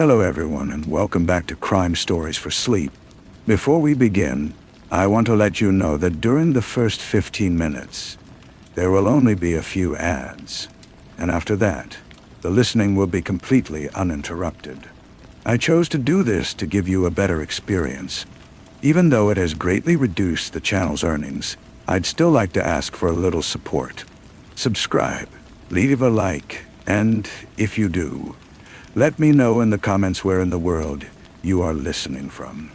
Hello everyone, and welcome back to Crime Stories for Sleep. Before we begin, I want to let you know that during the first 15 minutes, there will only be a few ads, and after that, the listening will be completely uninterrupted. I chose to do this to give you a better experience. Even though it has greatly reduced the channel's earnings, I'd still like to ask for a little support. Subscribe, leave a like, and if you do, let me know in the comments where in the world you are listening from.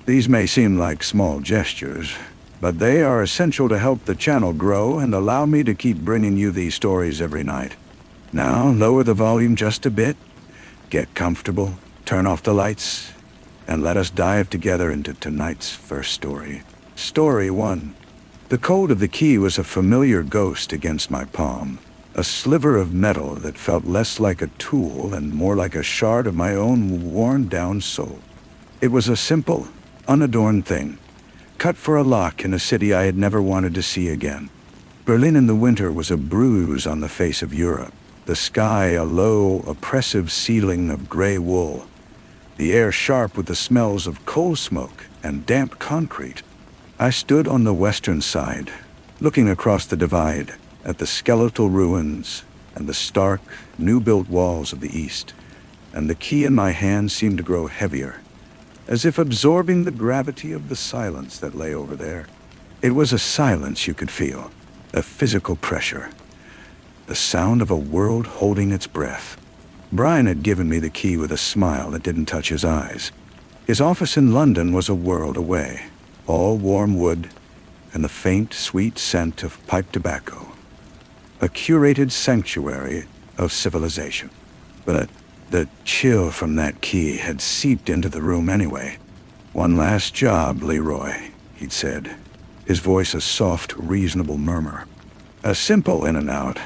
These may seem like small gestures, but they are essential to help the channel grow and allow me to keep bringing you these stories every night. Now, lower the volume just a bit, get comfortable, turn off the lights, and let us dive together into tonight's first story. Story 1. The code of the key was a familiar ghost against my palm. A sliver of metal that felt less like a tool and more like a shard of my own worn-down soul. It was a simple, unadorned thing, cut for a lock in a city I had never wanted to see again. Berlin in the winter was a bruise on the face of Europe, the sky a low, oppressive ceiling of gray wool, the air sharp with the smells of coal smoke and damp concrete. I stood on the western side, looking across the divide at the skeletal ruins and the stark, new-built walls of the east, and the key in my hand seemed to grow heavier, as if absorbing the gravity of the silence that lay over there. It was a silence you could feel, a physical pressure, the sound of a world holding its breath. Brian had given me the key with a smile that didn't touch his eyes. His office in London was a world away, all warm wood and the faint, sweet scent of pipe tobacco. A curated sanctuary of civilization. But the chill from that key had seeped into the room anyway. "One last job, Leroy," he'd said, his voice a soft, reasonable murmur. "A simple in and out.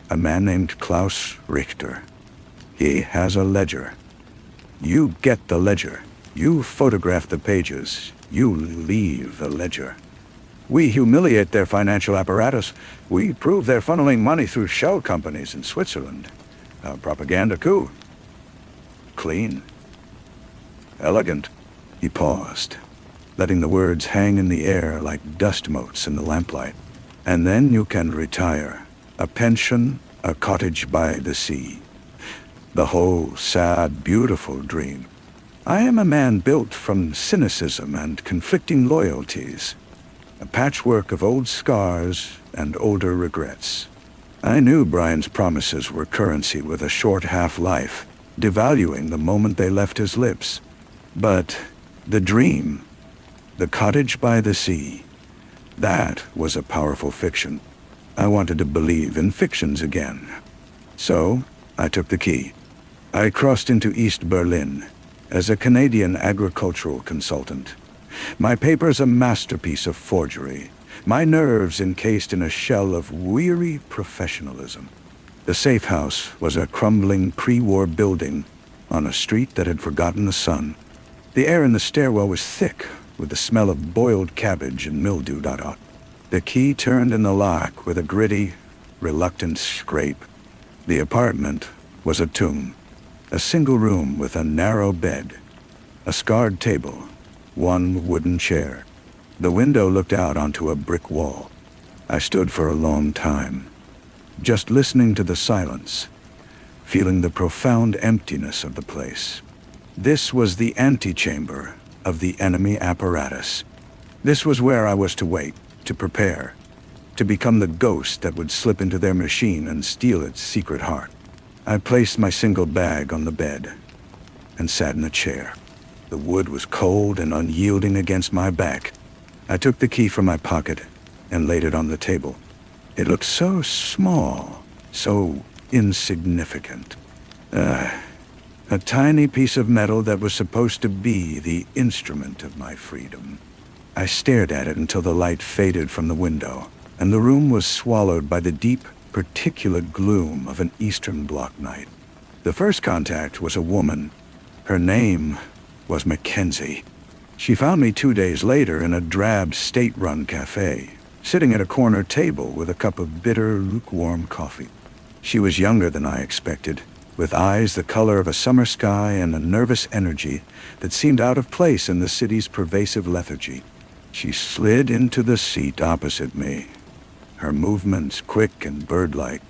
A man named Klaus Richter. He has a ledger. You get the ledger. You photograph the pages. You leave the ledger. We humiliate their financial apparatus. We prove they're funneling money through shell companies in Switzerland. A propaganda coup. Clean. Elegant." He paused, letting the words hang in the air like dust motes in the lamplight. "And then you can retire. A pension, a cottage by the sea. The whole sad, beautiful dream. I am a man built from cynicism and conflicting loyalties. A patchwork of old scars and older regrets." I knew Brian's promises were currency with a short half-life, devaluing the moment they left his lips. But the dream, the cottage by the sea, that was a powerful fiction. I wanted to believe in fictions again. So I took the key. I crossed into East Berlin as a Canadian agricultural consultant. My papers a masterpiece of forgery, my nerves encased in a shell of weary professionalism. The safe house was a crumbling pre-war building on a street that had forgotten the sun. The air in the stairwell was thick with the smell of boiled cabbage and mildew. The key turned in the lock with a gritty, reluctant scrape. The apartment was a tomb. A single room with a narrow bed, a scarred table, one wooden chair. The window looked out onto a brick wall. I stood for a long time, just listening to the silence, feeling the profound emptiness of the place. This was the antechamber of the enemy apparatus. This was where I was to wait, to prepare, to become the ghost that would slip into their machine and steal its secret heart. I placed my single bag on the bed and sat in a chair. The wood was cold and unyielding against my back. I took the key from my pocket and laid it on the table. It looked so small, so insignificant. A tiny piece of metal that was supposed to be the instrument of my freedom. I stared at it until the light faded from the window, and the room was swallowed by the deep, particulate gloom of an Eastern Bloc night. The first contact was a woman. Her name was Mackenzie. She found me 2 days later in a drab, state-run cafe, sitting at a corner table with a cup of bitter, lukewarm coffee. She was younger than I expected, with eyes the color of a summer sky and a nervous energy that seemed out of place in the city's pervasive lethargy. She slid into the seat opposite me, her movements quick and bird-like.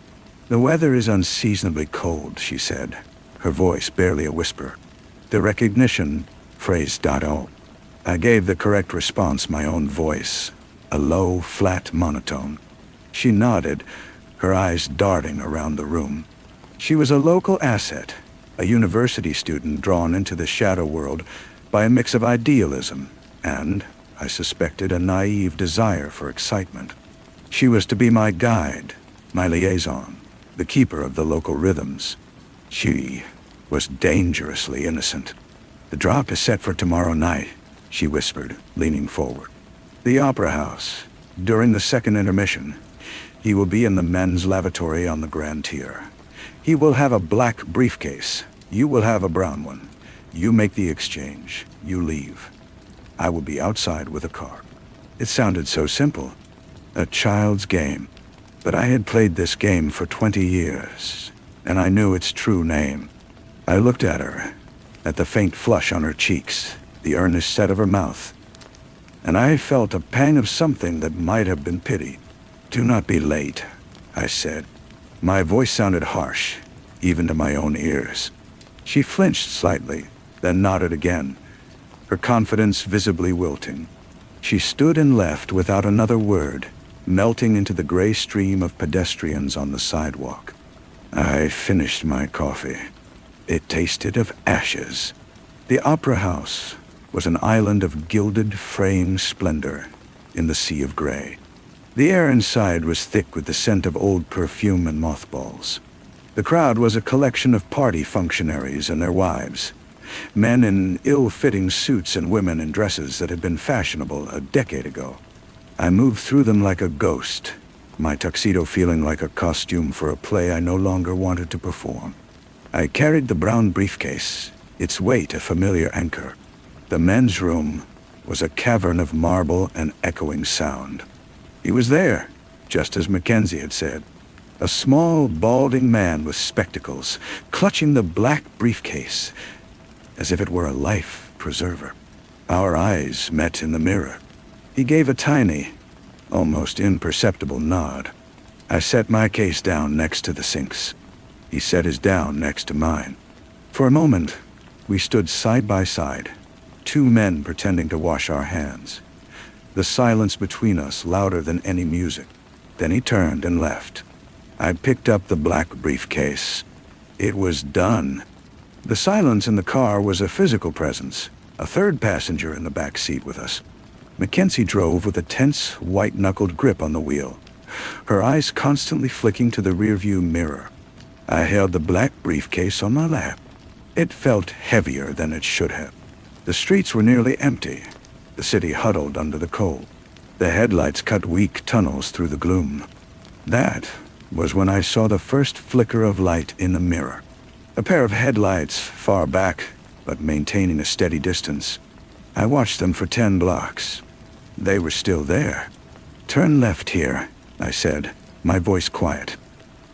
"The weather is unseasonably cold," she said, her voice barely a whisper. The recognition phrased .o. I gave the correct response, my own voice, a low, flat monotone. She nodded, her eyes darting around the room. She was a local asset, a university student drawn into the shadow world by a mix of idealism and, I suspected, a naive desire for excitement. She was to be my guide, my liaison, the keeper of the local rhythms. She was dangerously innocent. "The drop is set for tomorrow night," she whispered, leaning forward. "The Opera House. During the second intermission, he will be in the men's lavatory on the grand tier. He will have a black briefcase. You will have a brown one. You make the exchange. You leave. I will be outside with a car." It sounded so simple. A child's game. But I had played this game for 20 years, and I knew its true name. I looked at her, at the faint flush on her cheeks, the earnest set of her mouth, and I felt a pang of something that might have been pity. "Do not be late," I said. My voice sounded harsh, even to my own ears. She flinched slightly, then nodded again, her confidence visibly wilting. She stood and left without another word, melting into the gray stream of pedestrians on the sidewalk. I finished my coffee. It tasted of ashes. The Opera House was an island of gilded frame splendor in the sea of gray. The air inside was thick with the scent of old perfume and mothballs. The crowd was a collection of party functionaries and their wives, men in ill-fitting suits and women in dresses that had been fashionable a decade ago. I moved through them like a ghost, my tuxedo feeling like a costume for a play I no longer wanted to perform. I carried the brown briefcase, its weight a familiar anchor. The men's room was a cavern of marble and echoing sound. He was there, just as Mackenzie had said. A small, balding man with spectacles, clutching the black briefcase, as if it were a life preserver. Our eyes met in the mirror. He gave a tiny, almost imperceptible nod. I set my case down next to the sinks. He set his down next to mine. For a moment, we stood side by side, two men pretending to wash our hands. The silence between us louder than any music. Then he turned and left. I picked up the black briefcase. It was done. The silence in the car was a physical presence, a third passenger in the back seat with us. Mackenzie drove with a tense, white-knuckled grip on the wheel, her eyes constantly flicking to the rearview mirror. I held the black briefcase on my lap. It felt heavier than it should have. The streets were nearly empty, the city huddled under the cold. The headlights cut weak tunnels through the gloom. That was when I saw the first flicker of light in the mirror. A pair of headlights far back, but maintaining a steady distance. I watched them for 10 blocks. They were still there. "Turn left here," I said, my voice quiet.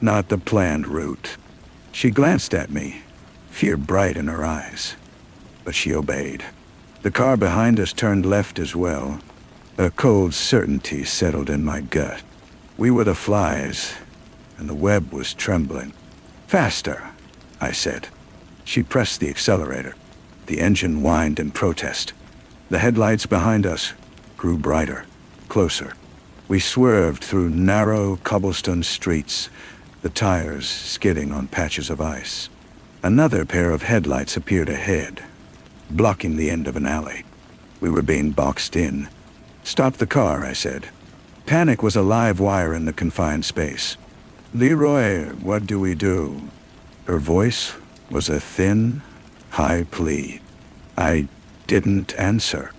"Not the planned route." She glanced at me, fear bright in her eyes, but she obeyed. The car behind us turned left as well. A cold certainty settled in my gut. We were the flies, and the web was trembling. "Faster," I said. She pressed the accelerator. The engine whined in protest. The headlights behind us grew brighter, closer. We swerved through narrow cobblestone streets, the tires skidding on patches of ice. Another pair of headlights appeared ahead, blocking the end of an alley. We were being boxed in. "Stop the car," I said. Panic was a live wire in the confined space. "Leroy, what do we do?" Her voice was a thin, high plea. I didn't answer.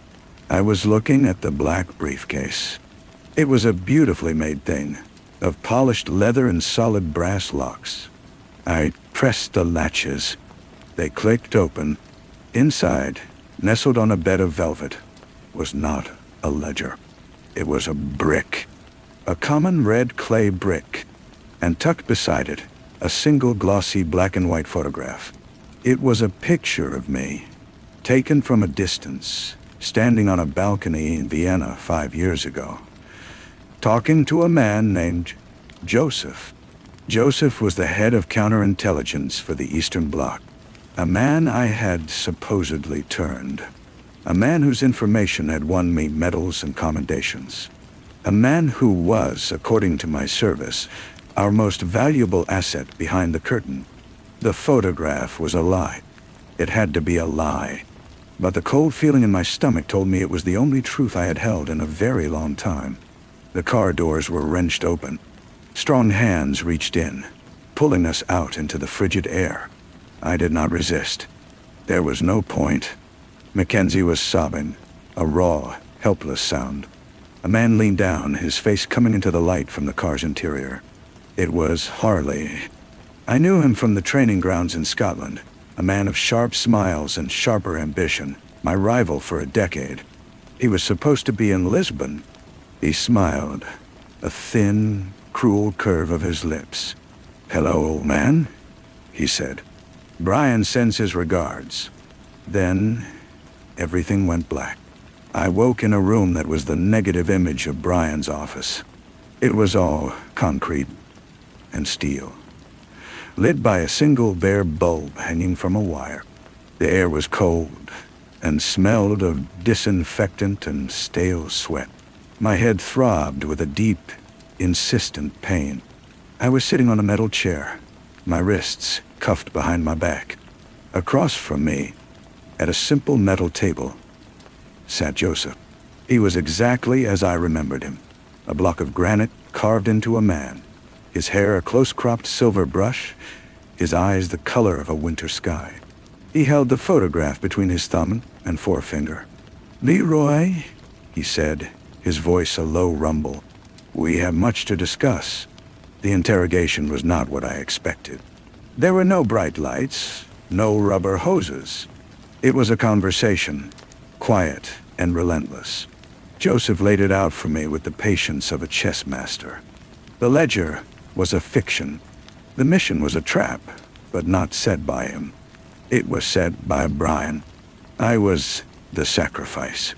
I was looking at the black briefcase. It was a beautifully made thing, of polished leather and solid brass locks. I pressed the latches. They clicked open. Inside, nestled on a bed of velvet, was not a ledger. It was a brick, a common red clay brick, and tucked beside it, a single glossy black and white photograph. It was a picture of me, taken from a distance, standing on a balcony in Vienna 5 years ago, talking to a man named Joseph. Joseph was the head of counterintelligence for the Eastern Bloc, a man I had supposedly turned, a man whose information had won me medals and commendations, a man who was, according to my service, our most valuable asset behind the curtain. The photograph was a lie. It had to be a lie. But the cold feeling in my stomach told me it was the only truth I had held in a very long time. The car doors were wrenched open. Strong hands reached in, pulling us out into the frigid air. I did not resist. There was no point. Mackenzie was sobbing, a raw, helpless sound. A man leaned down, his face coming into the light from the car's interior. It was Harley. I knew him from the training grounds in Scotland, a man of sharp smiles and sharper ambition, my rival for a decade. He was supposed to be in Lisbon. He smiled, a thin, cruel curve of his lips. "Hello, old man," he said. "Brian sends his regards." Then, everything went black. I woke in a room that was the negative image of Brian's office. It was all concrete and steel, lit by a single bare bulb hanging from a wire. The air was cold and smelled of disinfectant and stale sweat. My head throbbed with a deep, insistent pain. I was sitting on a metal chair, my wrists cuffed behind my back. Across from me, at a simple metal table, sat Joseph. He was exactly as I remembered him, a block of granite carved into a man, his hair a close-cropped silver brush, his eyes the color of a winter sky. He held the photograph between his thumb and forefinger. "Leroy," he said, his voice a low rumble, "we have much to discuss." The interrogation was not what I expected. There were no bright lights, no rubber hoses. It was a conversation, quiet and relentless. Joseph laid it out for me with the patience of a chess master. The ledger was a fiction. The mission was a trap, but not set by him. It was set by Brian. I was the sacrifice.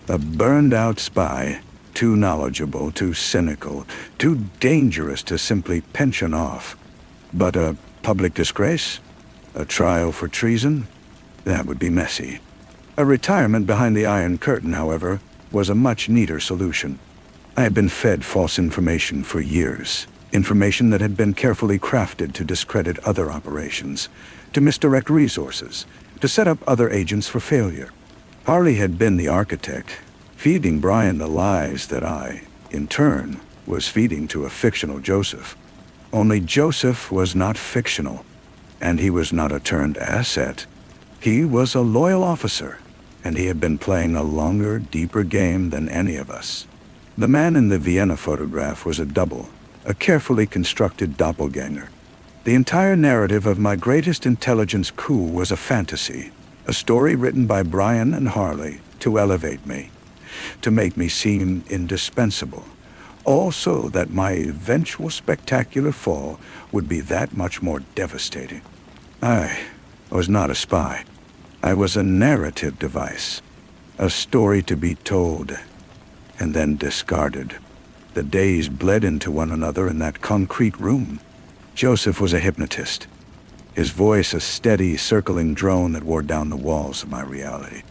A burned-out spy, too knowledgeable, too cynical, too dangerous to simply pension off. But a public disgrace? A trial for treason? That would be messy. A retirement behind the Iron Curtain, however, was a much neater solution. I had been fed false information for years, information that had been carefully crafted to discredit other operations, to misdirect resources, to set up other agents for failure. Harley had been the architect, feeding Brian the lies that I, in turn, was feeding to a fictional Joseph. Only Joseph was not fictional, and he was not a turned asset. He was a loyal officer, and he had been playing a longer, deeper game than any of us. The man in the Vienna photograph was a double, a carefully constructed doppelganger. The entire narrative of my greatest intelligence coup was a fantasy, a story written by Brian and Harley to elevate me, to make me seem indispensable, also that my eventual spectacular fall would be that much more devastating. I was not a spy. I was a narrative device, a story to be told and then discarded. The days bled into one another in that concrete room. Joseph was a hypnotist, his voice a steady, circling drone that wore down the walls of my reality.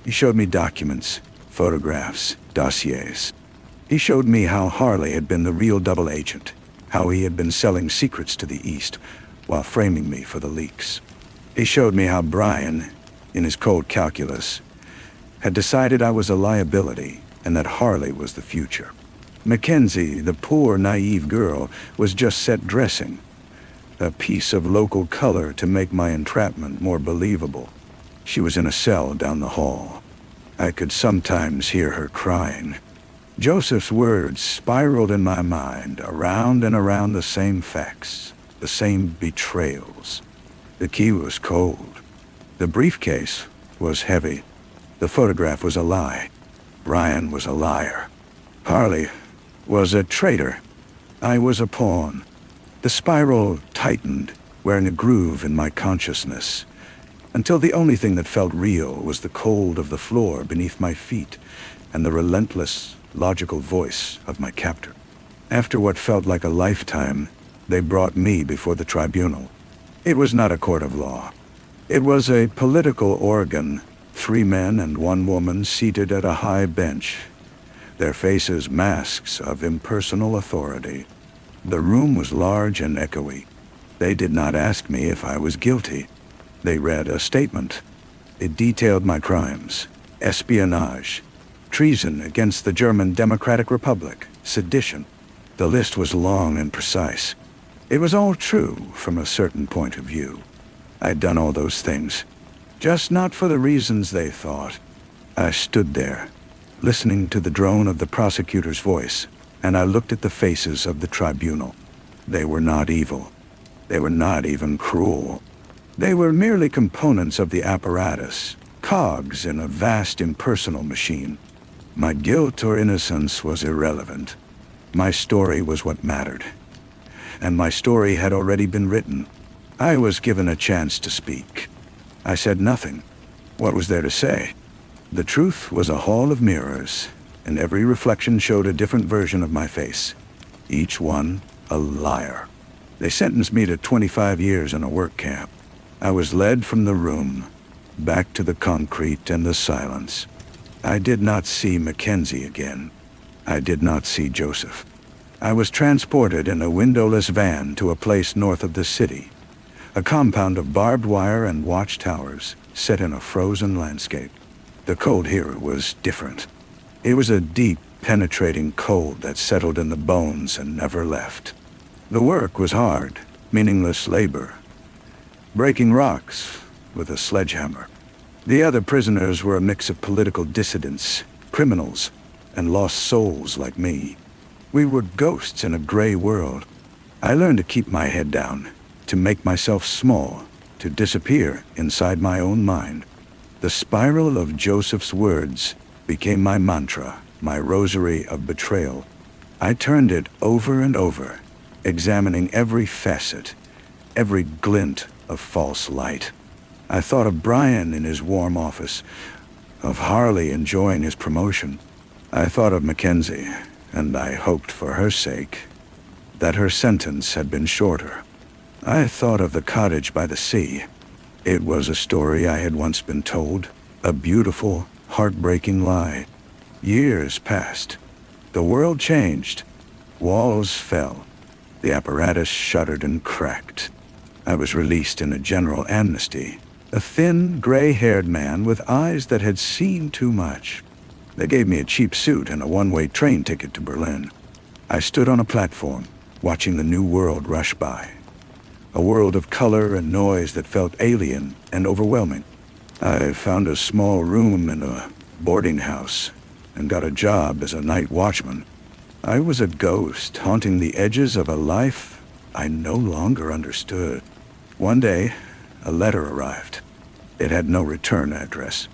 He showed me documents, photographs, dossiers. He showed me how Harley had been the real double agent, how he had been selling secrets to the East while framing me for the leaks. He showed me how Brian, in his cold calculus, had decided I was a liability and that Harley was the future. Mackenzie, the poor, naive girl, was just set dressing, a piece of local color to make my entrapment more believable. She was in a cell down the hall. I could sometimes hear her crying. Joseph's words spiraled in my mind, around and around the same facts, the same betrayals. The key was cold. The briefcase was heavy. The photograph was a lie. Brian was a liar. Harley was a traitor. I was a pawn. The spiral tightened, wearing a groove in my consciousness, until the only thing that felt real was the cold of the floor beneath my feet and the relentless, logical voice of my captor. After what felt like a lifetime, they brought me before the tribunal. It was not a court of law. It was a political organ, 3 men and 1 woman seated at a high bench, their faces masks of impersonal authority. The room was large and echoey. They did not ask me if I was guilty. They read a statement. It detailed my crimes: espionage, treason against the German Democratic Republic, sedition. The list was long and precise. It was all true from a certain point of view. I'd done all those things, just not for the reasons they thought. I stood there, listening to the drone of the prosecutor's voice, and I looked at the faces of the tribunal. They were not evil. They were not even cruel. They were merely components of the apparatus, cogs in a vast impersonal machine. My guilt or innocence was irrelevant. My story was what mattered. And my story had already been written. I was given a chance to speak. I said nothing. What was there to say? The truth was a hall of mirrors, and every reflection showed a different version of my face. Each one a liar. They sentenced me to 25 years in a work camp. I was led from the room, back to the concrete and the silence. I did not see Mackenzie again. I did not see Joseph. I was transported in a windowless van to a place north of the city, a compound of barbed wire and watchtowers set in a frozen landscape. The cold here was different. It was a deep, penetrating cold that settled in the bones and never left. The work was hard, meaningless labor, breaking rocks with a sledgehammer. The other prisoners were a mix of political dissidents, criminals, and lost souls like me. We were ghosts in a gray world. I learned to keep my head down, to make myself small, to disappear inside my own mind. The spiral of Joseph's words became my mantra, my rosary of betrayal. I turned it over and over, examining every facet, every glint of false light. I thought of Brian in his warm office, of Harley enjoying his promotion. I thought of Mackenzie, and I hoped for her sake that her sentence had been shorter. I thought of the cottage by the sea. It was a story I had once been told, a beautiful, heartbreaking lie. Years passed. The world changed. Walls fell. The apparatus shuddered and cracked. I was released in a general amnesty, a thin, gray-haired man with eyes that had seen too much. They gave me a cheap suit and a one-way train ticket to Berlin. I stood on a platform, watching the new world rush by. A world of color and noise that felt alien and overwhelming. I found a small room in a boarding house and got a job as a night watchman. I was a ghost haunting the edges of a life I no longer understood. One day, a letter arrived. It had no return address.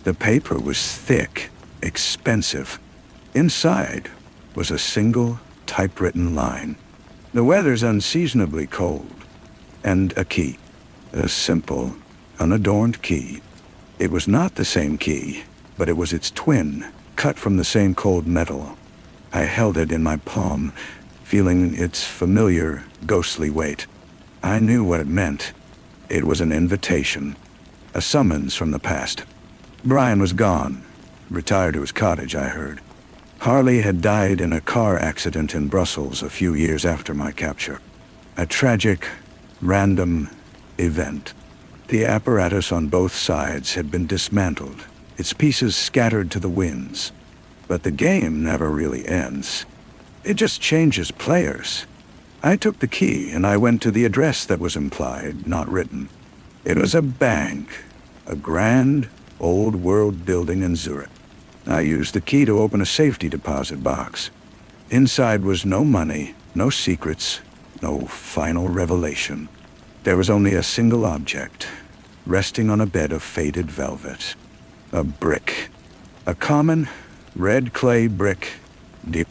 The paper was thick, expensive. Inside was a single typewritten line. The weather's unseasonably cold. And a key. A simple, unadorned key. It was not the same key, but it was its twin, cut from the same cold metal. I held it in my palm, feeling its familiar, ghostly weight. I knew what it meant. It was an invitation, a summons from the past. Brian was gone, retired to his cottage, I heard. Harley had died in a car accident in Brussels a few years after my capture. A tragic, random event. The apparatus on both sides had been dismantled, its pieces scattered to the winds. But the game never really ends. It just changes players. I took the key and I went to the address that was implied, not written. It was a bank, a grand, old-world building in Zurich. I used the key to open a safety deposit box. Inside was no money, no secrets, no final revelation. There was only a single object, resting on a bed of faded velvet. A brick. A common, red clay brick. Deep.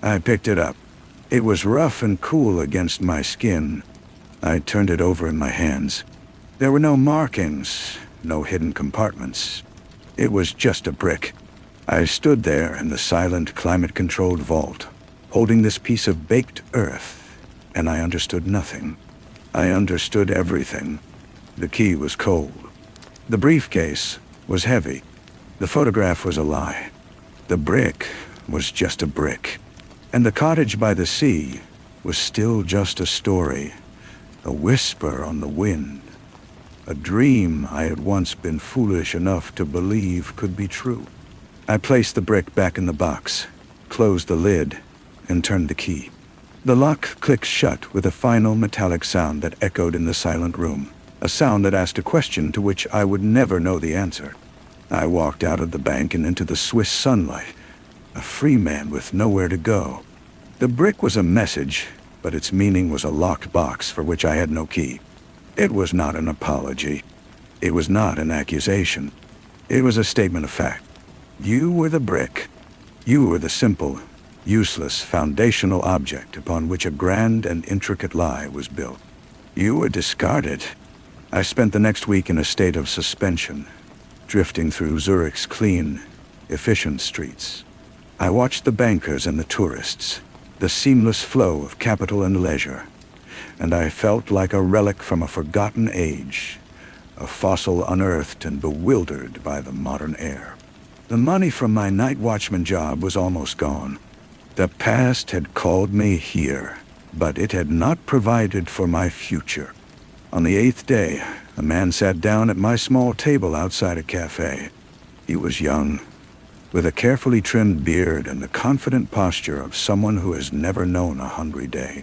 I picked it up. It was rough and cool against my skin. I turned it over in my hands. There were no markings, no hidden compartments. It was just a brick. I stood there in the silent, climate-controlled vault, holding this piece of baked earth, and I understood nothing. I understood everything. The key was cold. The briefcase was heavy. The photograph was a lie. The brick was just a brick. And the cottage by the sea was still just a story, a whisper on the wind, a dream I had once been foolish enough to believe could be true. I placed the brick back in the box, closed the lid, and turned the key. The lock clicked shut with a final metallic sound that echoed in the silent room, a sound that asked a question to which I would never know the answer. I walked out of the bank and into the Swiss sunlight, a free man with nowhere to go. The brick was a message, but its meaning was a locked box for which I had no key. It was not an apology. It was not an accusation. It was a statement of fact. You were the brick. You were the simple, useless, foundational object upon which a grand and intricate lie was built. You were discarded. I spent the next week in a state of suspension, drifting through Zurich's clean, efficient streets. I watched the bankers and the tourists, the seamless flow of capital and leisure, and I felt like a relic from a forgotten age, a fossil unearthed and bewildered by the modern air. The money from my night watchman job was almost gone. The past had called me here, but it had not provided for my future. On the 8th day, a man sat down at my small table outside a cafe. He was young, with a carefully trimmed beard and the confident posture of someone who has never known a hungry day.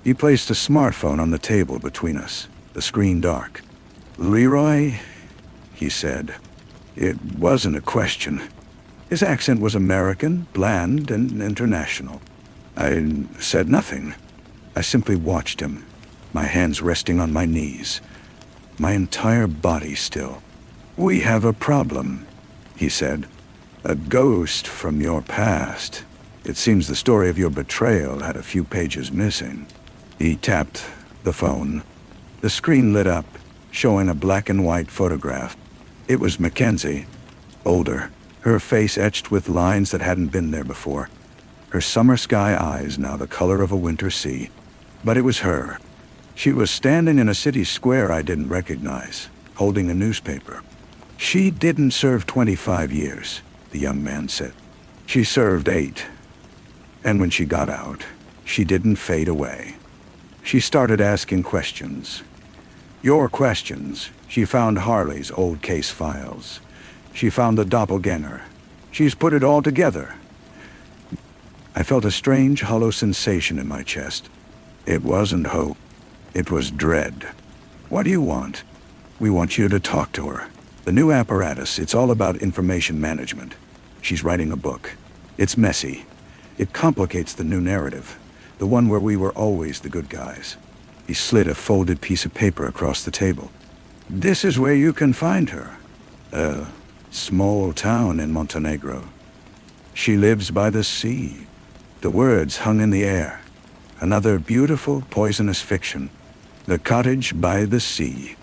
He placed a smartphone on the table between us, the screen dark. "Leroy," he said. It wasn't a question. His accent was American, bland, and international. I said nothing. I simply watched him, my hands resting on my knees, my entire body still. "We have a problem," he said. "A ghost from your past. It seems the story of your betrayal had a few pages missing." He tapped the phone. The screen lit up, showing a black and white photograph. It was Mackenzie, older, her face etched with lines that hadn't been there before, her summer sky eyes now the color of a winter sea. But it was her. She was standing in a city square I didn't recognize, holding a newspaper. "She didn't serve 25 years, the young man said. "She served 8. And when she got out, she didn't fade away. She started asking questions. Your questions. She found Harley's old case files. She found the doppelganger. She's put it all together." I felt a strange, hollow sensation in my chest. It wasn't hope. It was dread. "What do you want?" "We want you to talk to her. The new apparatus, it's all about information management. She's writing a book. It's messy. It complicates the new narrative, the one where we were always the good guys." He slid a folded piece of paper across the table. "This is where you can find her. A small town in Montenegro. She lives by the sea." The words hung in the air. Another beautiful, poisonous fiction. The cottage by the sea.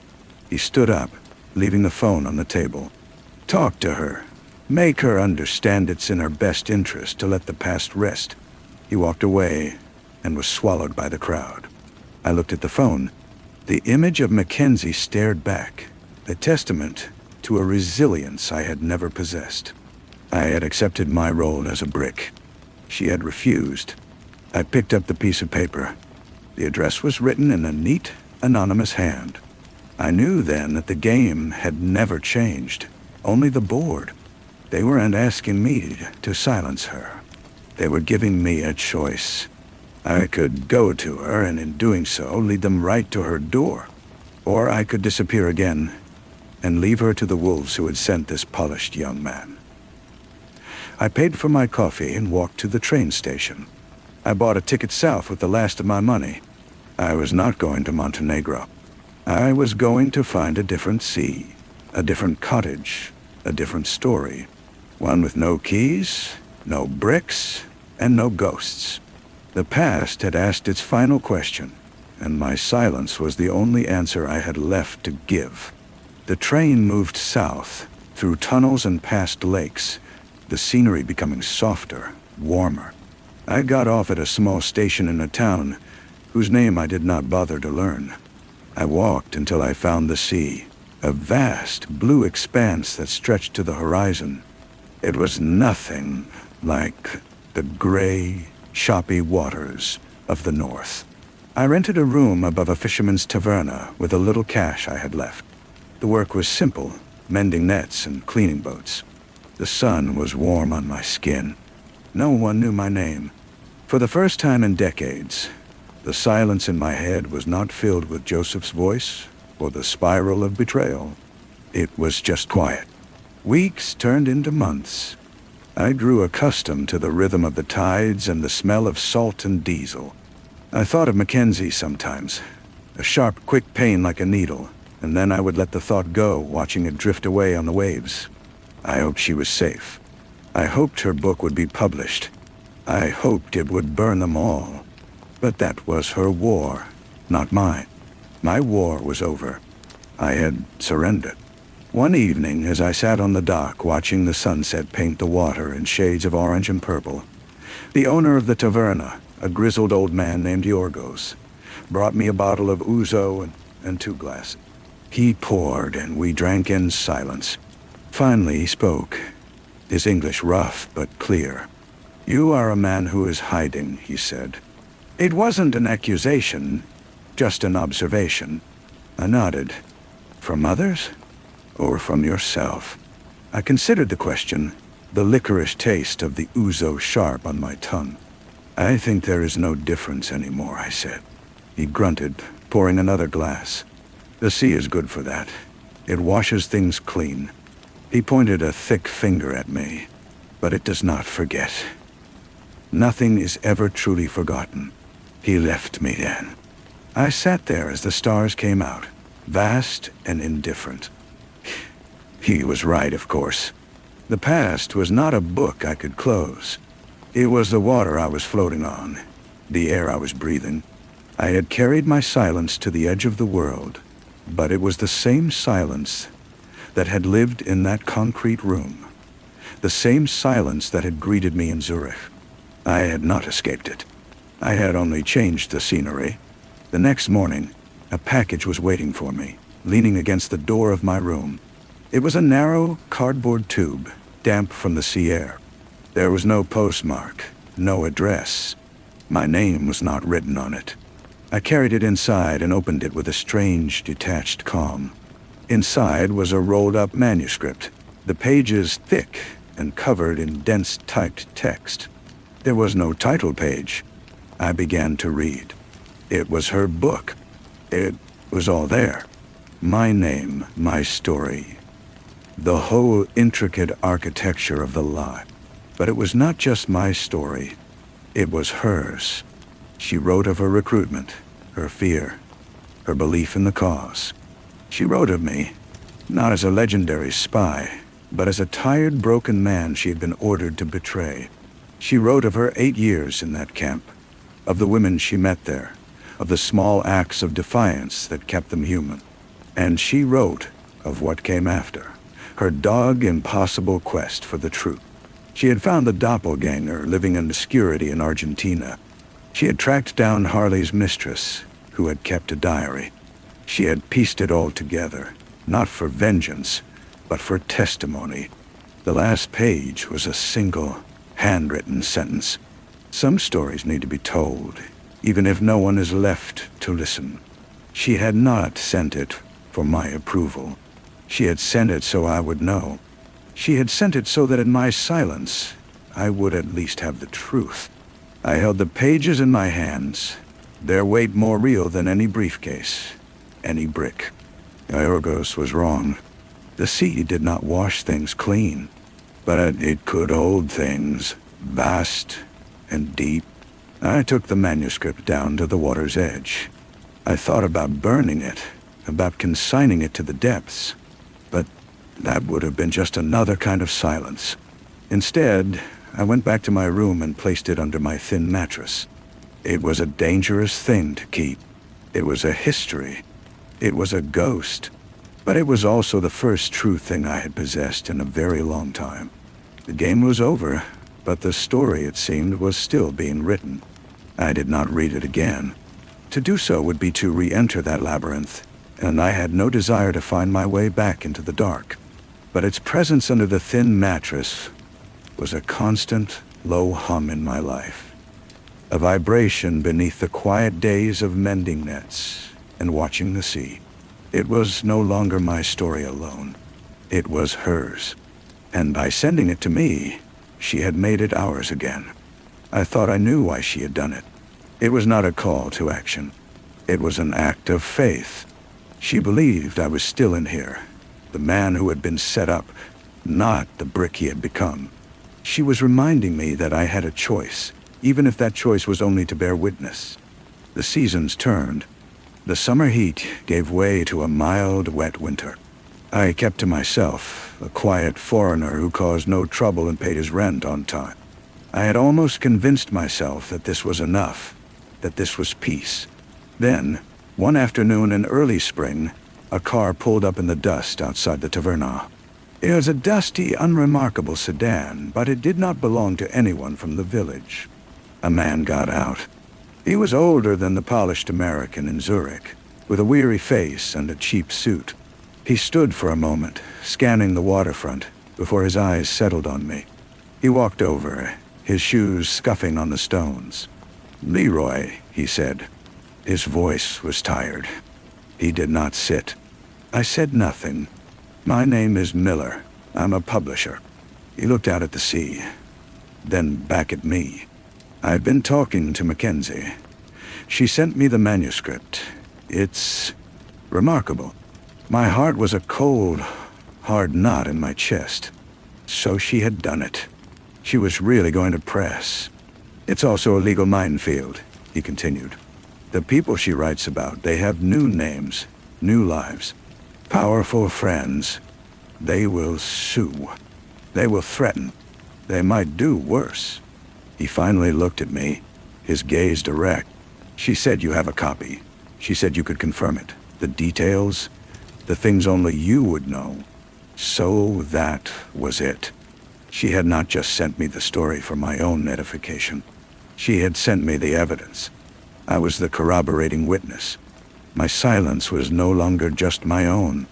He stood up, leaving the phone on the table. "Talk to her. Make her understand it's in her best interest to let the past rest." He walked away and was swallowed by the crowd. I looked at the phone. The image of Mackenzie stared back, a testament to a resilience I had never possessed. I had accepted my role as a brick. She had refused. I picked up the piece of paper. The address was written in a neat, anonymous hand. I knew then that the game had never changed, only the board. They weren't asking me to silence her. They were giving me a choice. I could go to her and in doing so lead them right to her door. Or I could disappear again and leave her to the wolves who had sent this polished young man. I paid for my coffee and walked to the train station. I bought a ticket south with the last of my money. I was not going to Montenegro. I was going to find a different sea, a different cottage, a different story. One with no keys, no bricks, and no ghosts. The past had asked its final question, and my silence was the only answer I had left to give. The train moved south, through tunnels and past lakes, the scenery becoming softer, warmer. I got off at a small station in a town whose name I did not bother to learn. I walked until I found the sea, a vast blue expanse that stretched to the horizon. It was nothing like the gray, choppy waters of the north. I rented a room above a fisherman's taverna with a little cash I had left. The work was simple, mending nets and cleaning boats. The sun was warm on my skin. No one knew my name. For the first time in decades, the silence in my head was not filled with Joseph's voice or the spiral of betrayal. It was just quiet. Weeks turned into months. I grew accustomed to the rhythm of the tides and the smell of salt and diesel. I thought of Mackenzie sometimes, a sharp, quick pain like a needle, and then I would let the thought go, watching it drift away on the waves. I hoped she was safe. I hoped her book would be published. I hoped it would burn them all. But that was her war, not mine. My war was over. I had surrendered. One evening, as I sat on the dock watching the sunset paint the water in shades of orange and purple, the owner of the taverna, a grizzled old man named Yorgos, brought me a bottle of ouzo and 2 glasses. He poured, and we drank in silence. Finally he spoke, his English rough but clear. "You are a man who is hiding," he said. It wasn't an accusation, just an observation. I nodded. From others? Or from yourself? I considered the question, the licorice taste of the ouzo sharp on my tongue. "I think there is no difference anymore," I said. He grunted, pouring another glass. "The sea is good for that. It washes things clean." He pointed a thick finger at me. "But it does not forget. Nothing is ever truly forgotten." He left me then. I sat there as the stars came out, vast and indifferent. He was right, of course. The past was not a book I could close. It was the water I was floating on, the air I was breathing. I had carried my silence to the edge of the world, but it was the same silence that had lived in that concrete room, the same silence that had greeted me in Zurich. I had not escaped it. I had only changed the scenery. The next morning, a package was waiting for me, leaning against the door of my room. It was a narrow cardboard tube, damp from the sea air. There was no postmark, no address. My name was not written on it. I carried it inside and opened it with a strange, detached calm. Inside was a rolled-up manuscript, the pages thick and covered in dense typed text. There was no title page. I began to read. It was her book. It was all there. My name, my story, the whole intricate architecture of the lot. But it was not just my story. It was hers. She wrote of her recruitment, her fear, her belief in the cause. She wrote of me, not as a legendary spy, but as a tired, broken man she had been ordered to betray. She wrote of her 8 years in that camp, of the women she met there, of the small acts of defiance that kept them human. And she wrote of what came after, her dog-impossible quest for the truth. She had found the doppelganger living in obscurity in Argentina. She had tracked down Harley's mistress, who had kept a diary. She had pieced it all together, not for vengeance, but for testimony. The last page was a single, handwritten sentence. Some stories need to be told, even if no one is left to listen. She had not sent it for my approval. She had sent it so I would know. She had sent it so that in my silence, I would at least have the truth. I held the pages in my hands, their weight more real than any briefcase, any brick. Yorgos was wrong. The sea did not wash things clean, but it could hold things vast and deep. I took the manuscript down to the water's edge. I thought about burning it, about consigning it to the depths, but that would have been just another kind of silence. Instead, I went back to my room and placed it under my thin mattress. It was a dangerous thing to keep. It was a history. It was a ghost. But it was also the first true thing I had possessed in a very long time. The game was over, but the story, it seemed, was still being written. I did not read it again. To do so would be to re-enter that labyrinth, and I had no desire to find my way back into the dark. But its presence under the thin mattress was a constant, low hum in my life. A vibration beneath the quiet days of mending nets and watching the sea. It was no longer my story alone. It was hers. And by sending it to me, she had made it ours again. I thought I knew why she had done it. It was not a call to action. It was an act of faith. She believed I was still in here, the man who had been set up, not the brick he had become. She was reminding me that I had a choice, even if that choice was only to bear witness. The seasons turned. The summer heat gave way to a mild, wet winter. I kept to myself, a quiet foreigner who caused no trouble and paid his rent on time. I had almost convinced myself that this was enough, that this was peace. Then, one afternoon in early spring, a car pulled up in the dust outside the taverna. It was a dusty, unremarkable sedan, but it did not belong to anyone from the village. A man got out. He was older than the polished American in Zurich, with a weary face and a cheap suit. He stood for a moment, scanning the waterfront, before his eyes settled on me. He walked over, his shoes scuffing on the stones. "Leroy," he said. His voice was tired. He did not sit. I said nothing. "My name is Miller. I'm a publisher." He looked out at the sea, then back at me. "I've been talking to Mackenzie. She sent me the manuscript. It's remarkable." My heart was a cold, hard knot in my chest. So she had done it. She was really going to press. "It's also a legal minefield," he continued. "The people she writes about, they have new names, new lives. Powerful friends. They will sue. They will threaten. They might do worse." He finally looked at me, his gaze direct. "She said you have a copy. She said you could confirm it. The details, the things only you would know." So that was it. She had not just sent me the story for my own edification. She had sent me the evidence. I was the corroborating witness. My silence was no longer just my own.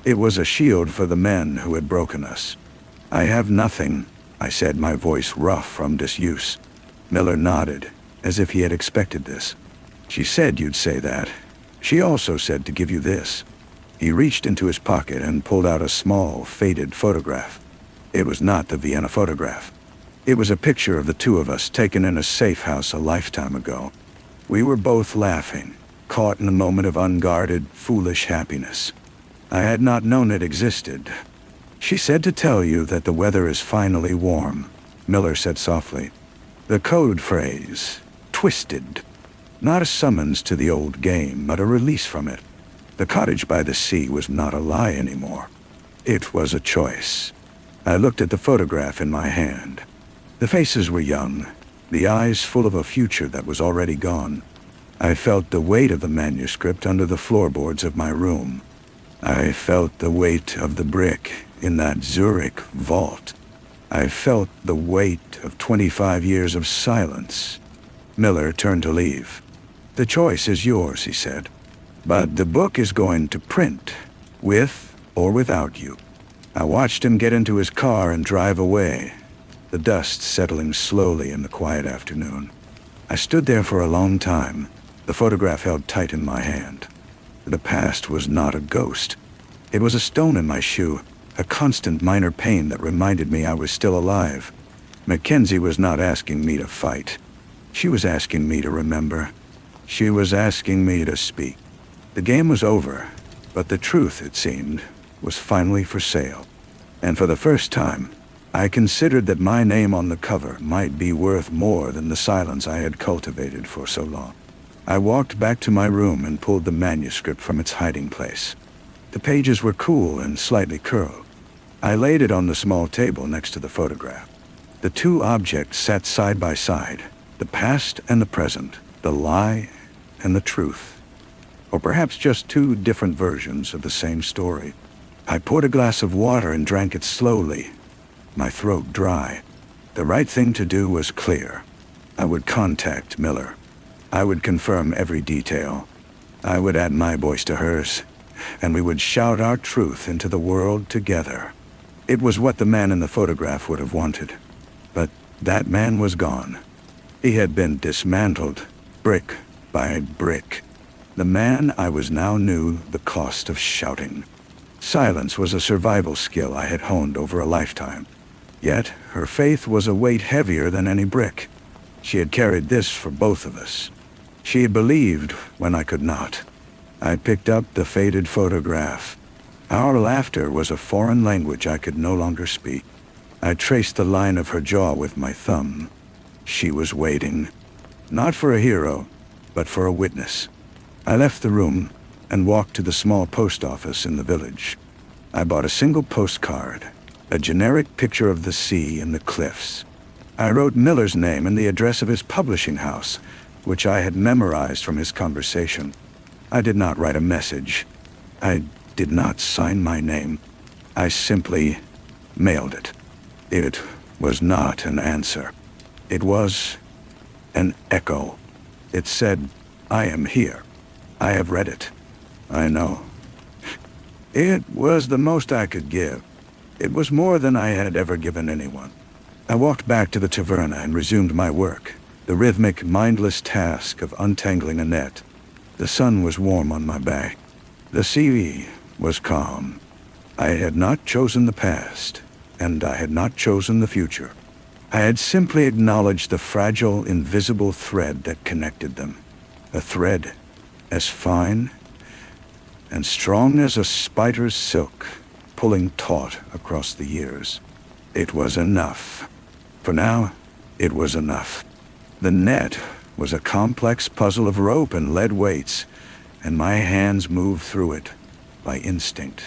It was a shield for the men who had broken us. "I have nothing," I said, my voice rough from disuse. Miller nodded, as if he had expected this. "She said you'd say that. She also said to give you this." He reached into his pocket and pulled out a small, faded photograph. It was not the Vienna photograph. It was a picture of the two of us taken in a safe house a lifetime ago. We were both laughing, caught in a moment of unguarded, foolish happiness. I had not known it existed. "She said to tell you that the weather is finally warm," Miller said softly. The code phrase, twisted. Not a summons to the old game, but a release from it. The cottage by the sea was not a lie anymore. It was a choice. I looked at the photograph in my hand. The faces were young, the eyes full of a future that was already gone. I felt the weight of the manuscript under the floorboards of my room. I felt the weight of the brick in that Zurich vault. I felt the weight of 25 years of silence. Miller turned to leave. "The choice is yours," he said. "But the book is going to print, with or without you." I watched him get into his car and drive away, the dust settling slowly in the quiet afternoon. I stood there for a long time, the photograph held tight in my hand. The past was not a ghost. It was a stone in my shoe, a constant minor pain that reminded me I was still alive. Mackenzie was not asking me to fight. She was asking me to remember. She was asking me to speak. The game was over, but the truth, it seemed, was finally for sale. And for the first time, I considered that my name on the cover might be worth more than the silence I had cultivated for so long. I walked back to my room and pulled the manuscript from its hiding place. The pages were cool and slightly curled. I laid it on the small table next to the photograph. The two objects sat side by side, the past and the present, the lie and the truth. Or perhaps just two different versions of the same story. I poured a glass of water and drank it slowly, my throat dry. The right thing to do was clear. I would contact Miller. I would confirm every detail. I would add my voice to hers, and we would shout our truth into the world together. It was what the man in the photograph would have wanted. But that man was gone. He had been dismantled, brick by brick. The man I was now knew the cost of shouting. Silence was a survival skill I had honed over a lifetime. Yet her faith was a weight heavier than any brick. She had carried this for both of us. She had believed when I could not. I picked up the faded photograph. Our laughter was a foreign language I could no longer speak. I traced the line of her jaw with my thumb. She was waiting, not for a hero, but for a witness. I left the room and walked to the small post office in the village. I bought a single postcard, a generic picture of the sea and the cliffs. I wrote Miller's name and the address of his publishing house, which I had memorized from his conversation. I did not write a message. I did not sign my name. I simply mailed it. It was not an answer. It was an echo. It said, "I am here. I have read it. I know." It was the most I could give. It was more than I had ever given anyone. I walked back to the taverna and resumed my work, the rhythmic, mindless task of untangling a net. The sun was warm on my back. The sea was calm. I had not chosen the past, and I had not chosen the future. I had simply acknowledged the fragile, invisible thread that connected them. A thread as fine and strong as a spider's silk, pulling taut across the years. It was enough. For now, it was enough. The net was a complex puzzle of rope and lead weights, and my hands moved through it by instinct,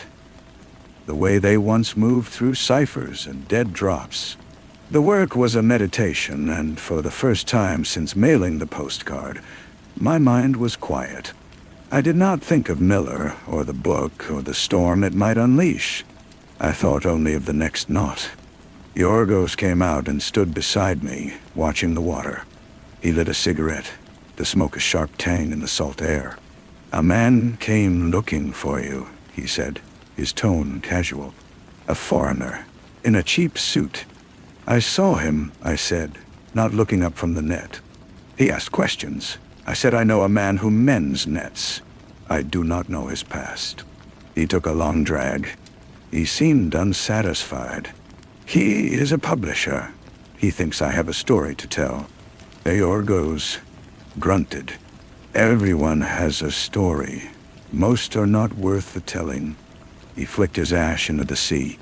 the way they once moved through ciphers and dead drops. The work was a meditation, and for the first time since mailing the postcard, my mind was quiet. I did not think of Miller, or the book, or the storm it might unleash. I thought only of the next knot. Yorgos came out and stood beside me, watching the water. He lit a cigarette, the smoke a sharp tang in the salt air. "A man came looking for you," he said, his tone casual. "A foreigner, in a cheap suit." "I saw him," I said, not looking up from the net. He asked questions. I said, "I know a man who mends nets. I do not know his past." He took a long drag. He seemed unsatisfied. "He is a publisher. He thinks I have a story to tell." Yorgos grunted. "Everyone has a story. Most are not worth the telling." He flicked his ash into the sea.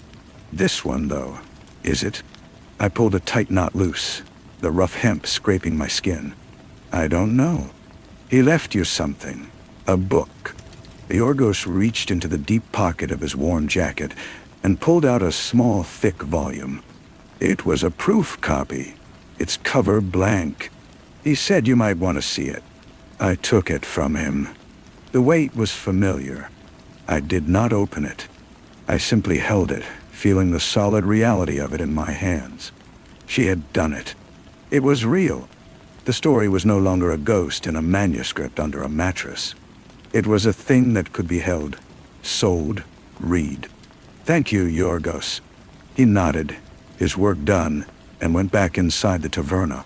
"This one, though, is it?" I pulled a tight knot loose, the rough hemp scraping my skin. "I don't know. He left you something. A book." Yorgos reached into the deep pocket of his worn jacket and pulled out a small, thick volume. It was a proof copy, its cover blank. He said you might want to see it. I took it from him. The weight was familiar. I did not open it. I simply held it, feeling the solid reality of it in my hands. She had done it. It was real. The story was no longer a ghost in a manuscript under a mattress. It was a thing that could be held, sold, read. "Thank you, Yorgos." He nodded, his work done, and went back inside the taverna.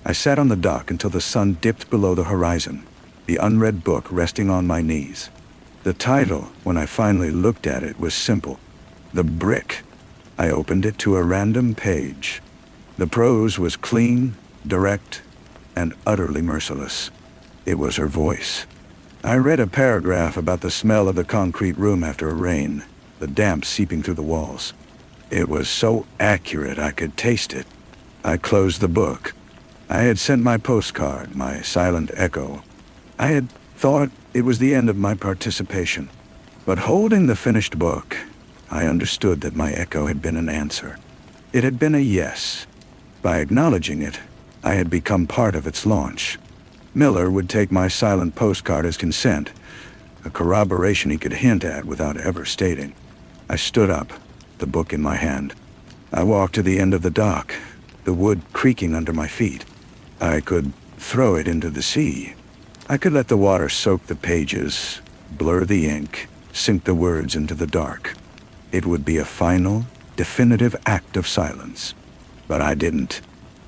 I sat on the dock until the sun dipped below the horizon, the unread book resting on my knees. The title, when I finally looked at it, was simple. The Brick. I opened it to a random page. The prose was clean, direct, and utterly merciless. It was her voice. I read a paragraph about the smell of the concrete room after a rain, the damp seeping through the walls. It was so accurate I could taste it. I closed the book. I had sent my postcard, my silent echo. I had thought it was the end of my participation. But holding the finished book, I understood that my echo had been an answer. It had been a yes. By acknowledging it, I had become part of its launch. Miller would take my silent postcard as consent, a corroboration he could hint at without ever stating. I stood up, the book in my hand. I walked to the end of the dock, the wood creaking under my feet. I could throw it into the sea. I could let the water soak the pages, blur the ink, sink the words into the dark. It would be a final, definitive act of silence. But I didn't.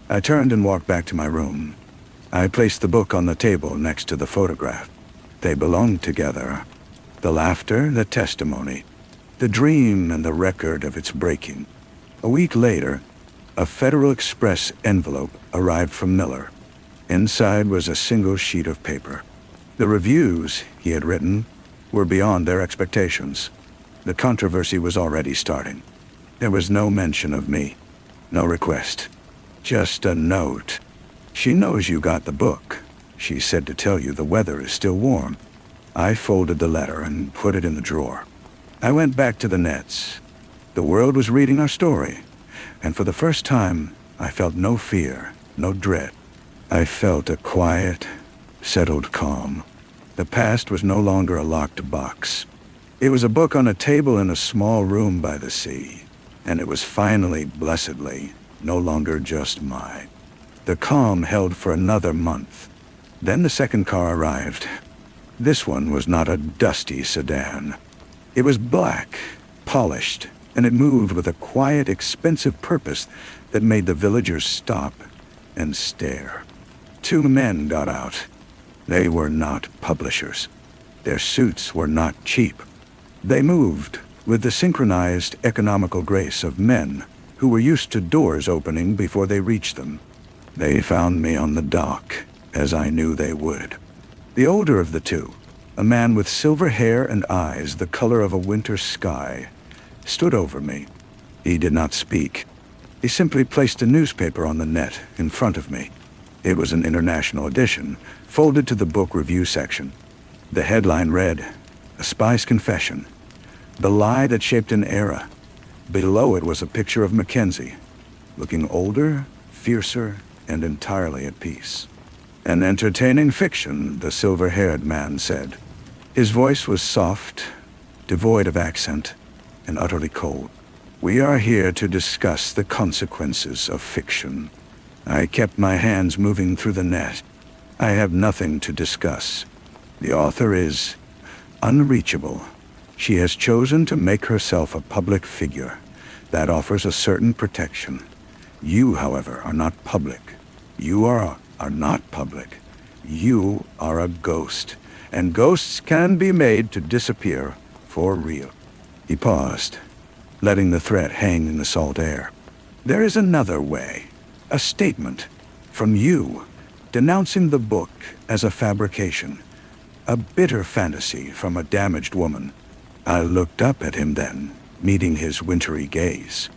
I turned and walked back to my room. I placed the book on the table next to the photograph. They belonged together. The laughter, the testimony, the dream and the record of its breaking. A week later, a Federal Express envelope arrived from Miller. Inside was a single sheet of paper. The reviews he had written were beyond their expectations. The controversy was already starting. There was no mention of me, no request, just a note. "She knows you got the book. She said to tell you the weather is still warm." I folded the letter and put it in the drawer. I went back to the nets. The world was reading our story, and for the first time, I felt no fear, no dread. I felt a quiet, settled calm. The past was no longer a locked box. It was a book on a table in a small room by the sea, and it was finally, blessedly, no longer just mine. The calm held for another month. Then the second car arrived. This one was not a dusty sedan. It was black, polished, and it moved with a quiet, expensive purpose that made the villagers stop and stare. Two men got out. They were not publishers. Their suits were not cheap. They moved with the synchronized, economical grace of men who were used to doors opening before they reached them. They found me on the dock, as I knew they would. The older of the two, a man with silver hair and eyes the color of a winter sky, stood over me. He did not speak. He simply placed a newspaper on the net in front of me. It was an international edition, folded to the book review section. The headline read, "A Spy's Confession, the Lie That Shaped an Era." Below it was a picture of Mackenzie, looking older, fiercer, and entirely at peace. "An entertaining fiction," the silver-haired man said. His voice was soft, devoid of accent, and utterly cold. "We are here to discuss the consequences of fiction." I kept my hands moving through the net. "I have nothing to discuss. The author is unreachable. She has chosen to make herself a public figure. That offers a certain protection. You, however, are not public. You are not public. You are a ghost, and ghosts can be made to disappear for real." He paused, letting the threat hang in the salt air. "There is another way. A statement from you, denouncing the book as a fabrication, a bitter fantasy from a damaged woman." I looked up at him then, meeting his wintry gaze.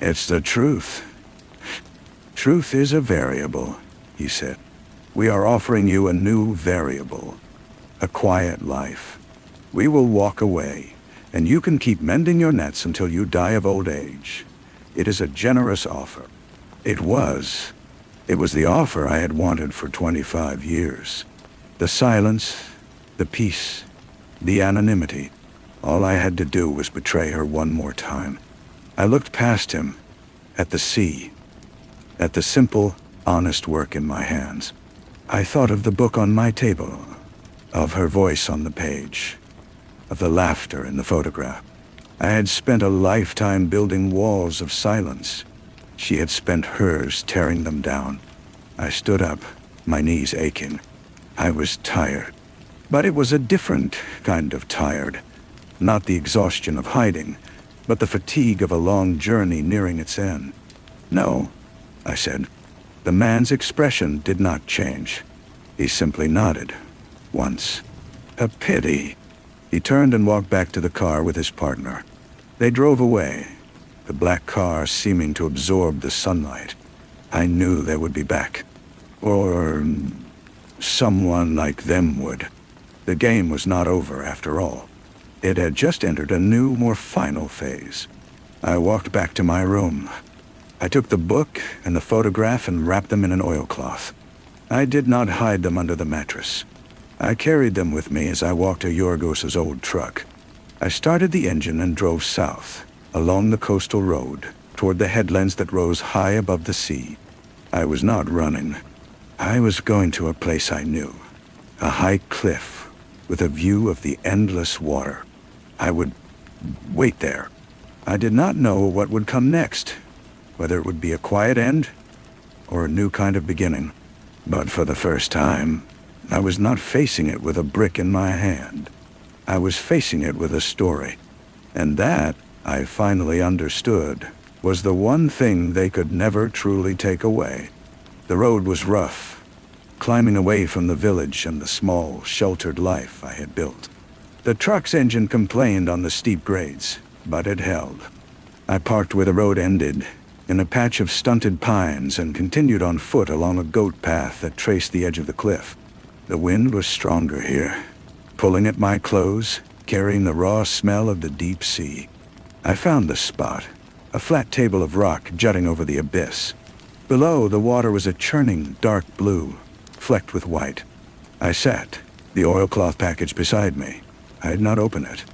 "It's the truth. Truth is a variable," he said. "We are offering you a new variable, a quiet life. We will walk away, and you can keep mending your nets until you die of old age. It is a generous offer." It was the offer I had wanted for 25 years. The silence, the peace, the anonymity. All I had to do was betray her one more time. I looked past him, at the sea, at the simple, honest work in my hands. I thought of the book on my table, of her voice on the page, of the laughter in the photograph. I had spent a lifetime building walls of silence. She had spent hers tearing them down. I stood up, my knees aching. I was tired, but it was a different kind of tired. Not the exhaustion of hiding, but the fatigue of a long journey nearing its end. "No," I said. The man's expression did not change. He simply nodded, once. "A pity." He turned and walked back to the car with his partner. They drove away, the black car seeming to absorb the sunlight. I knew they would be back. Or someone like them would. The game was not over after all. It had just entered a new, more final phase. I walked back to my room. I took the book and the photograph and wrapped them in an oilcloth. I did not hide them under the mattress. I carried them with me as I walked to Yorgos's old truck. I started the engine and drove south, along the coastal road, toward the headlands that rose high above the sea. I was not running. I was going to a place I knew, a high cliff with a view of the endless water. I would wait there. I did not know what would come next, whether it would be a quiet end or a new kind of beginning. But for the first time, I was not facing it with a brick in my hand. I was facing it with a story. And that, I finally understood, was the one thing they could never truly take away. The road was rough, climbing away from the village and the small, sheltered life I had built. The truck's engine complained on the steep grades, but it held. I parked where the road ended, in a patch of stunted pines, and continued on foot along a goat path that traced the edge of the cliff. The wind was stronger here, pulling at my clothes, carrying the raw smell of the deep sea. I found the spot, a flat table of rock jutting over the abyss. Below, the water was a churning dark blue, flecked with white. I sat, the oilcloth package beside me. I had not opened it.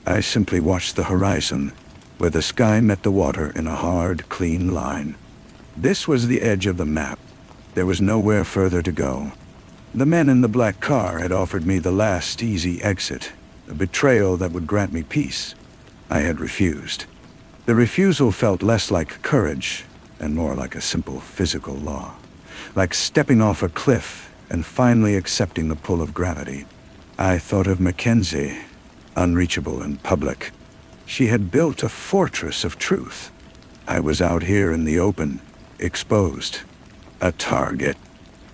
I simply watched the horizon, where the sky met the water in a hard, clean line. This was the edge of the map. There was nowhere further to go. The men in the black car had offered me the last easy exit, a betrayal that would grant me peace. I had refused. The refusal felt less like courage and more like a simple physical law, like stepping off a cliff and finally accepting the pull of gravity. I thought of Mackenzie, unreachable in public. She had built a fortress of truth. I was out here in the open, exposed, a target.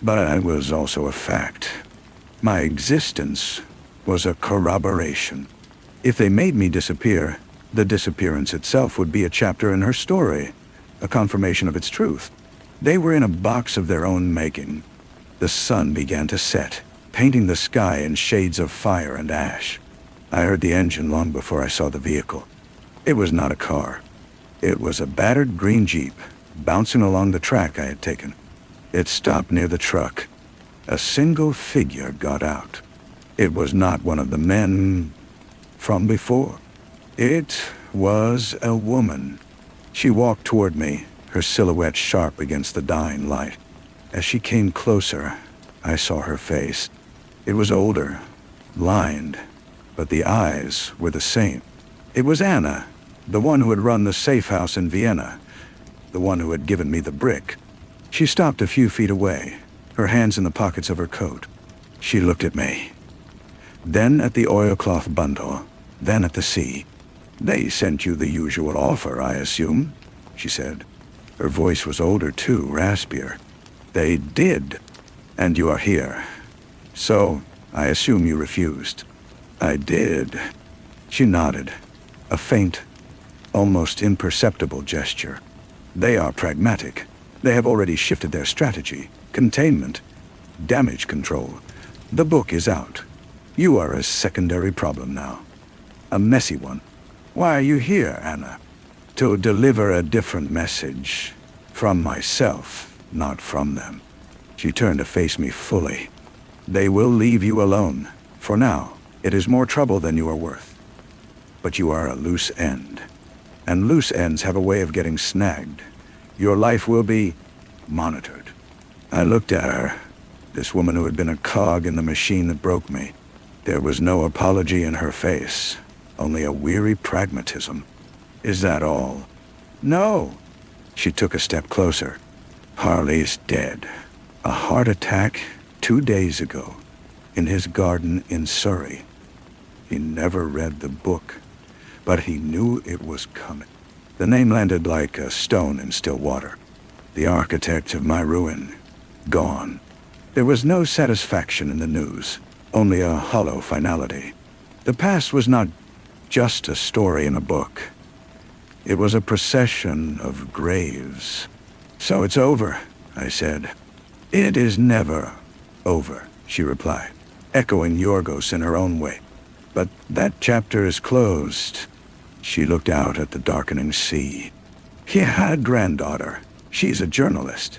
But I was also a fact. My existence was a corroboration. If they made me disappear, the disappearance itself would be a chapter in her story, a confirmation of its truth. They were in a box of their own making. The sun began to set, painting the sky in shades of fire and ash. I heard the engine long before I saw the vehicle. It was not a car. It was a battered green Jeep, bouncing along the track I had taken. It stopped near the truck. A single figure got out. It was not one of the men from before. It was a woman. She walked toward me, her silhouette sharp against the dying light. As she came closer, I saw her face. It was older, lined, but the eyes were the same. It was Anna, the one who had run the safe house in Vienna, the one who had given me the brick. She stopped a few feet away, her hands in the pockets of her coat. She looked at me, then at the oilcloth bundle, then at the sea. "They sent you the usual offer, I assume," she said. Her voice was older too, raspier. "They did, and you are here. So, I assume you refused." "I did." She nodded, a faint, almost imperceptible gesture. "They are pragmatic. They have already shifted their strategy. Containment. Damage control. The book is out. You are a secondary problem now. A messy one. Why are you here, Anna? To deliver a different message. From myself, not from them." She turned to face me fully. "They will leave you alone. For now, it is more trouble than you are worth. But you are a loose end. And loose ends have a way of getting snagged. Your life will be monitored." I looked at her, this woman who had been a cog in the machine that broke me. There was no apology in her face, only a weary pragmatism. "Is that all?" "No." She took a step closer. "Harley's dead. A heart attack 2 days ago, in his garden in Surrey. He never read the book, but he knew it was coming." The name landed like a stone in still water. The architect of my ruin, gone. There was no satisfaction in the news, only a hollow finality. The past was not just a story in a book. It was a procession of graves. "So it's over," I said. "It is never over," she replied, echoing Yorgos in her own way. "But that chapter is closed." She looked out at the darkening sea. "He had a granddaughter. She's a journalist.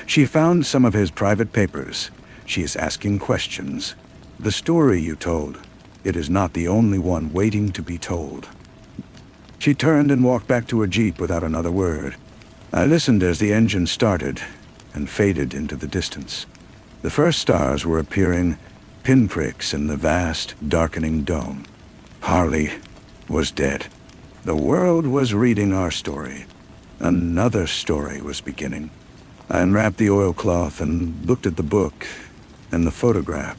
She found some of his private papers. She is asking questions. The story you told, it is not the only one waiting to be told. She turned and walked back to her jeep without another word. I listened as the engine started and faded into the distance. The first stars were appearing, pinpricks in the vast, darkening dome. Harley was dead. The world was reading our story. Another story was beginning. I unwrapped the oilcloth and looked at the book and the photograph.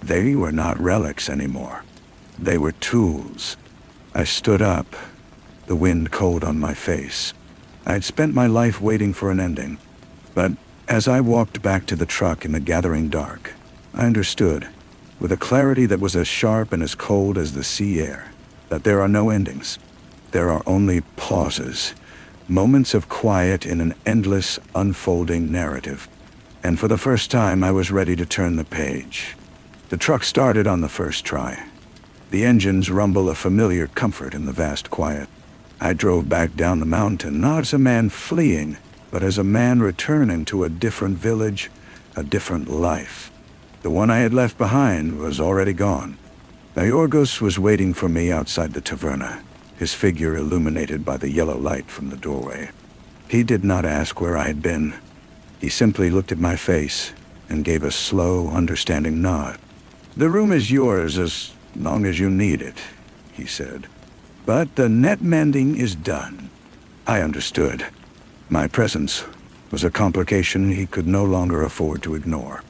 They were not relics anymore. They were tools. I stood up, the wind cold on my face. I'd spent my life waiting for an ending. But as I walked back to the truck in the gathering dark, I understood, with a clarity that was as sharp and as cold as the sea air, that there are no endings. There are only pauses, moments of quiet in an endless, unfolding narrative. And for the first time, I was ready to turn the page. The truck started on the first try. The engines rumble a familiar comfort in the vast quiet. I drove back down the mountain, not as a man fleeing, but as a man returning to a different village, a different life. The one I had left behind was already gone. Yorgos was waiting for me outside the taverna, his figure illuminated by the yellow light from the doorway. He did not ask where I had been. He simply looked at my face and gave a slow, understanding nod. "The room is yours as long as you need it," he said. "But the net mending is done." I understood. My presence was a complication he could no longer afford to ignore.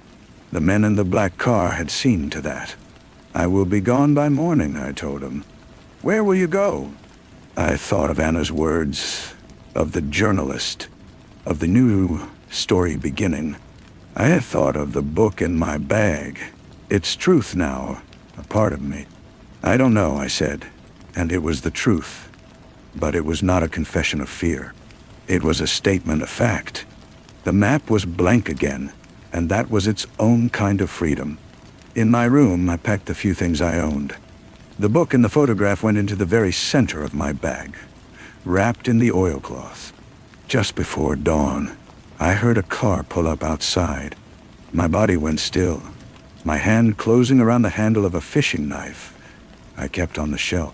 The men in the black car had seen to that. "I will be gone by morning," I told him. "Where will you go?" I thought of Anna's words, of the journalist, of the new story beginning. I had thought of the book in my bag. Its truth now, a part of me. "I don't know," I said, and it was the truth. But it was not a confession of fear. It was a statement of fact. The map was blank again, and that was its own kind of freedom. In my room, I packed the few things I owned. The book and the photograph went into the very center of my bag, wrapped in the oilcloth. Just before dawn, I heard a car pull up outside. My body went still, my hand closing around the handle of a fishing knife I kept on the shelf.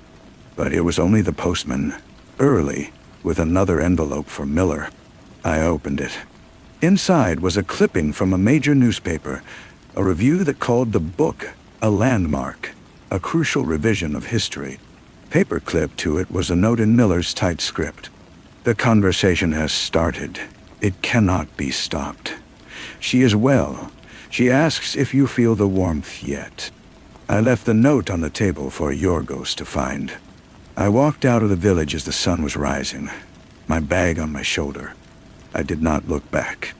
But it was only the postman, early, with another envelope for Miller. I opened it. Inside was a clipping from a major newspaper, a review that called the book a landmark, a crucial revision of history. Paperclipped to it was a note in Miller's tight script. "The conversation has started. It cannot be stopped. She is well. She asks if you feel the warmth yet." I left the note on the table for Yorgos to find. I walked out of the village as the sun was rising, my bag on my shoulder. I did not look back.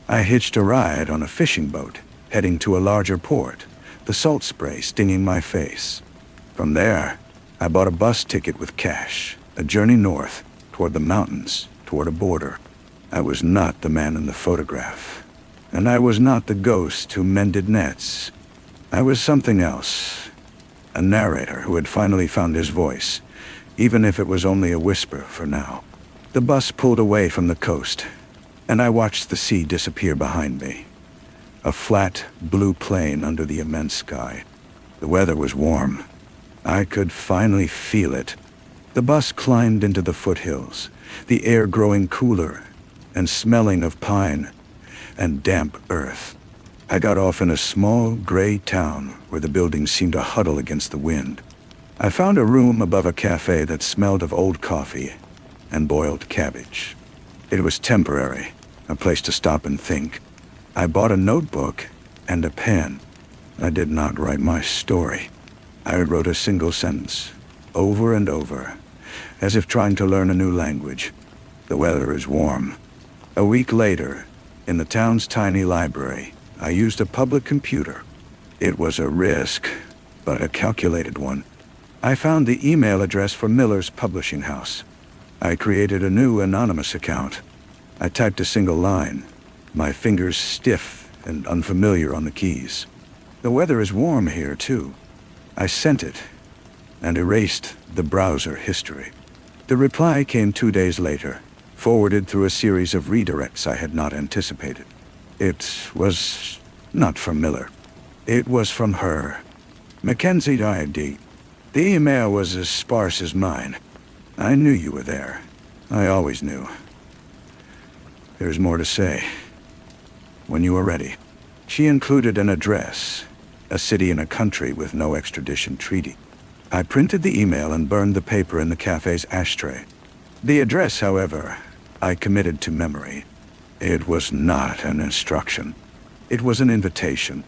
I hitched a ride on a fishing boat, heading to a larger port, the salt spray stinging my face. From there, I bought a bus ticket with cash, a journey north, toward the mountains, toward a border. I was not the man in the photograph, and I was not the ghost who mended nets. I was something else, a narrator who had finally found his voice, even if it was only a whisper for now. The bus pulled away from the coast, and I watched the sea disappear behind me. A flat, blue plain under the immense sky. The weather was warm. I could finally feel it. The bus climbed into the foothills, the air growing cooler and smelling of pine and damp earth. I got off in a small, gray town where the buildings seemed to huddle against the wind. I found a room above a cafe that smelled of old coffee and boiled cabbage. It was temporary, a place to stop and think. I bought a notebook and a pen. I did not write my story. I wrote a single sentence, over and over, as if trying to learn a new language. "The weather is warm." A week later, in the town's tiny library, I used a public computer. It was a risk, but a calculated one. I found the email address for Miller's publishing house. I created a new anonymous account. I typed a single line, my fingers stiff and unfamiliar on the keys. "The weather is warm here, too." I sent it and erased the browser history. The reply came 2 days later, forwarded through a series of redirects I had not anticipated. It was not from Miller. It was from her. Mackenzie ID. The email was as sparse as mine. I knew you were there. I always knew. There's more to say. When you are ready. She included an address, a city in a country with no extradition treaty. I printed the email and burned the paper in the cafe's ashtray. The address, however, I committed to memory. It was not an instruction. It was an invitation.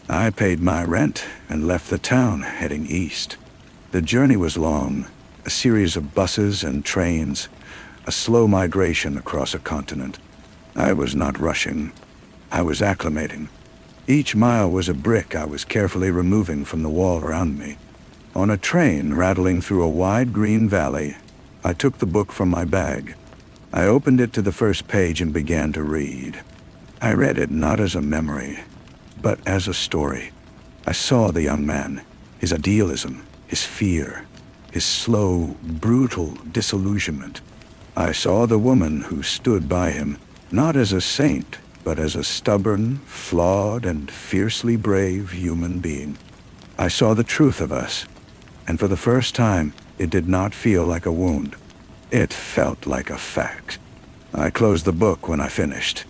I paid my rent and left the town, heading east. The journey was long, a series of buses and trains, a slow migration across a continent. I was not rushing. I was acclimating. Each mile was a brick I was carefully removing from the wall around me. On a train rattling through a wide green valley, I took the book from my bag. I opened it to the first page and began to read. I read it not as a memory, but as a story. I saw the young man, his idealism, his fear, his slow, brutal disillusionment. I saw the woman who stood by him, not as a saint, but as a stubborn, flawed, and fiercely brave human being. I saw the truth of us, and for the first time, it did not feel like a wound. It felt like a fact. I closed the book when I finished.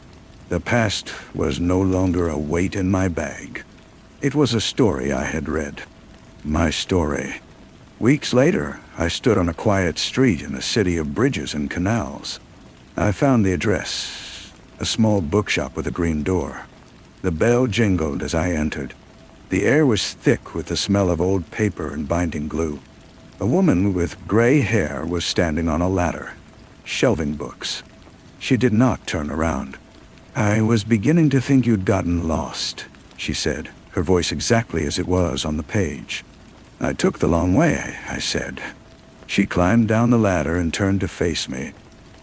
The past was no longer a weight in my bag. It was a story I had read. My story. Weeks later, I stood on a quiet street in a city of bridges and canals. I found the address, a small bookshop with a green door. The bell jingled as I entered. The air was thick with the smell of old paper and binding glue. A woman with gray hair was standing on a ladder, shelving books. She did not turn around. "I was beginning to think you'd gotten lost," she said, her voice exactly as it was on the page. "I took the long way," I said. She climbed down the ladder and turned to face me.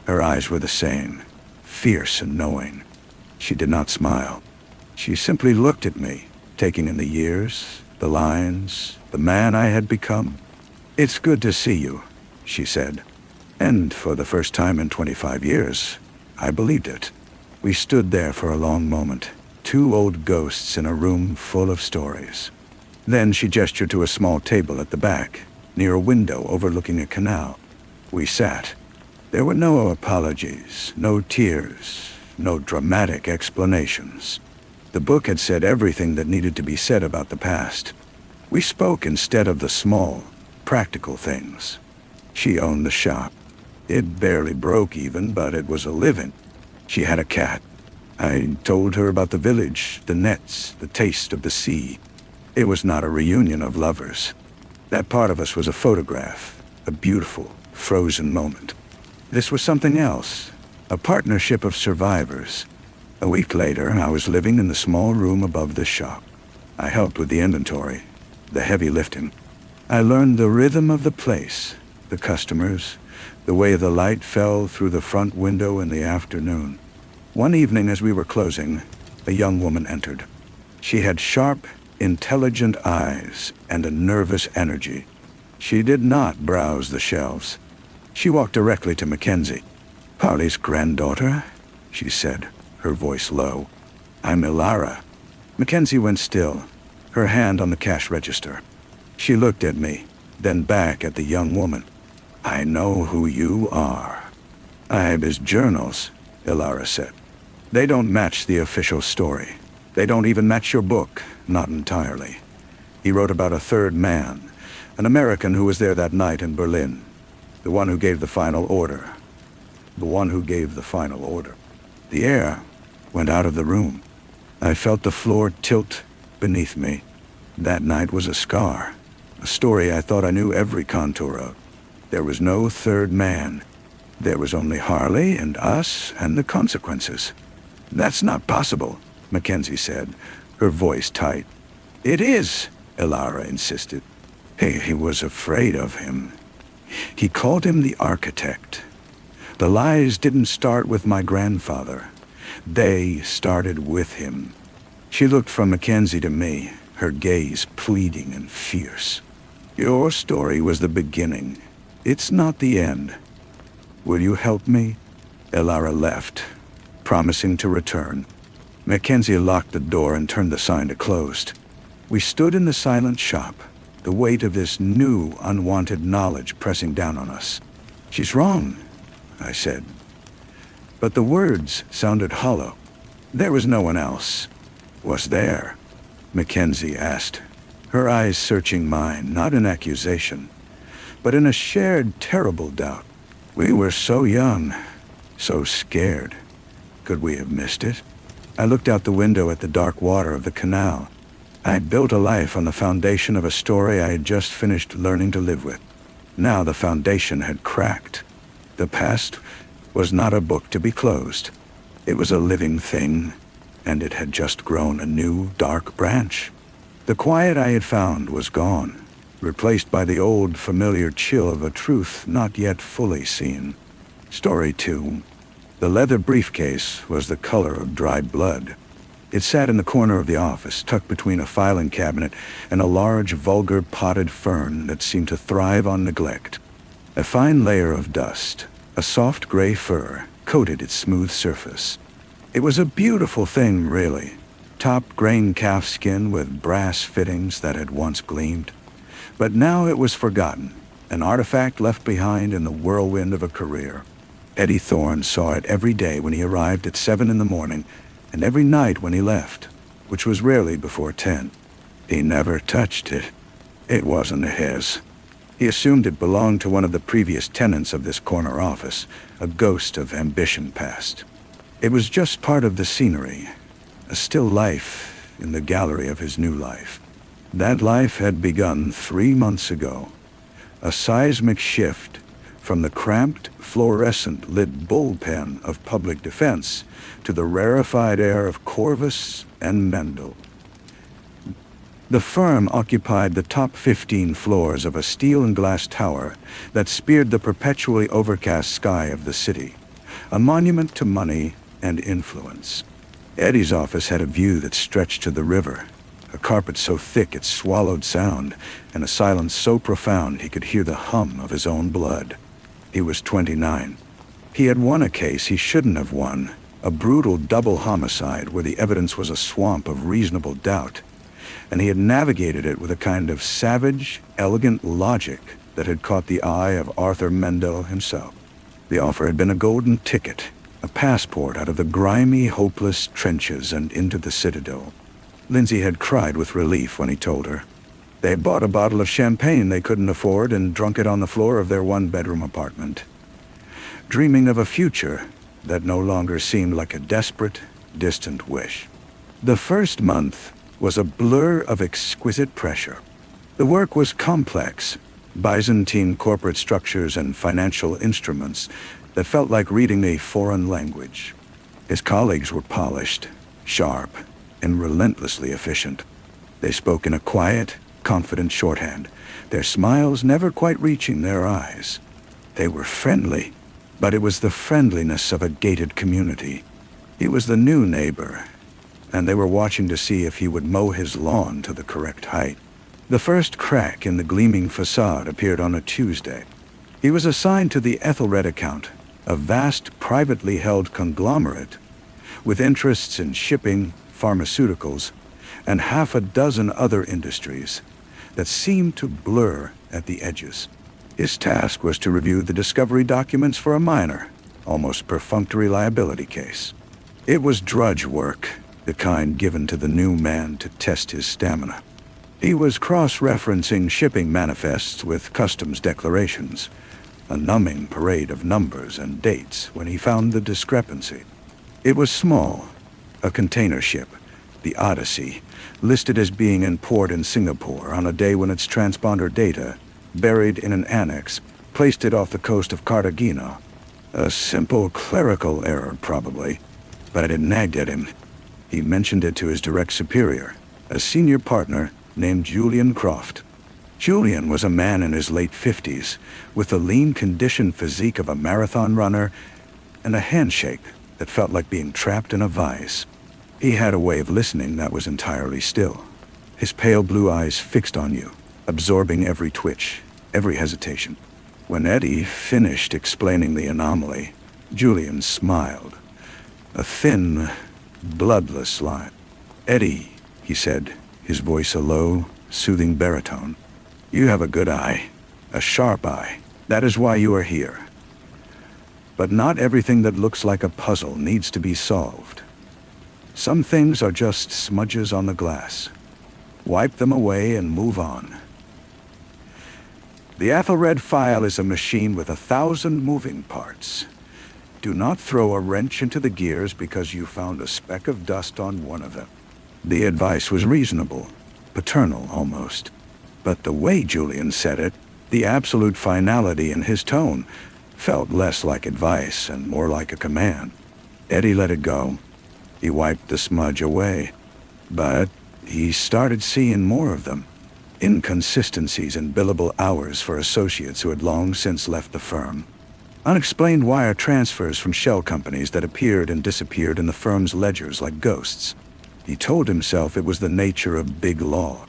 Her eyes were the same, fierce and knowing. She did not smile. She simply looked at me, taking in the years, the lines, the man I had become. "It's good to see you," she said. And for the first time in 25 years, I believed it. We stood there for a long moment, two old ghosts in a room full of stories. Then she gestured to a small table at the back, near a window overlooking a canal. We sat. There were no apologies, no tears, no dramatic explanations. The book had said everything that needed to be said about the past. We spoke instead of the small, practical things. She owned the shop. It barely broke even, but it was a living. She had a cat. I told her about the village, the nets, the taste of the sea. It was not a reunion of lovers. That part of us was a photograph, a beautiful, frozen moment. This was something else, a partnership of survivors. A week later, I was living in the small room above the shop. I helped with the inventory, the heavy lifting. I learned the rhythm of the place, the customers, the way the light fell through the front window in the afternoon. One evening as we were closing, a young woman entered. She had sharp, intelligent eyes and a nervous energy. She did not browse the shelves. She walked directly to Mackenzie. "Polly's granddaughter," she said, her voice low. "I'm Ilara." Mackenzie went still, her hand on the cash register. She looked at me, then back at the young woman. "I know who you are." "I have his journals," Ilara said. "They don't match the official story. They don't even match your book, not entirely. He wrote about a third man, an American who was there that night in Berlin. The one who gave the final order. The one who gave the final order." The air went out of the room. I felt the floor tilt beneath me. That night was a scar, a story I thought I knew every contour of. There was no third man. There was only Harley and us and the consequences. "That's not possible," Mackenzie said, her voice tight. "It is," Ilara insisted. He was afraid of him. He called him the architect. The lies didn't start with my grandfather. They started with him. She looked from Mackenzie to me, her gaze pleading and fierce. "Your story was the beginning. It's not the end. Will you help me?" Ilara left, promising to return. Mackenzie locked the door and turned the sign to closed. We stood in the silent shop, the weight of this new, unwanted knowledge pressing down on us. "She's wrong," I said. But the words sounded hollow. There was no one else. Was there? Mackenzie asked, her eyes searching mine, not in accusation, but in a shared, terrible doubt. We were so young, so scared. Could we have missed it? I looked out the window at the dark water of the canal. I'd built a life on the foundation of a story I had just finished learning to live with. Now the foundation had cracked. The past was not a book to be closed. It was a living thing, and it had just grown a new, dark branch. The quiet I had found was gone, replaced by the old, familiar chill of a truth not yet fully seen. Story 2. The leather briefcase was the color of dried blood. It sat in the corner of the office, tucked between a filing cabinet and a large, vulgar potted fern that seemed to thrive on neglect. A fine layer of dust, a soft gray fur, coated its smooth surface. It was a beautiful thing, really. Top grain calfskin with brass fittings that had once gleamed. But now it was forgotten, an artifact left behind in the whirlwind of a career. Eddie Thorne saw it every day when he arrived at 7 in the morning, and every night when he left, which was rarely before 10. He never touched it. It wasn't his. He assumed it belonged to one of the previous tenants of this corner office, a ghost of ambition past. It was just part of the scenery, a still life in the gallery of his new life. That life had begun 3 months ago, a seismic shift from the cramped, fluorescent-lit bullpen of public defense to the rarefied air of Corvus and Mendel. The firm occupied the top 15 floors of a steel and glass tower that speared the perpetually overcast sky of the city, a monument to money and influence. Eddie's office had a view that stretched to the river, a carpet so thick it swallowed sound, and a silence so profound he could hear the hum of his own blood. He was 29. He had won a case he shouldn't have won, a brutal double homicide where the evidence was a swamp of reasonable doubt, and he had navigated it with a kind of savage, elegant logic that had caught the eye of Arthur Mendel himself. The offer had been a golden ticket, a passport out of the grimy, hopeless trenches and into the citadel. Lindsay had cried with relief when he told her. They bought a bottle of champagne they couldn't afford and drunk it on the floor of their one-bedroom apartment, dreaming of a future that no longer seemed like a desperate, distant wish. The first month was a blur of exquisite pressure. The work was complex, Byzantine corporate structures and financial instruments that felt like reading a foreign language. His colleagues were polished, sharp, and relentlessly efficient. They spoke in a quiet, confident shorthand, their smiles never quite reaching their eyes. They were friendly, but it was the friendliness of a gated community. He was the new neighbor, and they were watching to see if he would mow his lawn to the correct height. The first crack in the gleaming facade appeared on a Tuesday. He was assigned to the Ethelred account, a vast privately held conglomerate with interests in shipping, pharmaceuticals, and half a dozen other industries that seemed to blur at the edges. His task was to review the discovery documents for a minor, almost perfunctory liability case. It was drudge work, the kind given to the new man to test his stamina. He was cross-referencing shipping manifests with customs declarations, a numbing parade of numbers and dates when he found the discrepancy. It was small, a container ship, the Odyssey, listed as being in port in Singapore on a day when its transponder data, buried in an annex, placed it off the coast of Cartagena. A simple clerical error, probably, but it nagged at him. He mentioned it to his direct superior, a senior partner named Julian Croft. Julian was a man in his late 50s, with the lean, conditioned physique of a marathon runner and a handshake that felt like being trapped in a vise. He had a way of listening that was entirely still, his pale blue eyes fixed on you, absorbing every twitch, every hesitation. When Eddie finished explaining the anomaly, Julian smiled, a thin, bloodless line. "Eddie," he said, his voice a low, soothing baritone. "You have a good eye, a sharp eye. That is why you are here. But not everything that looks like a puzzle needs to be solved. Some things are just smudges on the glass. Wipe them away and move on. The Athelred file is a machine with 1,000 moving parts. Do not throw a wrench into the gears because you found a speck of dust on one of them." The advice was reasonable, paternal almost. But the way Julian said it, the absolute finality in his tone, felt less like advice and more like a command. Eddie let it go. He wiped the smudge away. But he started seeing more of them. Inconsistencies in billable hours for associates who had long since left the firm. Unexplained wire transfers from shell companies that appeared and disappeared in the firm's ledgers like ghosts. He told himself it was the nature of big law.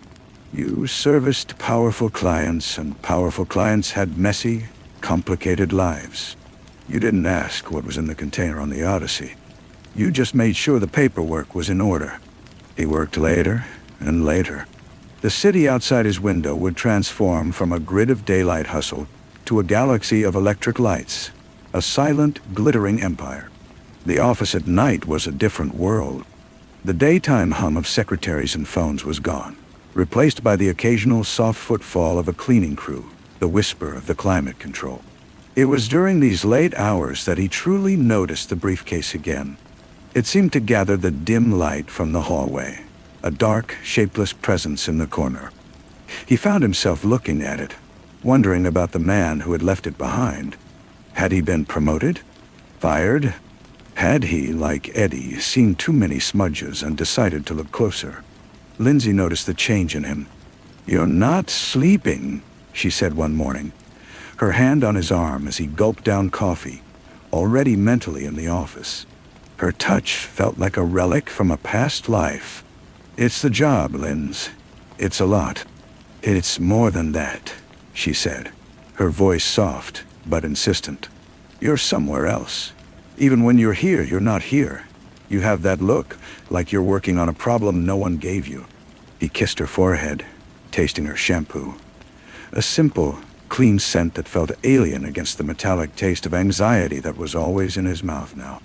You serviced powerful clients, and powerful clients had messy, complicated lives. You didn't ask what was in the container on the Odyssey. You just made sure the paperwork was in order. He worked later and later. The city outside his window would transform from a grid of daylight hustle to a galaxy of electric lights, a silent, glittering empire. The office at night was a different world. The daytime hum of secretaries and phones was gone, replaced by the occasional soft footfall of a cleaning crew, the whisper of the climate control. It was during these late hours that he truly noticed the briefcase again. It seemed to gather the dim light from the hallway, a dark, shapeless presence in the corner. He found himself looking at it, wondering about the man who had left it behind. Had he been promoted? Fired? Had he, like Eddie, seen too many smudges and decided to look closer? Lindsay noticed the change in him. "You're not sleeping," she said one morning, her hand on his arm as he gulped down coffee, already mentally in the office. Her touch felt like a relic from a past life. "It's the job, Linz. It's a lot. It's more than that," she said, her voice soft but insistent. "You're somewhere else. Even when you're here, you're not here. You have that look, like you're working on a problem no one gave you." He kissed her forehead, tasting her shampoo. A simple, clean scent that felt alien against the metallic taste of anxiety that was always in his mouth now.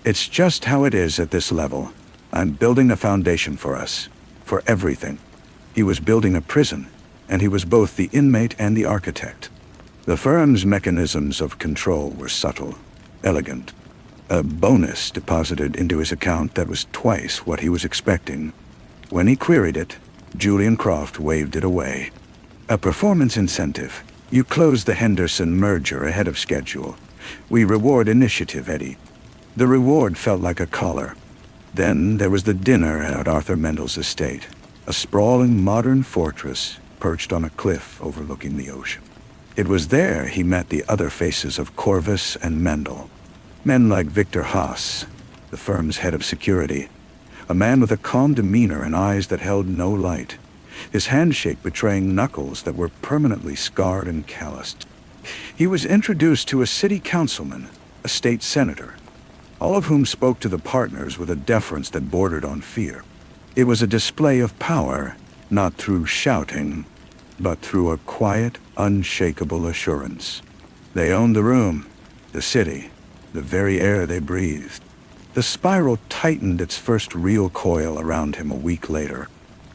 "It's just how it is at this level. I'm building a foundation for us, for everything." He was building a prison, and he was both the inmate and the architect. The firm's mechanisms of control were subtle, elegant. A bonus deposited into his account that was twice what he was expecting. When he queried it, Julian Croft waved it away. "A performance incentive. You closed the Henderson merger ahead of schedule. We reward initiative, Eddie." The reward felt like a collar. Then there was the dinner at Arthur Mendel's estate, a sprawling modern fortress perched on a cliff overlooking the ocean. It was there he met the other faces of Corvus and Mendel. Men like Victor Haas, the firm's head of security, a man with a calm demeanor and eyes that held no light, his handshake betraying knuckles that were permanently scarred and calloused. He was introduced to a city councilman, a state senator, all of whom spoke to the partners with a deference that bordered on fear. It was a display of power, not through shouting, but through a quiet, unshakable assurance. They owned the room, the city, the very air they breathed. The spiral tightened its first real coil around him a week later.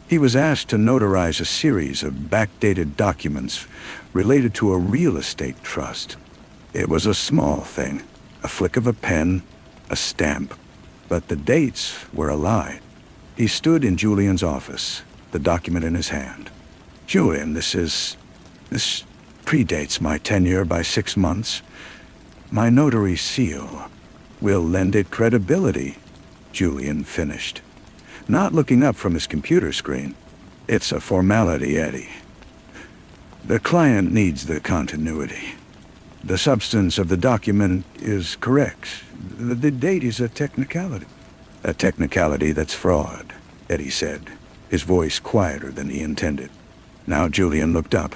He was asked to notarize a series of backdated documents related to a real estate trust. It was a small thing, a flick of a pen, a stamp, but the dates were a lie. He stood in Julian's office, the document in his hand. "Julian, this predates my tenure by 6 months. My notary seal will lend it credibility," Julian finished, not looking up from his computer screen. "It's a formality, Eddie. The client needs the continuity. The substance of the document is correct. The date is a technicality." "A technicality that's fraud," Eddie said, his voice quieter than he intended. Now Julian looked up.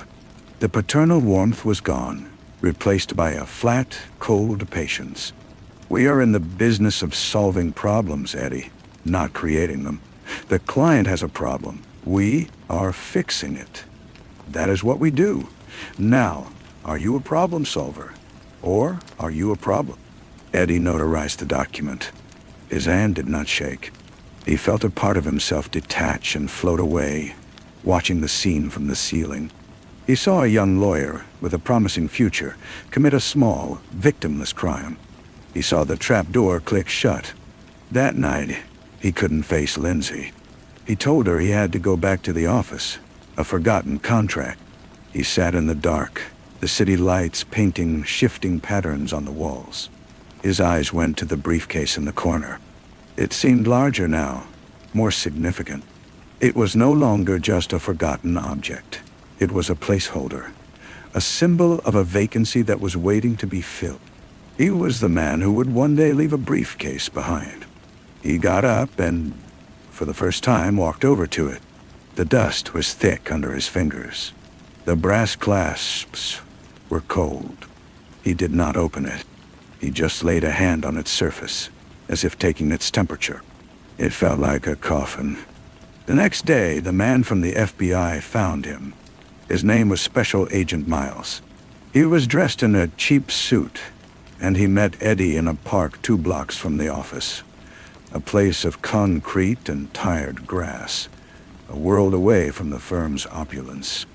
The paternal warmth was gone, replaced by a flat, cold patience. "We are in the business of solving problems, Eddie. not creating them. The client has a problem. We are fixing it. That is what we do. Now, are you a problem solver? Or are you a problem? Eddie notarized the document. His hand did not shake. He felt a part of himself detach and float away, watching the scene from the ceiling. He saw a young lawyer with a promising future commit a small, victimless crime. He saw the trap door click shut. That night, he couldn't face Lindsay. He told her he had to go back to the office, a forgotten contract. He sat in the dark, the city lights painting shifting patterns on the walls. His eyes went to the briefcase in the corner. It seemed larger now, more significant. It was no longer just a forgotten object. It was a placeholder, a symbol of a vacancy that was waiting to be filled. He was the man who would one day leave a briefcase behind. He got up and, for the first time, walked over to it. The dust was thick under his fingers. The brass clasps were cold. He did not open it. He just laid a hand on its surface, as if taking its temperature. It felt like a coffin. The next day, the man from the FBI found him. His name was Special Agent Miles. He was dressed in a cheap suit, and he met Eddie in a park 2 blocks from the office. A place of concrete and tired grass, a world away from the firm's opulence.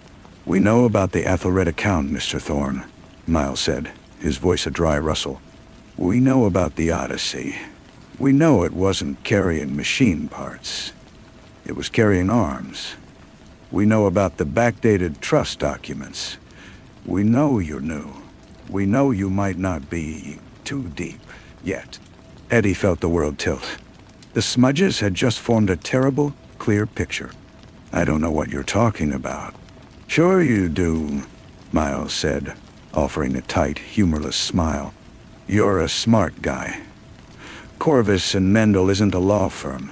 "We know about the Ethelred account, Mr. Thorne," Miles said, his voice a dry rustle. "We know about the Odyssey. We know it wasn't carrying machine parts. It was carrying arms. We know about the backdated trust documents. We know you're new. We know you might not be too deep yet." Eddie felt the world tilt. The smudges had just formed a terrible, clear picture. "I don't know what you're talking about." "Sure you do," Miles said, offering a tight, humorless smile. "You're a smart guy. Corvus and Mendel isn't a law firm.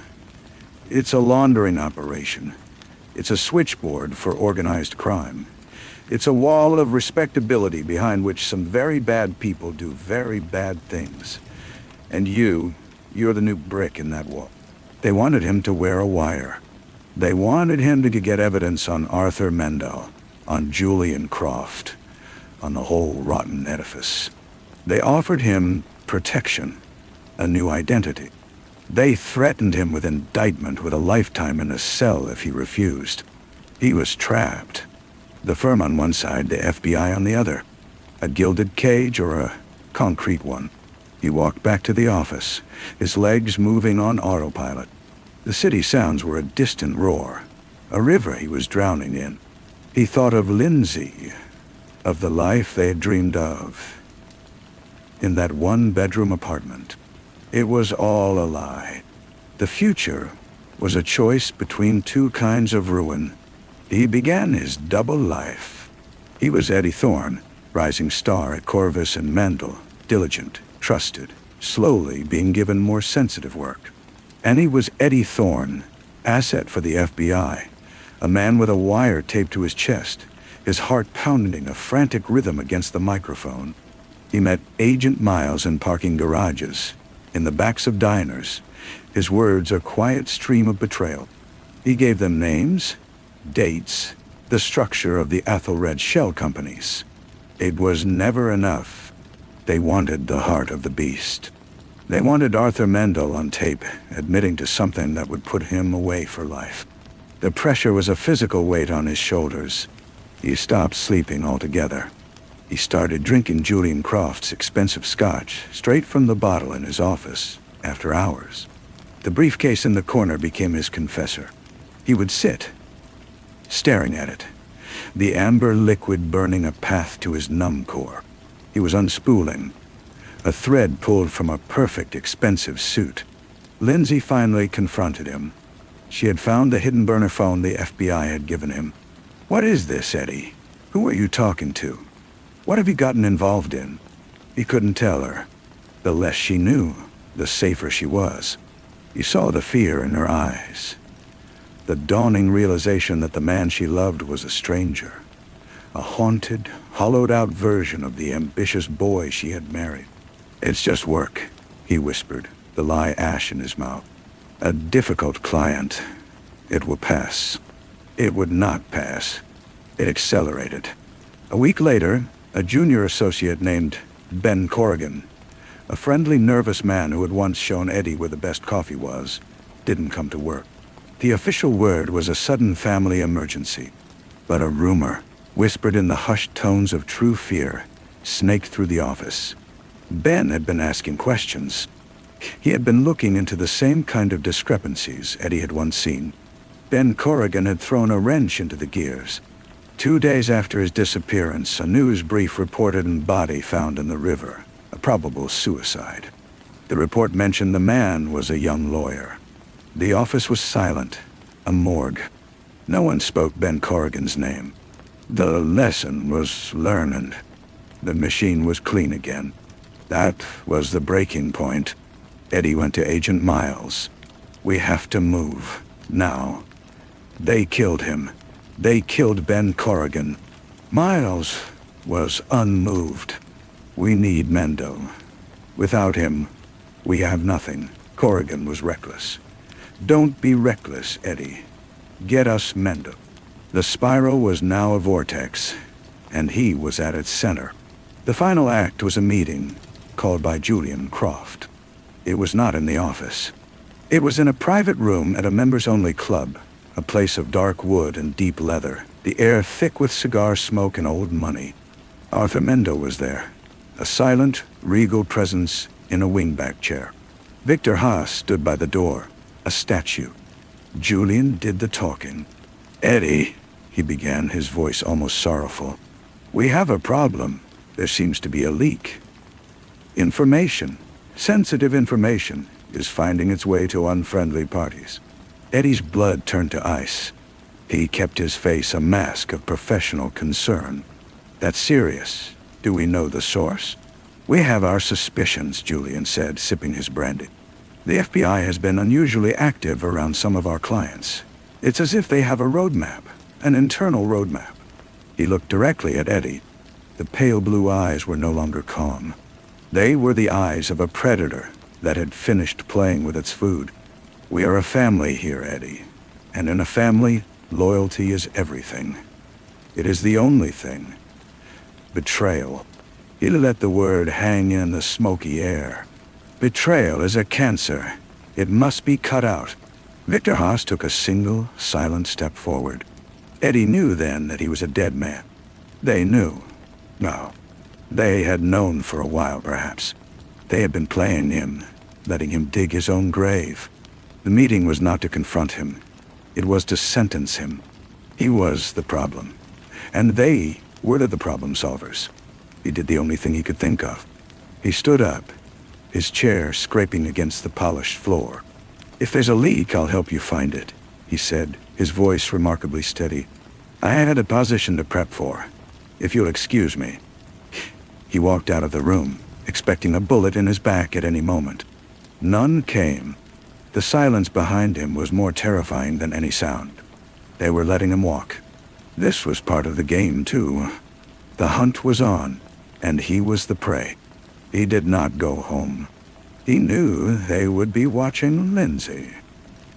It's a laundering operation. It's a switchboard for organized crime. It's a wall of respectability behind which some very bad people do very bad things. And you're the new brick in that wall." They wanted him to wear a wire. They wanted him to get evidence on Arthur Mendel, on Julian Croft, on the whole rotten edifice. They offered him protection, a new identity. They threatened him with indictment, with a lifetime in a cell if he refused. He was trapped. The firm on one side, the FBI on the other. A gilded cage or a concrete one. He walked back to the office, his legs moving on autopilot. The city sounds were a distant roar, a river he was drowning in. He thought of Lindsay, of the life they had dreamed of, in that 1-bedroom apartment. It was all a lie. The future was a choice between 2 kinds of ruin. He began his double life. He was Eddie Thorne, rising star at Corvus and Mendel, diligent, trusted, slowly being given more sensitive work. And he was Eddie Thorne, asset for the FBI, a man with a wire taped to his chest, his heart pounding a frantic rhythm against the microphone. He met Agent Miles in parking garages, in the backs of diners, his words a quiet stream of betrayal. He gave them names, dates, the structure of the Ethelred shell companies. It was never enough. They wanted the heart of the beast. They wanted Arthur Mendel on tape, admitting to something that would put him away for life. The pressure was a physical weight on his shoulders. He stopped sleeping altogether. He started drinking Julian Croft's expensive scotch straight from the bottle in his office after hours. The briefcase in the corner became his confessor. He would sit, staring at it, the amber liquid burning a path to his numb core. He was unspooling, a thread pulled from a perfect, expensive suit. Lindsay finally confronted him. She had found the hidden burner phone the FBI had given him. "What is this, Eddie? Who are you talking to? What have you gotten involved in?" He couldn't tell her. The less she knew, the safer she was. He saw the fear in her eyes, the dawning realization that the man she loved was a stranger, a haunted, hollowed-out version of the ambitious boy she had married. "It's just work," he whispered, the lie ash in his mouth. A difficult client. It will pass. It would not pass. It accelerated. A week later, a junior associate named Ben Corrigan, a friendly, nervous man who had once shown Eddie where the best coffee was, didn't come to work. The official word was a sudden family emergency, but a rumor, whispered in the hushed tones of true fear, snaked through the office. Ben had been asking questions. He had been looking into the same kind of discrepancies Eddie had once seen. Ben Corrigan had thrown a wrench into the gears. 2 days after his disappearance, a news brief reported a body found in the river, a probable suicide. The report mentioned the man was a young lawyer. The office was silent, a morgue. No one spoke Ben Corrigan's name. The lesson was learned. The machine was clean again. That was the breaking point. Eddie went to Agent Miles. We have to move, now. They killed him. They killed Ben Corrigan. Miles was unmoved. We need Mendo. Without him, we have nothing. Corrigan was reckless. Don't be reckless, Eddie. Get us Mendo. The spiral was now a vortex, and he was at its center. The final act was a meeting called by Julian Croft. It was not in the office. It was in a private room at a members-only club, a place of dark wood and deep leather, the air thick with cigar smoke and old money. Arthur Mendo was there, a silent, regal presence in a wingback chair. Victor Haas stood by the door, a statue. Julian did the talking. Eddie, he began, his voice almost sorrowful. We have a problem. There seems to be a leak. Information, sensitive information, is finding its way to unfriendly parties. Eddie's blood turned to ice. He kept his face a mask of professional concern. That's serious. Do we know the source? We have our suspicions, Julian said, sipping his brandy. The FBI has been unusually active around some of our clients. It's as if they have a roadmap, an internal roadmap. He looked directly at Eddie. The pale blue eyes were no longer calm. They were the eyes of a predator that had finished playing with its food. We are a family here, Eddie. And in a family, loyalty is everything. It is the only thing. Betrayal. He let the word hang in the smoky air. Betrayal is a cancer. It must be cut out. Victor Haas took a single, silent step forward. Eddie knew then that he was a dead man. They knew. No. They had known for a while, perhaps. They had been playing him, letting him dig his own grave. The meeting was not to confront him. It was to sentence him. He was the problem. And they were the problem solvers. He did the only thing he could think of. He stood up, his chair scraping against the polished floor. If there's a leak, I'll help you find it, he said, his voice remarkably steady. I had a position to prep for. If you'll excuse me. He walked out of the room, expecting a bullet in his back at any moment. None came. The silence behind him was more terrifying than any sound. They were letting him walk. This was part of the game, too. The hunt was on, and he was the prey. He did not go home. He knew they would be watching Lindsay.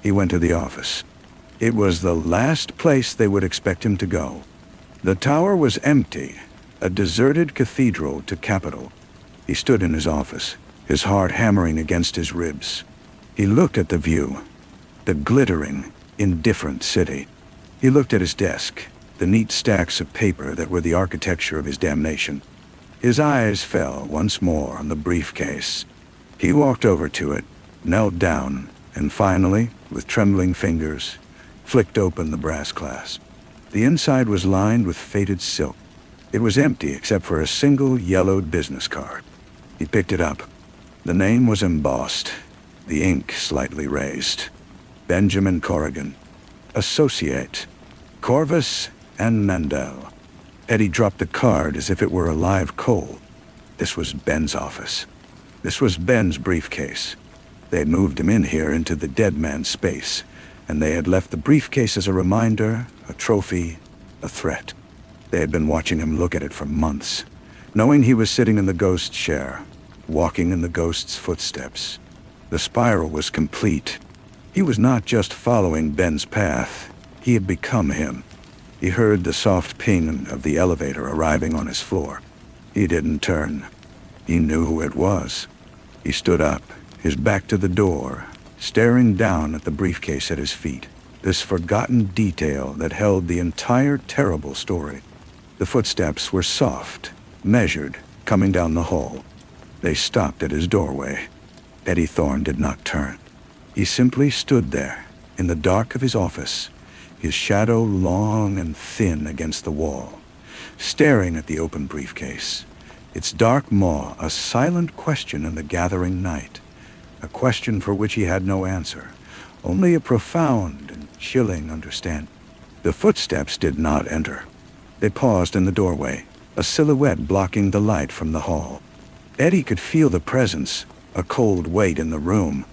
He went to the office. It was the last place they would expect him to go. The tower was empty, a deserted cathedral to Capitol. He stood in his office, his heart hammering against his ribs. He looked at the view, the glittering, indifferent city. He looked at his desk, the neat stacks of paper that were the architecture of his damnation. His eyes fell once more on the briefcase. He walked over to it, knelt down, and finally, with trembling fingers, flicked open the brass clasp. The inside was lined with faded silk. It was empty except for a single yellowed business card. He picked it up. The name was embossed, the ink slightly raised. Benjamin Corrigan, Associate, Corvus and Mandel. Eddie dropped the card as if it were a live coal. This was Ben's office. This was Ben's briefcase. They had moved him in here into the dead man's space, and they had left the briefcase as a reminder, a trophy, a threat. They had been watching him look at it for months, knowing he was sitting in the ghost's chair, walking in the ghost's footsteps. The spiral was complete. He was not just following Ben's path, he had become him. He heard the soft ping of the elevator arriving on his floor. He didn't turn. He knew who it was. He stood up, his back to the door, staring down at the briefcase at his feet, this forgotten detail that held the entire terrible story. The footsteps were soft, measured, coming down the hall. They stopped at his doorway. Eddie Thorne did not turn. He simply stood there, in the dark of his office, his shadow long and thin against the wall, staring at the open briefcase, its dark maw a silent question in the gathering night, a question for which he had no answer, only a profound and chilling understanding. The footsteps did not enter. They paused in the doorway, a silhouette blocking the light from the hall. Eddie could feel the presence, a cold weight in the room.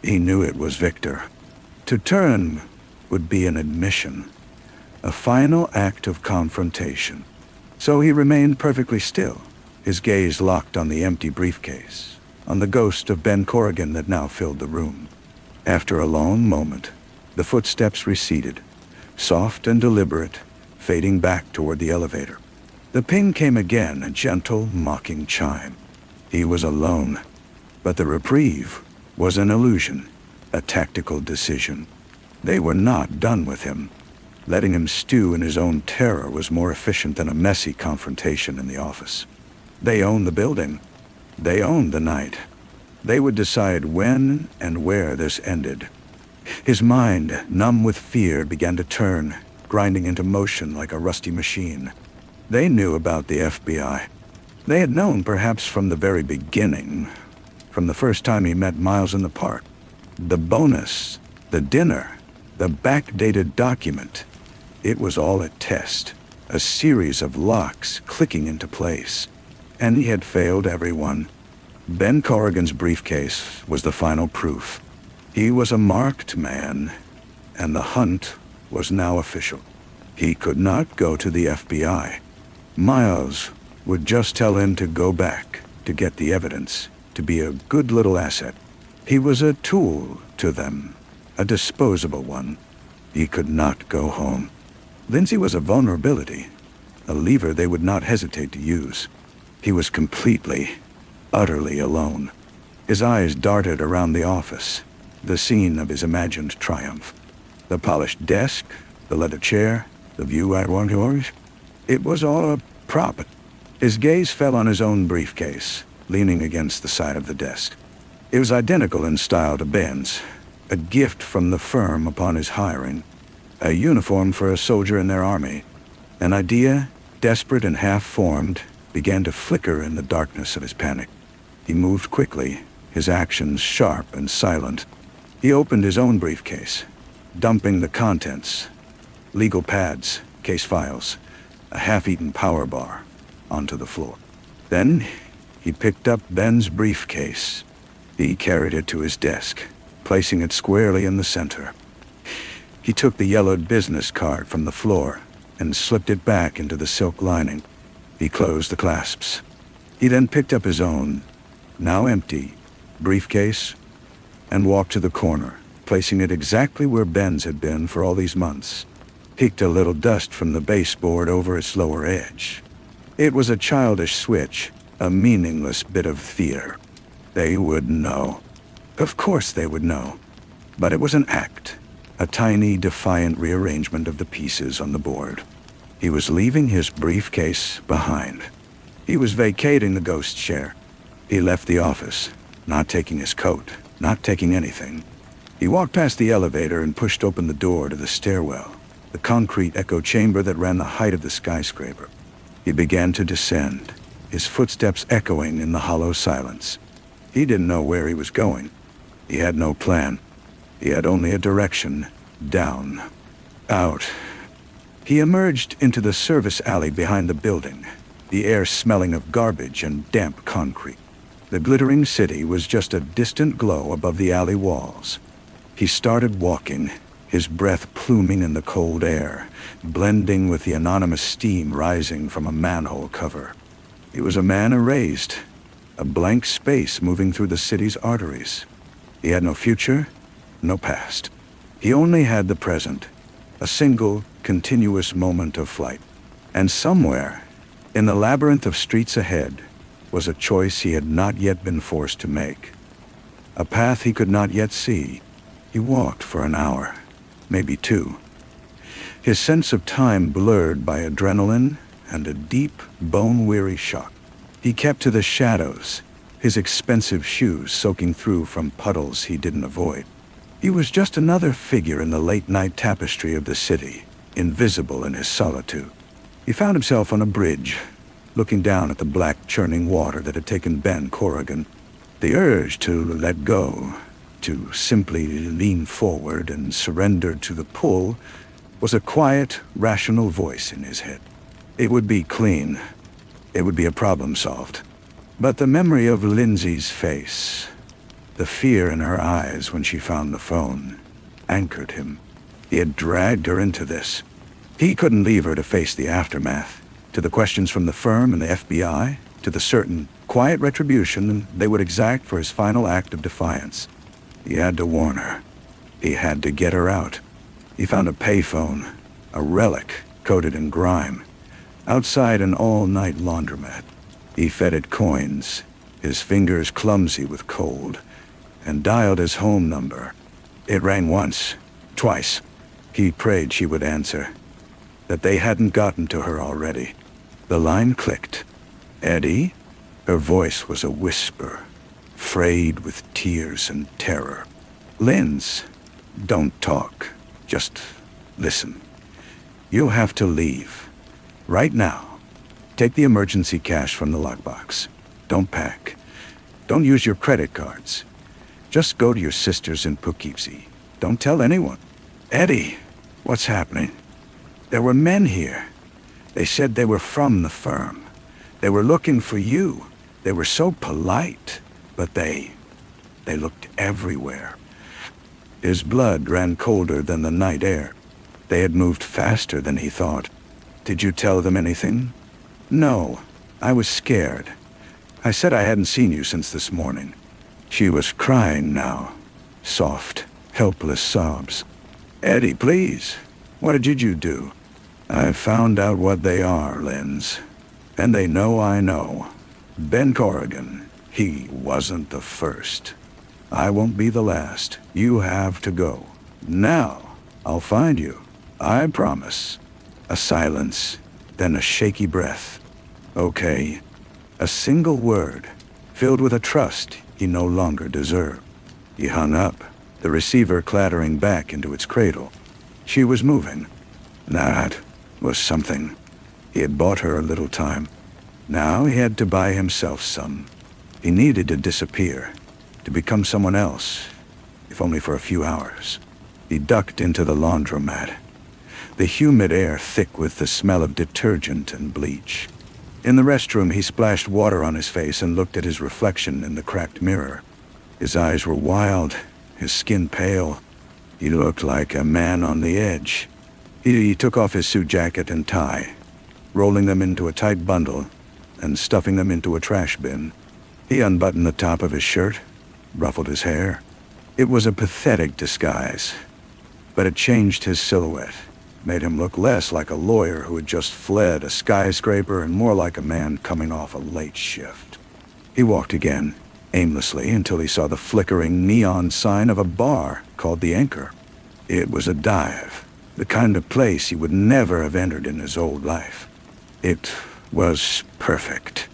He knew it was Victor. To turn would be an admission, a final act of confrontation. So he remained perfectly still, his gaze locked on the empty briefcase, on the ghost of Ben Corrigan that now filled the room. After a long moment, the footsteps receded, soft and deliberate, fading back toward the elevator. The ping came again, a gentle, mocking chime. He was alone, but the reprieve was an illusion, a tactical decision. They were not done with him. Letting him stew in his own terror was more efficient than a messy confrontation in the office. They owned the building. They owned the night. They would decide when and where this ended. His mind, numb with fear, began to turn, grinding into motion like a rusty machine. They knew about the FBI. They had known perhaps from the very beginning, from the first time he met Miles in the park. The bonus, the dinner, the backdated document. It was all a test, a series of locks clicking into place. And he had failed everyone. Ben Corrigan's briefcase was the final proof. He was a marked man, and the hunt was now official. He could not go to the FBI. Miles would just tell him to go back, to get the evidence, to be a good little asset. He was a tool to them, a disposable one. He could not go home. Lindsay was a vulnerability, a lever they would not hesitate to use. He was completely, utterly alone. His eyes darted around the office, the scene of his imagined triumph. The polished desk, the leather chair, the view at one yours. It was all a prop. His gaze fell on his own briefcase, leaning against the side of the desk. It was identical in style to Ben's, a gift from the firm upon his hiring, a uniform for a soldier in their army. An idea, desperate and half-formed, began to flicker in the darkness of his panic. He moved quickly, his actions sharp and silent. He opened his own briefcase, dumping the contents, legal pads, case files, a half-eaten power bar, onto the floor. Then he picked up Ben's briefcase. He carried it to his desk, placing it squarely in the center. He took the yellowed business card from the floor and slipped it back into the silk lining. He closed the clasps. He then picked up his own, now empty, briefcase and walked to the corner, placing it exactly where Ben's had been for all these months. Peeked a little dust from the baseboard over its lower edge. It was a childish switch, a meaningless bit of theater. They would know. Of course they would know. But it was an act, a tiny, defiant rearrangement of the pieces on the board. He was leaving his briefcase behind. He was vacating the ghost chair. He left the office, not taking his coat, not taking anything. He walked past the elevator and pushed open the door to the stairwell, the concrete echo chamber that ran the height of the skyscraper. He began to descend, his footsteps echoing in the hollow silence. He didn't know where he was going. He had no plan. He had only a direction, down, out. He emerged into the service alley behind the building, the air smelling of garbage and damp concrete. The glittering city was just a distant glow above the alley walls. He started walking, his breath pluming in the cold air, blending with the anonymous steam rising from a manhole cover. He was a man erased, a blank space moving through the city's arteries. He had no future, no past. He only had the present, a single, continuous moment of flight. And somewhere, in the labyrinth of streets ahead, was a choice he had not yet been forced to make. A path he could not yet see. He walked for an hour, maybe two. His sense of time blurred by adrenaline and a deep, bone-weary shock. He kept to the shadows, his expensive shoes soaking through from puddles he didn't avoid. He was just another figure in the late-night tapestry of the city, invisible in his solitude. He found himself on a bridge, looking down at the black, churning water that had taken Ben Corrigan. The urge to let go, to simply lean forward and surrender to the pull, was a quiet, rational voice in his head. It would be clean. It would be a problem solved. But the memory of Lindsay's face, the fear in her eyes when she found the phone, anchored him. He had dragged her into this. He couldn't leave her to face the aftermath, to the questions from the firm and the FBI, to the certain, quiet retribution they would exact for his final act of defiance. He had to warn her. He had to get her out. He found a payphone, a relic coated in grime, outside an all-night laundromat. He fed it coins, his fingers clumsy with cold, and dialed his home number. It rang once, twice. He prayed she would answer, that they hadn't gotten to her already. The line clicked. Eddie? Her voice was a whisper, frayed with tears and terror. Linz, don't talk. Just listen. You'll have to leave. Right now. Take the emergency cash from the lockbox. Don't pack. Don't use your credit cards. Just go to your sister's in Poughkeepsie. Don't tell anyone. Eddie, what's happening? There were men here. They said they were from the firm. They were looking for you. They were so polite, but they looked everywhere. His blood ran colder than the night air. They had moved faster than he thought. Did you tell them anything? No, I was scared. I said I hadn't seen you since this morning. She was crying now. Soft, helpless sobs. Eddie, please. What did you do? I found out what they are, Linz. And they know I know. Ben Corrigan, he wasn't the first. I won't be the last. You have to go. Now, I'll find you. I promise. A silence, then a shaky breath. Okay. A single word, filled with a trust he no longer deserved. He hung up, the receiver clattering back into its cradle. She was moving. That was something. He had bought her a little time. Now he had to buy himself some. He needed to disappear, to become someone else, if only for a few hours. He ducked into the laundromat, the humid air thick with the smell of detergent and bleach. In the restroom, he splashed water on his face and looked at his reflection in the cracked mirror. His eyes were wild, his skin pale. He looked like a man on the edge. He took off his suit jacket and tie, rolling them into a tight bundle and stuffing them into a trash bin. He unbuttoned the top of his shirt, ruffled his hair. It was a pathetic disguise, but it changed his silhouette, made him look less like a lawyer who had just fled a skyscraper and more like a man coming off a late shift. He walked again, aimlessly, until he saw the flickering neon sign of a bar called the Anchor. It was a dive, the kind of place he would never have entered in his old life. It was perfect.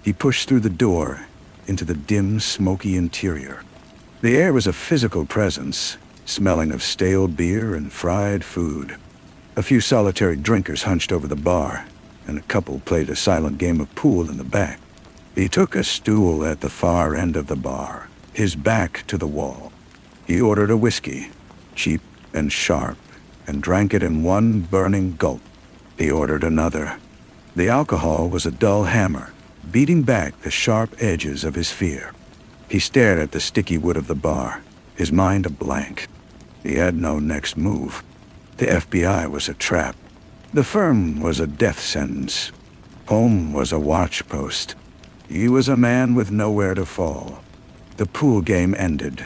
He pushed through the door into the dim, smoky interior. The air was a physical presence, smelling of stale beer and fried food. A few solitary drinkers hunched over the bar, and a couple played a silent game of pool in the back. He took a stool at the far end of the bar, his back to the wall. He ordered a whiskey, cheap and sharp, and drank it in one burning gulp. He ordered another. The alcohol was a dull hammer, beating back the sharp edges of his fear. He stared at the sticky wood of the bar, his mind a blank. He had no next move. The FBI was a trap. The firm was a death sentence. Home was a watch post. He was a man with nowhere to fall. The pool game ended.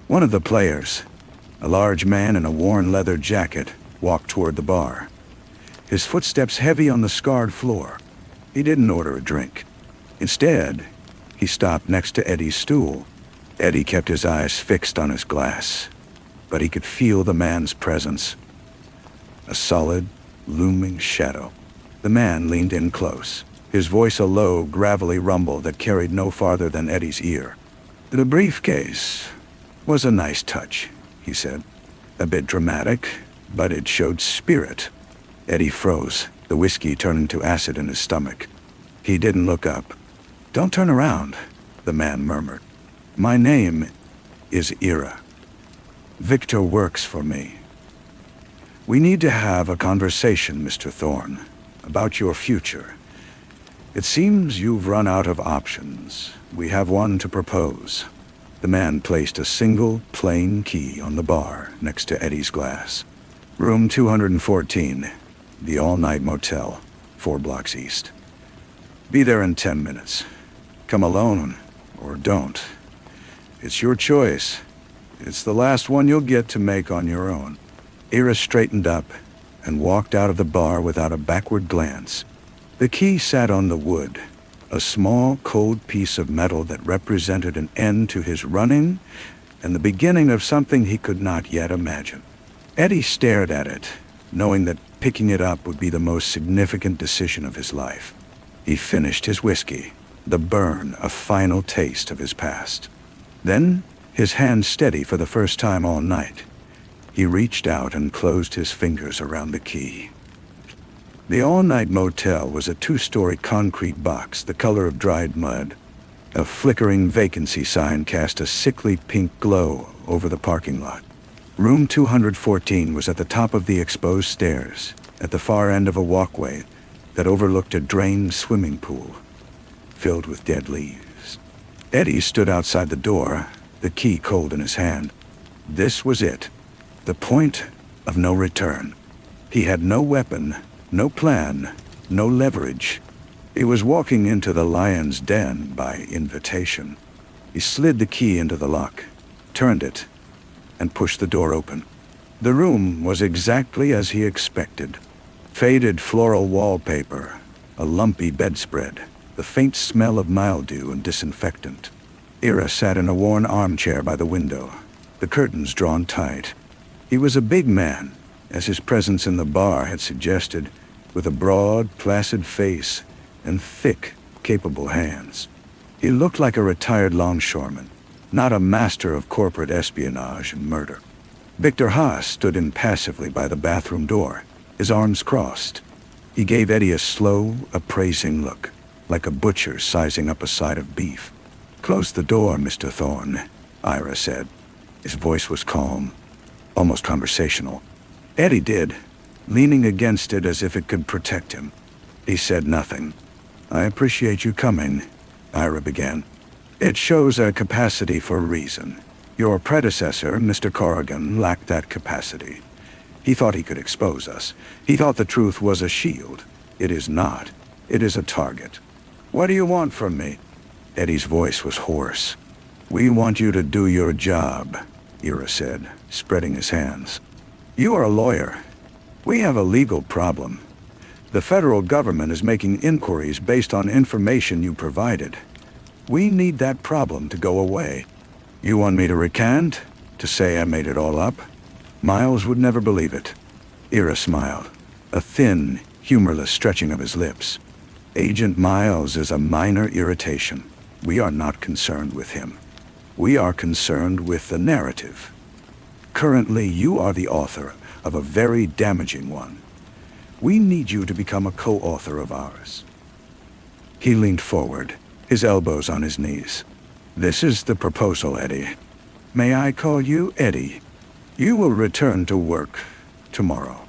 One of the players, A large man in a worn leather jacket walked toward the bar, his footsteps heavy on the scarred floor. He didn't order a drink. Instead, he stopped next to Eddie's stool. Eddie kept his eyes fixed on his glass, but he could feel the man's presence. A solid, looming shadow. The man leaned in close, his voice a low, gravelly rumble that carried no farther than Eddie's ear. "The briefcase was a nice touch," he said. "A bit dramatic, but it showed spirit." Eddie froze, the whiskey turning to acid in his stomach. He didn't look up. "Don't turn around," the man murmured. "My name is Ira. Victor works for me. We need to have a conversation, Mr. Thorne, about your future. It seems you've run out of options. We have one to propose." The man placed a single, plain key on the bar next to Eddie's glass. "Room 214, the all-night motel, 4 blocks east. Be there in 10 minutes. Come alone, or don't. It's your choice. It's the last one you'll get to make on your own." Ira straightened up and walked out of the bar without a backward glance. The key sat on the wood, a small, cold piece of metal that represented an end to his running and the beginning of something he could not yet imagine. Eddie stared at it, knowing that picking it up would be the most significant decision of his life. He finished his whiskey, the burn, a final taste of his past. Then, his hand steady for the first time all night, he reached out and closed his fingers around the key. The all-night motel was a 2-story concrete box the color of dried mud. A flickering vacancy sign cast a sickly pink glow over the parking lot. Room 214 was at the top of the exposed stairs, at the far end of a walkway that overlooked a drained swimming pool, filled with dead leaves. Eddie stood outside the door, the key cold in his hand. This was it. The point of no return. He had no weapon, no plan, no leverage. He was walking into the lion's den by invitation. He slid the key into the lock, turned it, and pushed the door open. The room was exactly as he expected. Faded floral wallpaper, a lumpy bedspread, the faint smell of mildew and disinfectant. Ira sat in a worn armchair by the window, the curtains drawn tight. He was a big man, as his presence in the bar had suggested, with a broad, placid face and thick, capable hands. He looked like a retired longshoreman, not a master of corporate espionage and murder. Victor Haas stood impassively by the bathroom door, his arms crossed. He gave Eddie a slow, appraising look, like a butcher sizing up a side of beef. "Close the door, Mr. Thorne," Ira said. His voice was calm, almost conversational. Eddie did, leaning against it as if it could protect him. He said nothing. "I appreciate you coming," Ira began. "It shows a capacity for reason. Your predecessor, Mr. Corrigan, lacked that capacity. He thought he could expose us. He thought the truth was a shield. It is not. It is a target. What do you want from me?" Eddie's voice was hoarse. "We want you to do your job," Ira said, spreading his hands. "You are a lawyer. We have a legal problem. The federal government is making inquiries based on information you provided. We need that problem to go away. You want me to recant? To say I made it all up? Miles would never believe it." Ira smiled, a thin, humorless stretching of his lips. "Agent Miles is a minor irritation. We are not concerned with him. We are concerned with the narrative. Currently, you are the author of a very damaging one. We need you to become a co-author of ours." He leaned forward, his elbows on his knees. "This is the proposal, Eddie. May I call you Eddie? You will return to work tomorrow.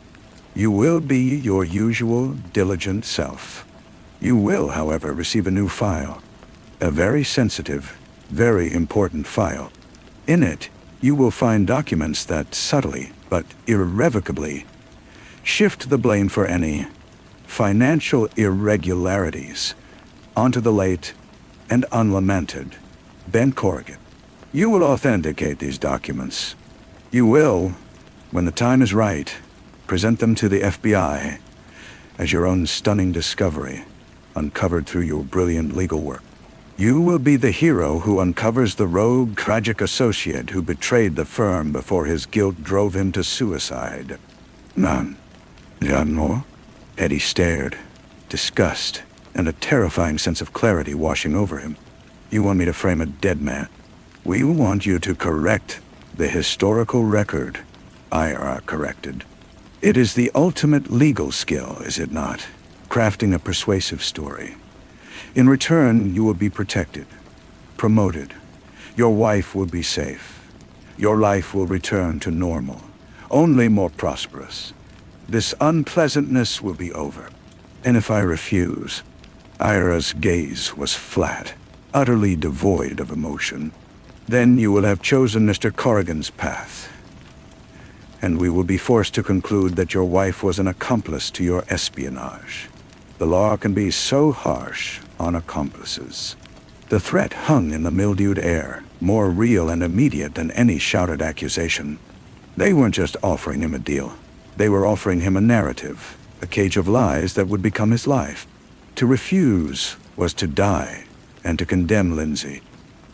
You will be your usual diligent self. You will, however, receive a new file. A very sensitive, very important file. In it, you will find documents that subtly, but irrevocably, shift the blame for any financial irregularities onto the late and unlamented Ben Corrigan. You will authenticate these documents. You will, when the time is right, present them to the FBI as your own stunning discovery, uncovered through your brilliant legal work. You will be the hero who uncovers the rogue, tragic associate who betrayed the firm before his guilt drove him to suicide. None. No? Eddie stared, disgust, and a terrifying sense of clarity washing over him. You want me to frame a dead man? We want you to correct the historical record IRA corrected. It is the ultimate legal skill, is it not? Crafting a persuasive story. In return, you will be protected, promoted. Your wife will be safe. Your life will return to normal, only more prosperous. This unpleasantness will be over. And if I refuse, Ira's gaze was flat, utterly devoid of emotion. Then you will have chosen Mr. Corrigan's path. And we will be forced to conclude that your wife was an accomplice to your espionage. The law can be so harsh on accomplices. The threat hung in the mildewed air, more real and immediate than any shouted accusation. They weren't just offering him a deal. They were offering him a narrative, a cage of lies that would become his life. To refuse was to die, and to condemn Lindsay.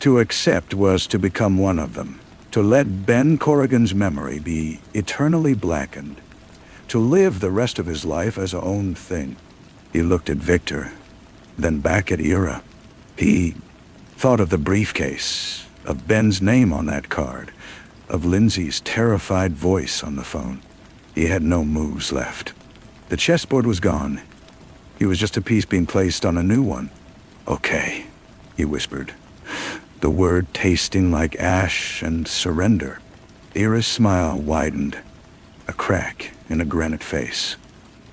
To accept was to become one of them. To let Ben Corrigan's memory be eternally blackened. To live the rest of his life as a own thing. He looked at Victor, then back at Ira. He thought of the briefcase, of Ben's name on that card, of Lindsay's terrified voice on the phone. He had no moves left. The chessboard was gone. He was just a piece being placed on a new one. Okay, he whispered, the word tasting like ash and surrender. Ira's smile widened, a crack in a granite face.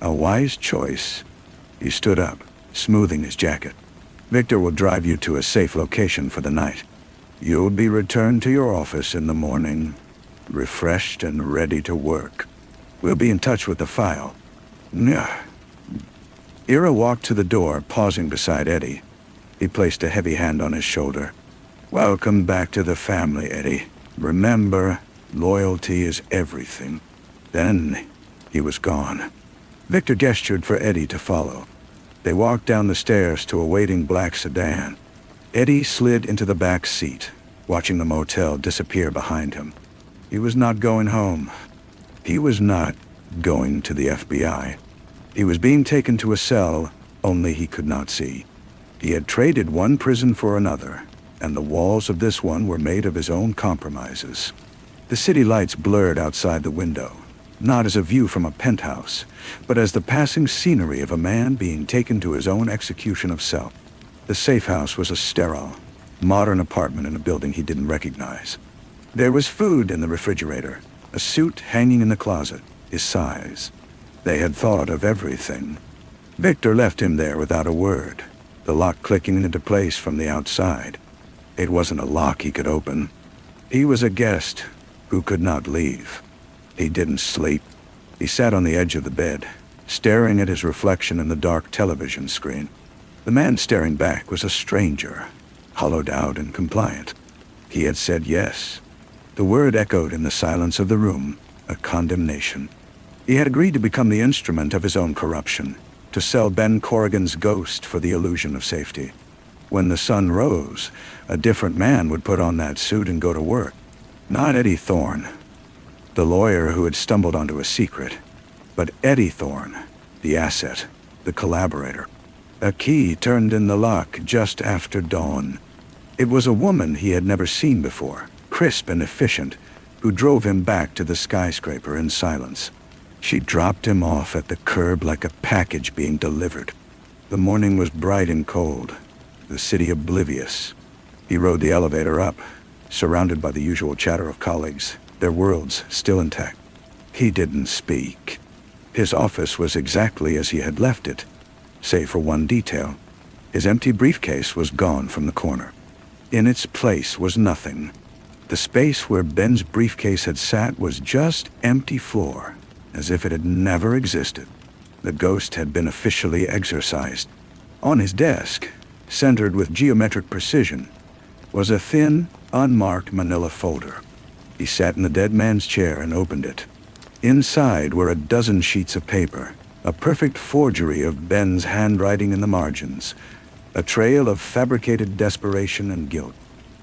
A wise choice. He stood up, smoothing his jacket. Victor will drive you to a safe location for the night. You'll be returned to your office in the morning, refreshed and ready to work. We'll be in touch with the file. Ira walked to the door, pausing beside Eddie. He placed a heavy hand on his shoulder. Welcome back to the family, Eddie. Remember, loyalty is everything. Then he was gone. Victor gestured for Eddie to follow. They walked down the stairs to a waiting black sedan. Eddie slid into the back seat, watching the motel disappear behind him. He was not going home. He was not going to the FBI. He was being taken to a cell only he could not see. He had traded one prison for another, and the walls of this one were made of his own compromises. The city lights blurred outside the window, not as a view from a penthouse, but as the passing scenery of a man being taken to his own execution of self. The safe house was a sterile, modern apartment in a building he didn't recognize. There was food in the refrigerator, a suit hanging in the closet, his size. They had thought of everything. Victor left him there without a word, the lock clicking into place from the outside. It wasn't a lock he could open. He was a guest who could not leave. He didn't sleep. He sat on the edge of the bed, staring at his reflection in the dark television screen. The man staring back was a stranger, hollowed out and compliant. He had said yes. The word echoed in the silence of the room, a condemnation. He had agreed to become the instrument of his own corruption, to sell Ben Corrigan's ghost for the illusion of safety. When the sun rose, a different man would put on that suit and go to work. Not Eddie Thorne, the lawyer who had stumbled onto a secret, but Eddie Thorne, the asset, the collaborator. A key turned in the lock just after dawn. It was a woman he had never seen before, crisp and efficient, who drove him back to the skyscraper in silence. She dropped him off at the curb like a package being delivered. The morning was bright and cold, the city oblivious. He rode the elevator up, surrounded by the usual chatter of colleagues, their worlds still intact. He didn't speak. His office was exactly as he had left it, save for one detail. His empty briefcase was gone from the corner. In its place was nothing. The space where Ben's briefcase had sat was just empty floor, as if it had never existed. The ghost had been officially exorcised. On his desk, centered with geometric precision, was a thin, unmarked manila folder. He sat in the dead man's chair and opened it. Inside were a dozen sheets of paper, a perfect forgery of Ben's handwriting in the margins, a trail of fabricated desperation and guilt.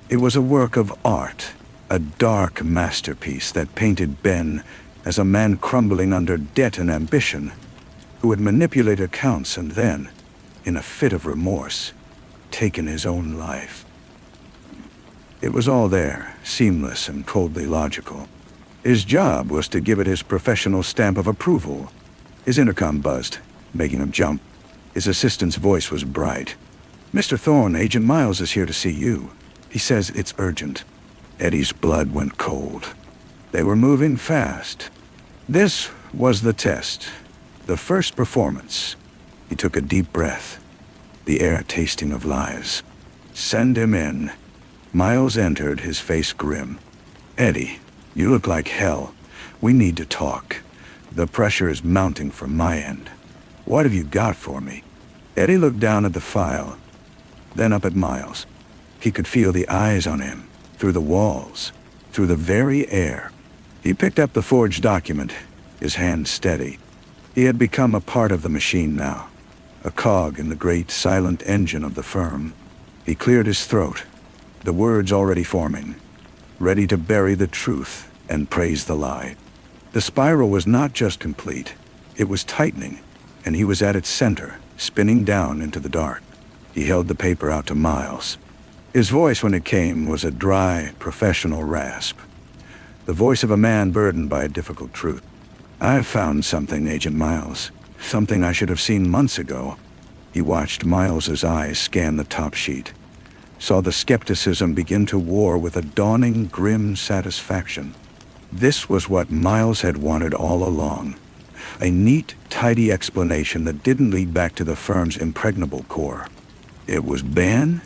It was a work of art, a dark masterpiece that painted Ben as a man crumbling under debt and ambition, who had manipulated accounts and then, in a fit of remorse, taken his own life. It was all there, seamless and coldly logical. His job was to give it his professional stamp of approval. His intercom buzzed, making him jump. His assistant's voice was bright. "Mr. Thorne, Agent Miles is here to see you. He says it's urgent." Eddie's blood went cold. They were moving fast. This was the test, the first performance. He took a deep breath, the air tasting of lies. "Send him in." Miles entered, his face grim. "Eddie, you look like hell. We need to talk. The pressure is mounting from my end. What have you got for me?" Eddie looked down at the file, then up at Miles. He could feel the eyes on him, through the walls, through the very air. He picked up the forged document, his hand steady. He had become a part of the machine now, a cog in the great silent engine of the firm. He cleared his throat, the words already forming, ready to bury the truth and praise the lie. The spiral was not just complete, it was tightening, and he was at its center, spinning down into the dark. He held the paper out to Miles. His voice, when it came, was a dry, professional rasp. The voice of a man burdened by a difficult truth. "I've found something, Agent Miles. Something I should have seen months ago." He watched Miles's eyes scan the top sheet, saw the skepticism begin to war with a dawning, grim satisfaction. This was what Miles had wanted all along. A neat, tidy explanation that didn't lead back to the firm's impregnable core. "It was Ben?"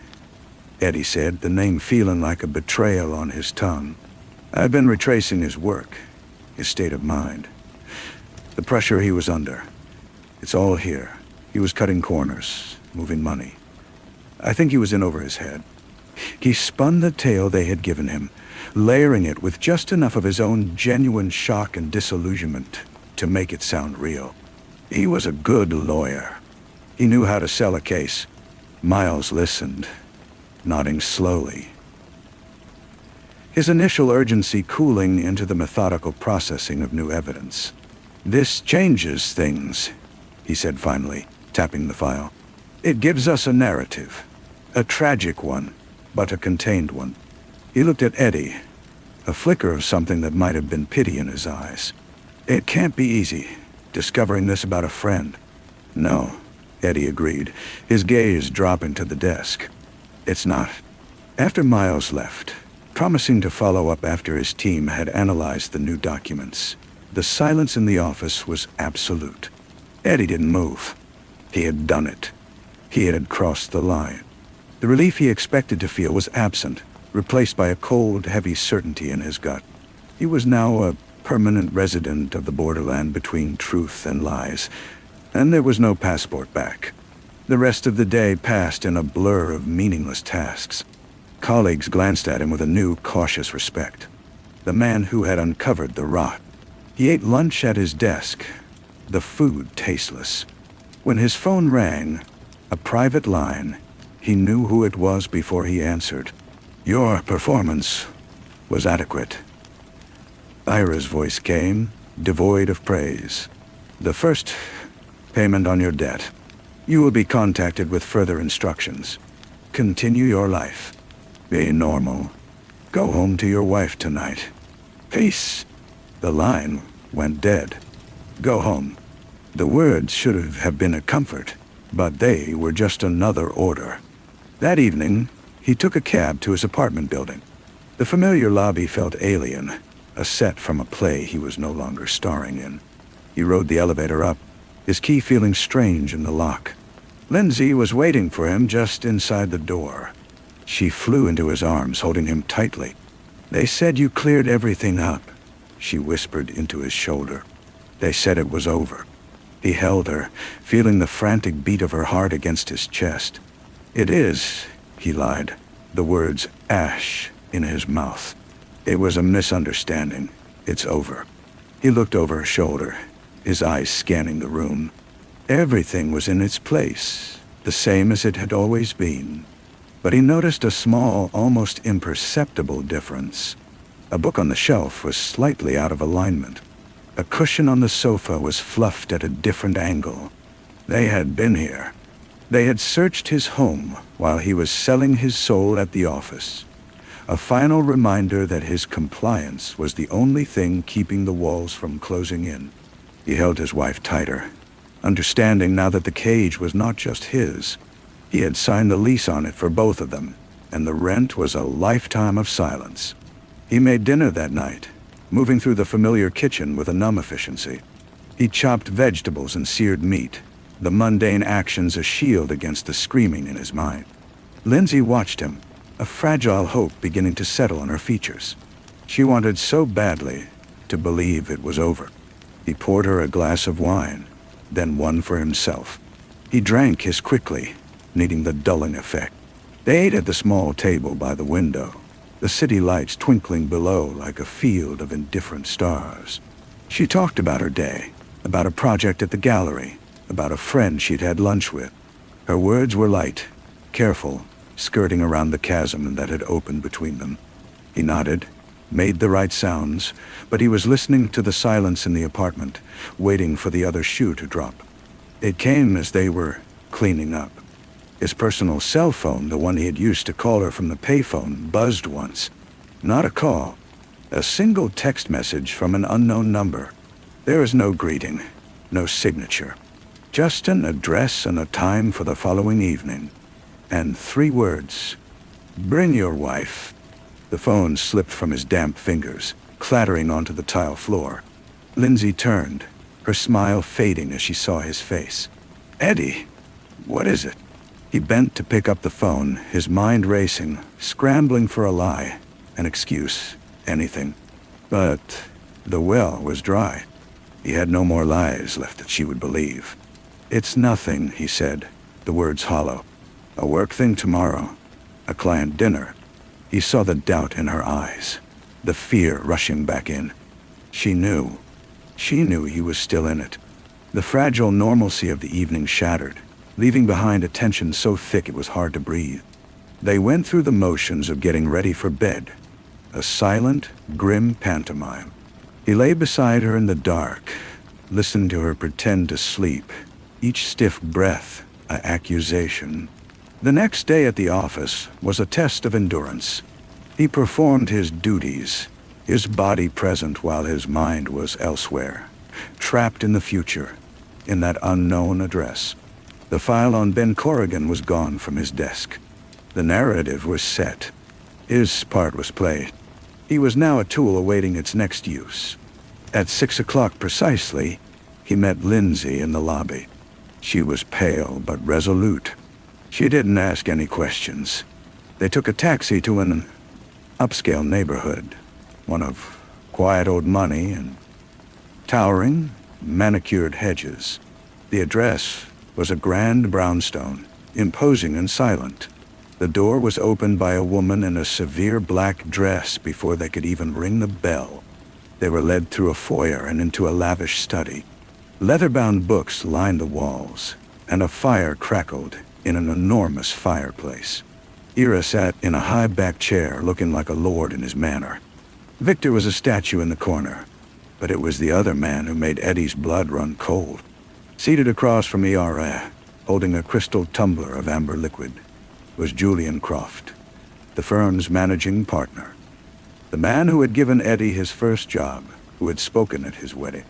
Eddie said, the name feeling like a betrayal on his tongue. "I've been retracing his work, his state of mind, the pressure he was under. It's all here. He was cutting corners, moving money. I think he was in over his head." He spun the tale they had given him, layering it with just enough of his own genuine shock and disillusionment to make it sound real. He was a good lawyer. He knew how to sell a case. Miles listened, nodding slowly, his initial urgency cooling into the methodical processing of new evidence. "This changes things," he said finally, tapping the file. "It gives us a narrative, a tragic one, but a contained one." He looked at Eddie, a flicker of something that might have been pity in his eyes. "It can't be easy, discovering this about a friend." "No," Eddie agreed, his gaze dropping to the desk. "It's not." After Miles left, promising to follow up after his team had analyzed the new documents, the silence in the office was absolute. Eddie didn't move. He had done it. He had crossed the line. The relief he expected to feel was absent, replaced by a cold, heavy certainty in his gut. He was now a permanent resident of the borderland between truth and lies, and there was no passport back. The rest of the day passed in a blur of meaningless tasks. Colleagues glanced at him with a new, cautious respect. The man who had uncovered the rot. He ate lunch at his desk, the food tasteless. When his phone rang, a private line, he knew who it was before he answered. "Your performance was adequate." Ira's voice came, devoid of praise. "The first payment on your debt. You will be contacted with further instructions. Continue your life. Be normal. Go home to your wife tonight. Peace." The line went dead. Go home. The words should have been a comfort, but they were just another order. That evening, he took a cab to his apartment building. The familiar lobby felt alien, a set from a play he was no longer starring in. He rode the elevator up, his key feeling strange in the lock. Lindsay was waiting for him just inside the door. She flew into his arms, holding him tightly. "They said you cleared everything up," she whispered into his shoulder. "They said it was over." He held her, feeling the frantic beat of her heart against his chest. "It is," he lied, the words ash in his mouth. It was a misunderstanding. It's over. He looked over her shoulder, his eyes scanning the room. Everything was in its place, the same as it had always been. But he noticed a small, almost imperceptible difference. A book on the shelf was slightly out of alignment. A cushion on the sofa was fluffed at a different angle. They had been here. They had searched his home while he was selling his soul at the office. A final reminder that his compliance was the only thing keeping the walls from closing in. He held his wife tighter, understanding now that the cage was not just his. He had signed the lease on it for both of them, and the rent was a lifetime of silence. He made dinner that night, moving through the familiar kitchen with a numb efficiency. He chopped vegetables and seared meat, the mundane actions a shield against the screaming in his mind. Lindsay watched him, a fragile hope beginning to settle on her features. She wanted so badly to believe it was over. He poured her a glass of wine, then one for himself. He drank his quickly, needing the dulling effect. They ate at the small table by the window, the city lights twinkling below like a field of indifferent stars. She talked about her day, about a project at the gallery, about a friend she'd had lunch with. Her words were light, careful, skirting around the chasm that had opened between them. He nodded, made the right sounds, but he was listening to the silence in the apartment, waiting for the other shoe to drop. It came as they were cleaning up. His personal cell phone, the one he had used to call her from the payphone, buzzed once. Not a call. A single text message from an unknown number. There was no greeting, no signature. Just an address and a time for the following evening. And 3 words. Bring your wife. The phone slipped from his damp fingers, clattering onto the tile floor. Lindsay turned, her smile fading as she saw his face. Eddie, what is it? He bent to pick up the phone, his mind racing, scrambling for a lie, an excuse, anything. But the well was dry. He had no more lies left that she would believe. It's nothing, he said, the words hollow. A work thing tomorrow. A client dinner. He saw the doubt in her eyes, the fear rushing back in. She knew. She knew he was still in it. The fragile normalcy of the evening shattered, leaving behind a tension so thick it was hard to breathe. They went through the motions of getting ready for bed, a silent, grim pantomime. He lay beside her in the dark, listened to her pretend to sleep, each stiff breath an accusation. The next day at the office was a test of endurance. He performed his duties, his body present while his mind was elsewhere, trapped in the future, in that unknown address. The file on Ben Corrigan was gone from his desk. The narrative was set. His part was played. He was now a tool awaiting its next use. At 6 o'clock precisely, he met Lindsay in the lobby. She was pale but resolute. She didn't ask any questions. They took a taxi to an upscale neighborhood, one of quiet old money and towering, manicured hedges. The address was a grand brownstone, imposing and silent. The door was opened by a woman in a severe black dress before they could even ring the bell. They were led through a foyer and into a lavish study. Leather-bound books lined the walls, and a fire crackled in an enormous fireplace. Ira sat in a high-backed chair, looking like a lord in his manner. Victor was a statue in the corner, but it was the other man who made Eddie's blood run cold. Seated across from Ira, holding a crystal tumbler of amber liquid, was Julian Croft, the firm's managing partner. The man who had given Eddie his first job, who had spoken at his wedding.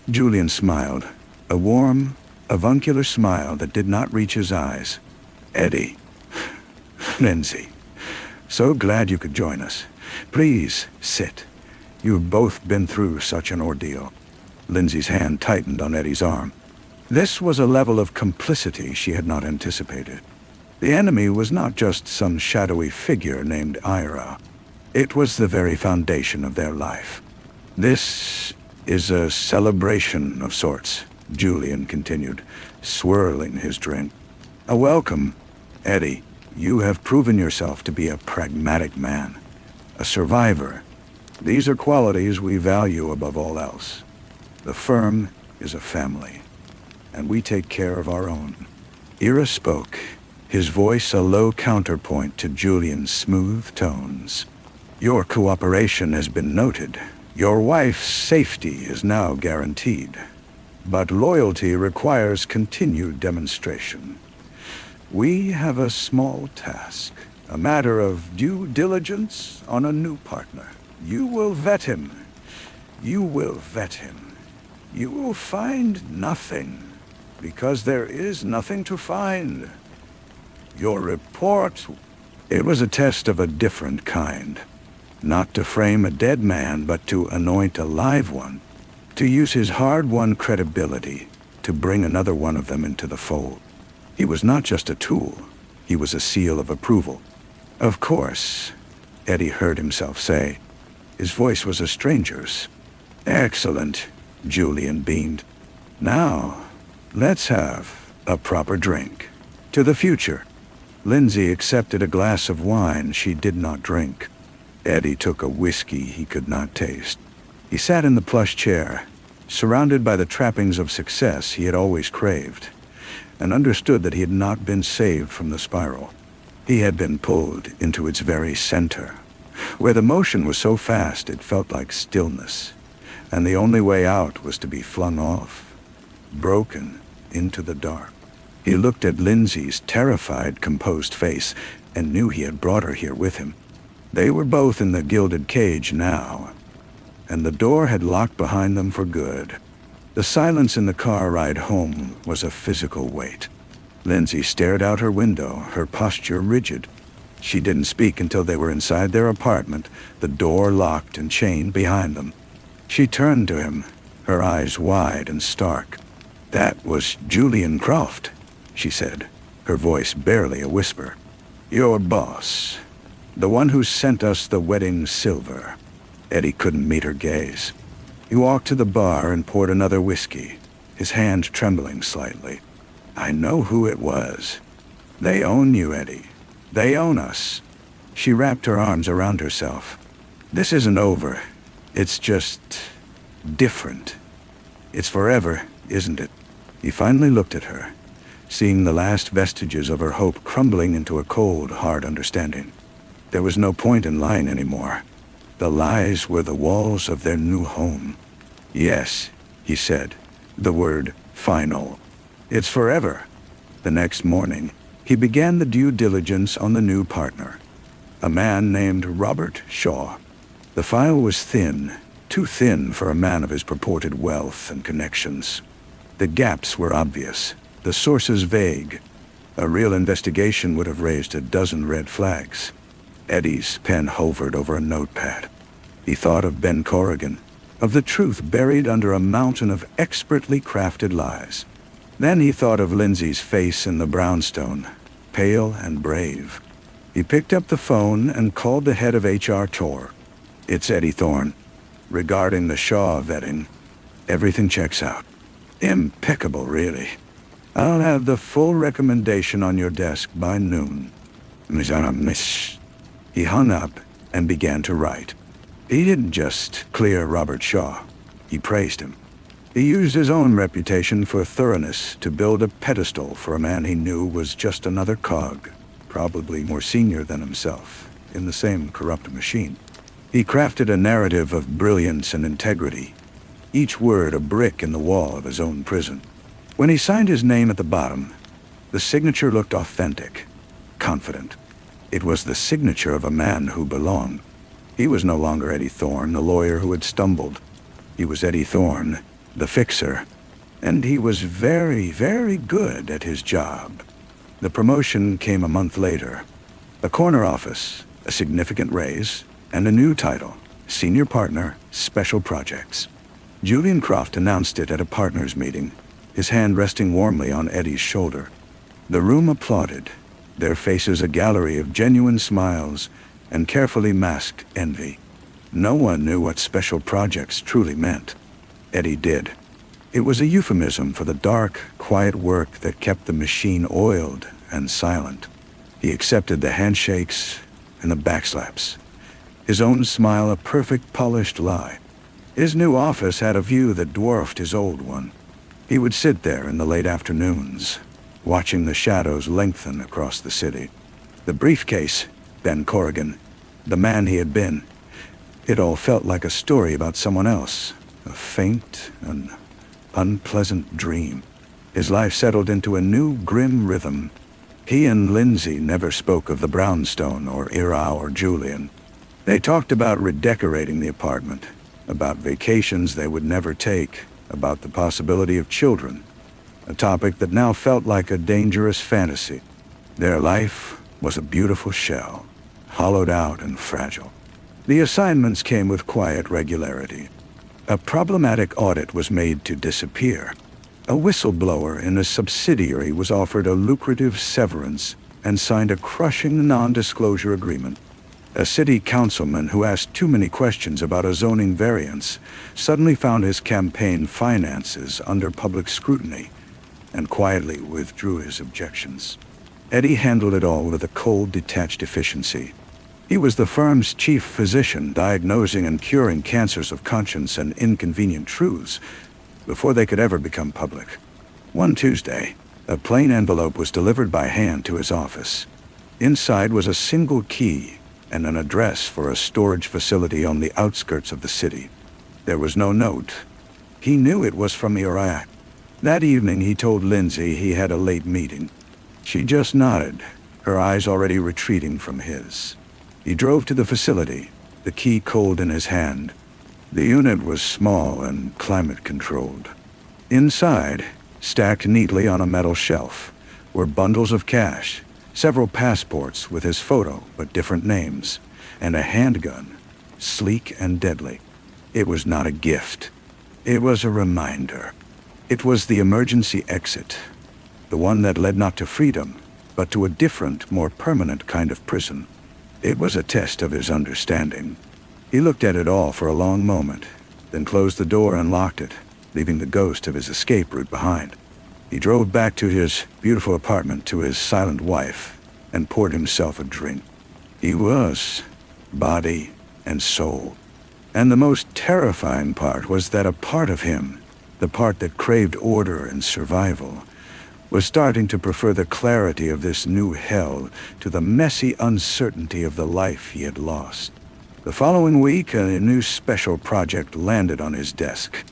Julian smiled, a warm, avuncular smile that did not reach his eyes. Eddie. Lindsay. So glad you could join us. Please, sit. You've both been through such an ordeal. Lindsay's hand tightened on Eddie's arm. This was a level of complicity she had not anticipated. The enemy was not just some shadowy figure named Ira. It was the very foundation of their life. This is a celebration of sorts, Julian continued, swirling his drink. A welcome, Eddie. You have proven yourself to be a pragmatic man, a survivor, These are qualities we value above all else. The firm is a family, and we take care of our own. Ira spoke, his voice a low counterpoint to Julian's smooth tones. Your cooperation has been noted. Your wife's safety is now guaranteed. But loyalty requires continued demonstration. We have a small task, a matter of due diligence on a new partner. You will vet him. You will vet him. You will find nothing, because there is nothing to find. Your report, it was a test of a different kind. Not to frame a dead man, but to anoint a live one. To use his hard-won credibility to bring another one of them into the fold. He was not just a tool. He was a seal of approval. Of course, Eddie heard himself say. His voice was a stranger's. Excellent, Julian beamed. Now, let's have a proper drink. To the future. Lindsay accepted a glass of wine she did not drink. Eddie took a whiskey he could not taste. He sat in the plush chair, surrounded by the trappings of success he had always craved, and understood that he had not been saved from the spiral. He had been pulled into its very center, where the motion was so fast it felt like stillness, and the only way out was to be flung off, broken into the dark. He looked at Lindsay's terrified, composed face and knew he had brought her here with him. They were both in the gilded cage now, and the door had locked behind them for good. The silence in the car ride home was a physical weight. Lindsay stared out her window, her posture rigid. She didn't speak until they were inside their apartment, the door locked and chained behind them. She turned to him, her eyes wide and stark. "That was Julian Croft," she said, her voice barely a whisper. "Your boss. The one who sent us the wedding silver." Eddie couldn't meet her gaze. He walked to the bar and poured another whiskey, his hand trembling slightly. "I know who it was. They own you, Eddie. They own us." She wrapped her arms around herself. "This isn't over. It's just different. It's forever, isn't it?" He finally looked at her, seeing the last vestiges of her hope crumbling into a cold, hard understanding. There was no point in lying anymore. The lies were the walls of their new home. "Yes," he said, the word final. "It's forever." The next morning, he began the due diligence on the new partner, a man named Robert Shaw. The file was thin, too thin for a man of his purported wealth and connections. The gaps were obvious, the sources vague. A real investigation would have raised a dozen red flags. Eddie's pen hovered over a notepad. He thought of Ben Corrigan, of the truth buried under a mountain of expertly crafted lies. Then he thought of Lindsay's face in the brownstone, pale and brave. He picked up the phone and called the head of HR Tor. "It's Eddie Thorne. Regarding the Shaw vetting, everything checks out. Impeccable, really. I'll have the full recommendation on your desk by noon." Miss. He hung up and began to write. He didn't just clear Robert Shaw. He praised him. He used his own reputation for thoroughness to build a pedestal for a man he knew was just another cog, probably more senior than himself, in the same corrupt machine. He crafted a narrative of brilliance and integrity, each word a brick in the wall of his own prison. When he signed his name at the bottom, the signature looked authentic, confident. It was the signature of a man who belonged. He was no longer Eddie Thorne, the lawyer who had stumbled. He was Eddie Thorne, the fixer, and he was very, very good at his job. The promotion came a month later. A corner office, a significant raise, and a new title, Senior Partner, Special Projects. Julian Croft announced it at a partners meeting, his hand resting warmly on Eddie's shoulder. The room applauded, their faces a gallery of genuine smiles and carefully masked envy. No one knew what special projects truly meant. Eddie did. It was a euphemism for the dark, quiet work that kept the machine oiled and silent. He accepted the handshakes and the backslaps. his own smile a perfect polished lie. His new office had a view that dwarfed his old one. He would sit there in the late afternoons, watching the shadows lengthen across the city. The briefcase, Ben Corrigan, the man he had been. It all felt like a story about someone else, a faint and unpleasant dream. His life settled into a new grim rhythm. He and Lindsay never spoke of the brownstone or Ira or Julian. They talked about redecorating the apartment, about vacations they would never take, about the possibility of children, a topic that now felt like a dangerous fantasy. Their life was a beautiful shell, hollowed out and fragile. The assignments came with quiet regularity. A problematic audit was made to disappear. A whistleblower in a subsidiary was offered a lucrative severance and signed a crushing non-disclosure agreement. A city councilman who asked too many questions about a zoning variance suddenly found his campaign finances under public scrutiny and quietly withdrew his objections. Eddie handled it all with a cold, detached efficiency. He was the firm's chief physician, diagnosing and curing cancers of conscience and inconvenient truths before they could ever become public. One Tuesday, a plain envelope was delivered by hand to his office. Inside was a single key and an address for a storage facility on the outskirts of the city. There was no note. He knew it was from Iraq. That evening he told Lindsay he had a late meeting. She just nodded, her eyes already retreating from his. He drove to the facility, the key cold in his hand. The unit was small and climate-controlled. Inside, stacked neatly on a metal shelf, were bundles of cash, several passports with his photo but different names, and a handgun, sleek and deadly. It was not a gift. It was a reminder. It was the emergency exit, the one that led not to freedom, but to a different, more permanent kind of prison. It was a test of his understanding. He looked at it all for a long moment, then closed the door and locked it, leaving the ghost of his escape route behind. He drove back to his beautiful apartment to his silent wife and poured himself a drink. He was body and soul. And the most terrifying part was that a part of him, the part that craved order and survival, was starting to prefer the clarity of this new hell to the messy uncertainty of the life he had lost. The following week, a new special project landed on his desk.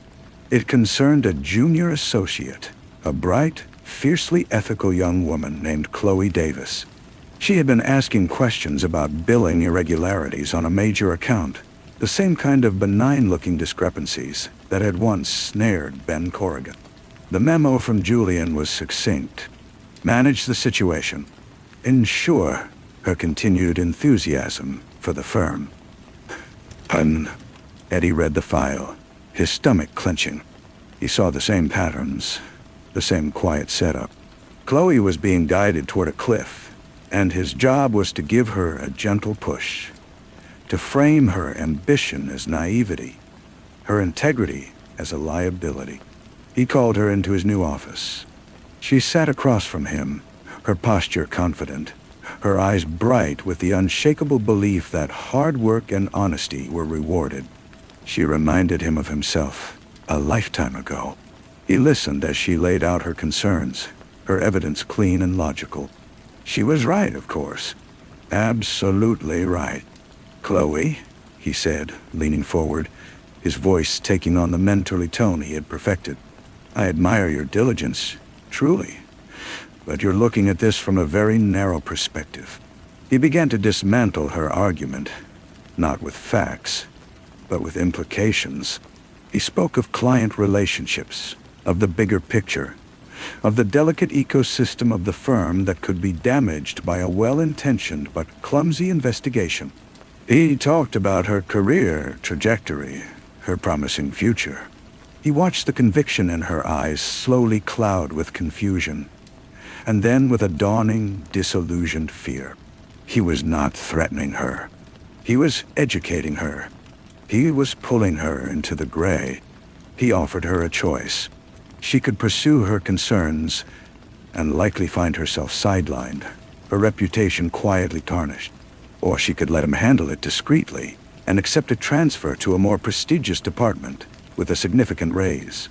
It concerned a junior associate, a bright, fiercely ethical young woman named Chloe Davis. She had been asking questions about billing irregularities on a major account, the same kind of benign-looking discrepancies that had once snared Ben Corrigan. The memo from Julian was succinct. Manage the situation. Ensure her continued enthusiasm for the firm. Eddie read the file, his stomach clenching. He saw the same patterns, the same quiet setup. Chloe was being guided toward a cliff, and his job was to give her a gentle push, to frame her ambition as naivety, her integrity as a liability. He called her into his new office. She sat across from him, her posture confident, her eyes bright with the unshakable belief that hard work and honesty were rewarded. She reminded him of himself a lifetime ago. He listened as she laid out her concerns, her evidence clean and logical. She was right, of course. Absolutely right. Chloe, he said, leaning forward, his voice taking on the mentorly tone he had perfected. I admire your diligence, truly. But you're looking at this from a very narrow perspective. He began to dismantle her argument, not with facts, but with implications. He spoke of client relationships, of the bigger picture, of the delicate ecosystem of the firm that could be damaged by a well-intentioned but clumsy investigation. He talked about her career trajectory, her promising future. He watched the conviction in her eyes slowly cloud with confusion, and then with a dawning, disillusioned fear. He was not threatening her. He was educating her. He was pulling her into the gray. He offered her a choice. She could pursue her concerns and likely find herself sidelined, her reputation quietly tarnished. Or she could let him handle it discreetly, and accept a transfer to a more prestigious department with a significant raise.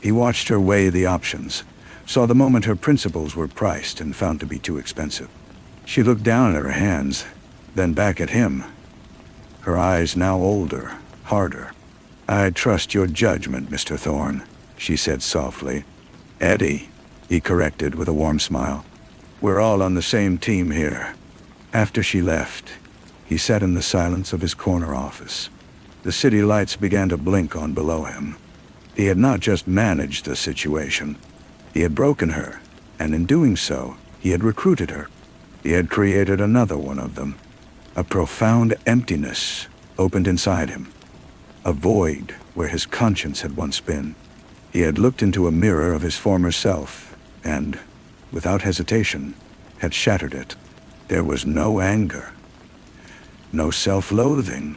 He watched her weigh the options, saw the moment her principles were priced and found to be too expensive. She looked down at her hands, then back at him, her eyes now older, harder. "I trust your judgment, Mr. Thorne," she said softly. "Eddie," he corrected with a warm smile. "We're all on the same team here." After she left, he sat in the silence of his corner office. The city lights began to blink on below him. He had not just managed the situation. He had broken her, and in doing so, he had recruited her. He had created another one of them. A profound emptiness opened inside him, a void where his conscience had once been. He had looked into a mirror of his former self, and, without hesitation, had shattered it. There was no anger, no self-loathing,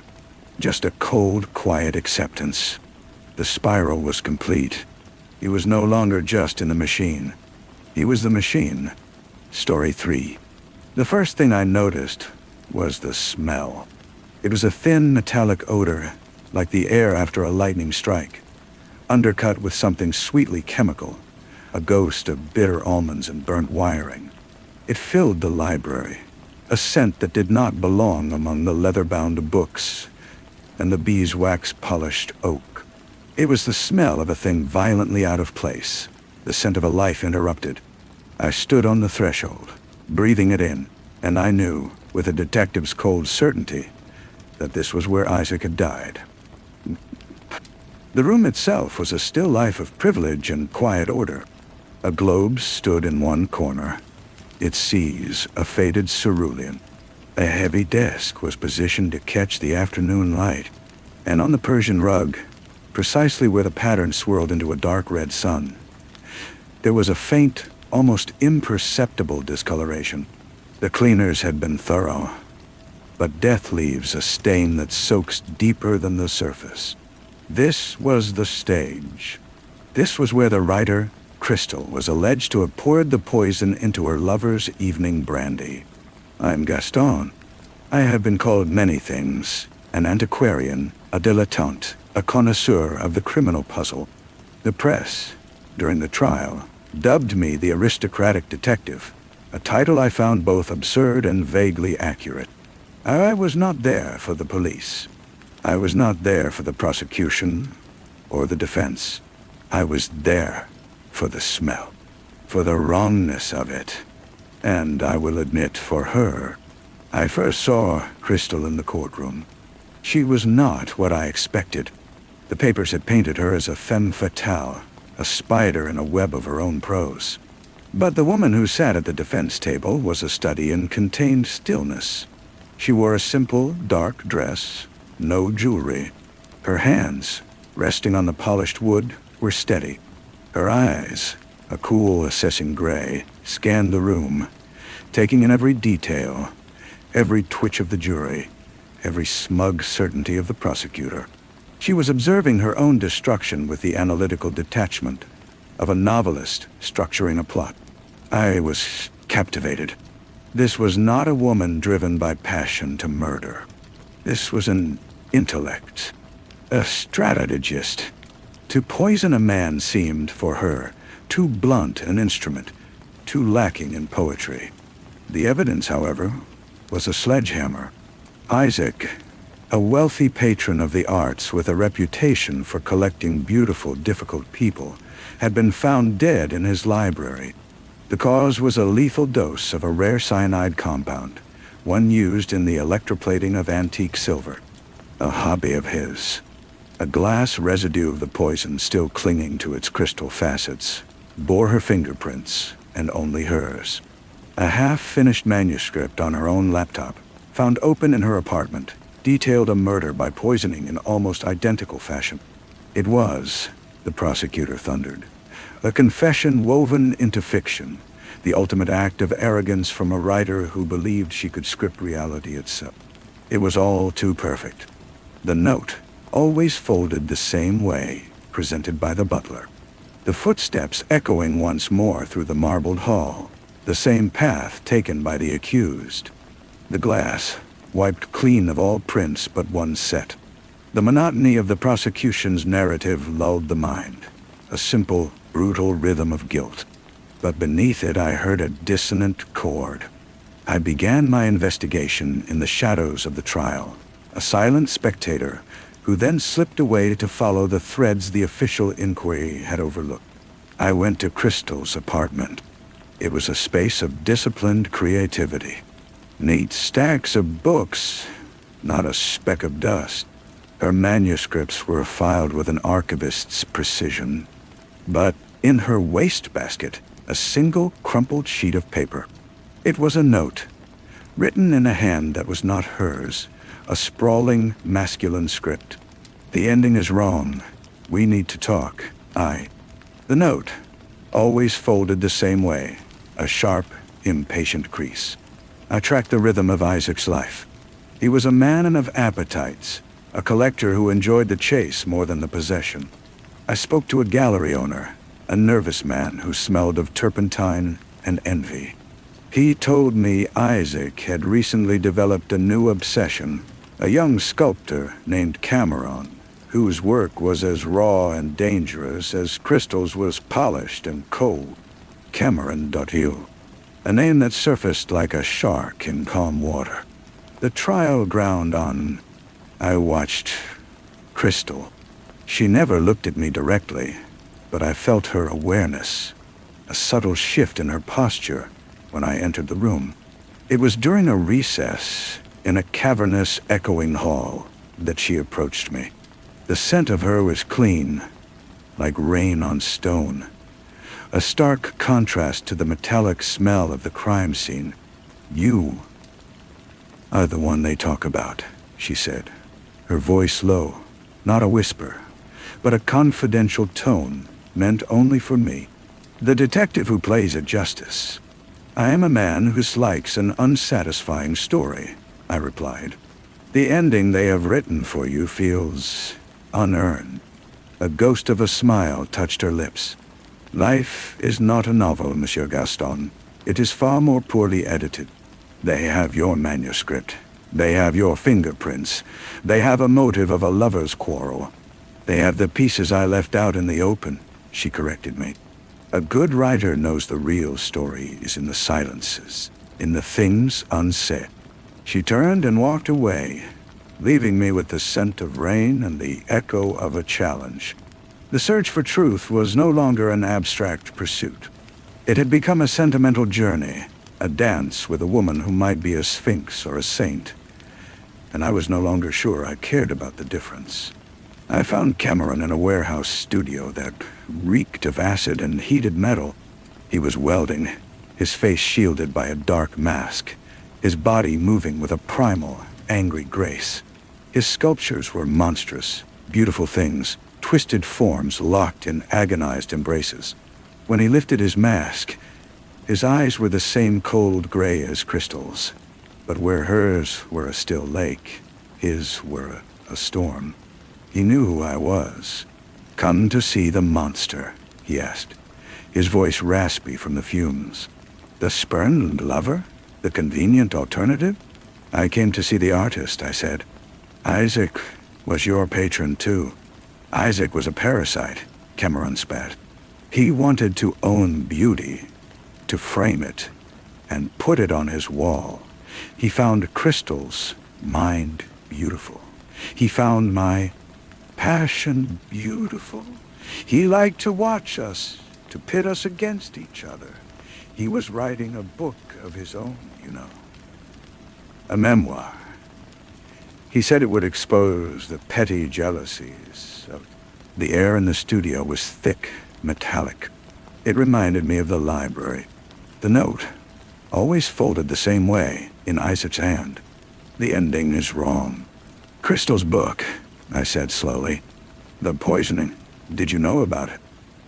just a cold, quiet acceptance. The spiral was complete. He was no longer just in the machine. He was the machine. Story 3. The first thing I noticed was the smell. It was a thin, metallic odor, like the air after a lightning strike, undercut with something sweetly chemical, a ghost of bitter almonds and burnt wiring. It filled the library, a scent that did not belong among the leather-bound books and the beeswax-polished oak. It was the smell of a thing violently out of place, the scent of a life interrupted. I stood on the threshold, breathing it in, and I knew, with a detective's cold certainty, that this was where Isaac had died. The room itself was a still life of privilege and quiet order. A globe stood in one corner, its seas a faded cerulean. A heavy desk was positioned to catch the afternoon light, and on the Persian rug, precisely where the pattern swirled into a dark red sun, there was a faint, almost imperceptible discoloration. The cleaners had been thorough, but death leaves a stain that soaks deeper than the surface. This was the stage. This was where the writer, Crystal, was alleged to have poured the poison into her lover's evening brandy. I'm Gaston. I have been called many things: an antiquarian, a dilettante, a connoisseur of the criminal puzzle. The press, during the trial, dubbed me the aristocratic detective, a title I found both absurd and vaguely accurate. I was not there for the police. I was not there for the prosecution or the defense. I was there for the smell, for the wrongness of it. And I will admit, for her. I first saw Crystal in the courtroom. She was not what I expected. The papers had painted her as a femme fatale, a spider in a web of her own prose. But the woman who sat at the defense table was a study in contained stillness. She wore a simple, dark dress, no jewelry. Her hands, resting on the polished wood, were steady. Her eyes, a cool, assessing gray, scanned the room, taking in every detail, every twitch of the jury, every smug certainty of the prosecutor. She was observing her own destruction with the analytical detachment of a novelist structuring a plot. I was captivated. This was not a woman driven by passion to murder. This was an intellect, a strategist. To poison a man seemed, for her, too blunt an instrument, too lacking in poetry. The evidence, however, was a sledgehammer. Isaac, a wealthy patron of the arts with a reputation for collecting beautiful, difficult people, had been found dead in his library. The cause was a lethal dose of a rare cyanide compound, one used in the electroplating of antique silver. A hobby of his. A glass residue of the poison still clinging to its crystal facets bore her fingerprints, and only hers. A half-finished manuscript on her own laptop, found open in her apartment, detailed a murder by poisoning in almost identical fashion. It was, the prosecutor thundered, a confession woven into fiction, the ultimate act of arrogance from a writer who believed she could script reality itself. It was all too perfect. The note, always folded the same way, presented by the butler. The footsteps echoing once more through the marbled hall, the same path taken by the accused. The glass, wiped clean of all prints but one set. The monotony of the prosecution's narrative lulled the mind, a simple, brutal rhythm of guilt. But beneath it I heard a dissonant chord. I began my investigation in the shadows of the trial, a silent spectator who then slipped away to follow the threads the official inquiry had overlooked. I went to Crystal's apartment. It was a space of disciplined creativity. Neat stacks of books, not a speck of dust. Her manuscripts were filed with an archivist's precision. But in her wastebasket, a single crumpled sheet of paper. It was a note, written in a hand that was not hers, a sprawling, masculine script. "The ending is wrong. We need to talk. The note, always folded the same way, a sharp, impatient crease. I tracked the rhythm of Isaac's life. He was a man of appetites, a collector who enjoyed the chase more than the possession. I spoke to a gallery owner, a nervous man who smelled of turpentine and envy. He told me Isaac had recently developed a new obsession, a young sculptor named Cameron, whose work was as raw and dangerous as Crystal's was polished and cold. Cameron Dothiel, a name that surfaced like a shark in calm water. The trial ground on. I watched Crystal. She never looked at me directly, but I felt her awareness, a subtle shift in her posture when I entered the room. It was during a recess in a cavernous, echoing hall that she approached me. The scent of her was clean, like rain on stone, a stark contrast to the metallic smell of the crime scene. "You are the one they talk about," she said, her voice low, not a whisper, but a confidential tone meant only for me. "The detective who plays a justice. I am a man who likes an unsatisfying story," I replied. "The ending they have written for you feels unearned." A ghost of a smile touched her lips. "Life is not a novel, Monsieur Gaston. It is far more poorly edited. They have your manuscript. They have your fingerprints. They have a motive of a lover's quarrel. They have the pieces I left out in the open," she corrected me. "A good writer knows the real story is in the silences, in the things unsaid." She turned and walked away, leaving me with the scent of rain and the echo of a challenge. The search for truth was no longer an abstract pursuit. It had become a sentimental journey, a dance with a woman who might be a sphinx or a saint, and I was no longer sure I cared about the difference. I found Cameron in a warehouse studio that reeked of acid and heated metal. He was welding, his face shielded by a dark mask, his body moving with a primal, angry grace. His sculptures were monstrous, beautiful things, twisted forms locked in agonized embraces. When he lifted his mask, his eyes were the same cold gray as Crystal's, but where hers were a still lake, his were a storm. He knew who I was. "Come to see the monster?" he asked, his voice raspy from the fumes. "The spurned lover? The convenient alternative?" "I came to see the artist," I said. "Isaac was your patron too." "Isaac was a parasite," Cameron spat. "He wanted to own beauty, to frame it, and put it on his wall. He found Crystal's mind beautiful. He found my passion beautiful. He liked to watch us, to pit us against each other. He was writing a book of his own, you know. A memoir. He said it would expose the petty jealousies of..." The air in the studio was thick, metallic. It reminded me of the library. The note, always folded the same way, in Isaac's hand. "The ending is wrong." "Crystal's book," I said slowly. "The poisoning. Did you know about it?"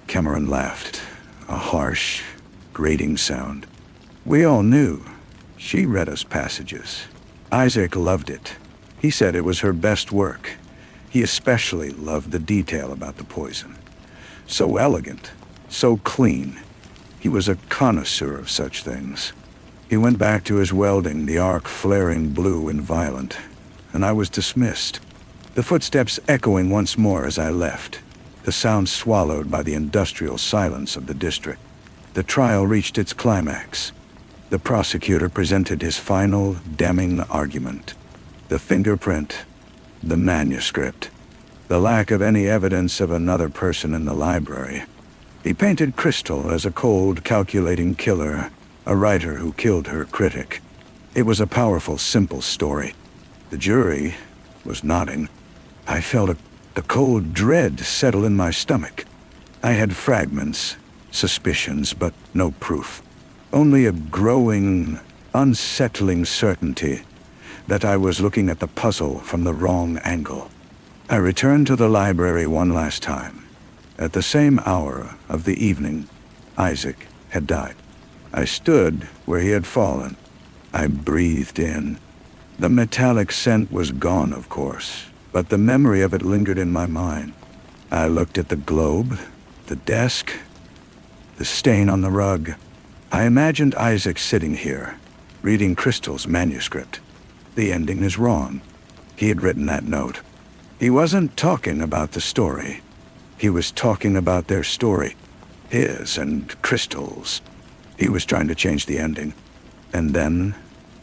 Cameron laughed, a harsh, grating sound. "We all knew. She read us passages. Isaac loved it. He said it was her best work. He especially loved the detail about the poison. So elegant, so clean. He was a connoisseur of such things. He went back to his welding, the arc flaring blue and violent, and I was dismissed. The footsteps echoing once more as I left, the sound swallowed by the industrial silence of the district. The trial reached its climax. The prosecutor presented his final, damning argument. The fingerprint, the manuscript, the lack of any evidence of another person in the library. He painted Crystal as a cold, calculating killer, a writer who killed her critic. It was a powerful, simple story. The jury was nodding. I felt a cold dread settle in my stomach. I had fragments, suspicions, but no proof. Only a growing, unsettling certainty that I was looking at the puzzle from the wrong angle. I returned to the library one last time. At the same hour of the evening, Isaac had died. I stood where he had fallen. I breathed in. The metallic scent was gone, of course, but the memory of it lingered in my mind. I looked at the globe, the desk, the stain on the rug. I imagined Isaac sitting here, reading Crystal's manuscript. The ending is wrong. He had written that note. He wasn't talking about the story. He was talking about their story, his and Crystal's. He was trying to change the ending. And then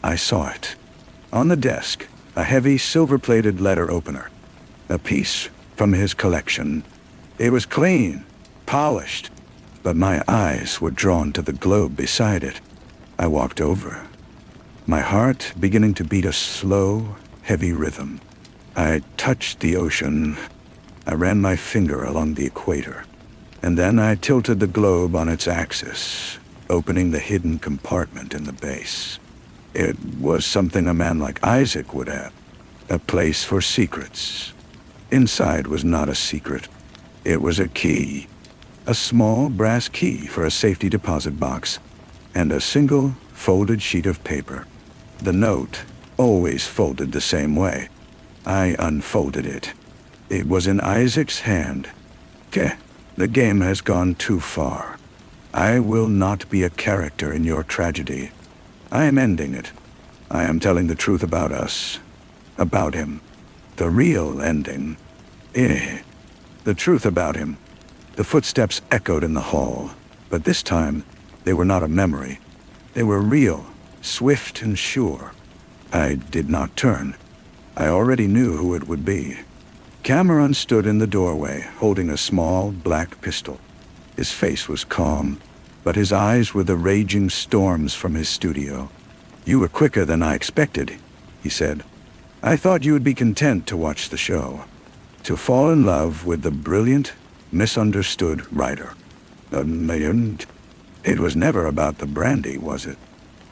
I saw it. On the desk, a heavy silver-plated letter opener. A piece from his collection. It was clean, polished, but my eyes were drawn to the globe beside it. I walked over, my heart beginning to beat a slow, heavy rhythm. I touched the ocean. I ran my finger along the equator, and then I tilted the globe on its axis, opening the hidden compartment in the base. It was something a man like Isaac would have, a place for secrets. Inside was not a secret. It was a key, a small brass key for a safety deposit box, and a single folded sheet of paper. The note, always folded the same way. I unfolded it. It was in Isaac's hand. The game has gone too far. I will not be a character in your tragedy. I am ending it. I am telling the truth about us, about him. The real ending. The truth about him. The footsteps echoed in the hall, but this time they were not a memory. They were real, swift and sure. I did not turn. I already knew who it would be. Cameron stood in the doorway, holding a small black pistol. His face was calm, but his eyes were the raging storms from his studio. "You were quicker than I expected," he said. "I thought you would be content to watch the show, to fall in love with the brilliant, misunderstood writer. It was never about the brandy, was it?"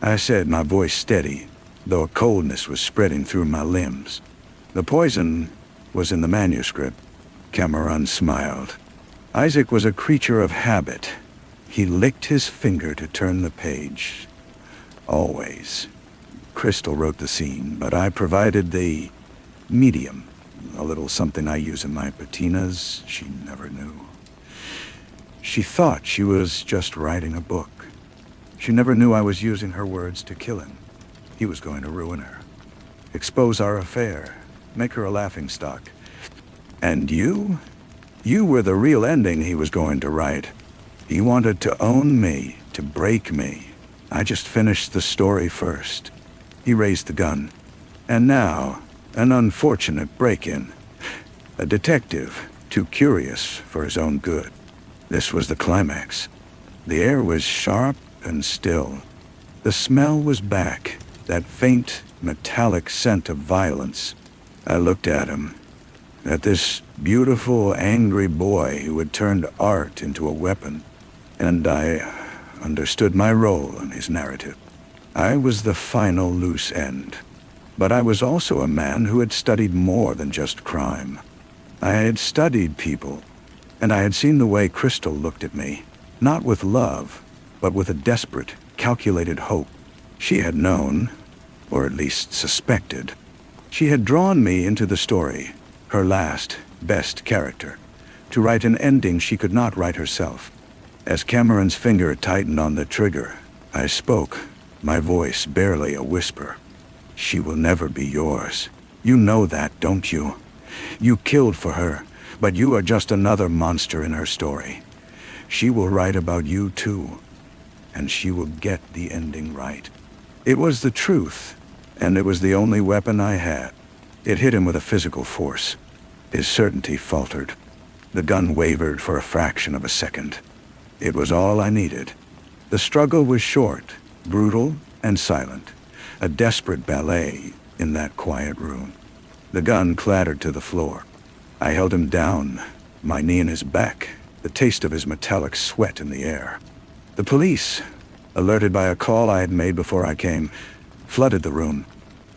I said, my voice steady, though a coldness was spreading through my limbs. "The poison was in the manuscript." Cameron smiled. Isaac was a creature of habit. He licked his finger to turn the page. Always. Crystal wrote the scene, but I provided the medium, a little something I use in my patinas. She never knew. She thought she was just writing a book. She never knew I was using her words to kill him. He was going to ruin her, expose our affair, make her a laughingstock. And you? You were the real ending he was going to write. He wanted to own me, to break me. I just finished the story first. He raised the gun. And now, an unfortunate break-in. A detective, too curious for his own good. This was the climax. The air was sharp and still. The smell was back, that faint, metallic scent of violence. I looked at him, at this beautiful, angry boy who had turned art into a weapon, and I understood my role in his narrative. I was the final loose end, but I was also a man who had studied more than just crime. I had studied people, and I had seen the way Crystal looked at me, not with love, but with a desperate, calculated hope. She had known, or at least suspected. She had drawn me into the story, her last, best character, to write an ending she could not write herself. As Cameron's finger tightened on the trigger, I spoke, my voice barely a whisper. "She will never be yours. You know that, don't you? You killed for her, but you are just another monster in her story. She will write about you too, and she will get the ending right." It was the truth, and it was the only weapon I had. It hit him with a physical force. His certainty faltered. The gun wavered for a fraction of a second. It was all I needed. The struggle was short, brutal, and silent. A desperate ballet in that quiet room. The gun clattered to the floor. I held him down, my knee in his back, the taste of his metallic sweat in the air. The police, alerted by a call I had made before I came, flooded the room.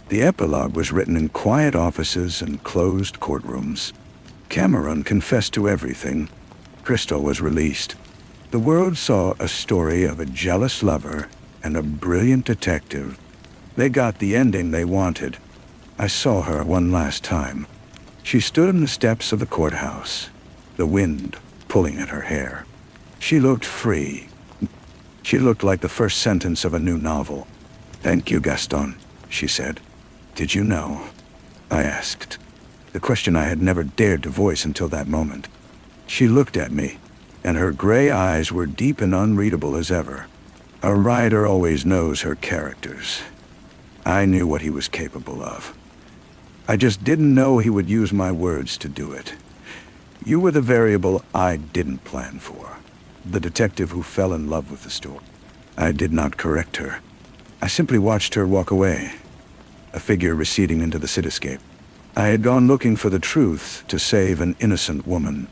The epilogue was written in quiet offices and closed courtrooms. Cameron confessed to everything. Crystal was released. The world saw a story of a jealous lover and a brilliant detective. They got the ending they wanted. I saw her one last time. She stood on the steps of the courthouse, the wind pulling at her hair. She looked free. She looked like the first sentence of a new novel. "Thank you, Gaston," she said. "Did you know?" I asked. The question I had never dared to voice until that moment. She looked at me, and her gray eyes were deep and unreadable as ever. A writer always knows her characters. I knew what he was capable of. I just didn't know he would use my words to do it. You were the variable I didn't plan for. The detective who fell in love with the story. I did not correct her. I simply watched her walk away, a figure receding into the cityscape. I had gone looking for the truth to save an innocent woman.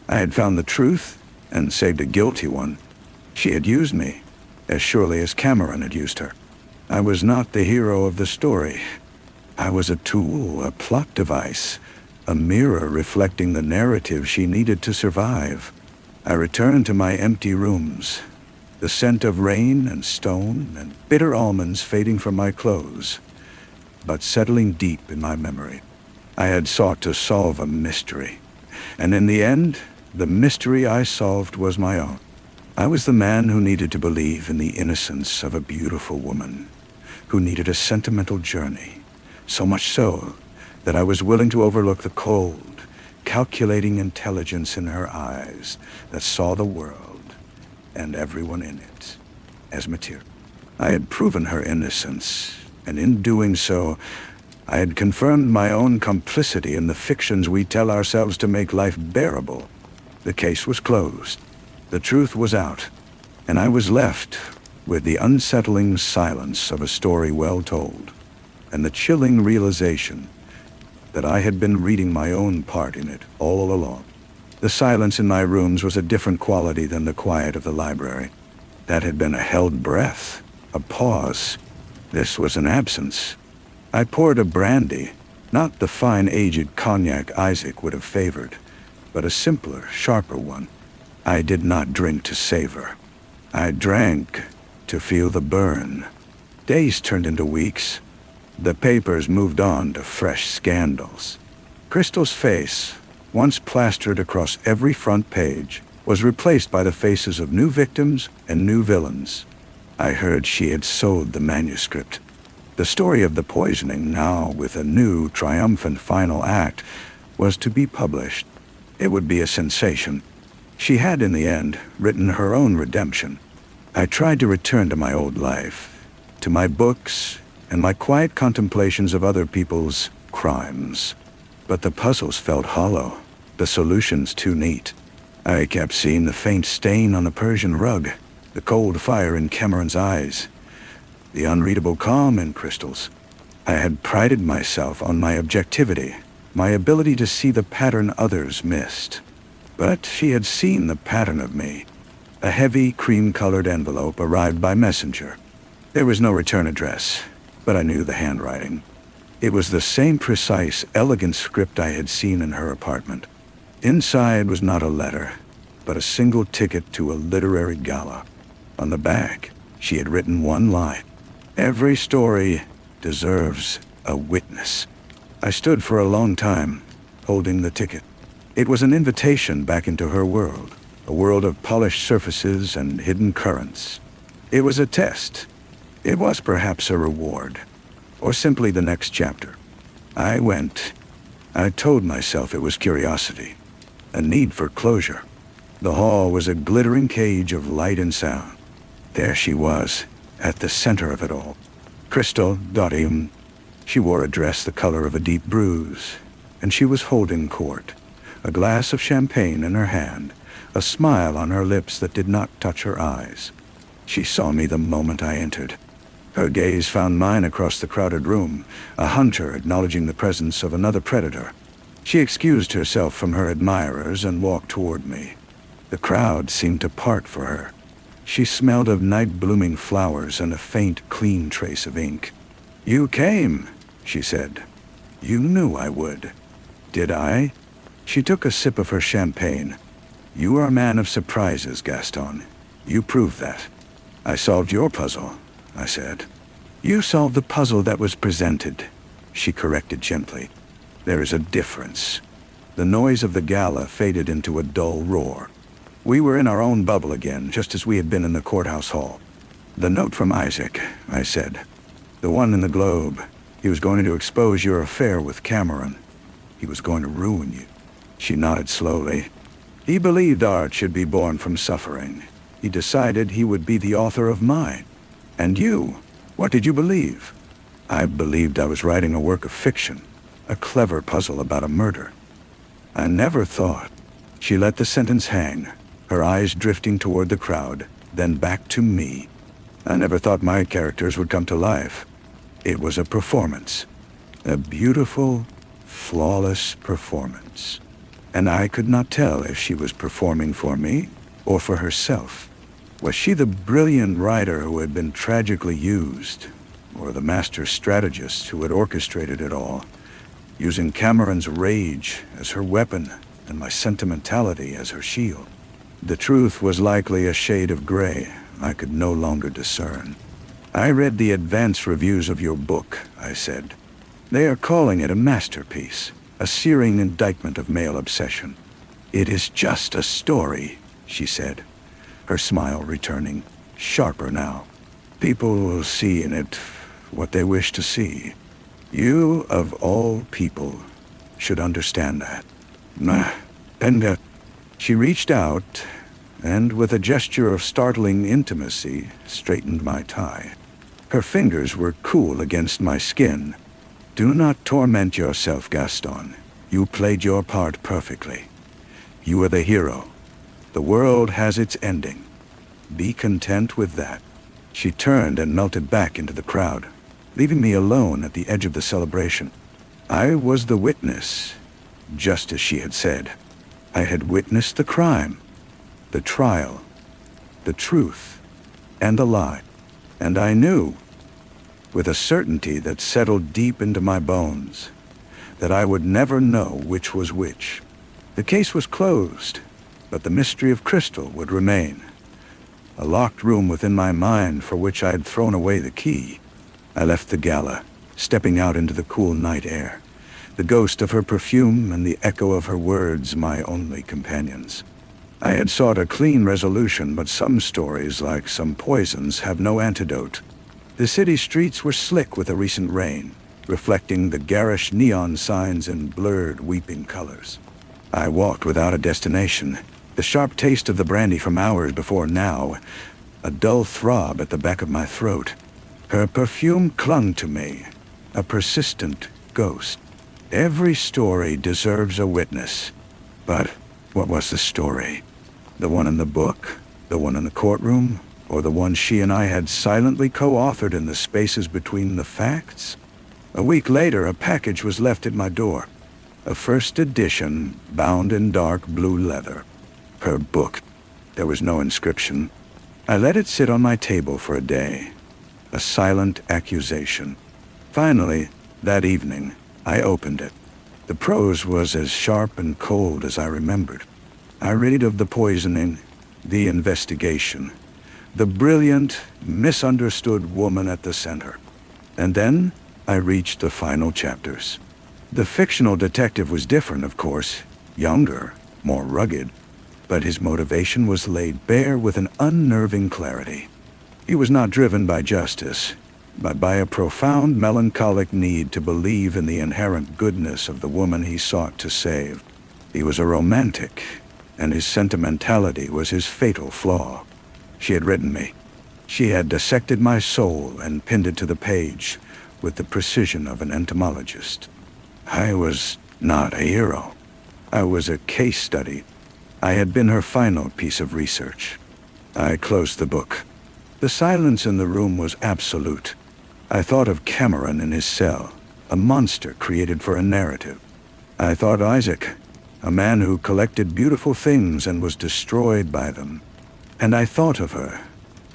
I had found the truth and saved a guilty one. She had used me, as surely as Cameron had used her. I was not the hero of the story. I was a tool, a plot device, a mirror reflecting the narrative she needed to survive. I returned to my empty rooms, the scent of rain and stone and bitter almonds fading from my clothes, but settling deep in my memory. I had sought to solve a mystery, and in the end, the mystery I solved was my own. I was the man who needed to believe in the innocence of a beautiful woman, who needed a sentimental journey, so much so that I was willing to overlook the cold, calculating intelligence in her eyes that saw the world, and everyone in it, as material. I had proven her innocence, and in doing so, I had confirmed my own complicity in the fictions we tell ourselves to make life bearable. The case was closed. The truth was out, and I was left with the unsettling silence of a story well told, and the chilling realization that I had been reading my own part in it all along. The silence in my rooms was a different quality than the quiet of the library. That had been a held breath, a pause. This was an absence. I poured a brandy, not the fine aged cognac Isaac would have favored, but a simpler, sharper one. I did not drink to savor. I drank to feel the burn. Days turned into weeks. The papers moved on to fresh scandals. Crystal's face, once plastered across every front page, was replaced by the faces of new victims and new villains. I heard she had sold the manuscript. The story of the poisoning, now with a new, triumphant final act, was to be published. It would be a sensation. She had, in the end, written her own redemption. I tried to return to my old life, to my books, and my quiet contemplations of other people's crimes. But the puzzles felt hollow, the solutions too neat. I kept seeing the faint stain on the Persian rug, the cold fire in Cameron's eyes, the unreadable calm in Crystal's. I had prided myself on my objectivity, my ability to see the pattern others missed. But she had seen the pattern of me. A heavy, cream-colored envelope arrived by messenger. There was no return address, but I knew the handwriting. It was the same precise, elegant script I had seen in her apartment. Inside was not a letter, but a single ticket to a literary gala. On the back, she had written one line: "Every story deserves a witness." I stood for a long time, holding the ticket. It was an invitation back into her world, a world of polished surfaces and hidden currents. It was a test. It was perhaps a reward, or simply the next chapter. I went. I told myself it was curiosity, a need for closure. The hall was a glittering cage of light and sound. There she was, at the center of it all. Crystal Dottium. She wore a dress the color of a deep bruise, and she was holding court, a glass of champagne in her hand, a smile on her lips that did not touch her eyes. She saw me the moment I entered. Her gaze found mine across the crowded room, a hunter acknowledging the presence of another predator. She excused herself from her admirers and walked toward me. The crowd seemed to part for her. She smelled of night-blooming flowers and a faint, clean trace of ink. "You came," she said. "You knew I would." "Did I?" She took a sip of her champagne. "You are a man of surprises, Gaston. You proved that." "I solved your puzzle," I said. "You solved the puzzle that was presented," she corrected gently. "There is a difference." The noise of the gala faded into a dull roar. We were in our own bubble again, just as we had been in the courthouse hall. "The note from Isaac," I said. "The one in the Globe. He was going to expose your affair with Cameron. He was going to ruin you." She nodded slowly. "He believed art should be born from suffering. He decided he would be the author of mine. And you, what did you believe?" "I believed I was writing a work of fiction, a clever puzzle about a murder." "I never thought." She let the sentence hang, her eyes drifting toward the crowd, then back to me. "I never thought my characters would come to life. It was a performance, a beautiful, flawless performance. And I could not tell if she was performing for me or for herself. Was she the brilliant writer who had been tragically used, or the master strategist who had orchestrated it all, using Cameron's rage as her weapon and my sentimentality as her shield? The truth was likely a shade of gray I could no longer discern. "I read the advance reviews of your book," I said. "They are calling it a masterpiece, a searing indictment of male obsession." "It is just a story," she said, her smile returning, sharper now. "People will see in it what they wish to see. You, of all people, should understand that." And she reached out and, with a gesture of startling intimacy, straightened my tie. Her fingers were cool against my skin. "Do not torment yourself, Gaston. You played your part perfectly. You are the hero. The world has its ending. Be content with that." She turned and melted back into the crowd, leaving me alone at the edge of the celebration. I was the witness, just as she had said. I had witnessed the crime, the trial, the truth, and the lie. And I knew, with a certainty that settled deep into my bones, that I would never know which was which. The case was closed, but the mystery of Crystal would remain. A locked room within my mind for which I had thrown away the key. I left the gala, stepping out into the cool night air, the ghost of her perfume and the echo of her words my only companions. I had sought a clean resolution, but some stories, like some poisons, have no antidote. The city streets were slick with a recent rain, reflecting the garish neon signs in blurred, weeping colors. I walked without a destination, the sharp taste of the brandy from hours before now, a dull throb at the back of my throat. Her perfume clung to me, a persistent ghost. Every story deserves a witness. But what was the story? The one in the book? The one in the courtroom? Or the one she and I had silently co-authored in the spaces between the facts? A week later, a package was left at my door. A first edition, bound in dark blue leather. Her book. There was no inscription. I let it sit on my table for a day. A silent accusation. Finally, that evening, I opened it. The prose was as sharp and cold as I remembered. I read of the poisoning, the investigation, the brilliant, misunderstood woman at the center. And then I reached the final chapters. The fictional detective was different, of course, younger, more rugged, but his motivation was laid bare with an unnerving clarity. He was not driven by justice, but by a profound melancholic need to believe in the inherent goodness of the woman he sought to save. He was a romantic, and his sentimentality was his fatal flaw. She had written me. She had dissected my soul and pinned it to the page with the precision of an entomologist. I was not a hero. I was a case study. I had been her final piece of research. I closed the book. The silence in the room was absolute. I thought of Cameron in his cell, a monster created for a narrative. I thought Isaac, a man who collected beautiful things and was destroyed by them. And I thought of her,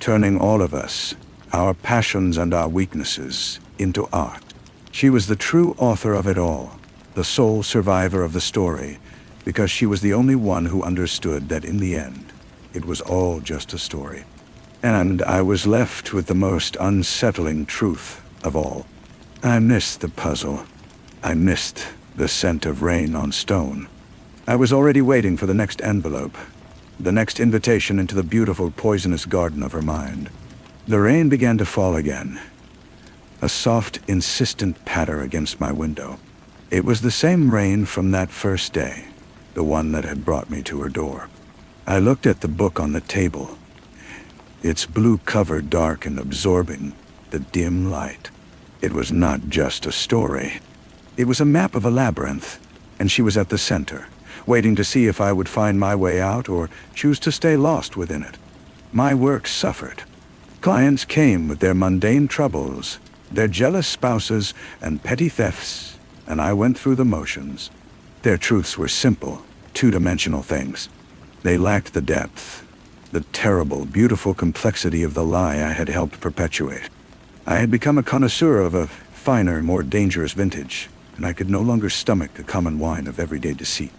turning all of us, our passions and our weaknesses, into art. She was the true author of it all, the sole survivor of the story, because she was the only one who understood that in the end, it was all just a story. And I was left with the most unsettling truth of all. I missed the puzzle. I missed the scent of rain on stone. I was already waiting for the next envelope, the next invitation into the beautiful, poisonous garden of her mind. The rain began to fall again, a soft, insistent patter against my window. It was the same rain from that first day, the one that had brought me to her door. I looked at the book on the table, its blue cover dark and absorbing the dim light. It was not just a story. It was a map of a labyrinth, and she was at the center, waiting to see if I would find my way out or choose to stay lost within it. My work suffered. Clients came with their mundane troubles, their jealous spouses and petty thefts, and I went through the motions. Their truths were simple, two-dimensional things. They lacked the depth, the terrible, beautiful complexity of the lie I had helped perpetuate. I had become a connoisseur of a finer, more dangerous vintage, and I could no longer stomach the common wine of everyday deceit.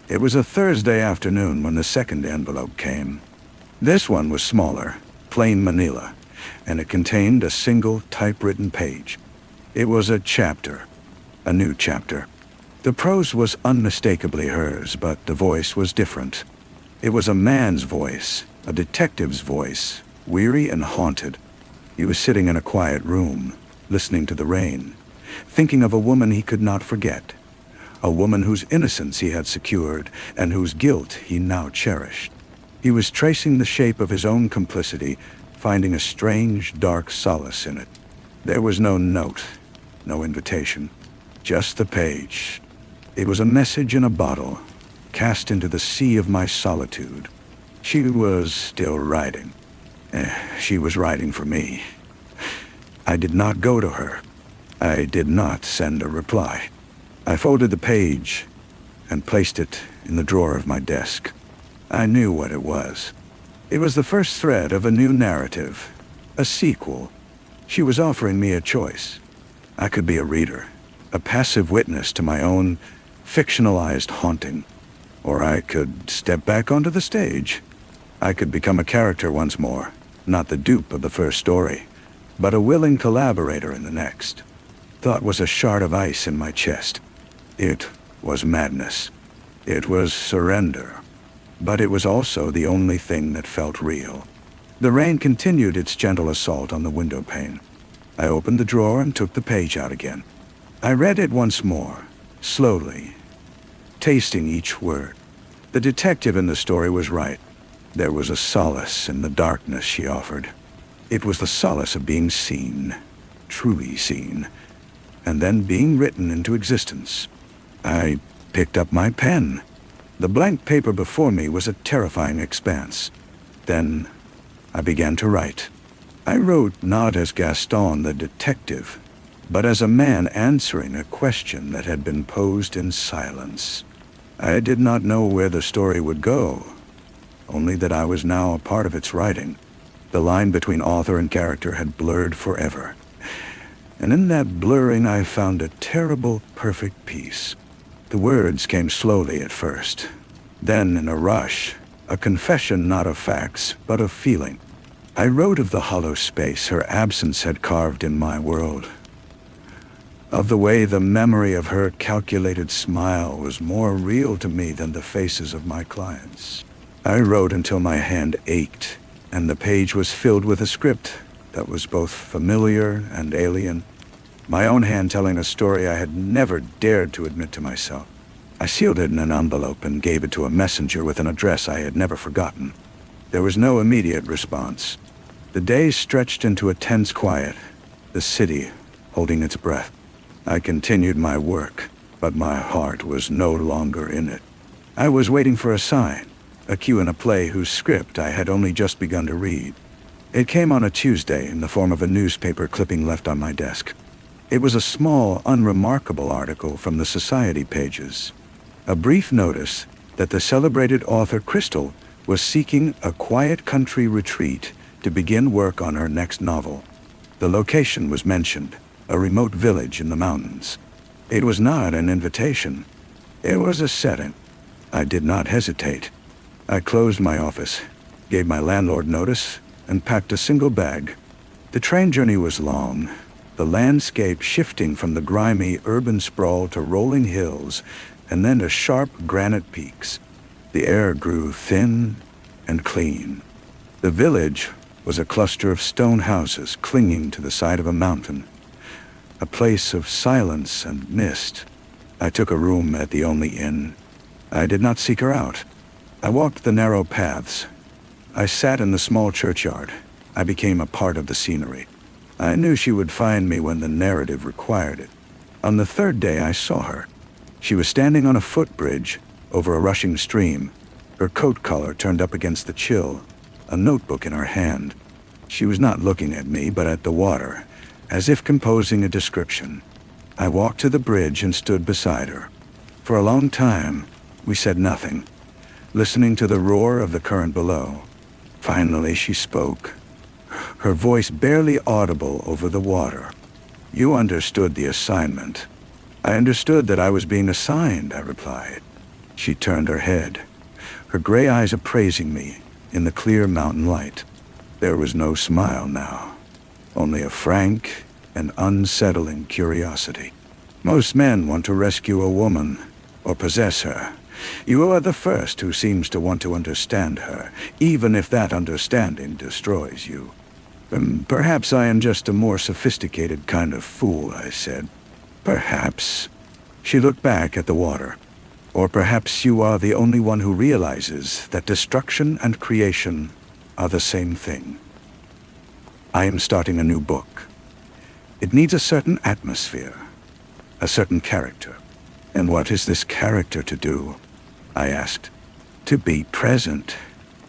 It was a Thursday afternoon when the second envelope came. This one was smaller, plain manila, and it contained a single typewritten page. It was a chapter, a new chapter. The prose was unmistakably hers, but the voice was different. It was a man's voice, a detective's voice, weary and haunted. He was sitting in a quiet room, listening to the rain, thinking of a woman he could not forget, a woman whose innocence he had secured and whose guilt he now cherished. He was tracing the shape of his own complicity, finding a strange, dark solace in it. There was no note, no invitation, just the page. It was a message in a bottle, cast into the sea of my solitude. She was still writing. She was writing for me. I did not go to her. I did not send a reply. I folded the page and placed it in the drawer of my desk. I knew what it was. It was the first thread of a new narrative, a sequel. She was offering me a choice. I could be a reader, a passive witness to my own fictionalized haunting, or I could step back onto the stage. I could become a character once more, not the dupe of the first story, but a willing collaborator in the next. Thought was a shard of ice in my chest. It was madness. It was surrender. But it was also the only thing that felt real. The rain continued its gentle assault on the window pane. I opened the drawer and took the page out again. I read it once more, slowly, tasting each word. The detective in the story was right. There was a solace in the darkness she offered. It was the solace of being seen, truly seen, and then being written into existence. I picked up my pen. The blank paper before me was a terrifying expanse. Then I began to write. I wrote not as Gaston the detective, but as a man answering a question that had been posed in silence. I did not know where the story would go, only that I was now a part of its writing. The line between author and character had blurred forever. And in that blurring I found a terrible, perfect peace. The words came slowly at first. Then, in a rush, a confession not of facts, but of feeling. I wrote of the hollow space her absence had carved in my world. Of the way the memory of her calculated smile was more real to me than the faces of my clients. I wrote until my hand ached, and the page was filled with a script that was both familiar and alien. My own hand telling a story I had never dared to admit to myself. I sealed it in an envelope and gave it to a messenger with an address I had never forgotten. There was no immediate response. The days stretched into a tense quiet, the city holding its breath. I continued my work, but my heart was no longer in it. I was waiting for a sign, a cue in a play whose script I had only just begun to read. It came on a Tuesday in the form of a newspaper clipping left on my desk. It was a small, unremarkable article from the society pages. A brief notice that the celebrated author Crystal was seeking a quiet country retreat to begin work on her next novel. The location was mentioned, a remote village in the mountains. It was not an invitation. It was a setting. I did not hesitate. I closed my office, gave my landlord notice, and packed a single bag. The train journey was long, the landscape shifting from the grimy urban sprawl to rolling hills and then to sharp granite peaks. The air grew thin and clean. The village was a cluster of stone houses clinging to the side of a mountain, a place of silence and mist. I took a room at the only inn. I did not seek her out. I walked the narrow paths. I sat in the small churchyard. I became a part of the scenery. I knew she would find me when the narrative required it. On the third day I saw her. She was standing on a footbridge over a rushing stream, her coat collar turned up against the chill, a notebook in her hand. She was not looking at me, but at the water, as if composing a description. I walked to the bridge and stood beside her. For a long time, we said nothing, listening to the roar of the current below. Finally, she spoke, her voice barely audible over the water. "You understood the assignment." "I understood that I was being assigned," I replied. She turned her head, her gray eyes appraising me in the clear mountain light. There was no smile now, only a frank and unsettling curiosity. "Most men want to rescue a woman or possess her. You are the first who seems to want to understand her, even if that understanding destroys you." Perhaps I am just a more sophisticated kind of fool," I said. "Perhaps." She looked back at the water. "Or perhaps you are the only one who realizes that destruction and creation are the same thing. I am starting a new book. It needs a certain atmosphere, a certain character." "And what is this character to do?" I asked. "To be present,"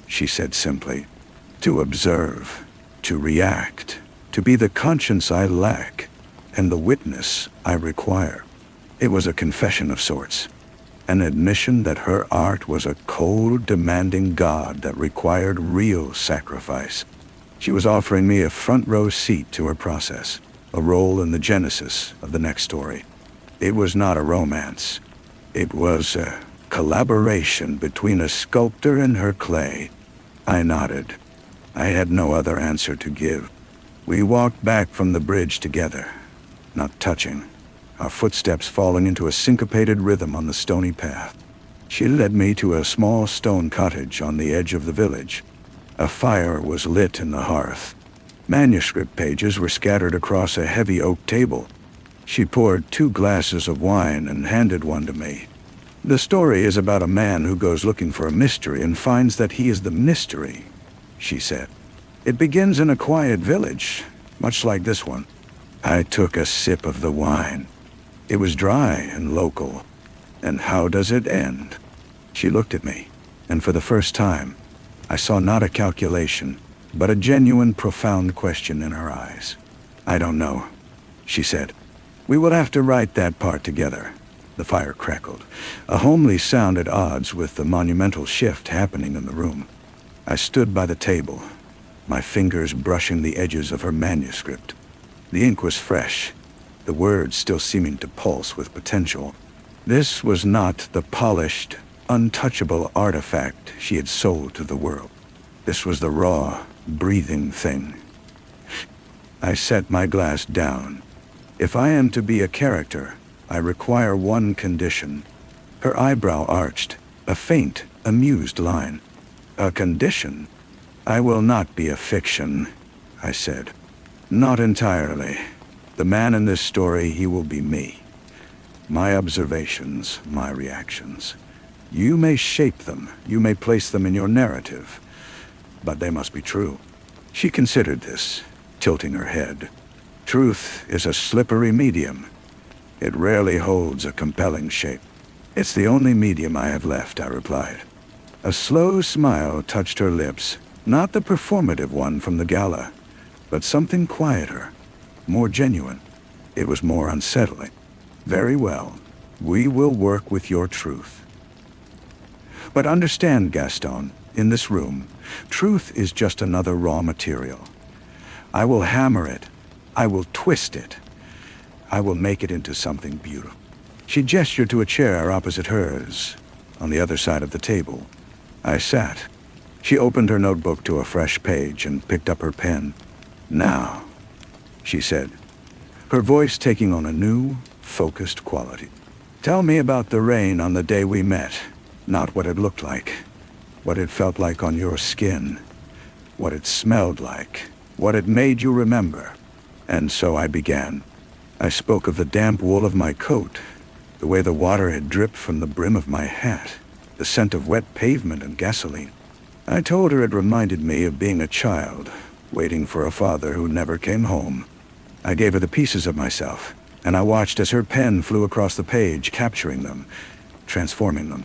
she said simply. "To observe, to react, to be the conscience I lack and the witness I require." It was a confession of sorts, an admission that her art was a cold, demanding God that required real sacrifice. She was offering me a front-row seat to her process, a role in the genesis of the next story. It was not a romance. It was a collaboration between a sculptor and her clay. I nodded. I had no other answer to give. We walked back from the bridge together, not touching, our footsteps falling into a syncopated rhythm on the stony path. She led me to a small stone cottage on the edge of the village. A fire was lit in the hearth. Manuscript pages were scattered across a heavy oak table. She poured 2 glasses of wine and handed one to me. "The story is about a man who goes looking for a mystery and finds that he is the mystery," she said. "It begins in a quiet village, much like this one." I took a sip of the wine. It was dry and local. "And how does it end?" She looked at me, and for the first time, I saw not a calculation, but a genuine, profound question in her eyes. "I don't know," she said. "We will have to write that part together." The fire crackled, a homely sound at odds with the monumental shift happening in the room. I stood by the table, my fingers brushing the edges of her manuscript. The ink was fresh, the words still seeming to pulse with potential. This was not the polished, untouchable artifact she had sold to the world. This was the raw, breathing thing. I set my glass down. "If I am to be a character, I require one condition." Her eyebrow arched, a faint, amused line. "A condition?" I will not be a fiction, I said. Not entirely. The man in this story, he will be me. My observations, my reactions. You may shape them, you may place them in your narrative, but they must be true. She considered this, tilting her head. Truth is a slippery medium. It rarely holds a compelling shape. It's the only medium I have left, I replied. A slow smile touched her lips, not the performative one from the gala, but something quieter, more genuine. It was more unsettling. Very well, we will work with your truth. But understand, Gaston, in this room, truth is just another raw material. I will hammer it. I will twist it. I will make it into something beautiful. She gestured to a chair opposite hers, on the other side of the table. I sat. She opened her notebook to a fresh page and picked up her pen. Now, she said, her voice taking on a new, focused quality. Tell me about the rain on the day we met. Not what it looked like, what it felt like on your skin, what it smelled like, what it made you remember. And so I began. I spoke of the damp wool of my coat, the way the water had dripped from the brim of my hat, the scent of wet pavement and gasoline. I told her it reminded me of being a child, waiting for a father who never came home. I gave her the pieces of myself, and I watched as her pen flew across the page, capturing them, transforming them.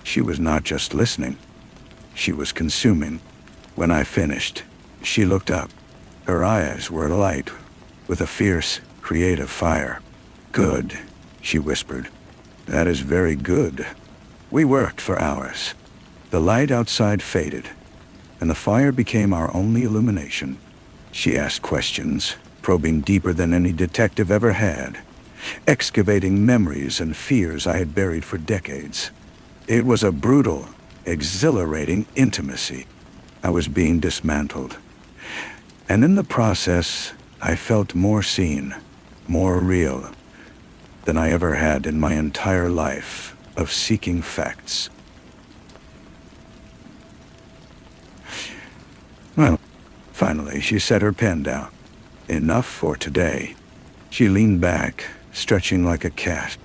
She was not just listening. She was consuming. When I finished, she looked up. Her eyes were alight with a fierce, creative fire. Good, she whispered. That is very good. We worked for hours. The light outside faded, and the fire became our only illumination. She asked questions, probing deeper than any detective ever had, excavating memories and fears I had buried for decades. It was a brutal, exhilarating intimacy. I was being dismantled. And in the process, I felt more seen, more real, than I ever had in my entire life of seeking facts. Well, finally, she set her pen down. Enough for today. She leaned back, stretching like a cat.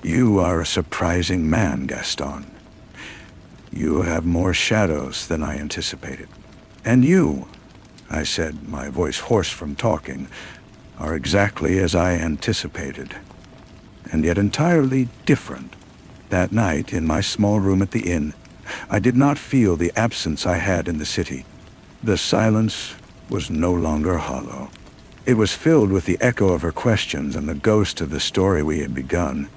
You are a surprising man, Gaston. You have more shadows than I anticipated. And you, I said, my voice hoarse from talking, are exactly as I anticipated, and yet entirely different. That night, in my small room at the inn, I did not feel the absence I had in the city. The silence was no longer hollow. It was filled with the echo of her questions and the ghost of the story we had begun.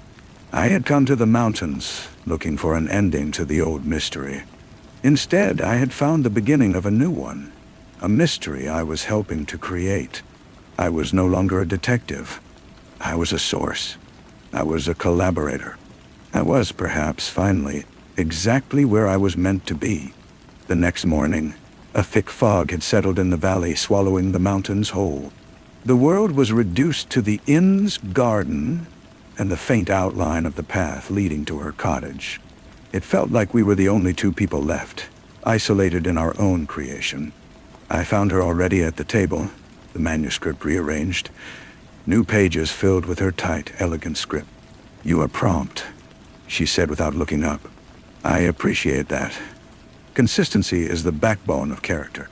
I had come to the mountains, looking for an ending to the old mystery. Instead, I had found the beginning of a new one, a mystery I was helping to create. I was no longer a detective. I was a source. I was a collaborator. I was, perhaps, finally, exactly where I was meant to be. The next morning, a thick fog had settled in the valley, swallowing the mountains whole. The world was reduced to the inn's garden and the faint outline of the path leading to her cottage. It felt like we were the only two people left, isolated in our own creation. I found her already at the table, the manuscript rearranged, new pages filled with her tight, elegant script. You are prompt, she said without looking up. I appreciate that. Consistency is the backbone of character.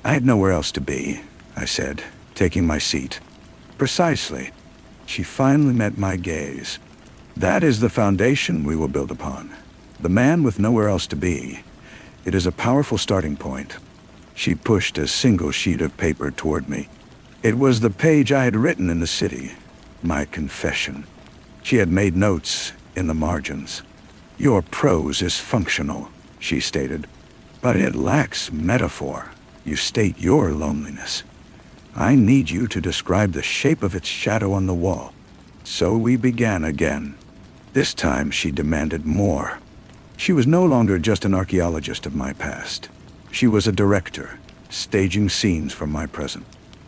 I had nowhere else to be, I said, taking my seat. Precisely. She finally met my gaze. That is the foundation we will build upon. The man with nowhere else to be. It is a powerful starting point. She pushed a single sheet of paper toward me. It was the page I had written in the city, my confession. She had made notes in the margins. Your prose is functional, she stated, but it lacks metaphor. You state your loneliness. I need you to describe the shape of its shadow on the wall. So we began again. This time she demanded more. She was no longer just an archaeologist of my past. She was a director, staging scenes from my present.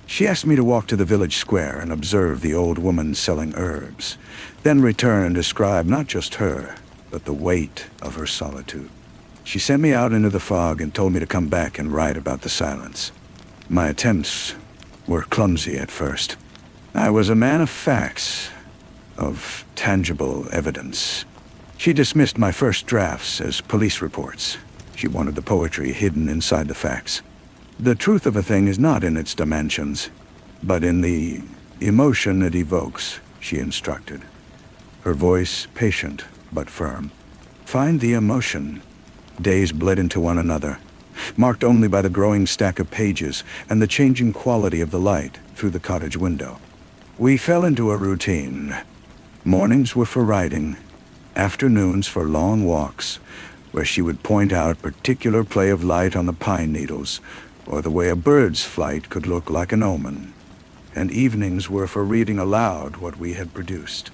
She asked me to walk to the village square and observe the old woman selling herbs, then return and describe not just her, but the weight of her solitude. She sent me out into the fog and told me to come back and write about the silence. My attempts were clumsy at first. I was a man of facts, of tangible evidence. She dismissed my first drafts as police reports. She wanted the poetry hidden inside the facts. The truth of a thing is not in its dimensions, but in the emotion it evokes, she instructed. Her voice patient but firm. Find the emotion. Days bled into one another, marked only by the growing stack of pages and the changing quality of the light through the cottage window. We fell into a routine. Mornings were for writing, afternoons for long walks, where she would point out particular play of light on the pine needles, or the way a bird's flight could look like an omen. And evenings were for reading aloud what we had produced.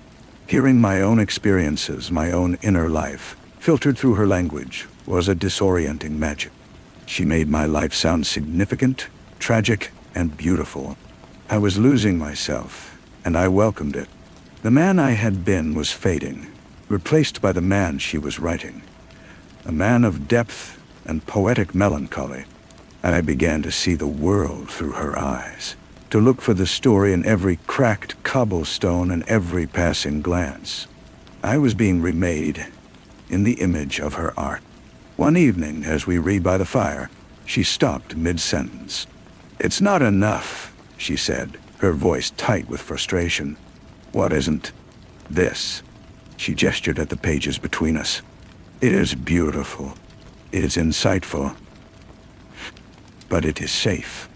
Hearing my own experiences, my own inner life, filtered through her language, was a disorienting magic. She made my life sound significant, tragic, and beautiful. I was losing myself, and I welcomed it. The man I had been was fading, replaced by the man she was writing. A man of depth and poetic melancholy. I began to see the world through her eyes, to look for the story in every cracked cobblestone and every passing glance. I was being remade in the image of her art. One evening, as we read by the fire, she stopped mid-sentence. "It's not enough," she said, her voice tight with frustration. "What isn't?" "This." She gestured at the pages between us. "It is beautiful. It is insightful. But it is safe.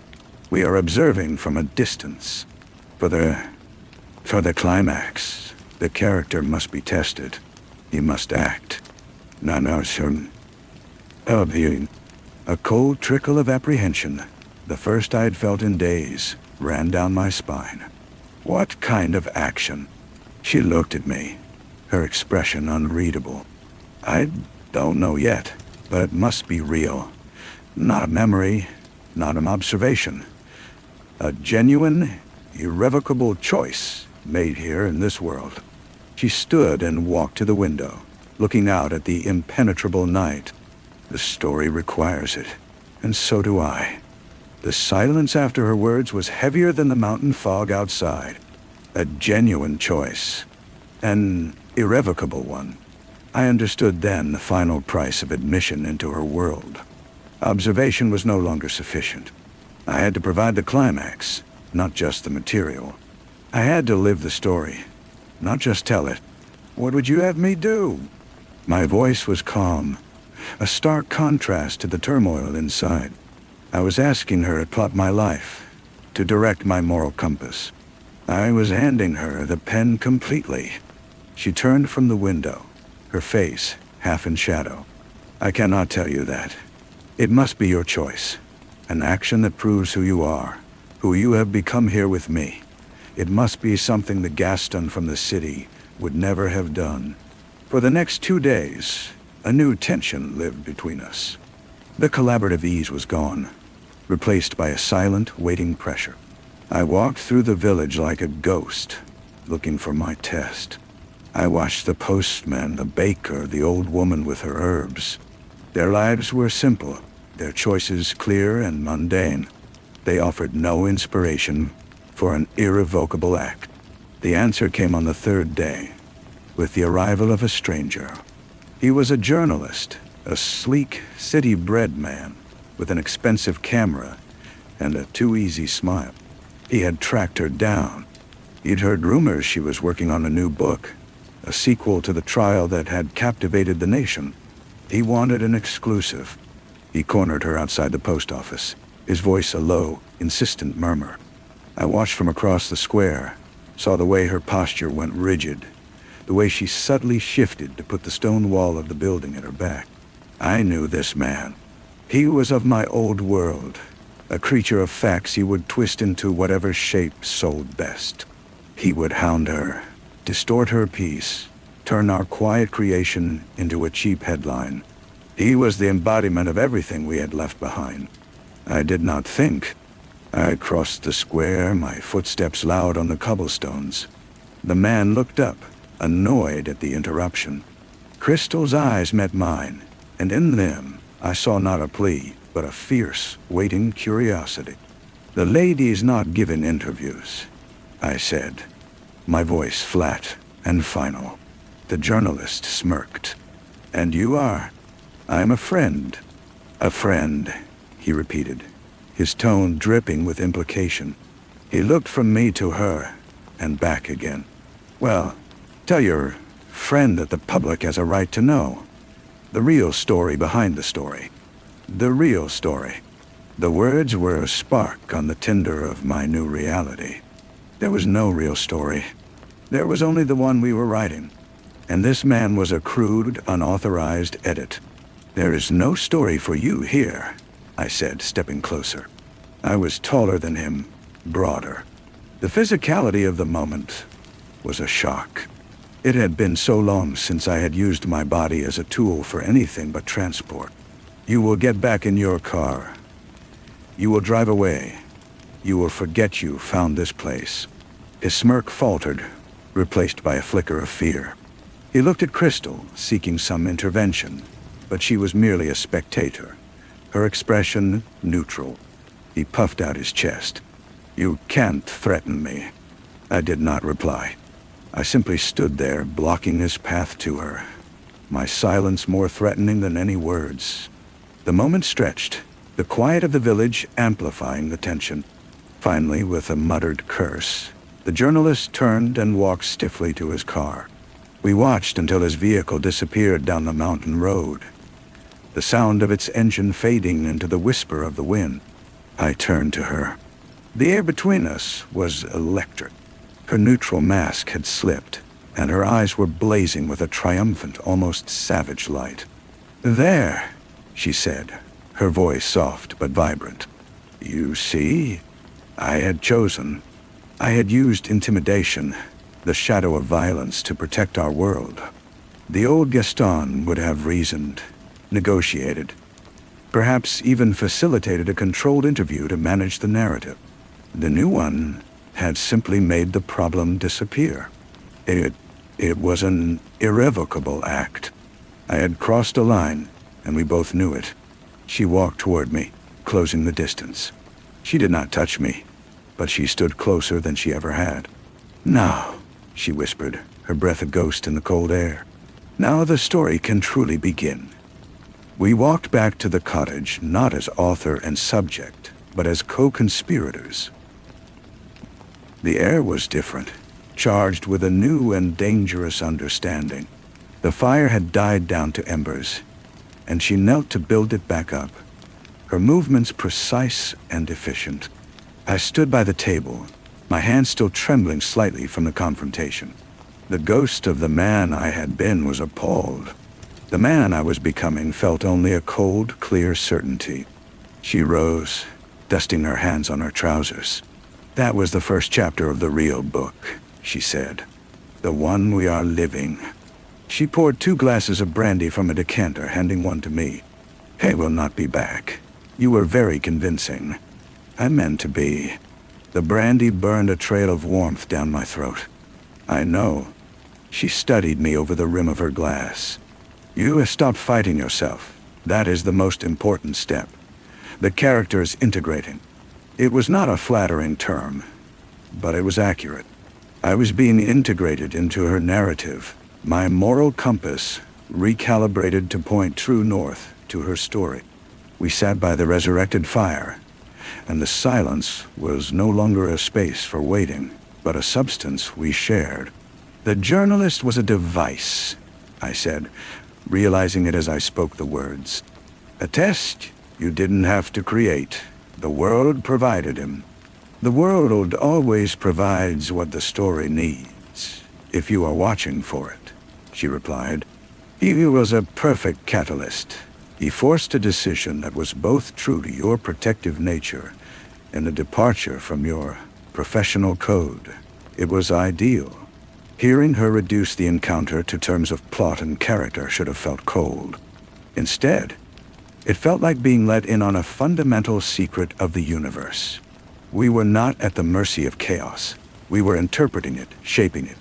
We are observing from a distance. For the climax, the character must be tested. He must act. A cold trickle of apprehension, the first I had felt in days, ran down my spine. What kind of action? She looked at me, her expression unreadable. I don't know yet, but it must be real. Not a memory, not an observation. A genuine, irrevocable choice made here in this world. She stood and walked to the window, looking out at the impenetrable night. The story requires it, and so do I. The silence after her words was heavier than the mountain fog outside. A genuine choice. An irrevocable one. I understood then the final price of admission into her world. Observation was no longer sufficient. I had to provide the climax, not just the material. I had to live the story, not just tell it. What would you have me do? My voice was calm, a stark contrast to the turmoil inside. I was asking her to plot my life, to direct my moral compass. I was handing her the pen completely. She turned from the window, her face half in shadow. "I cannot tell you that. It must be your choice. An action that proves who you are, who you have become here with me. It must be something the Gaston from the city would never have done." For the next 2 days, a new tension lived between us. The collaborative ease was gone, replaced by a silent, waiting pressure. I walked through the village like a ghost, looking for my test. I watched the postman, the baker, the old woman with her herbs. Their lives were simple, their choices clear and mundane. They offered no inspiration for an irrevocable act. The answer came on the 3rd day, with the arrival of a stranger. He was a journalist, a sleek, city-bred man, with an expensive camera and a too-easy smile. He had tracked her down. He'd heard rumors she was working on a new book, a sequel to the trial that had captivated the nation. He wanted an exclusive. He cornered her outside the post office, his voice a low, insistent murmur. I watched from across the square, saw the way her posture went rigid, the way she subtly shifted to put the stone wall of the building at her back. I knew this man. He was of my old world, a creature of facts he would twist into whatever shape sold best. He would hound her, distort her peace, turn our quiet creation into a cheap headline. He was the embodiment of everything we had left behind. I did not think. I crossed the square, my footsteps loud on the cobblestones. The man looked up, annoyed at the interruption. Crystal's eyes met mine, and in them I saw not a plea, but a fierce, waiting curiosity. "The lady's not giving interviews," I said, my voice flat and final. The journalist smirked. "And you are?" "I'm a friend." "A friend," he repeated, his tone dripping with implication. He looked from me to her, and back again. "Well, tell your friend that the public has a right to know. The real story behind the story. The real story." The words were a spark on the tinder of my new reality. There was no real story. There was only the one we were writing. And this man was a crude, unauthorized edit. "There is no story for you here," I said, stepping closer. I was taller than him, broader. The physicality of the moment was a shock. It had been so long since I had used my body as a tool for anything but transport. "You will get back in your car. You will drive away. You will forget you found this place." His smirk faltered, replaced by a flicker of fear. He looked at Crystal, seeking some intervention, but she was merely a spectator, her expression neutral. He puffed out his chest. "You can't threaten me." I did not reply. I simply stood there, blocking his path to her, my silence more threatening than any words. The moment stretched, the quiet of the village amplifying the tension. Finally, with a muttered curse, the journalist turned and walked stiffly to his car. We watched until his vehicle disappeared down the mountain road, the sound of its engine fading into the whisper of the wind. I turned to her. The air between us was electric. Her neutral mask had slipped, and her eyes were blazing with a triumphant, almost savage light. "There," she said, her voice soft but vibrant. "You see? I had chosen. I had used intimidation, the shadow of violence, to protect our world. The old Gaston would have reasoned, negotiated, perhaps even facilitated a controlled interview to manage the narrative. The new one had simply made the problem disappear. It was an irrevocable act. I had crossed a line, and we both knew it. She walked toward me, closing the distance. She did not touch me, but she stood closer than she ever had. "Now," she whispered, her breath a ghost in the cold air. "Now the story can truly begin." We walked back to the cottage, not as author and subject, but as co-conspirators. The air was different, charged with a new and dangerous understanding. The fire had died down to embers, and she knelt to build it back up, her movements precise and efficient. I stood by the table, my hands still trembling slightly from the confrontation. The ghost of the man I had been was appalled. The man I was becoming felt only a cold, clear certainty. She rose, dusting her hands on her trousers. "That was the first chapter of the real book," she said. "The one we are living." She poured 2 glasses of brandy from a decanter, handing one to me. "He will not be back. You were very convincing." I meant to be. The brandy burned a trail of warmth down my throat. "I know." She studied me over the rim of her glass. "You have stopped fighting yourself. That is the most important step. The character is integrating." It was not a flattering term, but it was accurate. I was being integrated into her narrative, my moral compass recalibrated to point true north to her story. We sat by the resurrected fire, and the silence was no longer a space for waiting, but a substance we shared. "The journalist was a device," I said, realizing it as I spoke the words. "A test you didn't have to create. The world provided him. The world always provides what the story needs, if you are watching for it," she replied. "He was a perfect catalyst. He forced a decision that was both true to your protective nature and a departure from your professional code. It was ideal." Hearing her reduce the encounter to terms of plot and character should have felt cold. Instead, it felt like being let in on a fundamental secret of the universe. We were not at the mercy of chaos. We were interpreting it, shaping it.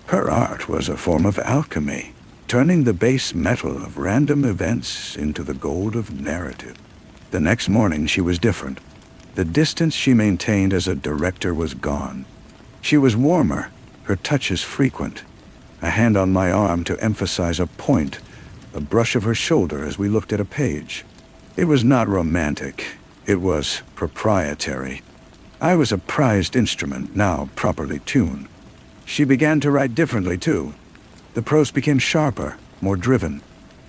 Her art was a form of alchemy, turning the base metal of random events into the gold of narrative. The next morning she was different. The distance she maintained as a director was gone. She was warmer, her touches frequent, a hand on my arm to emphasize a point, a brush of her shoulder as we looked at a page. It was not romantic, it was proprietary. I was a prized instrument, now properly tuned. She began to write differently, too. The prose became sharper, more driven.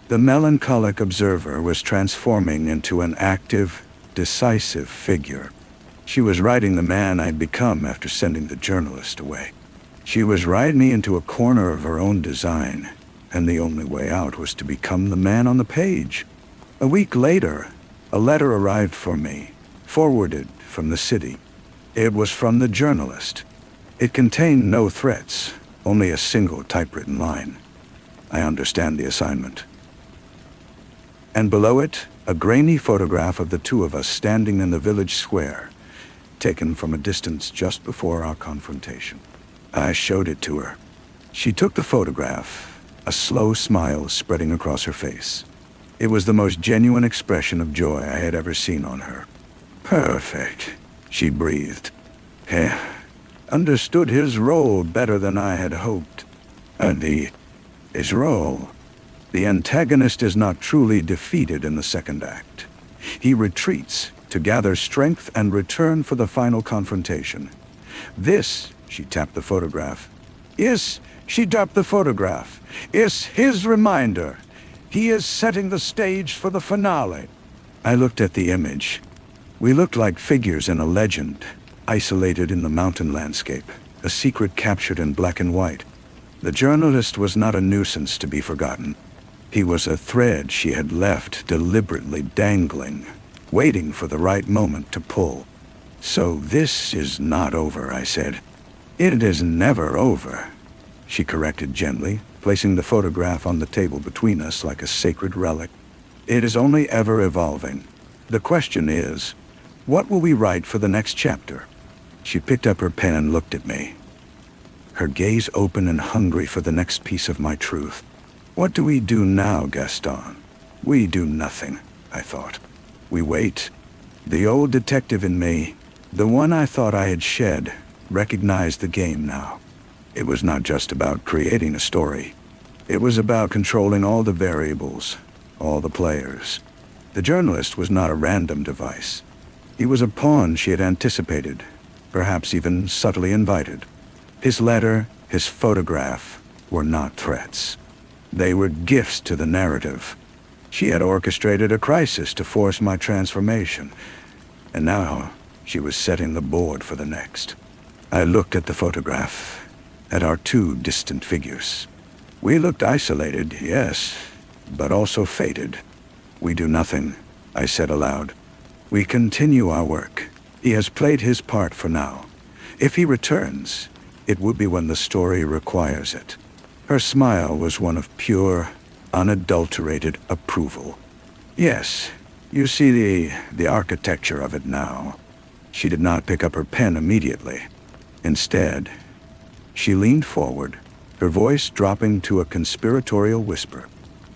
The melancholic observer was transforming into an active, decisive figure. She was writing the man I'd become after sending the journalist away. She was riding me into a corner of her own design, and the only way out was to become the man on the page. A week later, a letter arrived for me, forwarded from the city. It was from the journalist. It contained no threats, only a single typewritten line. I understand the assignment. And below it, a grainy photograph of the two of us standing in the village square, taken from a distance just before our confrontation. I showed it to her. She took the photograph, a slow smile spreading across her face. It was the most genuine expression of joy I had ever seen on her. Perfect, she breathed. He understood his role better than I had hoped. His role. The antagonist is not truly defeated in the second act. He retreats to gather strength and return for the final confrontation. This, she tapped the photograph. Is his reminder. He is setting the stage for the finale. I looked at the image. We looked like figures in a legend, isolated in the mountain landscape, a secret captured in black and white. The journalist was not a nuisance to be forgotten. He was a thread she had left deliberately dangling, waiting for the right moment to pull. So this is not over, I said. It is never over, she corrected gently, placing the photograph on the table between us like a sacred relic. It is only ever evolving. The question is, what will we write for the next chapter? She picked up her pen and looked at me, her gaze open and hungry for the next piece of my truth. What do we do now, Gaston? We do nothing, I thought. We wait. The old detective in me, the one I thought I had shed, recognized the game now. It was not just about creating a story. It was about controlling all the variables, all the players. The journalist was not a random device. He was a pawn she had anticipated, perhaps even subtly invited. His letter, his photograph, were not threats. They were gifts to the narrative. She had orchestrated a crisis to force my transformation, and now she was setting the board for the next. I looked at the photograph, at our two distant figures. We looked isolated, yes, but also fated. We do nothing, I said aloud. We continue our work. He has played his part for now. If he returns, it will be when the story requires it. Her smile was one of pure, unadulterated approval. Yes, you see the architecture of it now. She did not pick up her pen immediately. Instead, she leaned forward, her voice dropping to a conspiratorial whisper.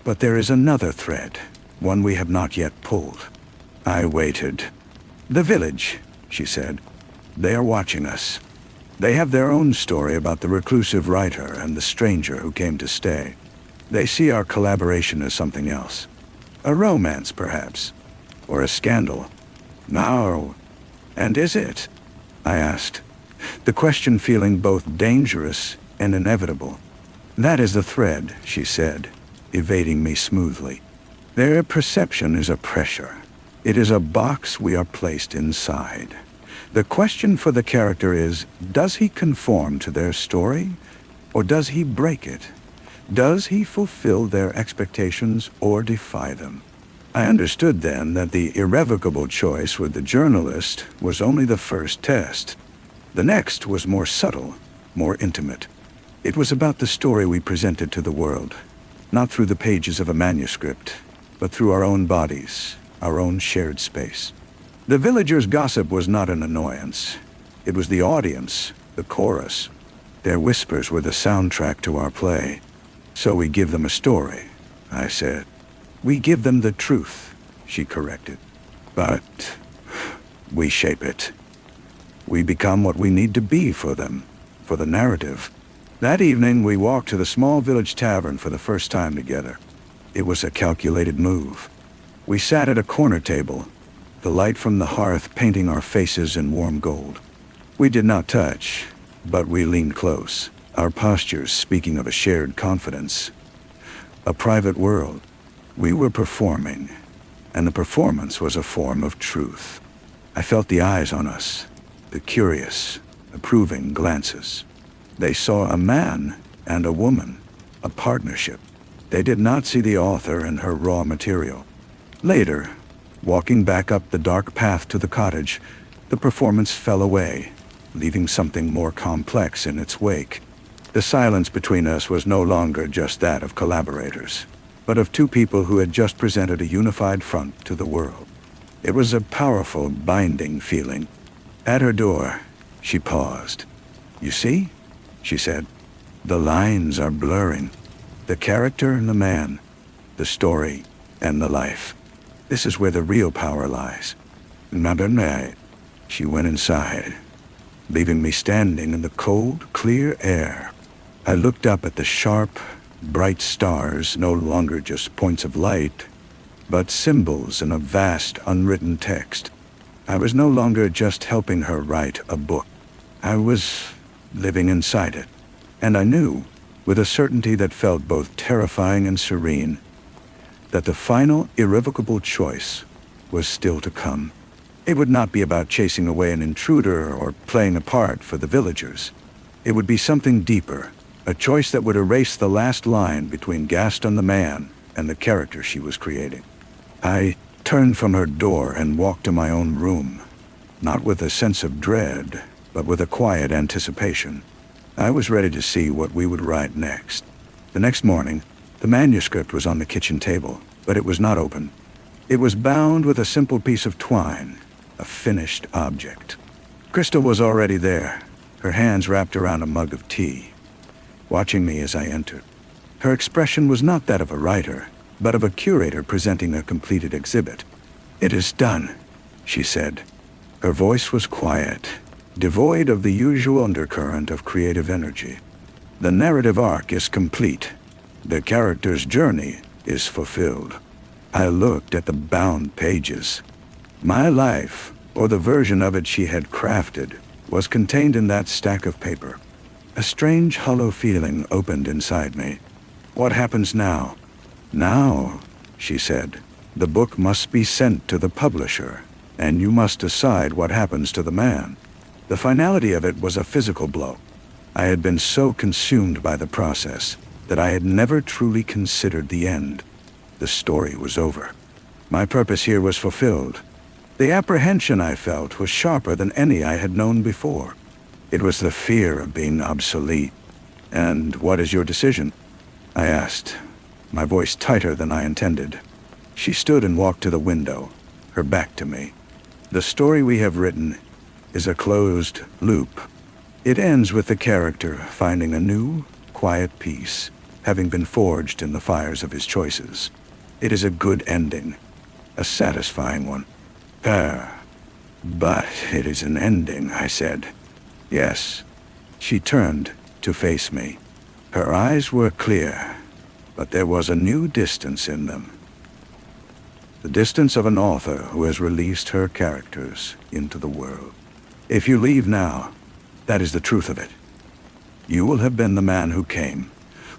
But there is another thread, one we have not yet pulled. I waited. The village, she said. They are watching us. They have their own story about the reclusive writer and the stranger who came to stay. They see our collaboration as something else. A romance, perhaps. Or a scandal. No. And is it? I asked, the question feeling both dangerous and inevitable. That is the thread, she said, evading me smoothly. Their perception is a pressure. It is a box we are placed inside. The question for the character is, does he conform to their story, or does he break it? Does he fulfill their expectations or defy them? I understood then that the irrevocable choice with the journalist was only the first test. The next was more subtle, more intimate. It was about the story we presented to the world, not through the pages of a manuscript, but through our own bodies, our own shared space. The villagers' gossip was not an annoyance. It was the audience, the chorus. Their whispers were the soundtrack to our play. So we give them a story, I said. We give them the truth, she corrected. But we shape it. We become what we need to be for them, for the narrative. That evening, we walked to the small village tavern for the first time together. It was a calculated move. We sat at a corner table, the light from the hearth painting our faces in warm gold. We did not touch, but we leaned close, our postures speaking of a shared confidence. A private world. We were performing, and the performance was a form of truth. I felt the eyes on us, the curious, approving glances. They saw a man and a woman, a partnership. They did not see the author and her raw material. Later, walking back up the dark path to the cottage, the performance fell away, leaving something more complex in its wake. The silence between us was no longer just that of collaborators, but of two people who had just presented a unified front to the world. It was a powerful, binding feeling. At her door, she paused. "You see?" she said. "The lines are blurring. The character and the man, the story and the life. This is where the real power lies." She went inside, leaving me standing in the cold, clear air. I looked up at the sharp, bright stars, no longer just points of light, but symbols in a vast, unwritten text. I was no longer just helping her write a book. I was living inside it. And I knew, with a certainty that felt both terrifying and serene, that the final, irrevocable choice was still to come. It would not be about chasing away an intruder or playing a part for the villagers. It would be something deeper, a choice that would erase the last line between Gaston the man and the character she was creating. I turned from her door and walked to my own room, not with a sense of dread, but with a quiet anticipation. I was ready to see what we would write next. The next morning, the manuscript was on the kitchen table, but it was not open. It was bound with a simple piece of twine, a finished object. Crystal was already there, her hands wrapped around a mug of tea, watching me as I entered. Her expression was not that of a writer, but of a curator presenting a completed exhibit. "It is done," she said. Her voice was quiet, devoid of the usual undercurrent of creative energy. "The narrative arc is complete. The character's journey is fulfilled." I looked at the bound pages. My life, or the version of it she had crafted, was contained in that stack of paper. A strange, hollow feeling opened inside me. "What happens now?" "Now," she said, "the book must be sent to the publisher, and you must decide what happens to the man." The finality of it was a physical blow. I had been so consumed by the process that I had never truly considered the end. The story was over. My purpose here was fulfilled. The apprehension I felt was sharper than any I had known before. It was the fear of being obsolete. "And what is your decision?" I asked, my voice tighter than I intended. She stood and walked to the window, her back to me. "The story we have written is a closed loop. It ends with the character finding a new, quiet peace, having been forged in the fires of his choices. It is a good ending, a satisfying one." "But it is an ending," I said. "Yes." She turned to face me. Her eyes were clear, but there was a new distance in them. The distance of an author who has released her characters into the world. "If you leave now, that is the truth of it. You will have been the man who came,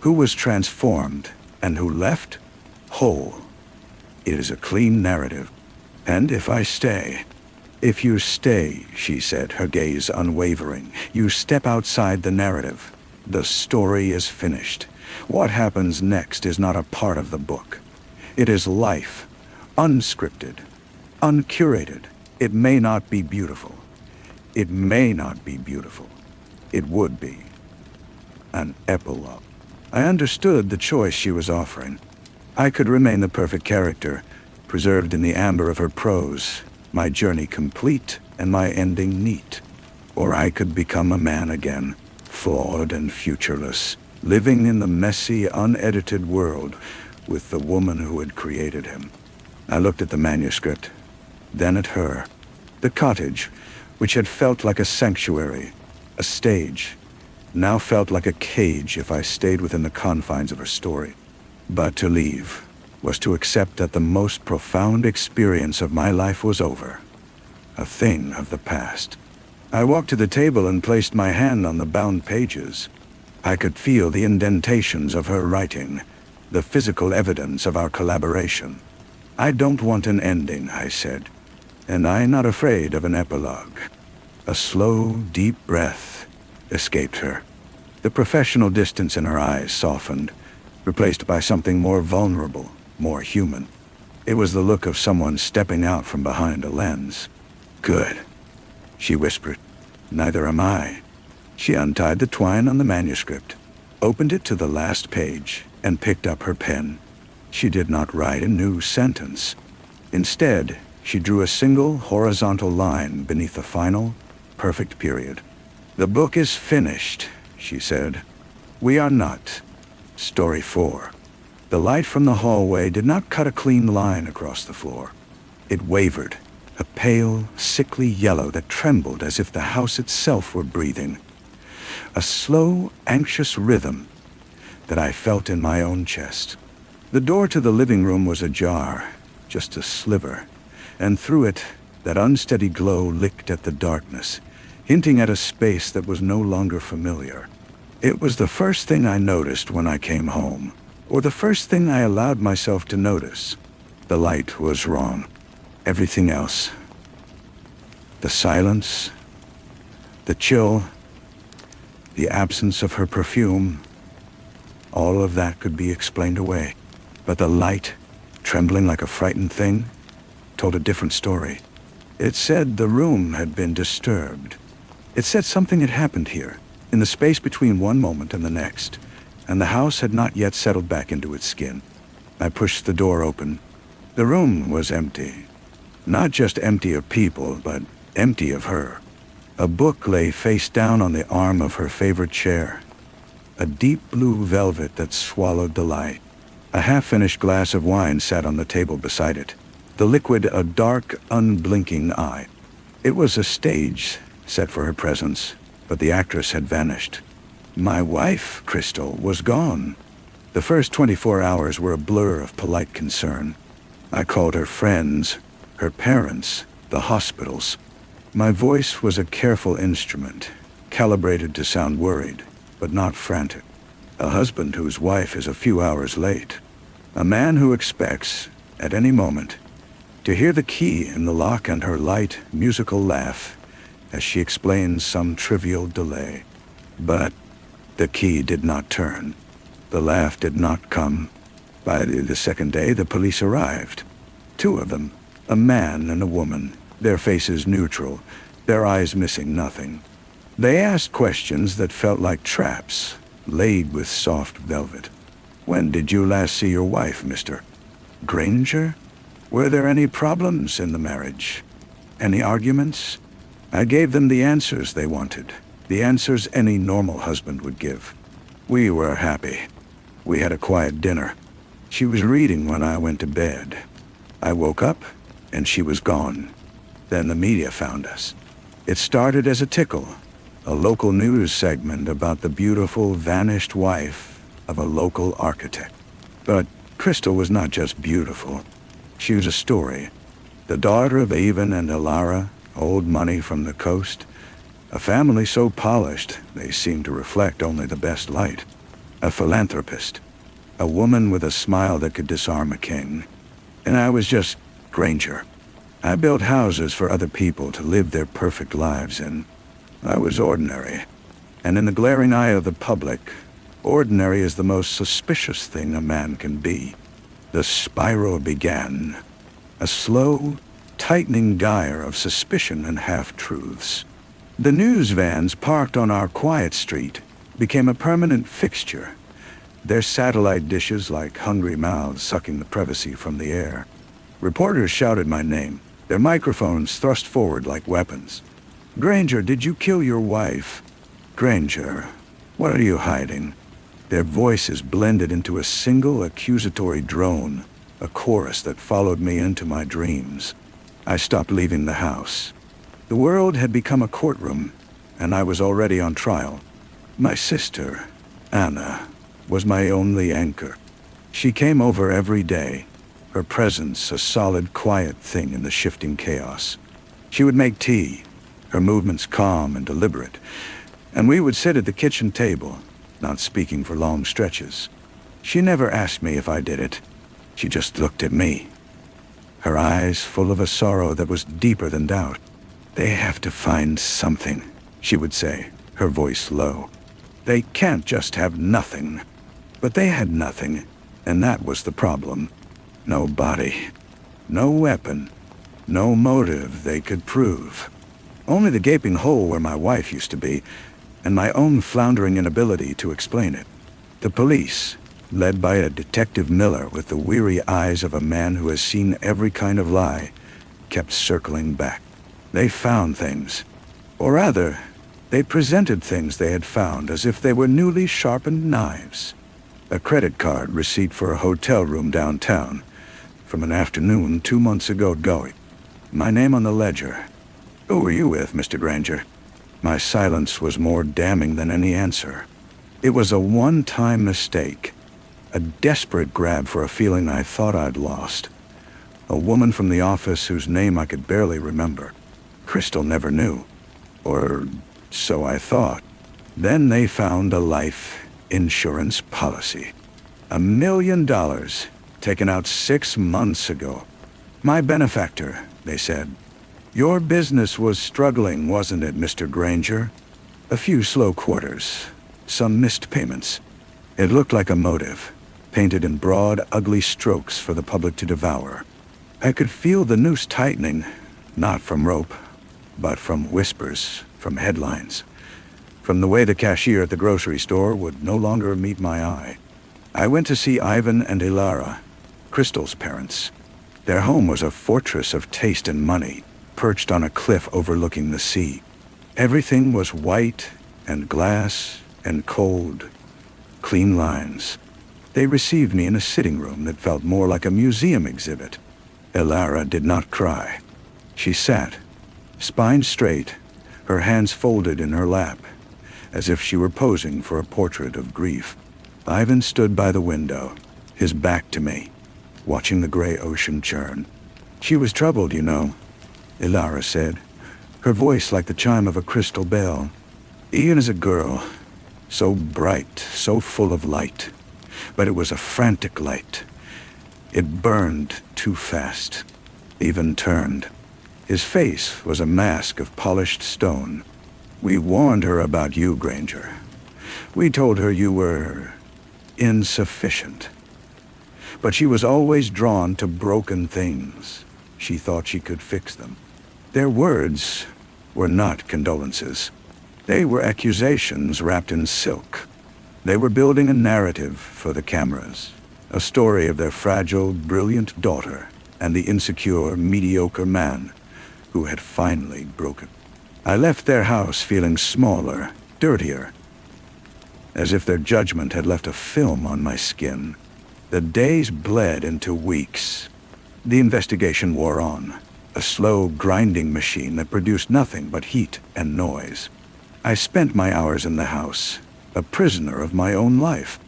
who was transformed, and who left whole. It is a clean narrative. And if I stay..." "If you stay," she said, her gaze unwavering, "you step outside the narrative. The story is finished. What happens next is not a part of the book. It is life, unscripted, uncurated. It may not be beautiful. It may not be beautiful. It would be an epilogue." I understood the choice she was offering. I could remain the perfect character, preserved in the amber of her prose, my journey complete and my ending neat. Or I could become a man again, flawed and futureless, living in the messy, unedited world with the woman who had created him. I looked at the manuscript, then at her. The cottage, which had felt like a sanctuary, a stage, now felt like a cage if I stayed within the confines of her story. But to leave was to accept that the most profound experience of my life was over, a thing of the past. I walked to the table and placed my hand on the bound pages. I could feel the indentations of her writing, the physical evidence of our collaboration. "I don't want an ending," I said, "and I'm not afraid of an epilogue." A slow, deep breath escaped her. The professional distance in her eyes softened, replaced by something more vulnerable, more human. It was the look of someone stepping out from behind a lens. "Good," she whispered. "Neither am I." She untied the twine on the manuscript, opened it to the last page, and picked up her pen. She did not write a new sentence. Instead, she drew a single horizontal line beneath the final, perfect period. "The book is finished," she said. "We are not." Story 4. The light from the hallway did not cut a clean line across the floor. It wavered, a pale, sickly yellow that trembled as if the house itself were breathing. A slow, anxious rhythm that I felt in my own chest. The door to the living room was ajar, just a sliver, and through it, that unsteady glow licked at the darkness, hinting at a space that was no longer familiar. It was the first thing I noticed when I came home, or the first thing I allowed myself to notice. The light was wrong. Everything else, the silence, the chill, the absence of her perfume, all of that could be explained away. But the light, trembling like a frightened thing, told a different story. It said the room had been disturbed. It said something had happened here, in the space between one moment and the next, and the house had not yet settled back into its skin. I pushed the door open. The room was empty. Not just empty of people, but empty of her. A book lay face down on the arm of her favorite chair. A deep blue velvet that swallowed the light. A half-finished glass of wine sat on the table beside it, the liquid a dark, unblinking eye. It was a stage set for her presence, but the actress had vanished. My wife, Crystal, was gone. The first 24 hours were a blur of polite concern. I called her friends, her parents, the hospitals. My voice was a careful instrument, calibrated to sound worried, but not frantic. A husband whose wife is a few hours late. A man who expects, at any moment, to hear the key in the lock and her light, musical laugh as she explains some trivial delay. But the key did not turn. The laugh did not come. By the second day, the police arrived. 2 of them, a man and a woman, their faces neutral, their eyes missing nothing. They asked questions that felt like traps, laid with soft velvet. "When did you last see your wife, Mr. Granger? Were there any problems in the marriage? Any arguments?" I gave them the answers they wanted, the answers any normal husband would give. We were happy. We had a quiet dinner. She was reading when I went to bed. I woke up, and she was gone. Then the media found us. It started as a tickle, a local news segment about the beautiful, vanished wife of a local architect. But Crystal was not just beautiful. She was a story. The daughter of Avon and Elara, old money from the coast. A family so polished, they seemed to reflect only the best light. A philanthropist. A woman with a smile that could disarm a king. And I was just Granger. I built houses for other people to live their perfect lives in. I was ordinary. And in the glaring eye of the public, ordinary is the most suspicious thing a man can be. The spiral began. A slow, tightening gyre of suspicion and half-truths. The news vans parked on our quiet street became a permanent fixture, their satellite dishes like hungry mouths sucking the privacy from the air. Reporters shouted my name, their microphones thrust forward like weapons. "Granger, did you kill your wife?" "Granger, what are you hiding?" Their voices blended into a single accusatory drone, a chorus that followed me into my dreams. I stopped leaving the house. The world had become a courtroom, and I was already on trial. My sister, Anna, was my only anchor. She came over every day, her presence a solid, quiet thing in the shifting chaos. She would make tea, her movements calm and deliberate, and we would sit at the kitchen table, not speaking for long stretches. She never asked me if I did it. She just looked at me, her eyes full of a sorrow that was deeper than doubt. "They have to find something," she would say, her voice low. "They can't just have nothing." But they had nothing, and that was the problem. No body, no weapon, no motive they could prove. Only the gaping hole where my wife used to be, and my own floundering inability to explain it. The police, led by a Detective Miller with the weary eyes of a man who has seen every kind of lie, kept circling back. They found things. Or rather, they presented things they had found as if they were newly sharpened knives. A credit card receipt for a hotel room downtown, from an afternoon 2 months ago going. My name on the ledger. "Who were you with, Mr. Granger?" My silence was more damning than any answer. It was a one-time mistake, a desperate grab for a feeling I thought I'd lost. A woman from the office whose name I could barely remember. Crystal never knew. Or so I thought. Then they found a life insurance policy. $1 million, taken out 6 months ago. "My benefactor," they said. "Your business was struggling, wasn't it, Mr. Granger? A few slow quarters, some missed payments." It looked like a motive, painted in broad, ugly strokes for the public to devour. I could feel the noose tightening, not from rope, but from whispers, from headlines, from the way the cashier at the grocery store would no longer meet my eye. I went to see Ivan and Ilara, Crystal's parents. Their home was a fortress of taste and money, perched on a cliff overlooking the sea. Everything was white and glass and cold, clean lines. They received me in a sitting room that felt more like a museum exhibit. Ilara did not cry. She sat, spine straight, her hands folded in her lap, as if she were posing for a portrait of grief. Ivan stood by the window, his back to me, watching the gray ocean churn. "She was troubled, you know," Ilara said, her voice like the chime of a crystal bell. "Even as a girl, so bright, so full of light. But it was a frantic light. It burned too fast. Ivan turned. His face was a mask of polished stone. "We warned her about you, Granger. We told her you were insufficient. But she was always drawn to broken things. She thought she could fix them." Their words were not condolences. They were accusations wrapped in silk. They were building a narrative for the cameras, a story of their fragile, brilliant daughter and the insecure, mediocre man who had finally broken. I left their house feeling smaller, dirtier, as if their judgment had left a film on my skin. The days bled into weeks. The investigation wore on, a slow, grinding machine that produced nothing but heat and noise. I spent my hours in the house, a prisoner of my own life.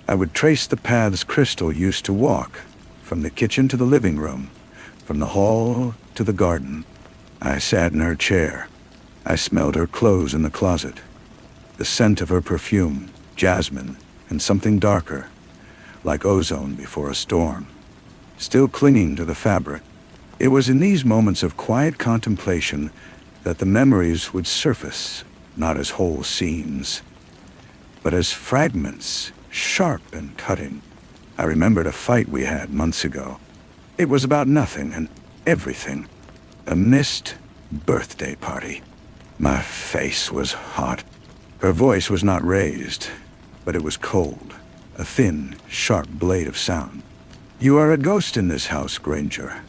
I would trace the paths Crystal used to walk, from the kitchen to the living room, from the hall to the garden. I sat in her chair. I smelled her clothes in the closet, the scent of her perfume, jasmine, and something darker, like ozone before a storm, still clinging to the fabric. It was in these moments of quiet contemplation that the memories would surface, not as whole scenes, but as fragments, sharp and cutting. I remembered a fight we had months ago. It was about nothing and everything. A missed birthday party. My face was hot. Her voice was not raised, but it was cold, a thin, sharp blade of sound. "You are a ghost in this house, Granger.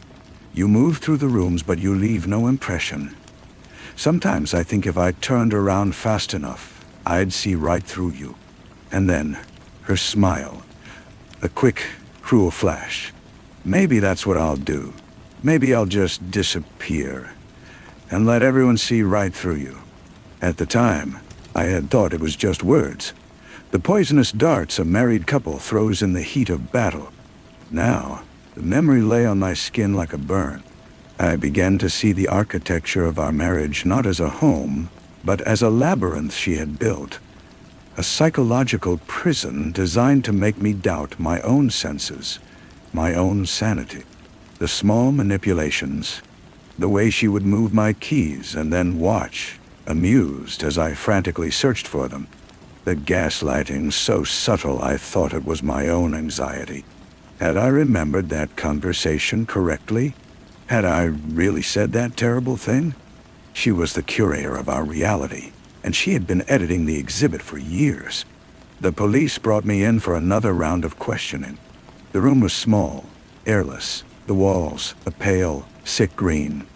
You move through the rooms, but you leave no impression. Sometimes I think if I turned around fast enough, I'd see right through you." And then, her smile, a quick, cruel flash. Maybe that's what I'll do. Maybe I'll just disappear and let everyone see right through you. At the time, I had thought it was just words, the poisonous darts a married couple throws in the heat of battle. Now, the memory lay on my skin like a burn. I began to see the architecture of our marriage not as a home, but as a labyrinth she had built. A psychological prison designed to make me doubt my own senses, my own sanity. The small manipulations, the way she would move my keys and then watch, amused as I frantically searched for them. The gaslighting so subtle I thought it was my own anxiety. Had I remembered that conversation correctly? Had I really said that terrible thing? She was the curator of our reality, and she had been editing the exhibit for years. The police brought me in for another round of questioning. The room was small, airless, the walls a pale, sick green.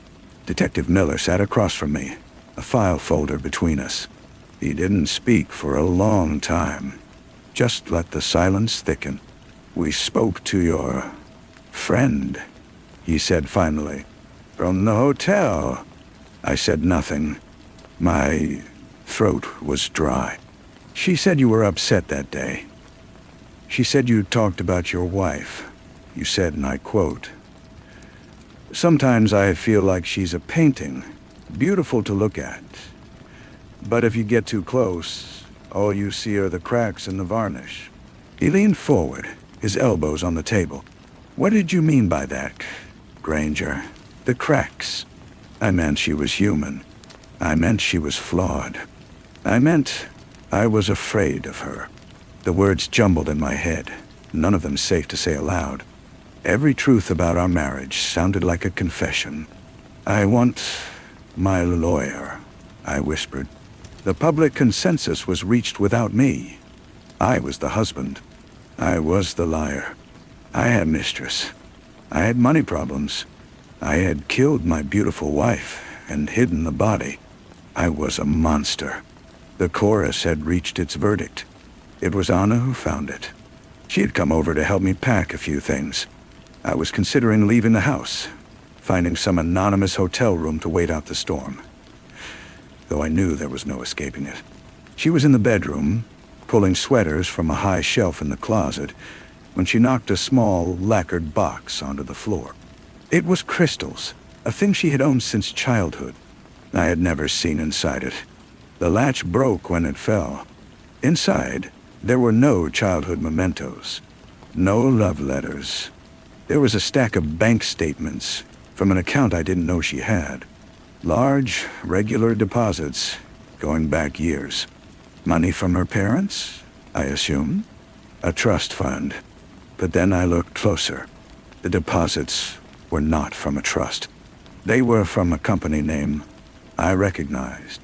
Detective Miller sat across from me, a file folder between us. He didn't speak for a long time, just let the silence thicken. "We spoke to your friend," he said finally. "From the hotel." I said nothing. My throat was dry. "She said you were upset that day. She said you talked about your wife. You said, and I quote, 'Sometimes I feel like she's a painting, beautiful to look at. But if you get too close, all you see are the cracks in the varnish.'" He leaned forward, his elbows on the table. "What did you mean by that, Granger? The cracks?" "I meant she was human. I meant she was flawed. I meant I was afraid of her." The words jumbled in my head, none of them safe to say aloud. Every truth about our marriage sounded like a confession. "I want my lawyer," I whispered. The public consensus was reached without me. I was the husband. I was the liar. I had mistress. I had money problems. I had killed my beautiful wife and hidden the body. I was a monster. The chorus had reached its verdict. It was Anna who found it. She had come over to help me pack a few things. I was considering leaving the house, finding some anonymous hotel room to wait out the storm, though I knew there was no escaping it. She was in the bedroom, pulling sweaters from a high shelf in the closet, when she knocked a small, lacquered box onto the floor. It was crystals, a thing she had owned since childhood. I had never seen inside it. The latch broke when it fell. Inside, there were no childhood mementos, no love letters. There was a stack of bank statements from an account I didn't know she had. Large, regular deposits, going back years. Money from her parents, I assume? A trust fund. But then I looked closer. The deposits were not from a trust. They were from a company name I recognized.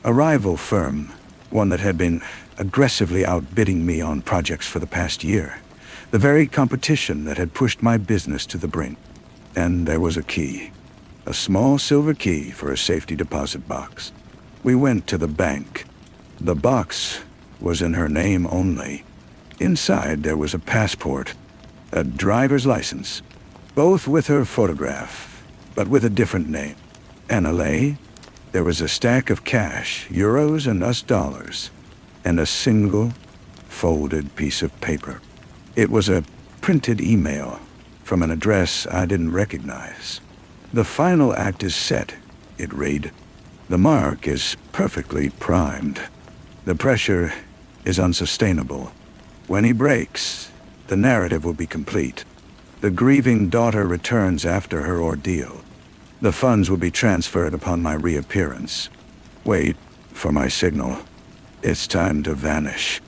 A rival firm, one that had been aggressively outbidding me on projects for the past year. The very competition that had pushed my business to the brink. And there was a key. A small silver key for a safety deposit box. We went to the bank. The box was in her name only. Inside there was a passport, a driver's license, both with her photograph, but with a different name. Anna. There was a stack of cash, euros and US dollars, and a single folded piece of paper. It was a printed email from an address I didn't recognize. "The final act is set," it read. "The mark is perfectly primed. The pressure is unsustainable. When he breaks, the narrative will be complete. The grieving daughter returns after her ordeal. The funds will be transferred upon my reappearance. Wait for my signal. It's time to vanish."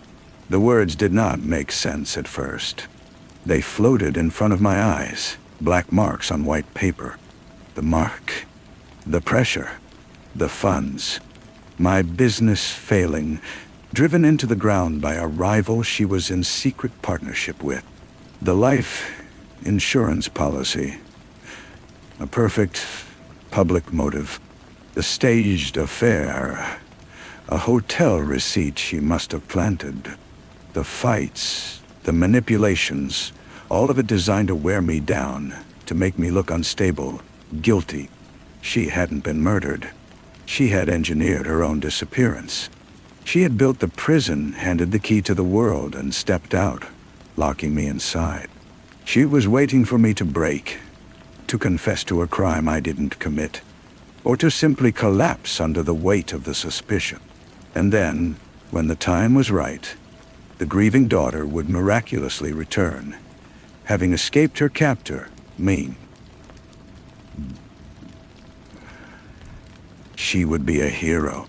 The words did not make sense at first. They floated in front of my eyes, black marks on white paper. The mark, the pressure, the funds. My business failing, driven into the ground by a rival she was in secret partnership with. The life insurance policy. A perfect public motive. The staged affair. A hotel receipt she must have planted. The fights, the manipulations, all of it designed to wear me down, to make me look unstable, guilty. She hadn't been murdered. She had engineered her own disappearance. She had built the prison, handed the key to the world, and stepped out, locking me inside. She was waiting for me to break, to confess to a crime I didn't commit, or to simply collapse under the weight of the suspicion. And then, when the time was right, the grieving daughter would miraculously return, having escaped her captor, me. She would be a hero.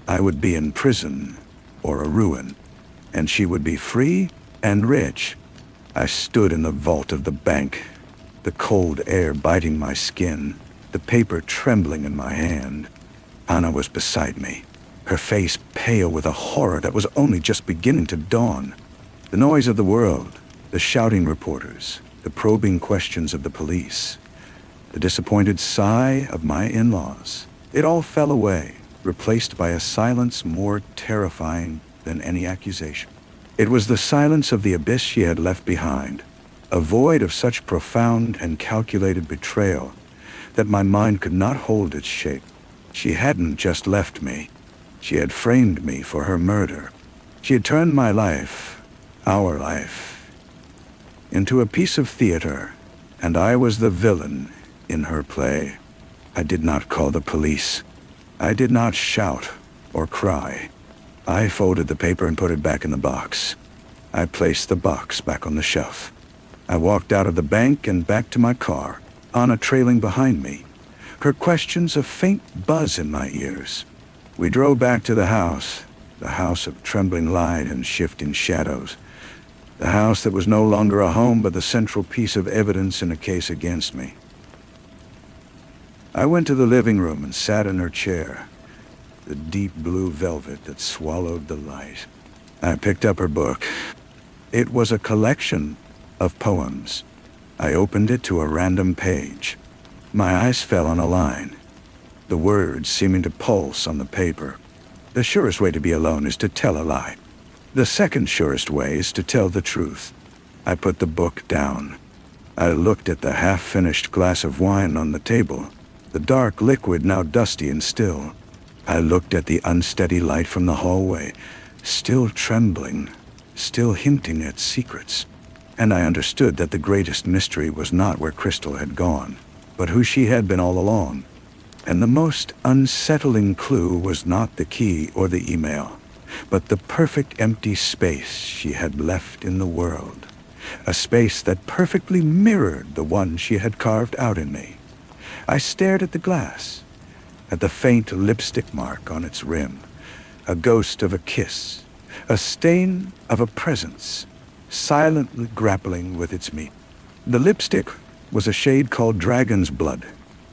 I would be in prison, or a ruin, and she would be free and rich. I stood in the vault of the bank, the cold air biting my skin, the paper trembling in my hand. Anna was beside me, her face pale with a horror that was only just beginning to dawn. The noise of the world, the shouting reporters, the probing questions of the police, the disappointed sigh of my in-laws, it all fell away, replaced by a silence more terrifying than any accusation. It was the silence of the abyss she had left behind, a void of such profound and calculated betrayal that my mind could not hold its shape. She hadn't just left me. She had framed me for her murder. She had turned my life, our life, into a piece of theater, and I was the villain in her play. I did not call the police. I did not shout or cry. I folded the paper and put it back in the box. I placed the box back on the shelf. I walked out of the bank and back to my car, Anna trailing behind me, her questions a faint buzz in my ears. We drove back to the house of trembling light and shifting shadows, the house that was no longer a home but the central piece of evidence in a case against me. I went to the living room and sat in her chair, the deep blue velvet that swallowed the light. I picked up her book. It was a collection of poems. I opened it to a random page. My eyes fell on a line, the words seeming to pulse on the paper. The surest way to be alone is to tell a lie. The second surest way is to tell the truth. I put the book down. I looked at the half-finished glass of wine on the table, the dark liquid now dusty and still. I looked at the unsteady light from the hallway, still trembling, still hinting at secrets. And I understood that the greatest mystery was not where Crystal had gone, but who she had been all along. And the most unsettling clue was not the key or the email, but the perfect empty space she had left in the world. A space that perfectly mirrored the one she had carved out in me. I stared at the glass, at the faint lipstick mark on its rim, a ghost of a kiss, a stain of a presence, silently grappling with its meat. The lipstick was a shade called Dragon's Blood,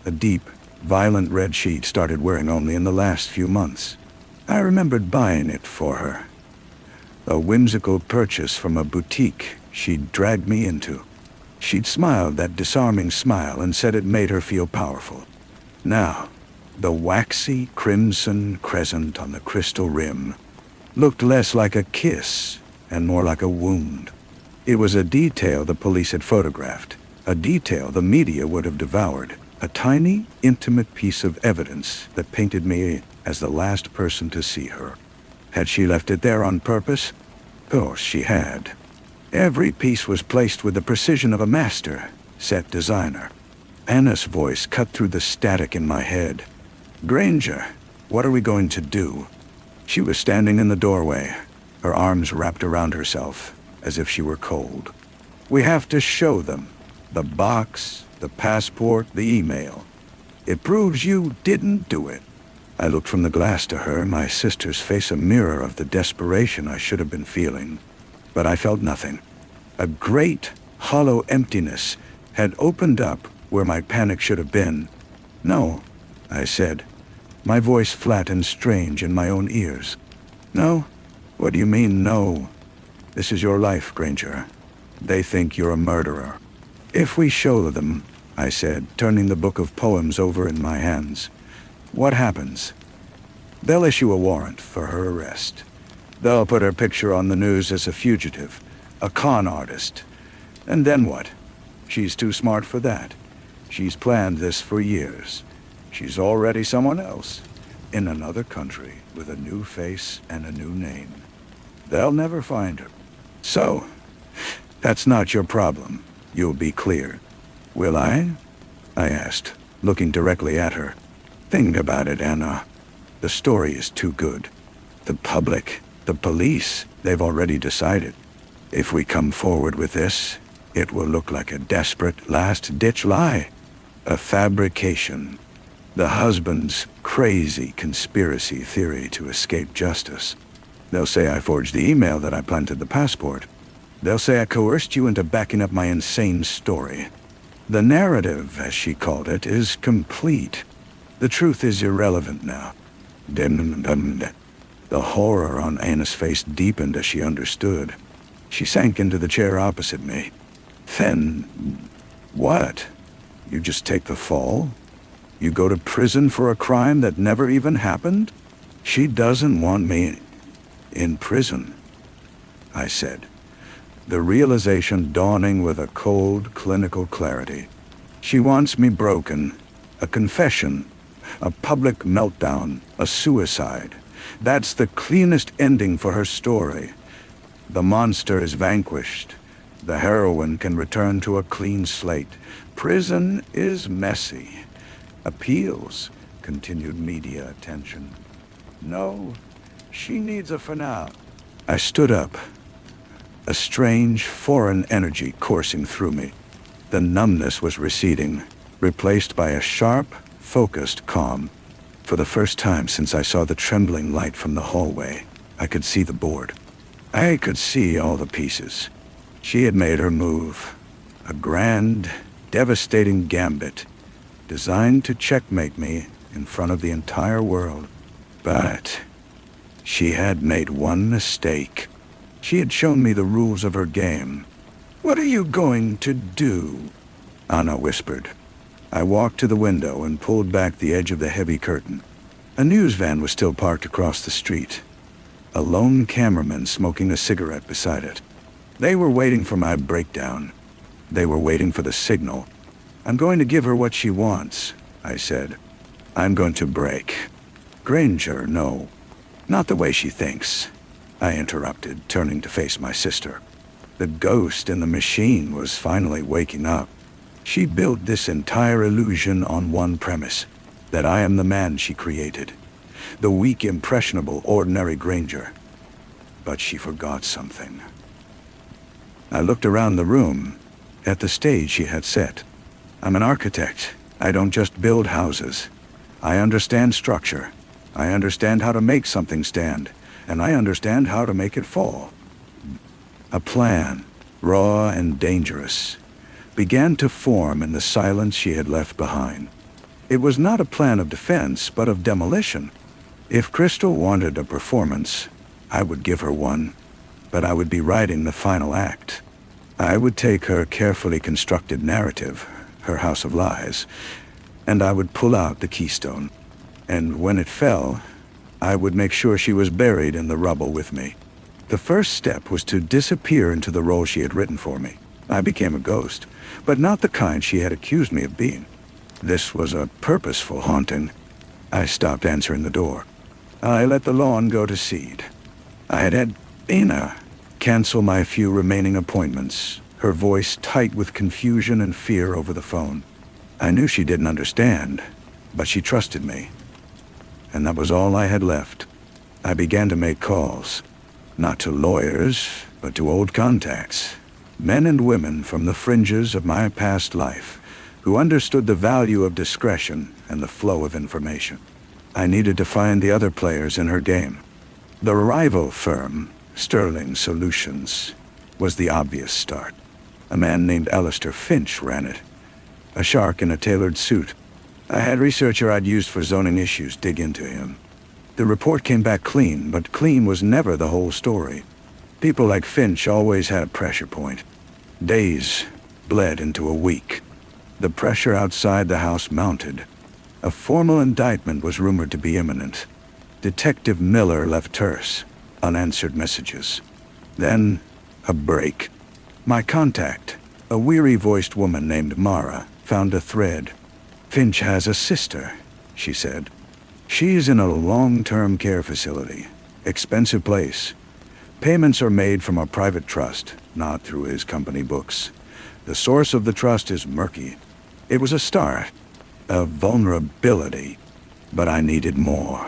a deep, violent red she'd started wearing only in the last few months. I remembered buying it for her, a whimsical purchase from a boutique she'd dragged me into. She'd smiled that disarming smile and said it made her feel powerful. Now, the waxy crimson crescent on the crystal rim looked less like a kiss and more like a wound. It was a detail the police had photographed, a detail the media would have devoured, a tiny, intimate piece of evidence that painted me as the last person to see her. Had she left it there on purpose? Of course she had. Every piece was placed with the precision of a master, set designer. Anna's voice cut through the static in my head. "Granger, what are we going to do?" She was standing in the doorway, her arms wrapped around herself, as if she were cold. "We have to show them. The box, the passport, the email. It proves you didn't do it." I looked from the glass to her, my sister's face a mirror of the desperation I should have been feeling. But I felt nothing. A great, hollow emptiness had opened up where my panic should have been. "No," I said, my voice flat and strange in my own ears. "No? What do you mean, no? This is your life, Granger. They think you're a murderer." "If we show them," I said, turning the book of poems over in my hands, "what happens? They'll issue a warrant for her arrest. They'll put her picture on the news as a fugitive, a con artist. And then what? She's too smart for that. She's planned this for years. She's already someone else, in another country, with a new face and a new name. They'll never find her. So, that's not your problem. You'll be clear. Will I? I asked, looking directly at her. Think about it, Anna. The story is too good. The public, the police, they've already decided. If we come forward with this, it will look like a desperate, last-ditch lie. A fabrication. The husband's crazy conspiracy theory to escape justice. They'll say I forged the email that I planted the passport. They'll say I coerced you into backing up my insane story. The narrative, as she called it, is complete. The truth is irrelevant now. The horror on Anna's face deepened as she understood. She sank into the chair opposite me. Then, what? You just take the fall? You go to prison for a crime that never even happened? She doesn't want me in prison, I said, the realization dawning with a cold, clinical clarity. She wants me broken, a confession, a public meltdown, a suicide. That's the cleanest ending for her story. The monster is vanquished. The heroine can return to a clean slate. Prison is messy. Appeals, continued media attention. No, she needs a finale. I stood up, a strange, foreign energy coursing through me. The numbness was receding, replaced by a sharp, focused calm. For the first time since I saw the trembling light from the hallway, I could see the board. I could see all the pieces. She had made her move. A grand, devastating gambit, designed to checkmate me in front of the entire world. But she had made one mistake. She had shown me the rules of her game. What are you going to do? Anna whispered. I walked to the window and pulled back the edge of the heavy curtain. A news van was still parked across the street. A lone cameraman smoking a cigarette beside it. They were waiting for my breakdown. They were waiting for the signal. I'm going to give her what she wants, I said. I'm going to break. Granger, no. Not the way she thinks, I interrupted, turning to face my sister. The ghost in the machine was finally waking up. She built this entire illusion on one premise, that I am the man she created. The weak, impressionable, ordinary Granger. But she forgot something. I looked around the room, at the stage she had set. I'm an architect. I don't just build houses. I understand structure. I understand how to make something stand, and I understand how to make it fall. A plan, raw and dangerous, began to form in the silence she had left behind. It was not a plan of defense, but of demolition. If Crystal wanted a performance, I would give her one, but I would be writing the final act. I would take her carefully constructed narrative, her house of lies, and I would pull out the keystone. And when it fell, I would make sure she was buried in the rubble with me. The first step was to disappear into the role she had written for me. I became a ghost, but not the kind she had accused me of being. This was a purposeful haunting. I stopped answering the door. I let the lawn go to seed. I had had Anna cancel my few remaining appointments, her voice tight with confusion and fear over the phone. I knew she didn't understand, but she trusted me. And that was all I had left. I began to make calls, not to lawyers, but to old contacts, men and women from the fringes of my past life, who understood the value of discretion and the flow of information. I needed to find the other players in her game. The rival firm, Sterling Solutions, was the obvious start. A man named Alistair Finch ran it, a shark in a tailored suit. I had a researcher I'd used for zoning issues dig into him. The report came back clean, but clean was never the whole story. People like Finch always had a pressure point. Days bled into a week. The pressure outside the house mounted. A formal indictment was rumored to be imminent. Detective Miller left terse. unanswered messages. Then, a break. My contact, a weary-voiced woman named Mara, found a thread. "Finch has a sister," she said. "She's in a long-term care facility. Expensive place. Payments are made from a private trust, not through his company books. The source of the trust is murky. It was a start, a vulnerability, but I needed more.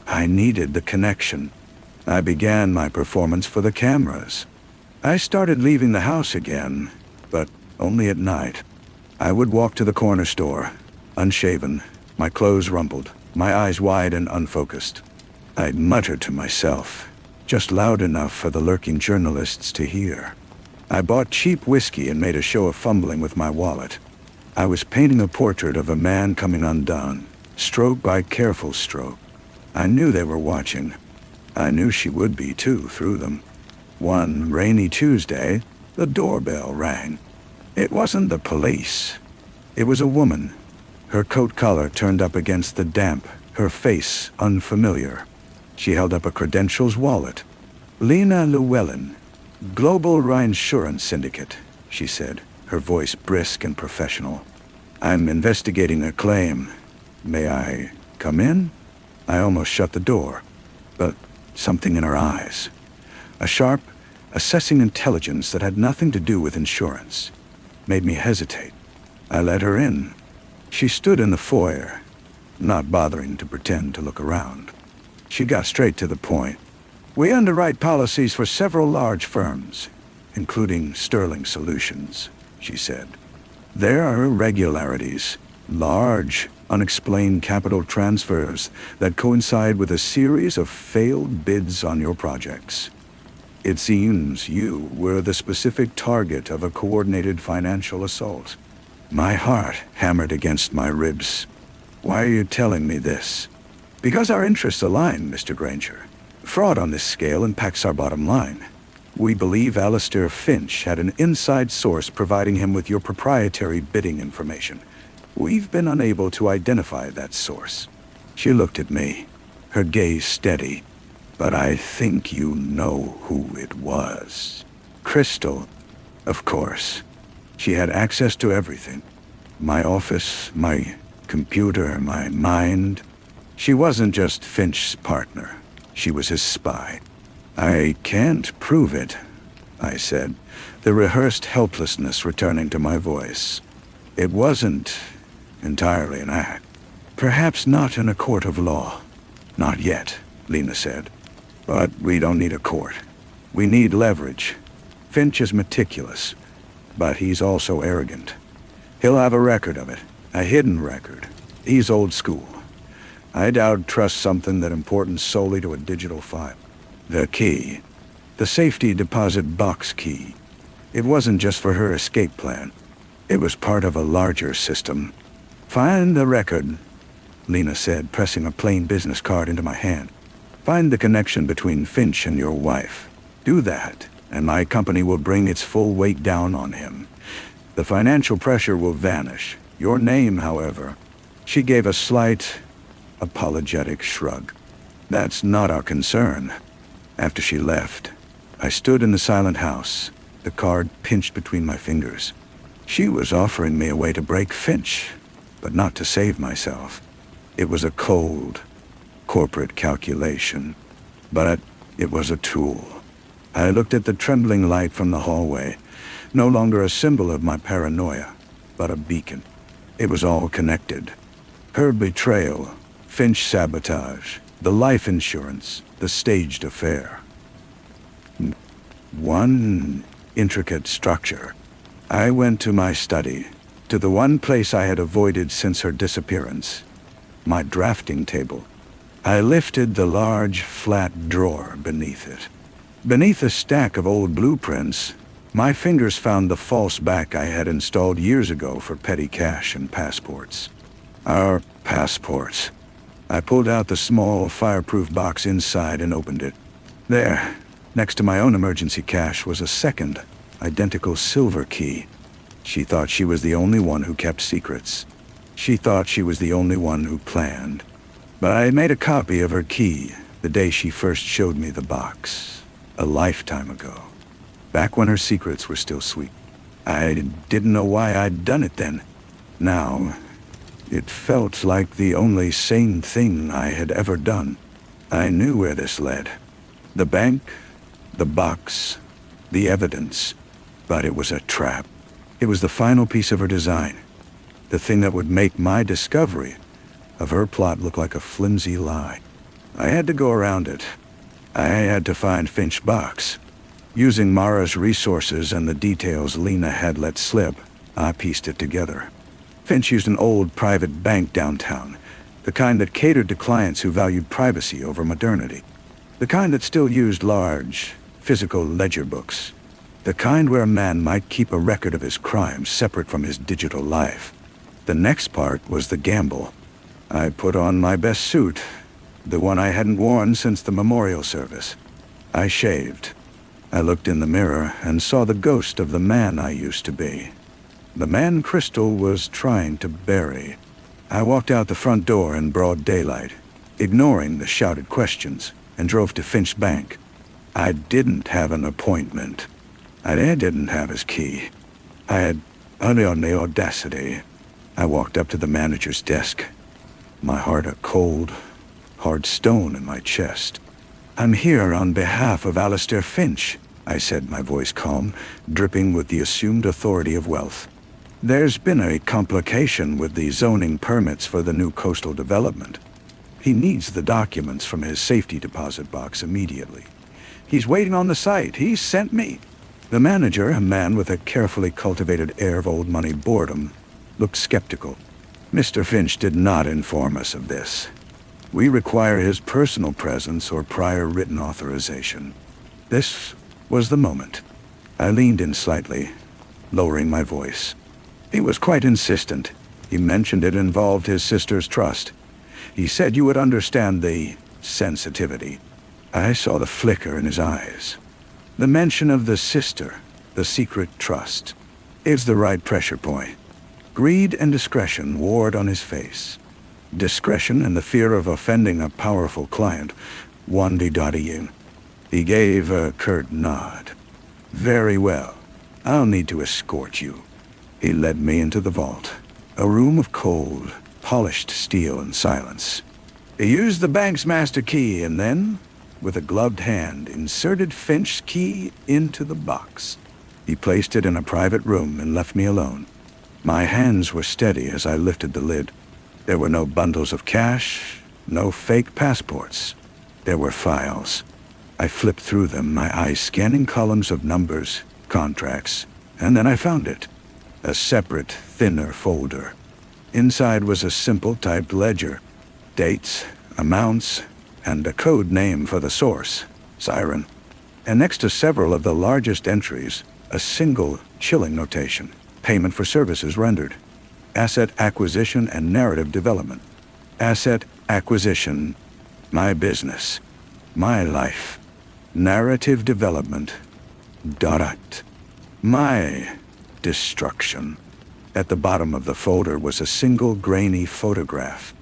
I needed the connection. I began my performance for the cameras. I started leaving the house again, but only at night. I would walk to the corner store, unshaven, my clothes rumpled, my eyes wide and unfocused. I'd mutter to myself, just loud enough for the lurking journalists to hear. I bought cheap whiskey and made a show of fumbling with my wallet. I was painting a portrait of a man coming undone, stroke by careful stroke. I knew they were watching. I knew she would be too through them. One rainy Tuesday, the doorbell rang. It wasn't the police. It was a woman. Her coat collar turned up against the damp, her face unfamiliar. She held up a credentials wallet. "Lena Llewellyn, Global Reinsurance Syndicate," she said, her voice brisk and professional. "I'm investigating a claim. May I come in?" I almost shut the door, but something in her eyes, a sharp, assessing intelligence that had nothing to do with insurance, made me hesitate. I let her in. She stood in the foyer, not bothering to pretend to look around. She got straight to the point. "We underwrite policies for several large firms, including Sterling Solutions," she said. "There are irregularities, large, unexplained capital transfers that coincide with a series of failed bids on your projects. It seems you were the specific target of a coordinated financial assault." My heart hammered against my ribs. "Why are you telling me this?" "Because our interests align, Mr. Granger. Fraud on this scale impacts our bottom line. We believe Alistair Finch had an inside source providing him with your proprietary bidding information. We've been unable to identify that source." She looked at me, her gaze steady. "But I think you know who it was." "Crystal." Of course. She had access to everything. My office, my computer, my mind. She wasn't just Finch's partner. She was his spy. "I can't prove it," I said, the rehearsed helplessness returning to my voice. "It wasn't entirely an act. Perhaps not in a court of law." "Not yet," Lena said. "But we don't need a court. We need leverage. Finch is meticulous, but he's also arrogant. He'll have a record of it, a hidden record. He's old school. I doubt I'd trust something that important solely to a digital file. The key, the safety deposit box key. It wasn't just for her escape plan. It was part of a larger system. Find the record," Lena said, pressing a plain business card into my hand. "Find the connection between Finch and your wife. Do that, and my company will bring its full weight down on him. The financial pressure will vanish. Your name, however." She gave a slight, apologetic shrug. "That's not our concern." After she left, I stood in the silent house, the card pinched between my fingers. She was offering me a way to break Finch, but not to save myself. It was a cold, corporate calculation, but it was a tool. I looked at the trembling light from the hallway, no longer a symbol of my paranoia, but a beacon. It was all connected. Her betrayal, Finch sabotage, the life insurance, the staged affair. One intricate structure. I went to my study, to the one place I had avoided since her disappearance, my drafting table. I lifted the large, flat drawer beneath it. Beneath a stack of old blueprints, my fingers found the false back I had installed years ago for petty cash and passports. Our passports. I pulled out the small, fireproof box inside and opened it. There, next to my own emergency cash, was a second, identical silver key. She thought she was the only one who kept secrets. She thought she was the only one who planned. But I had made a copy of her key, The day she first showed me the box, a lifetime ago. Back when her secrets were still sweet. I didn't know why I'd done it then. Now, it felt like the only sane thing I had ever done. I knew where this led. The bank, the box, the evidence. But it was a trap. It was the final piece of her design. The thing that would make my discovery of her plot look like a flimsy lie. I had to go around it. I had to find Finch box. Using Mara's resources and the details Lena had let slip, I pieced it together. Finch used an old private bank downtown, the kind that catered to clients who valued privacy over modernity. The kind that still used large, physical ledger books. The kind where a man might keep a record of his crimes separate from his digital life. The next part was the gamble. I put on my best suit, the one I hadn't worn since the memorial service. I shaved. I looked in the mirror and saw the ghost of the man I used to be. The man Crystal was trying to bury. I walked out the front door in broad daylight, ignoring the shouted questions, and drove to Finch Bank. I didn't have an appointment. I didn't have his key. I had only the audacity. I walked up to the manager's desk, my heart a cold, hard stone in my chest. "I'm here on behalf of Alistair Finch," I said, my voice calm, dripping with the assumed authority of wealth. "There's been a complication with the zoning permits for the new coastal development. He needs the documents from his safety deposit box immediately. He's waiting on the site. He sent me." The manager, a man with a carefully cultivated air of old money boredom, looked skeptical. "Mr. Finch did not inform us of this. We require his personal presence or prior written authorization." This was the moment. I leaned in slightly, lowering my voice. He was quite insistent. He mentioned it involved his sister's trust. He said you would understand the sensitivity. I saw the flicker in his eyes. The mention of the sister, the secret trust, is the right pressure point. Greed and discretion warred on his face. Discretion and the fear of offending a powerful client, Wandi. He gave a curt nod. "Very well. I'll need to escort you." He led me into the vault, a room of cold, polished steel and silence. He used the bank's master key and then, with a gloved hand, inserted Finch's key into the box. He placed it in a private room and left me alone. My hands were steady as I lifted the lid. There were no bundles of cash, no fake passports. There were files. I flipped through them, my eyes scanning columns of numbers, contracts, and then I found it. A separate, thinner folder. Inside was a simple typed ledger. Dates, amounts, and a code name for the source, Siren. And next to several of the largest entries, a single, chilling notation. Payment for services rendered. Asset acquisition and narrative development. Asset acquisition. My business. My life. Narrative development. Dot. My destruction. At the bottom of the folder was a single grainy photograph.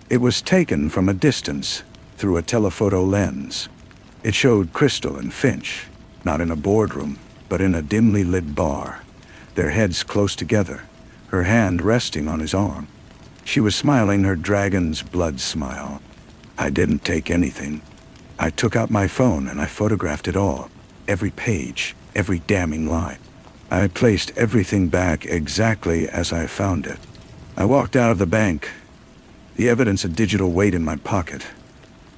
It was taken from a distance, through a telephoto lens. It showed Crystal and Finch, not in a boardroom, but in a dimly lit bar, their heads close together, her hand resting on his arm. She was smiling her dragon's blood smile. I didn't take anything. I took out my phone and I photographed it all, every page, every damning line. I placed everything back exactly as I found it. I walked out of the bank, the evidence of digital weight in my pocket,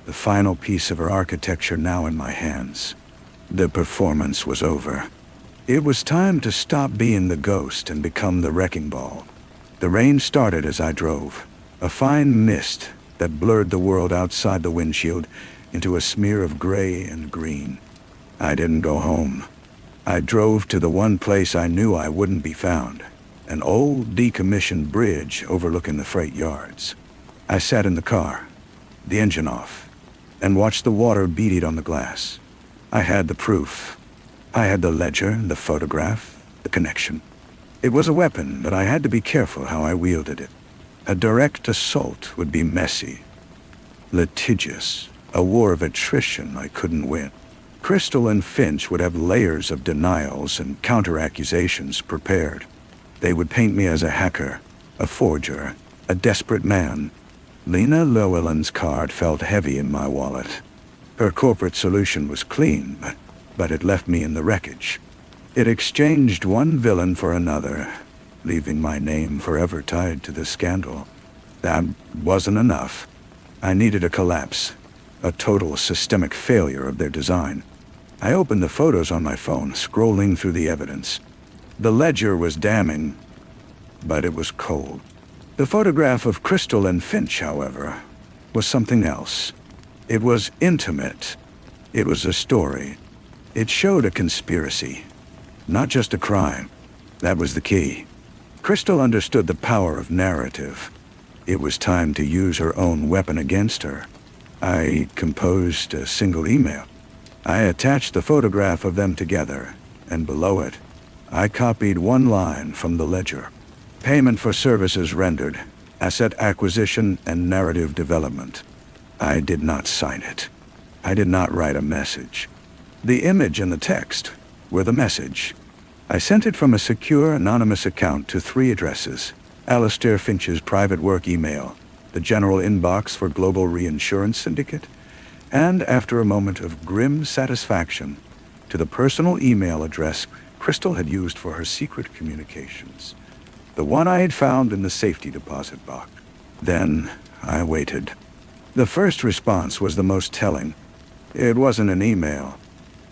the final piece of her architecture now in my hands. The performance was over. It was time to stop being the ghost and become the wrecking ball. The rain started as I drove, a fine mist that blurred the world outside the windshield into a smear of gray and green. I didn't go home. I drove to the one place I knew I wouldn't be found, an old decommissioned bridge overlooking the freight yards. I sat in the car, the engine off, and watched the water bead on the glass. I had the proof. I had the ledger, the photograph, the connection. It was a weapon, but I had to be careful how I wielded it. A direct assault would be messy, litigious, A war of attrition I couldn't win. Crystal and Finch would have layers of denials and counter-accusations prepared. They would paint me as a hacker, a forger, a desperate man. Lena Llewellyn's card felt heavy in my wallet. Her corporate solution was clean, but it left me in the wreckage. It exchanged one villain for another, leaving my name forever tied to the scandal. That wasn't enough. I needed a collapse, a total systemic failure of their design. I opened the photos on my phone, scrolling through the evidence. The ledger was damning, but it was cold. The photograph of Crystal and Finch, however, was something else. It was intimate. It was a story. It showed a conspiracy, not just a crime. That was the key. Crystal understood the power of narrative. It was time to use her own weapon against her. I composed a single email. I attached the photograph of them together, and below it, I copied one line from the ledger. Payment for services rendered, asset acquisition and narrative development. I did not sign it. I did not write a message. The image and the text were the message. I sent it from a secure, anonymous account to 3 addresses: Alistair Finch's private work email, the general inbox for Global Reinsurance Syndicate, and, after a moment of grim satisfaction, to the personal email address Crystal had used for her secret communications, the one I had found in the safety deposit box. Then I waited. The first response was the most telling. It wasn't an email.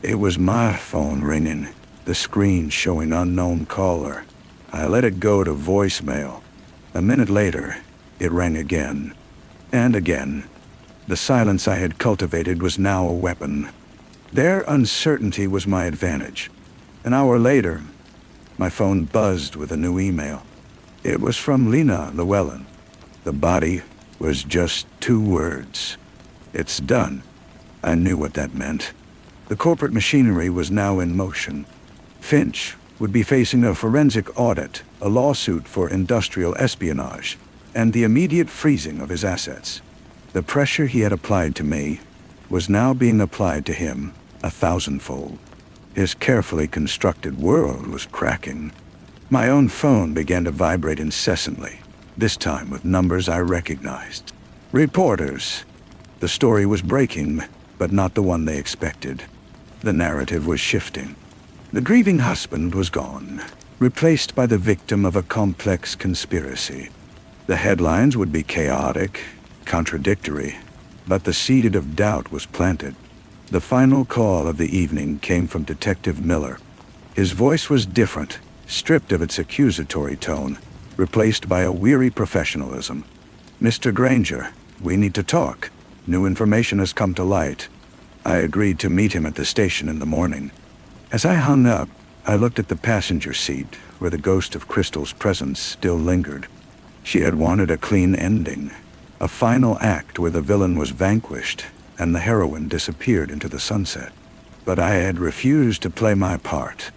It was my phone ringing, the screen showing unknown caller. I let it go to voicemail. A minute later, it rang again, and again. The silence I had cultivated was now a weapon. Their uncertainty was my advantage. An hour later, my phone buzzed with a new email. It was from Lena Llewellyn. The body was just 2 words. It's done. I knew what that meant. The corporate machinery was now in motion. Finch would be facing a forensic audit, a lawsuit for industrial espionage, and the immediate freezing of his assets. The pressure he had applied to me was now being applied to him 1,000-fold. His carefully constructed world was cracking. My own phone began to vibrate incessantly, this time with numbers I recognized. Reporters. The story was breaking, but not the one they expected. The narrative was shifting. The grieving husband was gone, replaced by the victim of a complex conspiracy. The headlines would be chaotic, contradictory, but the seed of doubt was planted. The final call of the evening came from Detective Miller. His voice was different, stripped of its accusatory tone, replaced by a weary professionalism. "Mr. Granger, we need to talk. New information has come to light." I agreed to meet him at the station in the morning. As I hung up, I looked at the passenger seat, where the ghost of Crystal's presence still lingered. She had wanted a clean ending, a final act where the villain was vanquished and the heroine disappeared into the sunset. But I had refused to play my part.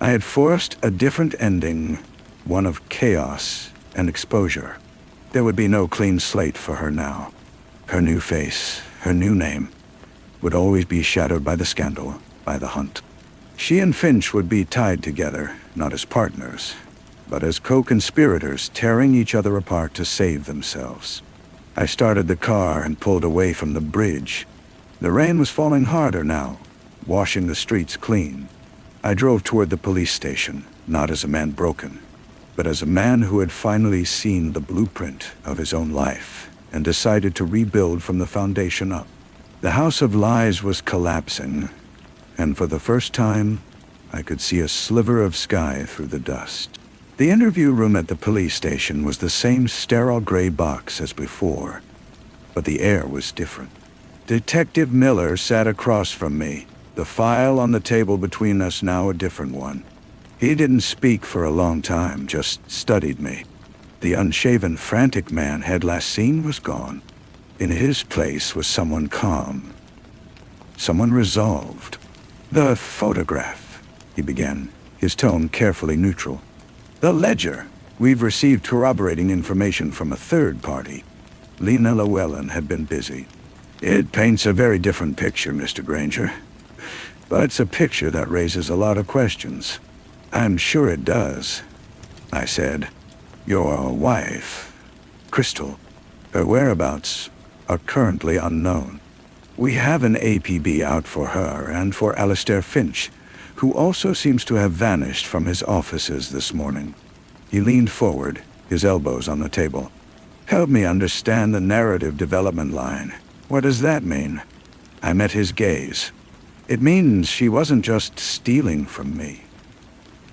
I had forced a different ending, one of chaos and exposure. There would be no clean slate for her now. Her new face, her new name, would always be shadowed by the scandal, by the hunt. She and Finch would be tied together, not as partners, but as co-conspirators tearing each other apart to save themselves. I started the car and pulled away from the bridge. The rain was falling harder now, washing the streets clean. I drove toward the police station, not as a man broken, but as a man who had finally seen the blueprint of his own life and decided to rebuild from the foundation up. The house of lies was collapsing, and for the first time, I could see a sliver of sky through the dust. The interview room at the police station was the same sterile gray box as before, but the air was different. Detective Miller sat across from me, the file on the table between us now a different one. He didn't speak for a long time, just studied me. The unshaven, frantic man had last seen was gone. In his place was someone calm, someone resolved. "The photograph," he began, his tone carefully neutral. "The ledger. We've received corroborating information from a third party." Lena Llewellyn had been busy. It paints a very different picture, Mr. Granger. But it's a picture that raises a lot of questions. I'm sure it does, I said. Your wife, Crystal, her whereabouts are currently unknown. We have an APB out for her and for Alistair Finch, who also seems to have vanished from his offices this morning. He leaned forward, his elbows on the table. Help me understand the narrative development line. What does that mean? I met his gaze. It means she wasn't just stealing from me.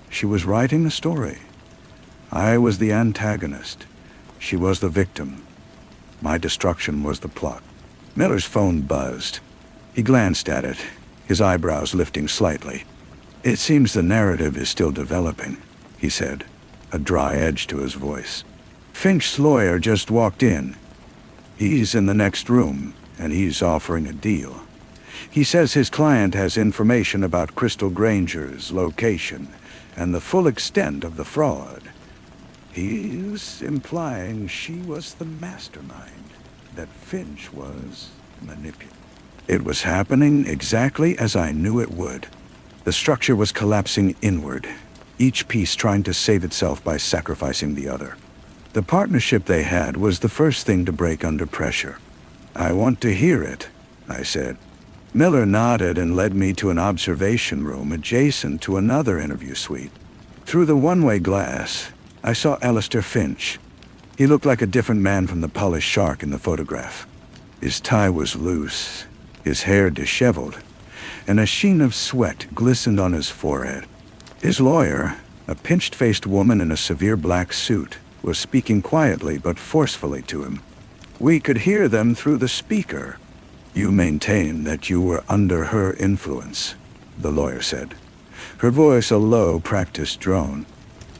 She was writing a story. I was the antagonist. She was the victim. My destruction was the plot. Miller's phone buzzed. He glanced at it, his eyebrows lifting slightly. It seems the narrative is still developing, he said, a dry edge to his voice. Finch's lawyer just walked in. He's in the next room, and he's offering a deal. He says his client has information about Crystal Granger's location and the full extent of the fraud. He's implying she was the mastermind, that Finch was manipulated. It was happening exactly as I knew it would. The structure was collapsing inward, each piece trying to save itself by sacrificing the other. The partnership they had was the first thing to break under pressure. I want to hear it, I said. Miller nodded and led me to an observation room adjacent to another interview suite. Through the one-way glass, I saw Alistair Finch. He looked like a different man from the polished shark in the photograph. His tie was loose, his hair disheveled, and a sheen of sweat glistened on his forehead. His lawyer, a pinched-faced woman in a severe black suit, was speaking quietly but forcefully to him. We could hear them through the speaker. You maintain that you were under her influence, the lawyer said, her voice a low, practiced drone.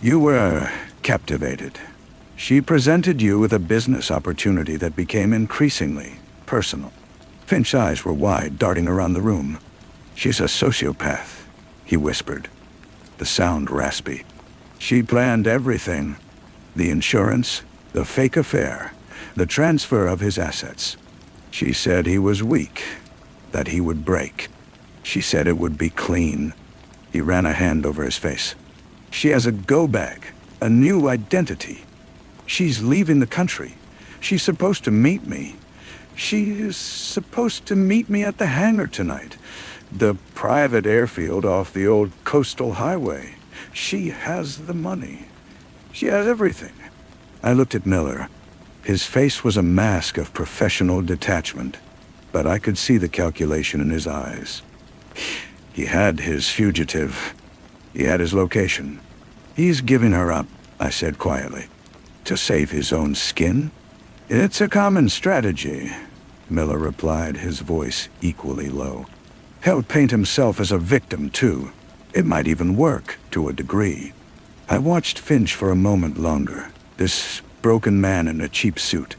You were captivated. She presented you with a business opportunity that became increasingly personal. Finch's eyes were wide, darting around the room. She's a sociopath, he whispered, the sound raspy. She planned everything. The insurance, the fake affair, the transfer of his assets. She said he was weak, that he would break. She said it would be clean. He ran a hand over his face. She has a go-bag, a new identity. She's leaving the country. She's supposed to meet me. She is supposed to meet me at the hangar tonight, the private airfield off the old coastal highway. She has the money. She has everything. I looked at Miller. His face was a mask of professional detachment, but I could see the calculation in his eyes. He had his fugitive. He had his location. He's giving her up, I said quietly. To save his own skin? It's a common strategy, Miller replied, his voice equally low. He'll paint himself as a victim, too. It might even work, to a degree. I watched Finch for a moment longer, this broken man in a cheap suit,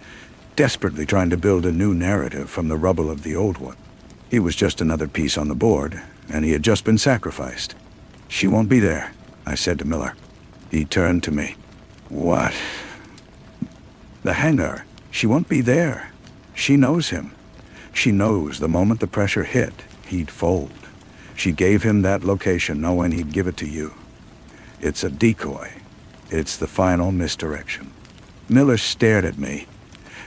desperately trying to build a new narrative from the rubble of the old one. He was just another piece on the board, and he had just been sacrificed. She won't be there, I said to Miller. He turned to me. What? The hangar. She won't be there. She knows him. She knows the moment the pressure hit, he'd fold. She gave him that location knowing he'd give it to you. It's a decoy. It's the final misdirection. Miller stared at me,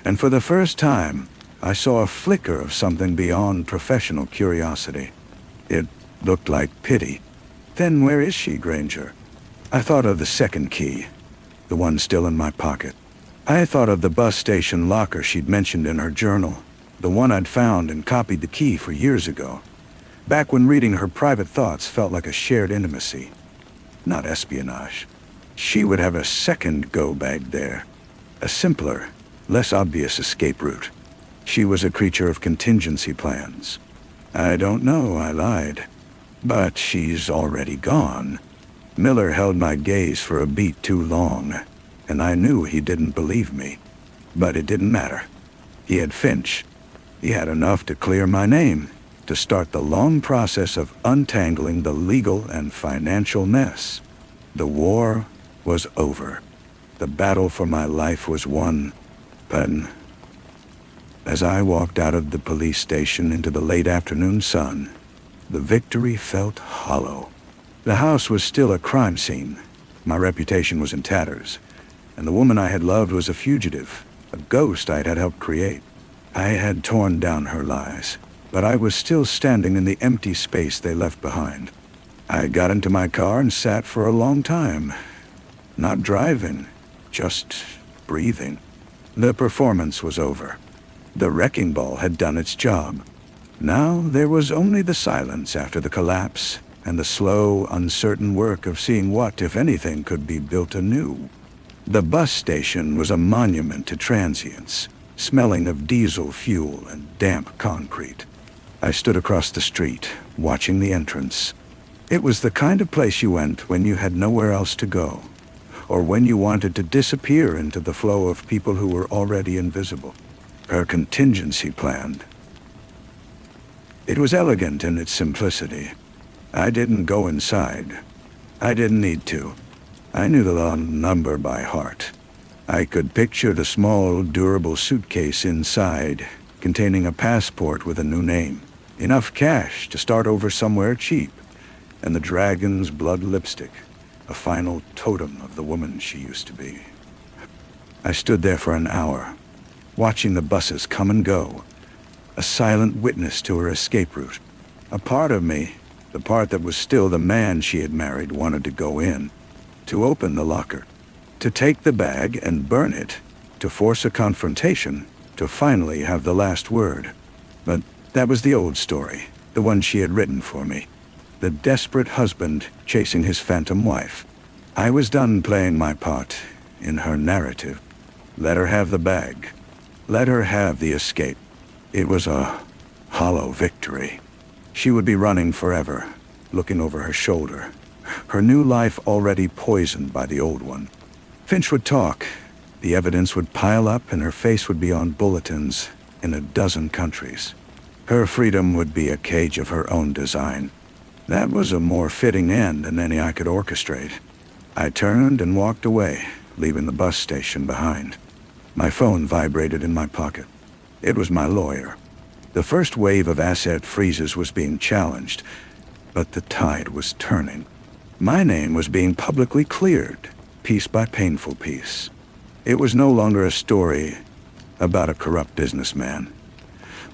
and for the first time, I saw a flicker of something beyond professional curiosity. It looked like pity. Then where is she, Granger? I thought of the second key, the one still in my pocket. I thought of the bus station locker she'd mentioned in her journal, the one I'd found and copied the key for years ago, back when reading her private thoughts felt like a shared intimacy, not espionage. She would have a second go-bag there, a simpler, less obvious escape route. She was a creature of contingency plans. I don't know, I lied. But she's already gone. Miller held my gaze for a beat too long, and I knew he didn't believe me. But it didn't matter. He had Finch. He had enough to clear my name, to start the long process of untangling the legal and financial mess. The war was over. The battle for my life was won. But As I walked out of the police station into the late afternoon sun, the victory felt hollow. The house was still a crime scene. My reputation was in tatters, and the woman I had loved was a fugitive, a ghost I had helped create. I had torn down her lies, but I was still standing in the empty space they left behind. I got into my car and sat for a long time, not driving, just breathing. The performance was over. The wrecking ball had done its job. Now there was only the silence after the collapse and the slow, uncertain work of seeing what, if anything, could be built anew. The bus station was a monument to transience, smelling of diesel fuel and damp concrete. I stood across the street, watching the entrance. It was the kind of place you went when you had nowhere else to go, or when you wanted to disappear into the flow of people who were already invisible. Her contingency plan. It was elegant in its simplicity. I didn't go inside. I didn't need to. I knew the number by heart. I could picture the small, durable suitcase inside, containing a passport with a new name, enough cash to start over somewhere cheap, and the dragon's blood lipstick, a final totem of the woman she used to be. I stood there for an hour, watching the buses come and go, a silent witness to her escape route. A part of me, the part that was still the man she had married, wanted to go in, to open the locker, to take the bag and burn it, to force a confrontation, to finally have the last word. But that was the old story, the one she had written for me. The desperate husband chasing his phantom wife. I was done playing my part in her narrative. Let her have the bag. Let her have the escape. It was a hollow victory. She would be running forever, looking over her shoulder, her new life already poisoned by the old one. Finch would talk. The evidence would pile up and her face would be on bulletins in a dozen countries. Her freedom would be a cage of her own design. That was a more fitting end than any I could orchestrate. I turned and walked away, leaving the bus station behind. My phone vibrated in my pocket. It was my lawyer. The first wave of asset freezes was being challenged, but the tide was turning. My name was being publicly cleared, piece by painful piece. It was no longer a story about a corrupt businessman,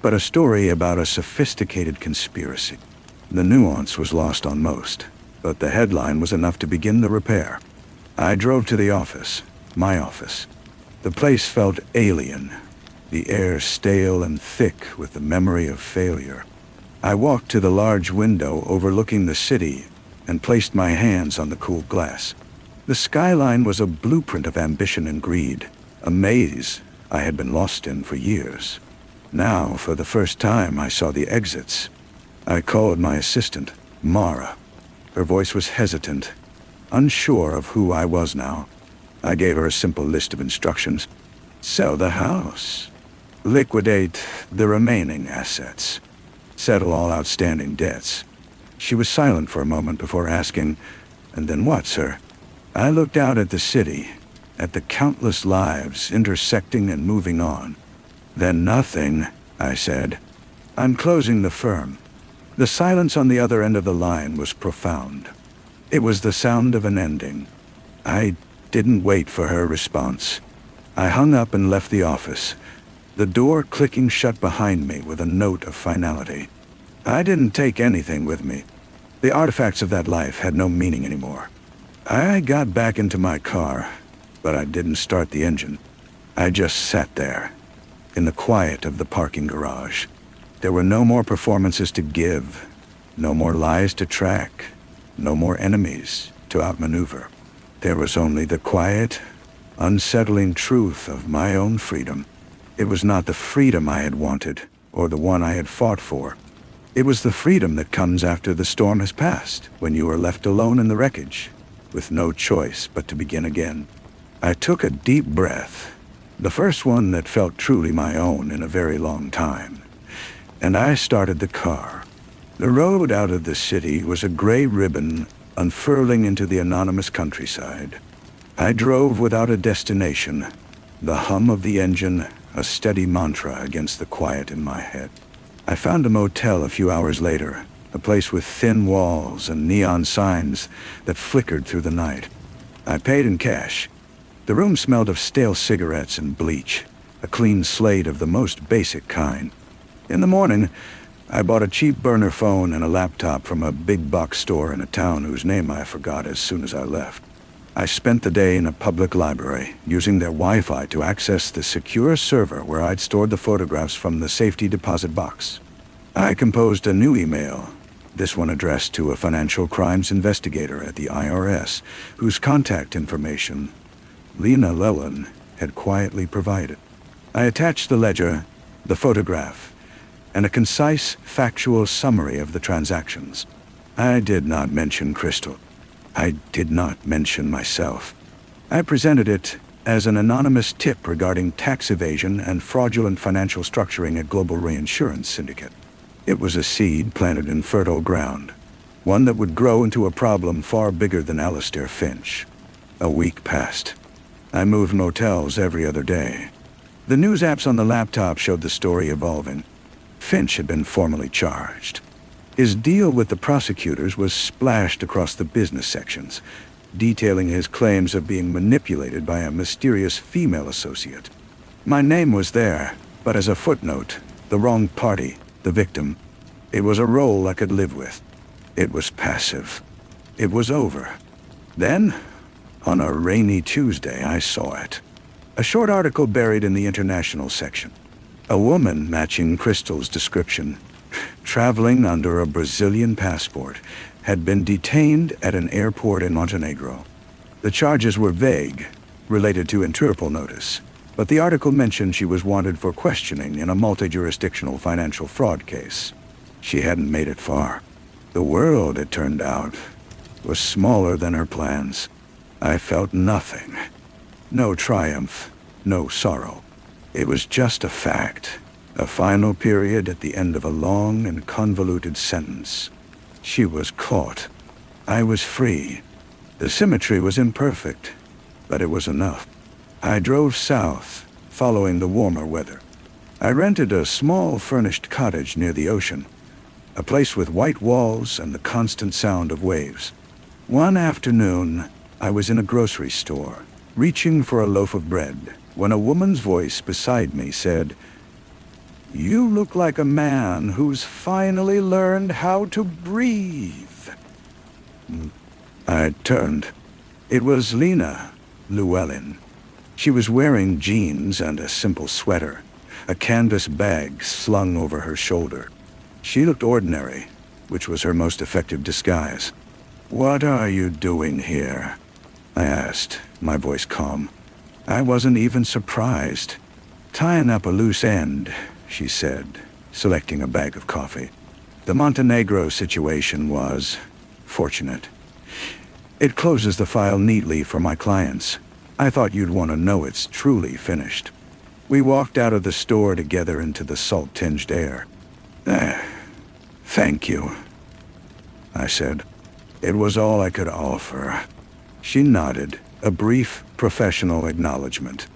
but a story about a sophisticated conspiracy. The nuance was lost on most, but the headline was enough to begin the repair. I drove to the office, my office. The place felt alien, the air stale and thick with the memory of failure. I walked to the large window overlooking the city and placed my hands on the cool glass. The skyline was a blueprint of ambition and greed, a maze I had been lost in for years. Now, for the first time, I saw the exits. I called my assistant, Mara. Her voice was hesitant, unsure of who I was now. I gave her a simple list of instructions. Sell the house. Liquidate the remaining assets. Settle all outstanding debts. She was silent for a moment before asking, "And then what, sir?" I looked out at the city, at the countless lives intersecting and moving on. "Then nothing," I said. "I'm closing the firm." The silence on the other end of the line was profound. It was the sound of an ending. I didn't wait for her response. I hung up and left the office, the door clicking shut behind me with a note of finality. I didn't take anything with me. The artifacts of that life had no meaning anymore. I got back into my car, but I didn't start the engine. I just sat there, in the quiet of the parking garage. There were no more performances to give, no more lies to track, no more enemies to outmaneuver. There was only the quiet, unsettling truth of my own freedom. It was not the freedom I had wanted, or the one I had fought for. It was the freedom that comes after the storm has passed, when you are left alone in the wreckage, with no choice but to begin again. I took a deep breath, the first one that felt truly my own in a very long time, and I started the car. The road out of the city was a gray ribbon unfurling into the anonymous countryside. I drove without a destination, the hum of the engine a steady mantra against the quiet in my head. I found a motel a few hours later, a place with thin walls and neon signs that flickered through the night. I paid in cash. The room smelled of stale cigarettes and bleach, a clean slate of the most basic kind. In the morning, I bought a cheap burner phone and a laptop from a big box store in a town whose name I forgot as soon as I left. I spent the day in a public library, using their Wi-Fi to access the secure server where I'd stored the photographs from the safety deposit box. I composed a new email, this one addressed to a financial crimes investigator at the IRS, whose contact information Lena Llewellyn had quietly provided. I attached the ledger, the photograph, and a concise, factual summary of the transactions. I did not mention Crystal. I did not mention myself. I presented it as an anonymous tip regarding tax evasion and fraudulent financial structuring at Global Reinsurance Syndicate. It was a seed planted in fertile ground, one that would grow into a problem far bigger than Alistair Finch. A week passed. I moved motels every other day. The news apps on the laptop showed the story evolving. Finch had been formally charged. His deal with the prosecutors was splashed across the business sections, detailing his claims of being manipulated by a mysterious female associate. My name was there, but as a footnote, the wrong party, the victim. It was a role I could live with. It was passive. It was over. Then, on a rainy Tuesday, I saw it. A short article buried in the international section. A woman matching Crystal's description, traveling under a Brazilian passport, had been detained at an airport in Montenegro. The charges were vague, related to Interpol notice, but the article mentioned she was wanted for questioning in a multi-jurisdictional financial fraud case. She hadn't made it far. The world, it turned out, was smaller than her plans. I felt nothing. No triumph, no sorrow. It was just a fact. A final period at the end of a long and convoluted sentence. She was caught. I was free. The symmetry was imperfect, but it was enough. I drove south, following the warmer weather. I rented a small furnished cottage near the ocean, a place with white walls and the constant sound of waves. One afternoon, I was in a grocery store, reaching for a loaf of bread, when a woman's voice beside me said, "You look like a man who's finally learned how to breathe." I turned. It was Lena Llewellyn. She was wearing jeans and a simple sweater, a canvas bag slung over her shoulder. She looked ordinary, which was her most effective disguise. "What are you doing here?" I asked, my voice calm. I wasn't even surprised. "Tying up a loose end," she said, selecting a bag of coffee. The Montenegro situation was fortunate. It closes the file neatly for my clients. I thought you'd want to know it's truly finished. We walked out of the store together into the salt-tinged air. Thank you," I said. It was all I could offer. She nodded, a brief, professional acknowledgement.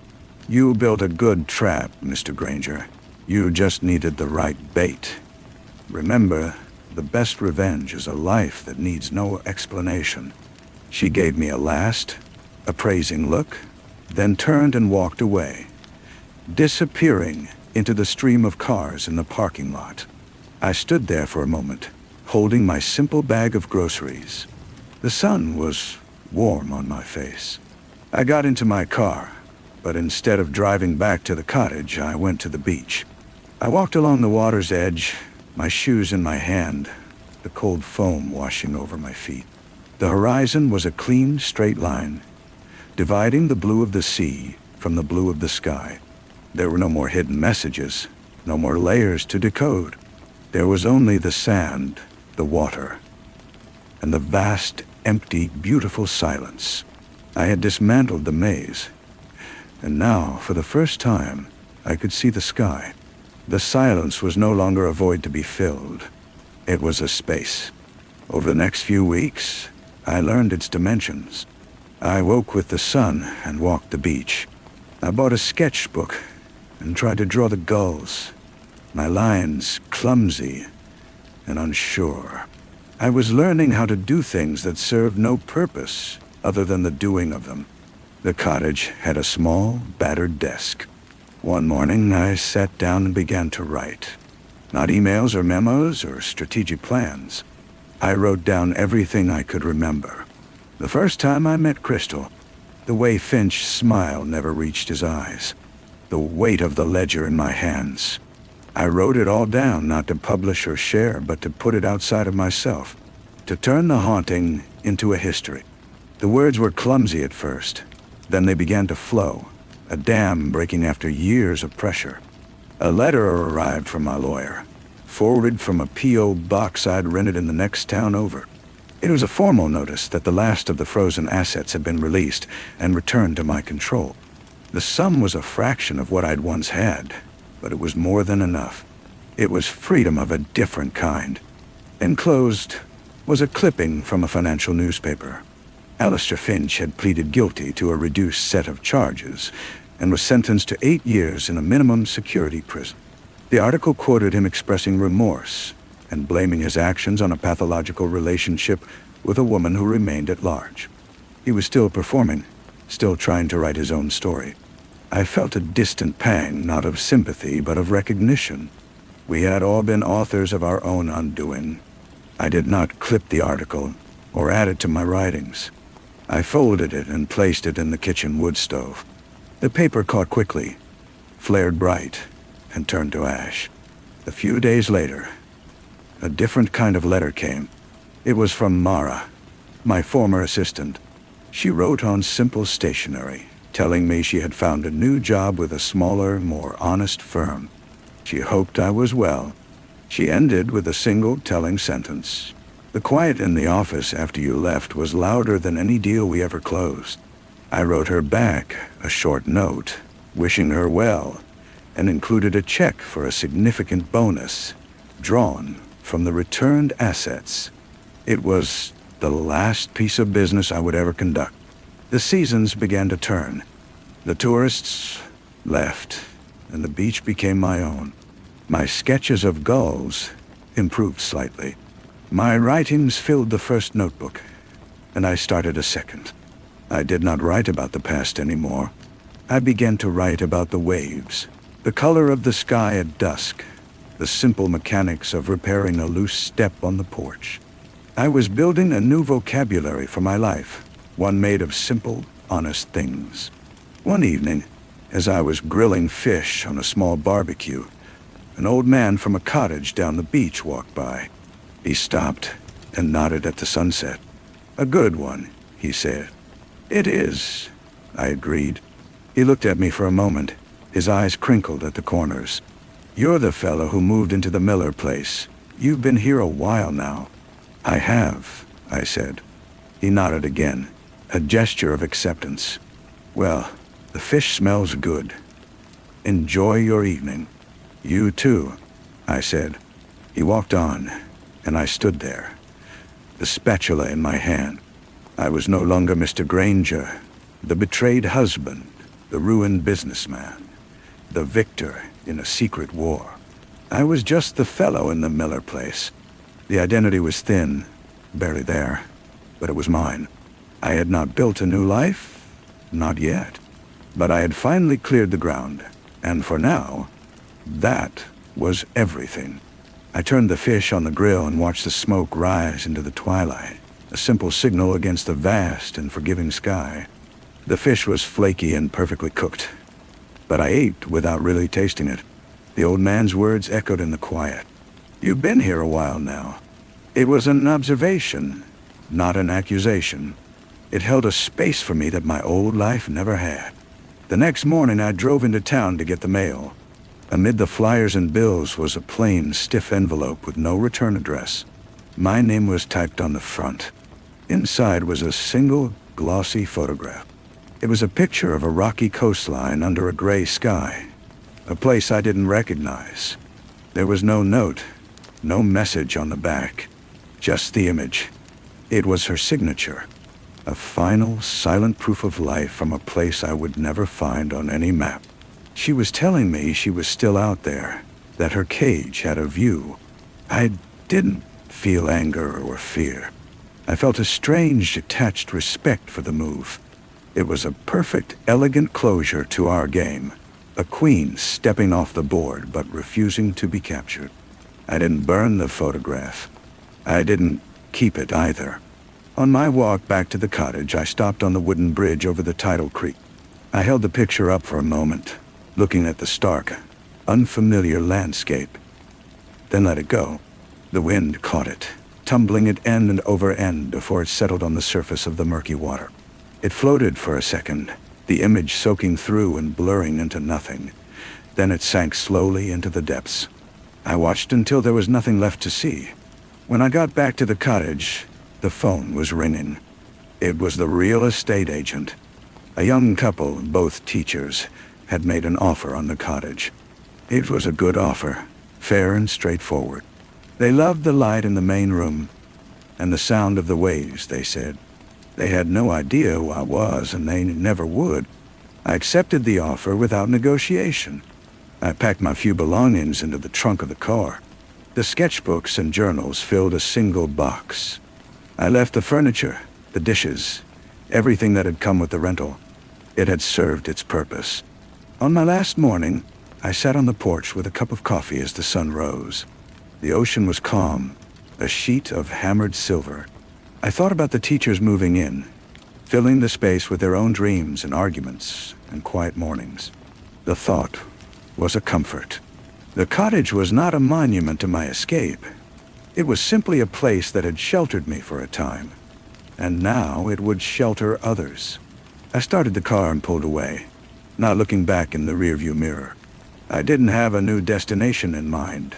"You built a good trap, Mr. Granger. You just needed the right bait. Remember, the best revenge is a life that needs no explanation." She gave me a last, appraising look, then turned and walked away, disappearing into the stream of cars in the parking lot. I stood there for a moment, holding my simple bag of groceries. The sun was warm on my face. I got into my car, but instead of driving back to the cottage, I went to the beach. I walked along the water's edge, my shoes in my hand, the cold foam washing over my feet. The horizon was a clean, straight line, dividing the blue of the sea from the blue of the sky. There were no more hidden messages, no more layers to decode. There was only the sand, the water, and the vast, empty, beautiful silence. I had dismantled the maze, and now, for the first time, I could see the sky. The silence was no longer a void to be filled. It was a space. Over the next few weeks, I learned its dimensions. I woke with the sun and walked the beach. I bought a sketchbook, and tried to draw the gulls, my lines clumsy and unsure. I was learning how to do things that served no purpose other than the doing of them. The cottage had a small, battered desk. One morning, I sat down and began to write. Not emails or memos or strategic plans. I wrote down everything I could remember. The first time I met Crystal, the way Finch's smile never reached his eyes. The weight of the ledger in my hands. I wrote it all down, not to publish or share, but to put it outside of myself. To turn the haunting into a history. The words were clumsy at first. Then they began to flow. A dam breaking after years of pressure. A letter arrived from my lawyer, forwarded from a P.O. box I'd rented in the next town over. It was a formal notice that the last of the frozen assets had been released and returned to my control. The sum was a fraction of what I'd once had, but it was more than enough. It was freedom of a different kind. Enclosed was a clipping from a financial newspaper. Alistair Finch had pleaded guilty to a reduced set of charges and was sentenced to 8 years in a minimum security prison. The article quoted him expressing remorse and blaming his actions on a pathological relationship with a woman who remained at large. He was still performing, still trying to write his own story. I felt a distant pang, not of sympathy, but of recognition. We had all been authors of our own undoing. I did not clip the article or add it to my writings. I folded it and placed it in the kitchen wood stove. The paper caught quickly, flared bright, and turned to ash. A few days later, a different kind of letter came. It was from Mara, my former assistant. She wrote on simple stationery, telling me she had found a new job with a smaller, more honest firm. She hoped I was well. She ended with a single telling sentence. The quiet in the office after you left was louder than any deal we ever closed. I wrote her back a short note, wishing her well, and included a check for a significant bonus, drawn from the returned assets. It was the last piece of business I would ever conduct. The seasons began to turn. The tourists left, and the beach became my own. My sketches of gulls improved slightly. My writings filled the first notebook, and I started a second. I did not write about the past anymore. I began to write about the waves, the color of the sky at dusk, the simple mechanics of repairing a loose step on the porch. I was building a new vocabulary for my life, one made of simple, honest things. One evening, as I was grilling fish on a small barbecue, an old man from a cottage down the beach walked by. He stopped and nodded at the sunset. "A good one," he said. "It is," I agreed. He looked at me for a moment, his eyes crinkled at the corners. "You're the fellow who moved into the Miller place. You've been here a while now." "I have," I said. He nodded again, a gesture of acceptance. "Well, the fish smells good. Enjoy your evening." "You too," I said. He walked on, and I stood there, the spatula in my hand. I was no longer Mr. Granger, the betrayed husband, the ruined businessman, the victor in a secret war. I was just the fellow in the Miller place. The identity was thin, barely there, but it was mine. I had not built a new life, not yet, but I had finally cleared the ground, and for now, that was everything. I turned the fish on the grill and watched the smoke rise into the twilight, a simple signal against the vast and forgiving sky. The fish was flaky and perfectly cooked, but I ate without really tasting it. The old man's words echoed in the quiet. "You've been here a while now." It was an observation, not an accusation. It held a space for me that my old life never had. The next morning I drove into town to get the mail. Amid the flyers and bills was a plain, stiff envelope with no return address. My name was typed on the front. Inside was a single, glossy photograph. It was a picture of a rocky coastline under a gray sky, a place I didn't recognize. There was no note, no message on the back, just the image. It was her signature, a final, silent proof of life from a place I would never find on any map. She was telling me she was still out there, that her cage had a view. I didn't feel anger or fear. I felt a strange, attached respect for the move. It was a perfect, elegant closure to our game. A queen stepping off the board but refusing to be captured. I didn't burn the photograph. I didn't keep it either. On my walk back to the cottage, I stopped on the wooden bridge over the tidal creek. I held the picture up for a moment, looking at the stark, unfamiliar landscape. Then let it go. The wind caught it, tumbling it end and over end before it settled on the surface of the murky water. It floated for a second, the image soaking through and blurring into nothing. Then it sank slowly into the depths. I watched until there was nothing left to see. When I got back to the cottage, the phone was ringing. It was the real estate agent. A young couple, both teachers, had made an offer on the cottage. It was a good offer, fair and straightforward. They loved the light in the main room and the sound of the waves, they said. They had no idea who I was, and they never would. I accepted the offer without negotiation. I packed my few belongings into the trunk of the car. The sketchbooks and journals filled a single box. I left the furniture, the dishes, everything that had come with the rental. It had served its purpose. On my last morning, I sat on the porch with a cup of coffee as the sun rose. The ocean was calm, a sheet of hammered silver. I thought about the teachers moving in, filling the space with their own dreams and arguments and quiet mornings. The thought was a comfort. The cottage was not a monument to my escape. It was simply a place that had sheltered me for a time, and now it would shelter others. I started the car and pulled away, not looking back in the rearview mirror. I didn't have a new destination in mind.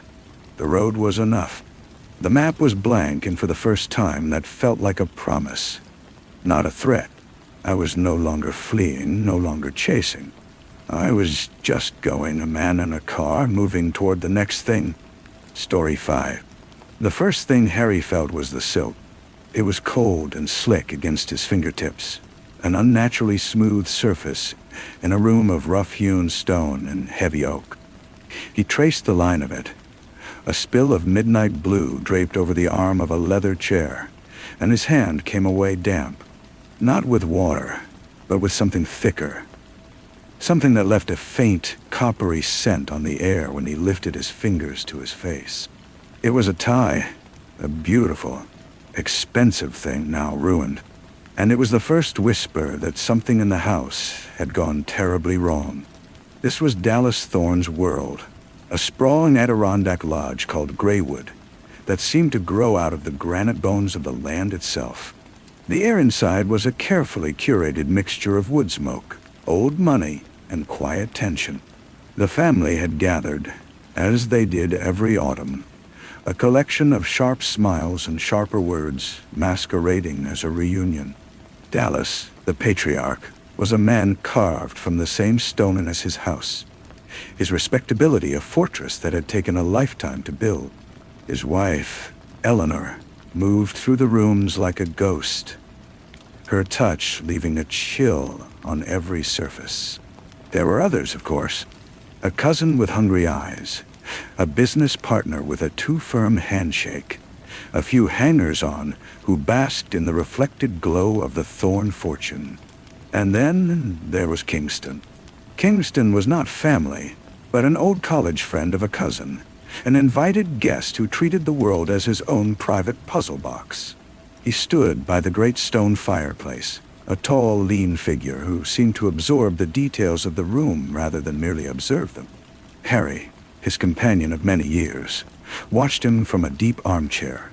The road was enough. The map was blank, and for the first time that felt like a promise, not a threat. I was no longer fleeing, no longer chasing. I was just going, a man in a car, moving toward the next thing. Story 5. The first thing Harry felt was the silk. It was cold and slick against his fingertips, an unnaturally smooth surface in a room of rough-hewn stone and heavy oak. He traced the line of it. A spill of midnight blue draped over the arm of a leather chair, and his hand came away damp. Not with water, but with something thicker. Something that left a faint, coppery scent on the air when he lifted his fingers to his face. It was a tie, a beautiful, expensive thing now ruined. And it was the first whisper that something in the house had gone terribly wrong. This was Dallas Thorne's world, a sprawling Adirondack lodge called Greywood that seemed to grow out of the granite bones of the land itself. The air inside was a carefully curated mixture of wood smoke, old money, and quiet tension. The family had gathered, as they did every autumn, a collection of sharp smiles and sharper words masquerading as a reunion. Dallas, the patriarch, was a man carved from the same stone as his house. His respectability a fortress that had taken a lifetime to build. His wife, Eleanor, moved through the rooms like a ghost, her touch leaving a chill on every surface. There were others, of course. A cousin with hungry eyes, a business partner with a too-firm handshake, a few hangers-on who basked in the reflected glow of the Thorne fortune. And then there was Kingston. Kingston was not family, but an old college friend of a cousin, an invited guest who treated the world as his own private puzzle box. He stood by the great stone fireplace, a tall, lean figure who seemed to absorb the details of the room rather than merely observe them. Harry, his companion of many years, watched him from a deep armchair,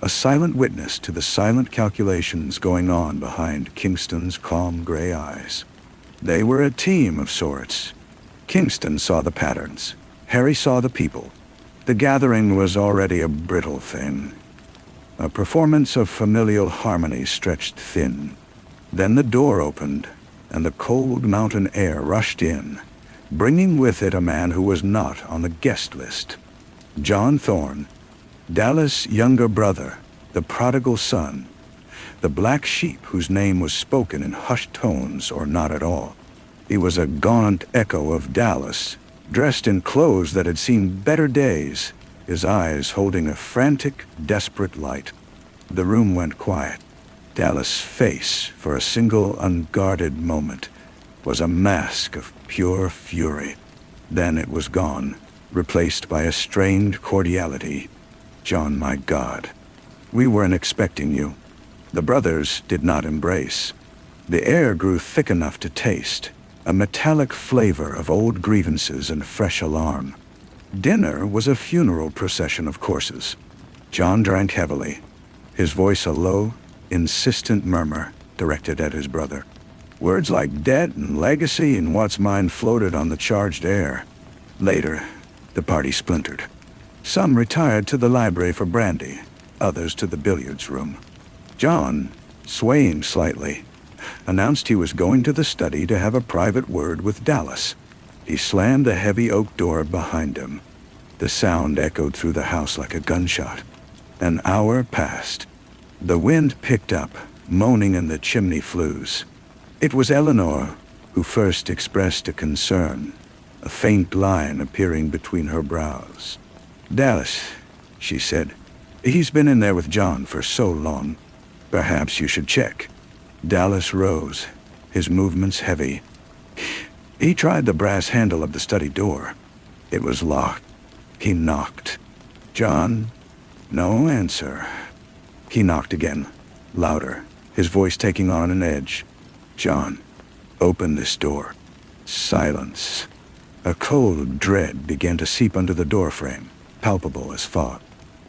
a silent witness to the silent calculations going on behind Kingston's calm gray eyes. They were a team of sorts. Kingston saw the patterns. Harry saw the people. The gathering was already a brittle thing. A performance of familial harmony stretched thin. Then the door opened, and the cold mountain air rushed in, bringing with it a man who was not on the guest list. John Thorne, Dallas' younger brother, the prodigal son, the black sheep whose name was spoken in hushed tones or not at all. He was a gaunt echo of Dallas, dressed in clothes that had seen better days, his eyes holding a frantic, desperate light. The room went quiet. Dallas' face, for a single unguarded moment, was a mask of pure fury. Then it was gone, replaced by a strained cordiality. "John, my God, we weren't expecting you." The brothers did not embrace. The air grew thick enough to taste, a metallic flavor of old grievances and fresh alarm. Dinner was a funeral procession of courses. John drank heavily, his voice a low, insistent murmur directed at his brother. Words like debt and legacy and what's mine floated on the charged air. Later, the party splintered. Some retired to the library for brandy, others to the billiards room. John, swaying slightly, announced he was going to the study to have a private word with Dallas. He slammed the heavy oak door behind him. The sound echoed through the house like a gunshot. An hour passed. The wind picked up, moaning in the chimney flues. It was Eleanor who first expressed a concern, a faint line appearing between her brows. "Dallas," she said, "he's been in there with John for so long. Perhaps you should check." Dallas rose, his movements heavy. He tried the brass handle of the study door. It was locked. He knocked. "John?" No answer. He knocked again, louder, his voice taking on an edge. "John, open this door." Silence. A cold dread began to seep under the doorframe, palpable as fog.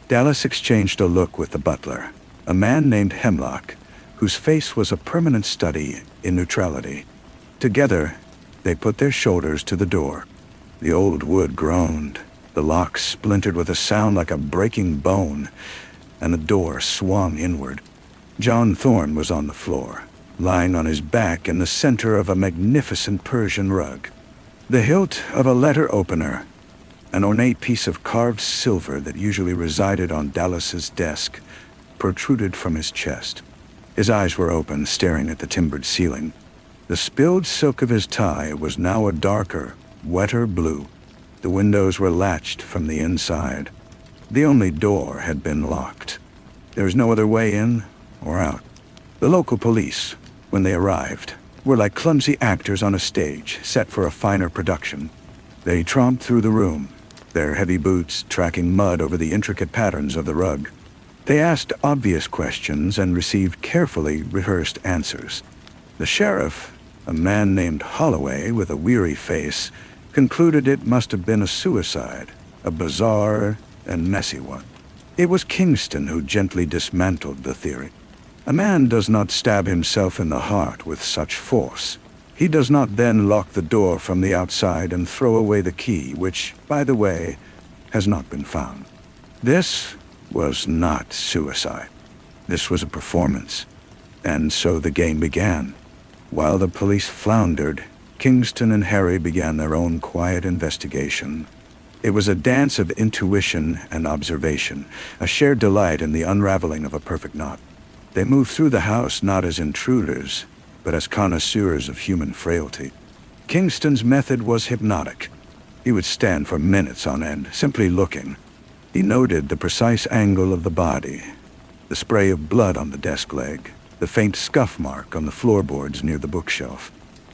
Dallas exchanged a look with the butler, a man named Hemlock, whose face was a permanent study in neutrality. Together, they put their shoulders to the door. The old wood groaned, the lock splintered with a sound like a breaking bone, and the door swung inward. John Thorne was on the floor, lying on his back in the center of a magnificent Persian rug. The hilt of a letter opener, an ornate piece of carved silver that usually resided on Dallas's desk, protruded from his chest. His eyes were open, staring at the timbered ceiling. The spilled silk of his tie was now a darker, wetter blue. The windows were latched from the inside. The only door had been locked. There was no other way in or out. The local police, when they arrived, were like clumsy actors on a stage set for a finer production. They tromped through the room, their heavy boots tracking mud over the intricate patterns of the rug. They asked obvious questions and received carefully rehearsed answers. The sheriff, a man named Holloway with a weary face, concluded it must have been a suicide, a bizarre and messy one. It was Kingston who gently dismantled the theory. A man does not stab himself in the heart with such force. He does not then lock the door from the outside and throw away the key, which, by the way, has not been found. This was not suicide. This was a performance. And so the game began. While the police floundered, Kingston and Harry began their own quiet investigation. It was a dance of intuition and observation, a shared delight in the unraveling of a perfect knot. They moved through the house not as intruders, but as connoisseurs of human frailty. Kingston's method was hypnotic. He would stand for minutes on end, simply looking. He noted the precise angle of the body, the spray of blood on the desk leg, the faint scuff mark on the floorboards near the bookshelf.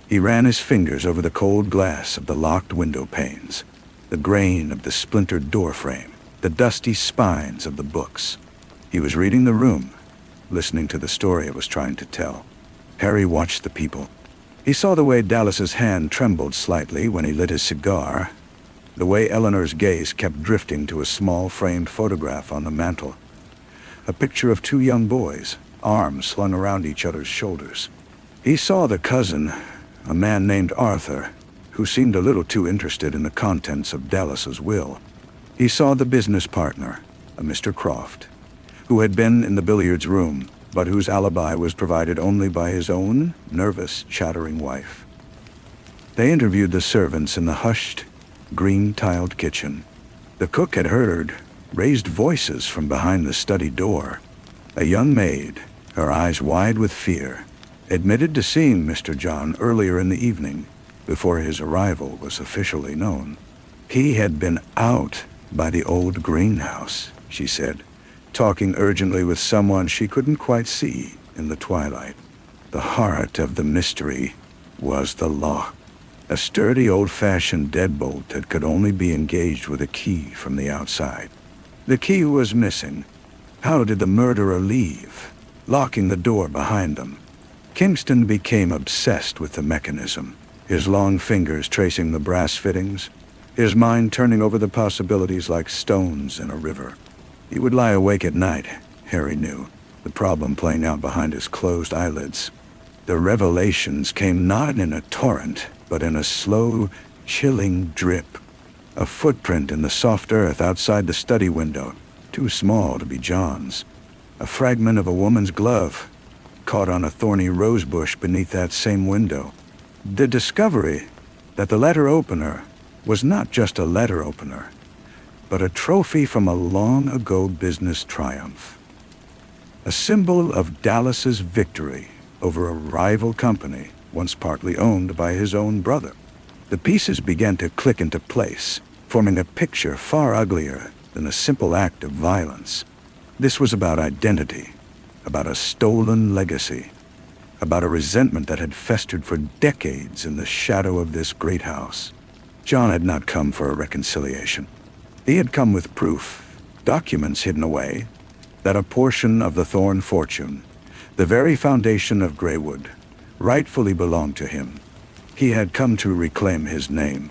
He ran his fingers over the cold glass of the locked window panes, the grain of the splintered doorframe, the dusty spines of the books. He was reading the room, listening to the story it was trying to tell. Harry watched the people. He saw the way Dallas's hand trembled slightly when he lit his cigar, the way Eleanor's gaze kept drifting to a small framed photograph on the mantel, a picture of two young boys, arms slung around each other's shoulders. He saw the cousin, a man named Arthur, who seemed a little too interested in the contents of Dallas's will. He saw the business partner, a Mr. Croft, who had been in the billiards room, but whose alibi was provided only by his own nervous, chattering wife. They interviewed the servants in the hushed, green-tiled kitchen. The cook had heard raised voices from behind the study door. A young maid, her eyes wide with fear, admitted to seeing Mr. John earlier in the evening. before his arrival was officially known. He had been out by the old greenhouse, she said, talking urgently with someone she couldn't quite see in the twilight. The heart of the mystery was the lock. A sturdy old-fashioned deadbolt that could only be engaged with a key from the outside. The key was missing. How did the murderer leave, locking the door behind them? Kingston became obsessed with the mechanism, his long fingers tracing the brass fittings, his mind turning over the possibilities like stones in a river. He would lie awake at night, Harry knew, the problem playing out behind his closed eyelids. The revelations came not in a torrent, but in a slow, chilling drip. A footprint in the soft earth outside the study window, too small to be John's. A fragment of a woman's glove, caught on a thorny rosebush beneath that same window. The discovery that the letter opener was not just a letter opener, but a trophy from a long-ago business triumph. A symbol of Dallas's victory over a rival company once partly owned by his own brother. The pieces began to click into place, forming a picture far uglier than a simple act of violence. This was about identity, about a stolen legacy, about a resentment that had festered for decades in the shadow of this great house. John had not come for a reconciliation. He had come with proof, documents hidden away, that a portion of the Thorne fortune, the very foundation of Greywood, rightfully belonged to him. He had come to reclaim his name.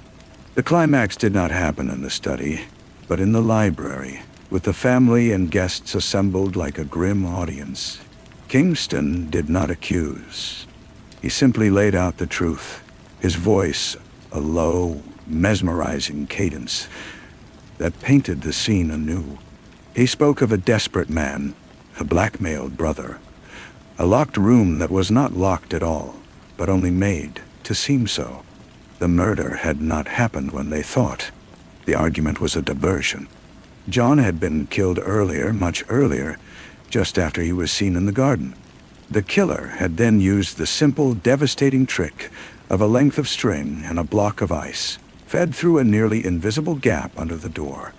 The climax did not happen in the study, but in the library, with the family and guests assembled like a grim audience. Kingston did not accuse. He simply laid out the truth, his voice a low, mesmerizing cadence that painted the scene anew. He spoke of a desperate man, a blackmailed brother, a locked room that was not locked at all, but only made to seem so. The murder had not happened when they thought. The argument was a diversion. John had been killed earlier, much earlier, just after he was seen in the garden. The killer had then used the simple, devastating trick of a length of string and a block of ice, fed through a nearly invisible gap under the door,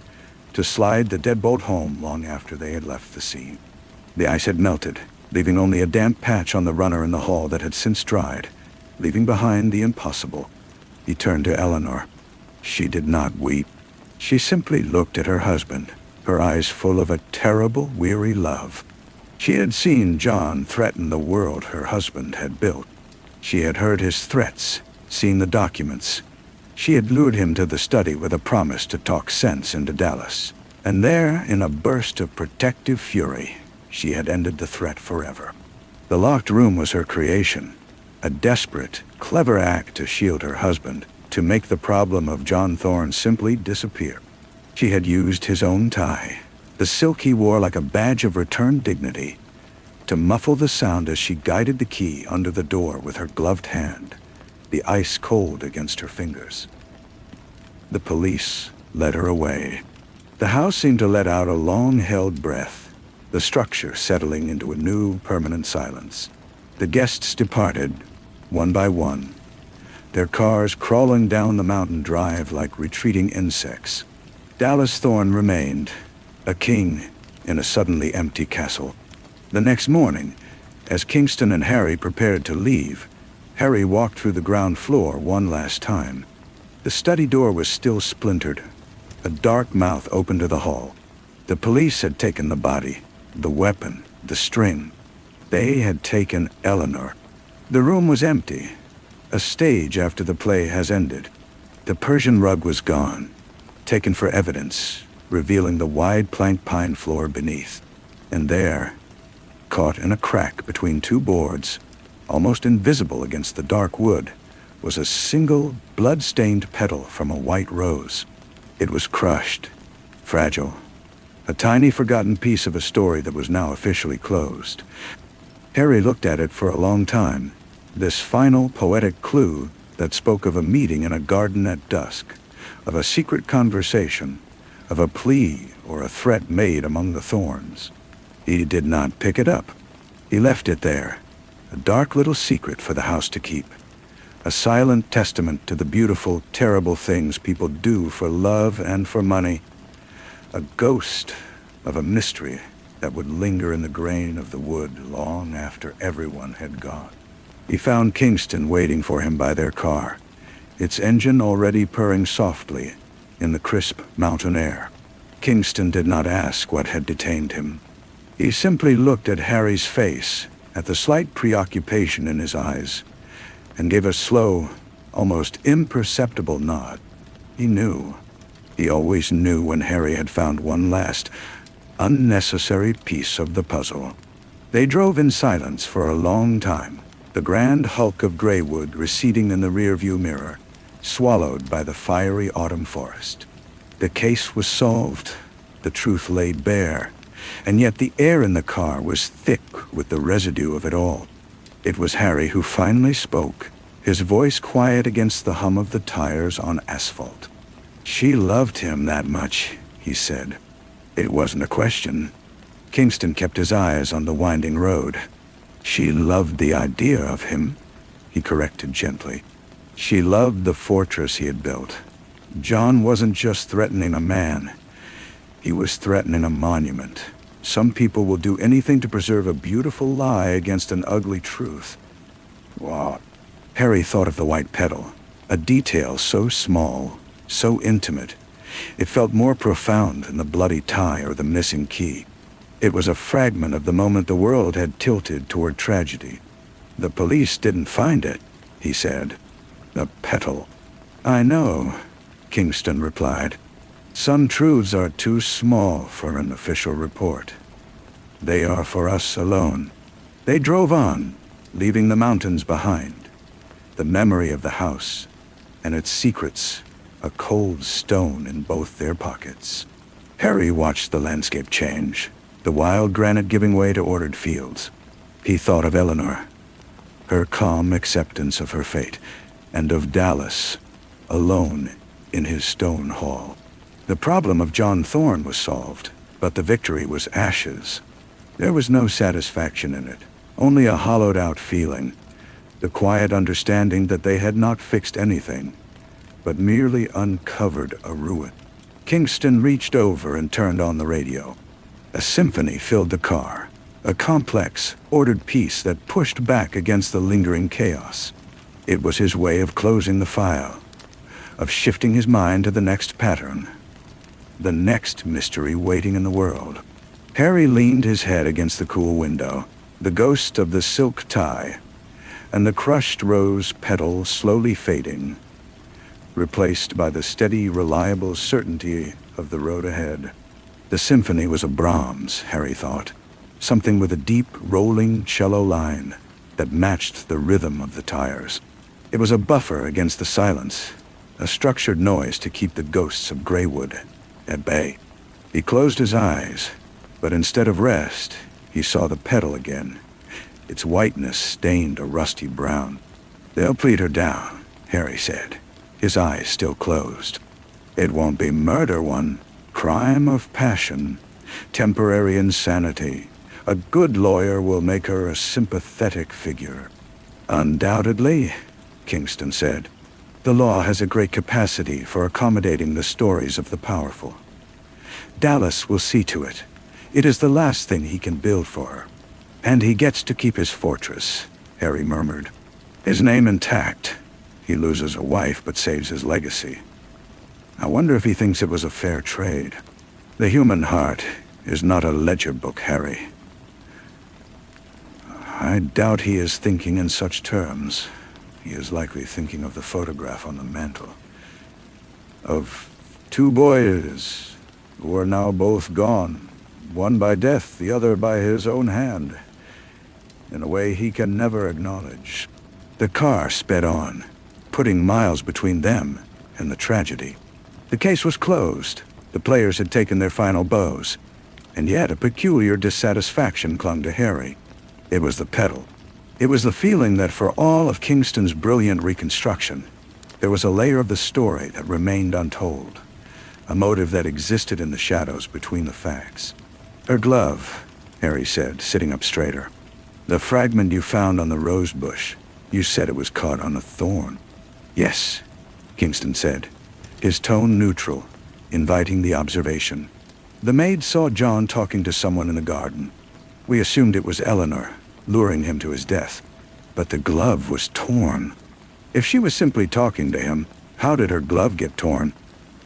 to slide the deadbolt home long after they had left the scene. The ice had melted, leaving only a damp patch on the runner in the hall that had since dried, leaving behind the impossible. He turned to Eleanor. She did not weep. She simply looked at her husband, her eyes full of a terrible, weary love. She had seen John threaten the world her husband had built. She had heard his threats, seen the documents. She had lured him to the study with a promise to talk sense into Dallas. And there, in a burst of protective fury, she had ended the threat forever. The locked room was her creation, a desperate, clever act to shield her husband, to make the problem of John Thorne simply disappear. She had used his own tie, the silk he wore like a badge of returned dignity, to muffle the sound as she guided the key under the door with her gloved hand, the ice cold against her fingers. The police led her away. The house seemed to let out a long-held breath, the structure settling into a new, permanent silence. The guests departed, one by one, their cars crawling down the mountain drive like retreating insects. Dallas Thorne remained, a king in a suddenly empty castle. The next morning, as Kingston and Harry prepared to leave, Harry walked through the ground floor one last time. The study door was still splintered. A dark mouth opened to the hall. The police had taken the body, the weapon, the string. They had taken Eleanor. The room was empty, a stage after the play has ended. The Persian rug was gone, taken for evidence, revealing the wide plank pine floor beneath. And there, caught in a crack between two boards, almost invisible against the dark wood, was a single blood-stained petal from a white rose. It was crushed, fragile, a tiny forgotten piece of a story that was now officially closed. Harry looked at it for a long time, this final poetic clue that spoke of a meeting in a garden at dusk, of a secret conversation, of a plea or a threat made among the thorns. He did not pick it up. He left it there, a dark little secret for the house to keep, a silent testament to the beautiful, terrible things people do for love and for money, a ghost of a mystery that would linger in the grain of the wood long after everyone had gone. He found Kingston waiting for him by their car, its engine already purring softly in the crisp mountain air. Kingston did not ask what had detained him. He simply looked at Harry's face, at the slight preoccupation in his eyes, and gave a slow, almost imperceptible nod. He knew. He always knew when Harry had found one last, unnecessary piece of the puzzle. They drove in silence for a long time, the grand hulk of Greywood receding in the rearview mirror, swallowed by the fiery autumn forest. The case was solved, the truth laid bare, and yet the air in the car was thick with the residue of it all. It was Harry who finally spoke, his voice quiet against the hum of the tires on asphalt. "She loved him that much," he said. It wasn't a question. Kingston kept his eyes on the winding road. "She loved the idea of him," he corrected gently. "She loved the fortress he had built. John wasn't just threatening a man. He was threatening a monument. Some people will do anything to preserve a beautiful lie against an ugly truth." Wow. Harry thought of the white petal, a detail so small, so intimate. It felt more profound than the bloody tie or the missing key. It was a fragment of the moment the world had tilted toward tragedy. "The police didn't find it," he said. "The petal." "I know," Kingston replied. "Some truths are too small for an official report. They are for us alone." They drove on, leaving the mountains behind, the memory of the house and its secrets, a cold stone in both their pockets. Harry watched the landscape change, the wild granite giving way to ordered fields. He thought of Eleanor, her calm acceptance of her fate, and of Dallas, alone in his stone hall. The problem of John Thorne was solved, but the victory was ashes. There was no satisfaction in it, only a hollowed-out feeling, the quiet understanding that they had not fixed anything, but merely uncovered a ruin. Kingston reached over and turned on the radio. A symphony filled the car, a complex, ordered piece that pushed back against the lingering chaos. It was his way of closing the file, of shifting his mind to the next pattern, the next mystery waiting in the world. Harry leaned his head against the cool window, the ghost of the silk tie, and the crushed rose petal slowly fading, replaced by the steady, reliable certainty of the road ahead. The symphony was a Brahms, Harry thought, something with a deep, rolling cello line that matched the rhythm of the tires. It was a buffer against the silence, a structured noise to keep the ghosts of Greywood at bay. He closed his eyes, but instead of rest, he saw the petal again, its whiteness stained a rusty brown. "They'll plead her down," Harry said, his eyes still closed. "It won't be murder, one. Crime of passion, temporary insanity. A good lawyer will make her a sympathetic figure." "Undoubtedly," Kingston said. "The law has a great capacity for accommodating the stories of the powerful. Dallas will see to it. It is the last thing he can build for her. And he gets to keep his fortress," Harry murmured. "His name intact. He loses a wife but saves his legacy. I wonder if he thinks it was a fair trade. The human heart is not a ledger book, Harry." "I doubt he is thinking in such terms. He is likely thinking of the photograph on the mantel. Of two boys who are now both gone, one by death, the other by his own hand, in a way he can never acknowledge." The car sped on, putting miles between them and the tragedy. The case was closed. The players had taken their final bows, and yet a peculiar dissatisfaction clung to Harry. It was the petal. It was the feeling that for all of Kingston's brilliant reconstruction, there was a layer of the story that remained untold, a motive that existed in the shadows between the facts. "Her glove," Harry said, sitting up straighter. "The fragment you found on the rose bush. You said it was caught on a thorn. Yes, Kingston said, his tone neutral, inviting the observation. The maid saw John talking to someone in the garden. We assumed it was Eleanor, luring him to his death. But the glove was torn. If she was simply talking to him, how did her glove get torn?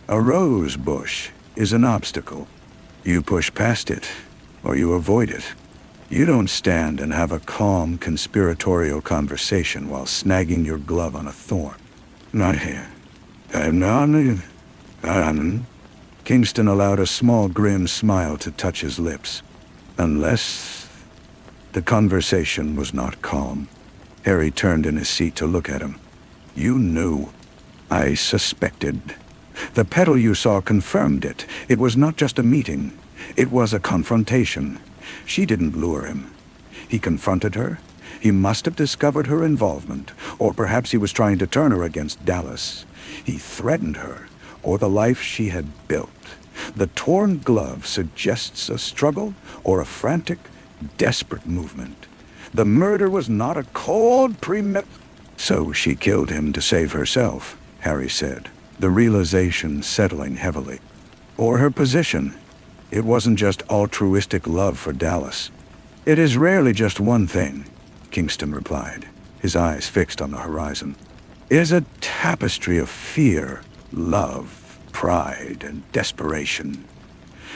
A rose bush is an obstacle. You push past it, or you avoid it. You don't stand and have a calm, conspiratorial conversation while snagging your glove on a thorn. Not here. Kingston allowed a small grim smile to touch his lips. Unless... The conversation was not calm. Harry turned in his seat to look at him. You knew. I suspected. The petal you saw confirmed it. It was not just a meeting. It was a confrontation. She didn't lure him. He confronted her. He must have discovered her involvement, or perhaps he was trying to turn her against Dallas. He threatened her, or the life she had built. The torn glove suggests a struggle or a frantic, desperate movement. The murder was not a cold So she killed him to save herself, Harry said, the realization settling heavily. Or her position. It wasn't just altruistic love for Dallas. It is rarely just one thing, Kingston replied, his eyes fixed on the horizon. It is a tapestry of fear, love, pride, and desperation.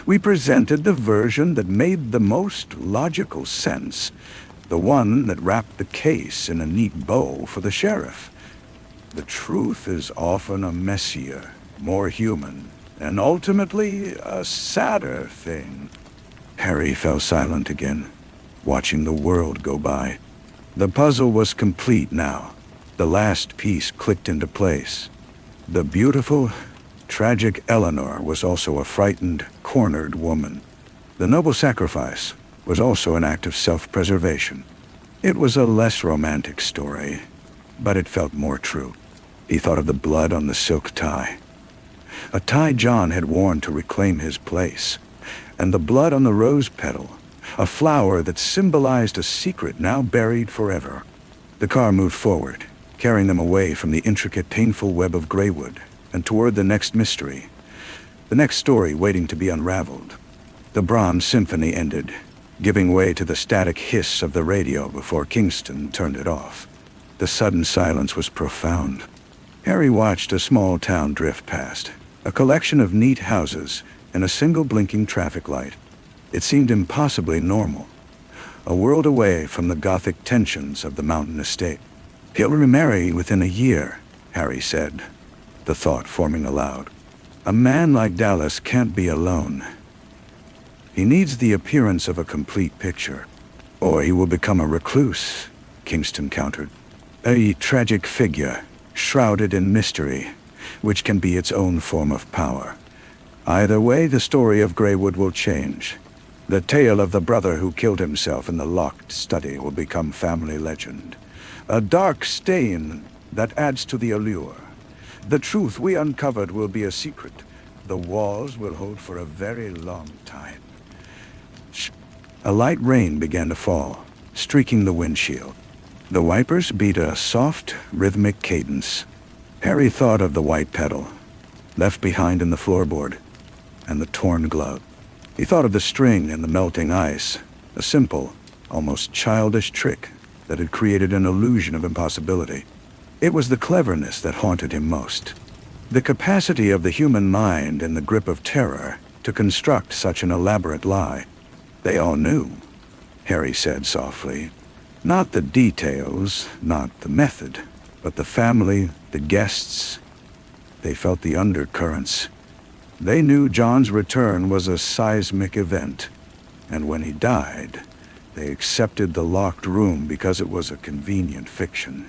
We presented the version that made the most logical sense, the one that wrapped the case in a neat bow for the sheriff. The truth is often a messier, more human, and ultimately a sadder thing. Harry fell silent again, watching the world go by. The puzzle was complete now. The last piece clicked into place. The beautiful, tragic Eleanor was also a frightened, cornered woman. The noble sacrifice was also an act of self-preservation. It was a less romantic story, but it felt more true. He thought of the blood on the silk tie. A tie John had worn to reclaim his place, and the blood on the rose petal, a flower that symbolized a secret now buried forever. The car moved forward, carrying them away from the intricate, painful web of Greywood and toward the next mystery, the next story waiting to be unraveled. The Brahms symphony ended, giving way to the static hiss of the radio before Kingston turned it off. The sudden silence was profound. Harry watched a small town drift past, a collection of neat houses and a single blinking traffic light. It seemed impossibly normal, a world away from the Gothic tensions of the mountain estate. He'll remarry within a year, Harry said, the thought forming aloud. A man like Dallas can't be alone. He needs the appearance of a complete picture, or he will become a recluse, Kingston countered. A tragic figure, shrouded in mystery, which can be its own form of power. Either way, the story of Greywood will change. The tale of the brother who killed himself in the locked study will become family legend. A dark stain that adds to the allure. The truth we uncovered will be a secret the walls will hold for a very long time. A light rain began to fall, streaking the windshield. The wipers beat a soft, rhythmic cadence. Harry thought of the white petal, left behind in the floorboard, and the torn glove. He thought of the string and the melting ice, a simple, almost childish trick that had created an illusion of impossibility. It was the cleverness that haunted him most. The capacity of the human mind in the grip of terror to construct such an elaborate lie. They all knew, Harry said softly. Not the details, not the method, but the family, the guests. They felt the undercurrents. They knew John's return was a seismic event, and when he died, they accepted the locked room because it was a convenient fiction.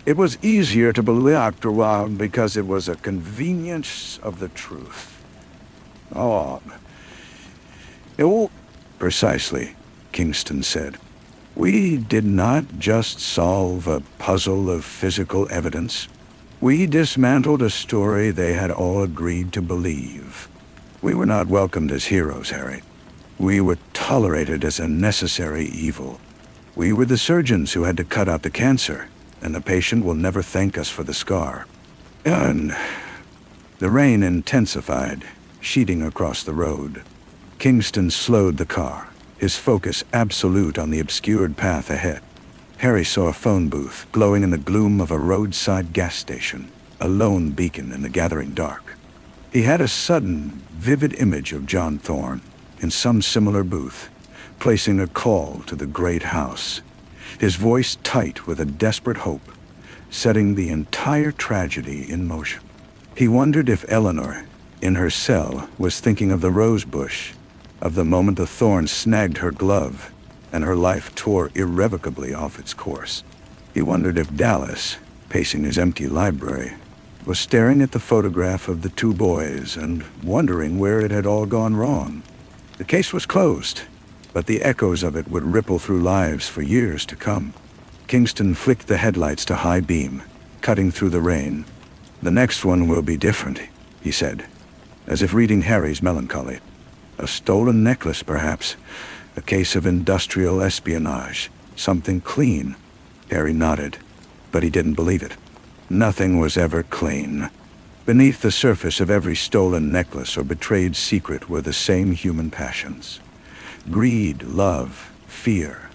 It was easier to believe after a while because it was a convenience of the truth. Precisely, Kingston said. We did not just solve a puzzle of physical evidence. We dismantled a story they had all agreed to believe. We were not welcomed as heroes, Harry. We were tolerated as a necessary evil. We were the surgeons who had to cut out the cancer, and the patient will never thank us for the scar. And the rain intensified, sheeting across the road. Kingston slowed the car, his focus absolute on the obscured path ahead. Harry saw a phone booth glowing in the gloom of a roadside gas station, a lone beacon in the gathering dark. He had a sudden, vivid image of John Thorne in some similar booth, placing a call to the great house, his voice tight with a desperate hope, setting the entire tragedy in motion. He wondered if Eleanor, in her cell, was thinking of the rose bush, of the moment the thorn snagged her glove and her life tore irrevocably off its course. He wondered if Dallas, pacing his empty library, was staring at the photograph of the two boys and wondering where it had all gone wrong. The case was closed, but the echoes of it would ripple through lives for years to come. Kingston flicked the headlights to high beam, cutting through the rain. "The next one will be different," he said, as if reading Harry's melancholy. "A stolen necklace, perhaps. A case of industrial espionage. Something clean." Harry nodded, but he didn't believe it. Nothing was ever clean. Beneath the surface of every stolen necklace or betrayed secret were the same human passions. Greed, love, fear,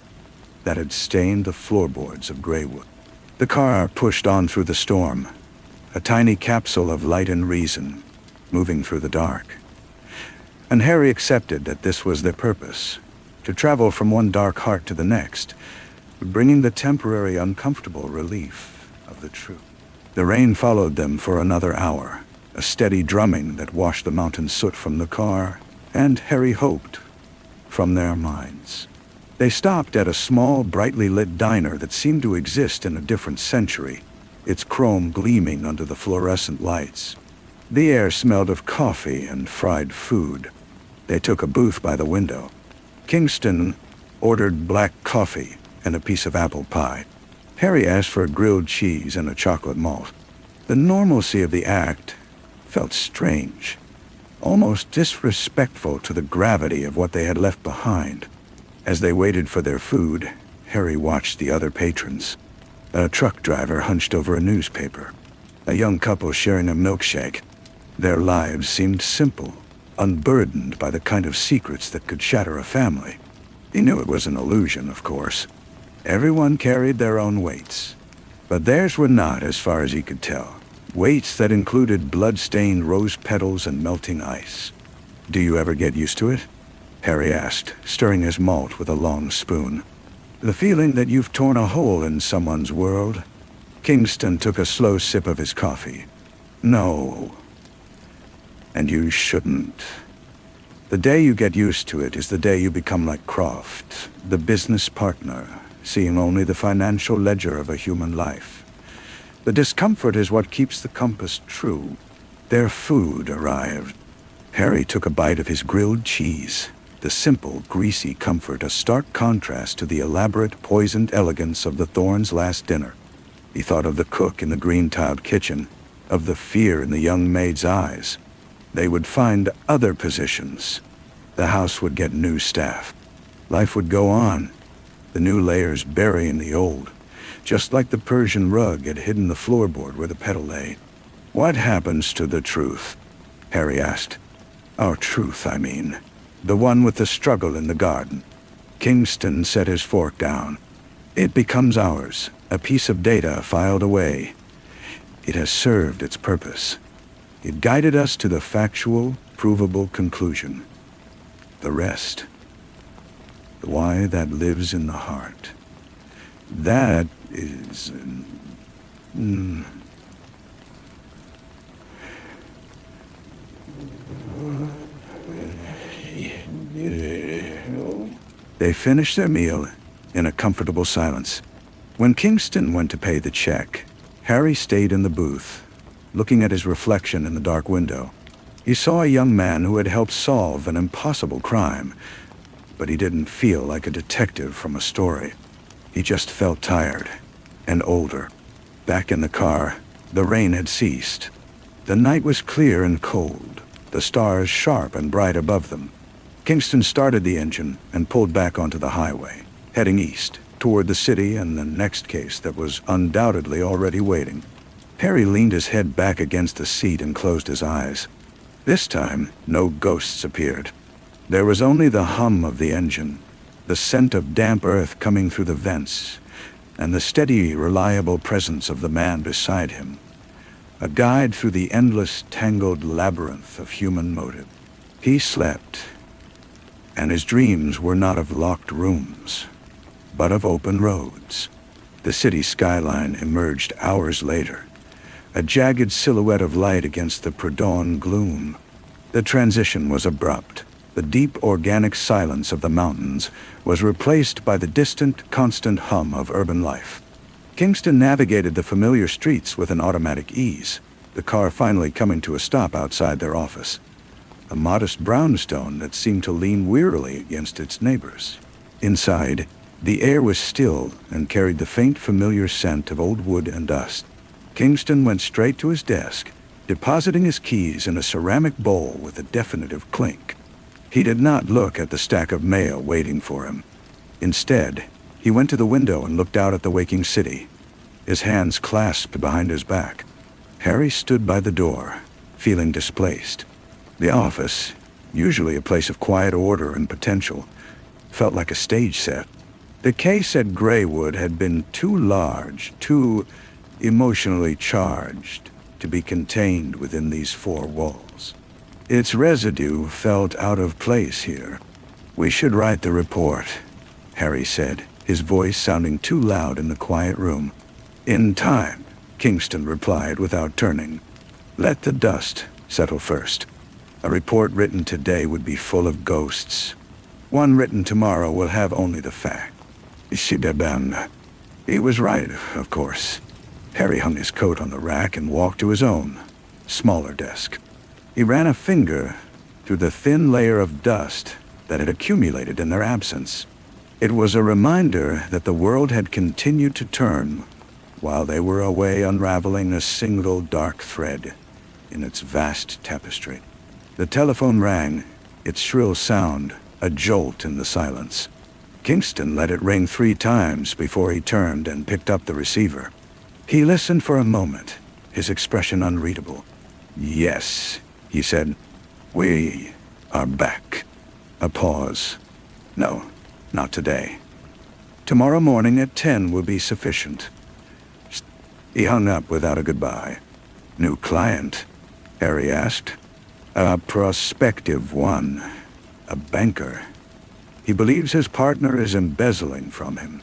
that had stained the floorboards of Greywood. The car pushed on through the storm, a tiny capsule of light and reason, moving through the dark. And Harry accepted that this was their purpose, to travel from one dark heart to the next, bringing the temporary uncomfortable relief of the truth. The rain followed them for another hour, a steady drumming that washed the mountain soot from the car, and Harry hoped, from their minds. They stopped at a small, brightly lit diner that seemed to exist in a different century, its chrome gleaming under the fluorescent lights. The air smelled of coffee and fried food. They took a booth by the window. Kingston ordered black coffee and a piece of apple pie. Harry asked for a grilled cheese and a chocolate malt. The normalcy of the act felt strange, almost disrespectful to the gravity of what they had left behind. As they waited for their food, Harry watched the other patrons. A truck driver hunched over a newspaper, a young couple sharing a milkshake. Their lives seemed simple, unburdened by the kind of secrets that could shatter a family. He knew it was an illusion, of course. Everyone carried their own weights, but theirs were not, as far as he could tell. Weights that included blood-stained rose petals and melting ice. "Do you ever get used to it?" Harry asked, stirring his malt with a long spoon. "The feeling that you've torn a hole in someone's world?" Kingston took a slow sip of his coffee. "No. And you shouldn't. The day you get used to it is the day you become like Croft, the business partner, seeing only the financial ledger of a human life. The discomfort is what keeps the compass true." Their food arrived. Harry took a bite of his grilled cheese, the simple, greasy comfort a stark contrast to the elaborate, poisoned elegance of the Thorns' last dinner. He thought of the cook in the green-tiled kitchen, of the fear in the young maid's eyes. They would find other positions. The house would get new staff. Life would go on, the new layers burying the old, just like the Persian rug had hidden the floorboard where the petal lay. "What happens to the truth?" Harry asked. "Our truth, I mean. The one with the struggle in the garden." Kingston set his fork down. "It becomes ours, a piece of data filed away. It has served its purpose. It guided us to the factual, provable conclusion. The rest, the why that lives in the heart, that is... They finished their meal in a comfortable silence. When Kingston went to pay the check, Harry stayed in the booth, looking at his reflection in the dark window. He saw a young man who had helped solve an impossible crime, but he didn't feel like a detective from a story. He just felt tired and older. Back in the car, the rain had ceased. The night was clear and cold, the stars sharp and bright above them. Kingston started the engine and pulled back onto the highway, heading east, toward the city and the next case that was undoubtedly already waiting. Harry leaned his head back against the seat and closed his eyes. This time, no ghosts appeared. There was only the hum of the engine, the scent of damp earth coming through the vents, and the steady, reliable presence of the man beside him, a guide through the endless, tangled labyrinth of human motive. He slept, and his dreams were not of locked rooms, but of open roads. The city skyline emerged hours later, a jagged silhouette of light against the pre-dawn gloom. The transition was abrupt. The deep organic silence of the mountains was replaced by the distant, constant hum of urban life. Kingston navigated the familiar streets with an automatic ease, the car finally coming to a stop outside their office, a modest brownstone that seemed to lean wearily against its neighbors. Inside, the air was still and carried the faint, familiar scent of old wood and dust. Kingston went straight to his desk, depositing his keys in a ceramic bowl with a definitive clink. He did not look at the stack of mail waiting for him. Instead, he went to the window and looked out at the waking city, his hands clasped behind his back. Harry stood by the door, feeling displaced. The office, usually a place of quiet order and potential, felt like a stage set. The case at Greywood had been too large, too emotionally charged to be contained within these four walls. Its residue felt out of place here. "We should write the report," Harry said, his voice sounding too loud in the quiet room. "In time," Kingston replied without turning. "Let the dust settle first. A report written today would be full of ghosts. One written tomorrow will have only the fact." He was right, of course. Harry hung his coat on the rack and walked to his own, smaller desk. He ran a finger through the thin layer of dust that had accumulated in their absence. It was a reminder that the world had continued to turn while they were away, unraveling a single dark thread in its vast tapestry. The telephone rang, its shrill sound a jolt in the silence. Kingston let it ring 3 times before he turned and picked up the receiver. He listened for a moment, his expression unreadable. "Yes," he said. "We are back." A pause. "No, not today. Tomorrow morning at 10 will be sufficient." He hung up without a goodbye. "New client?" Harry asked. "A prospective one. A banker. He believes his partner is embezzling from him."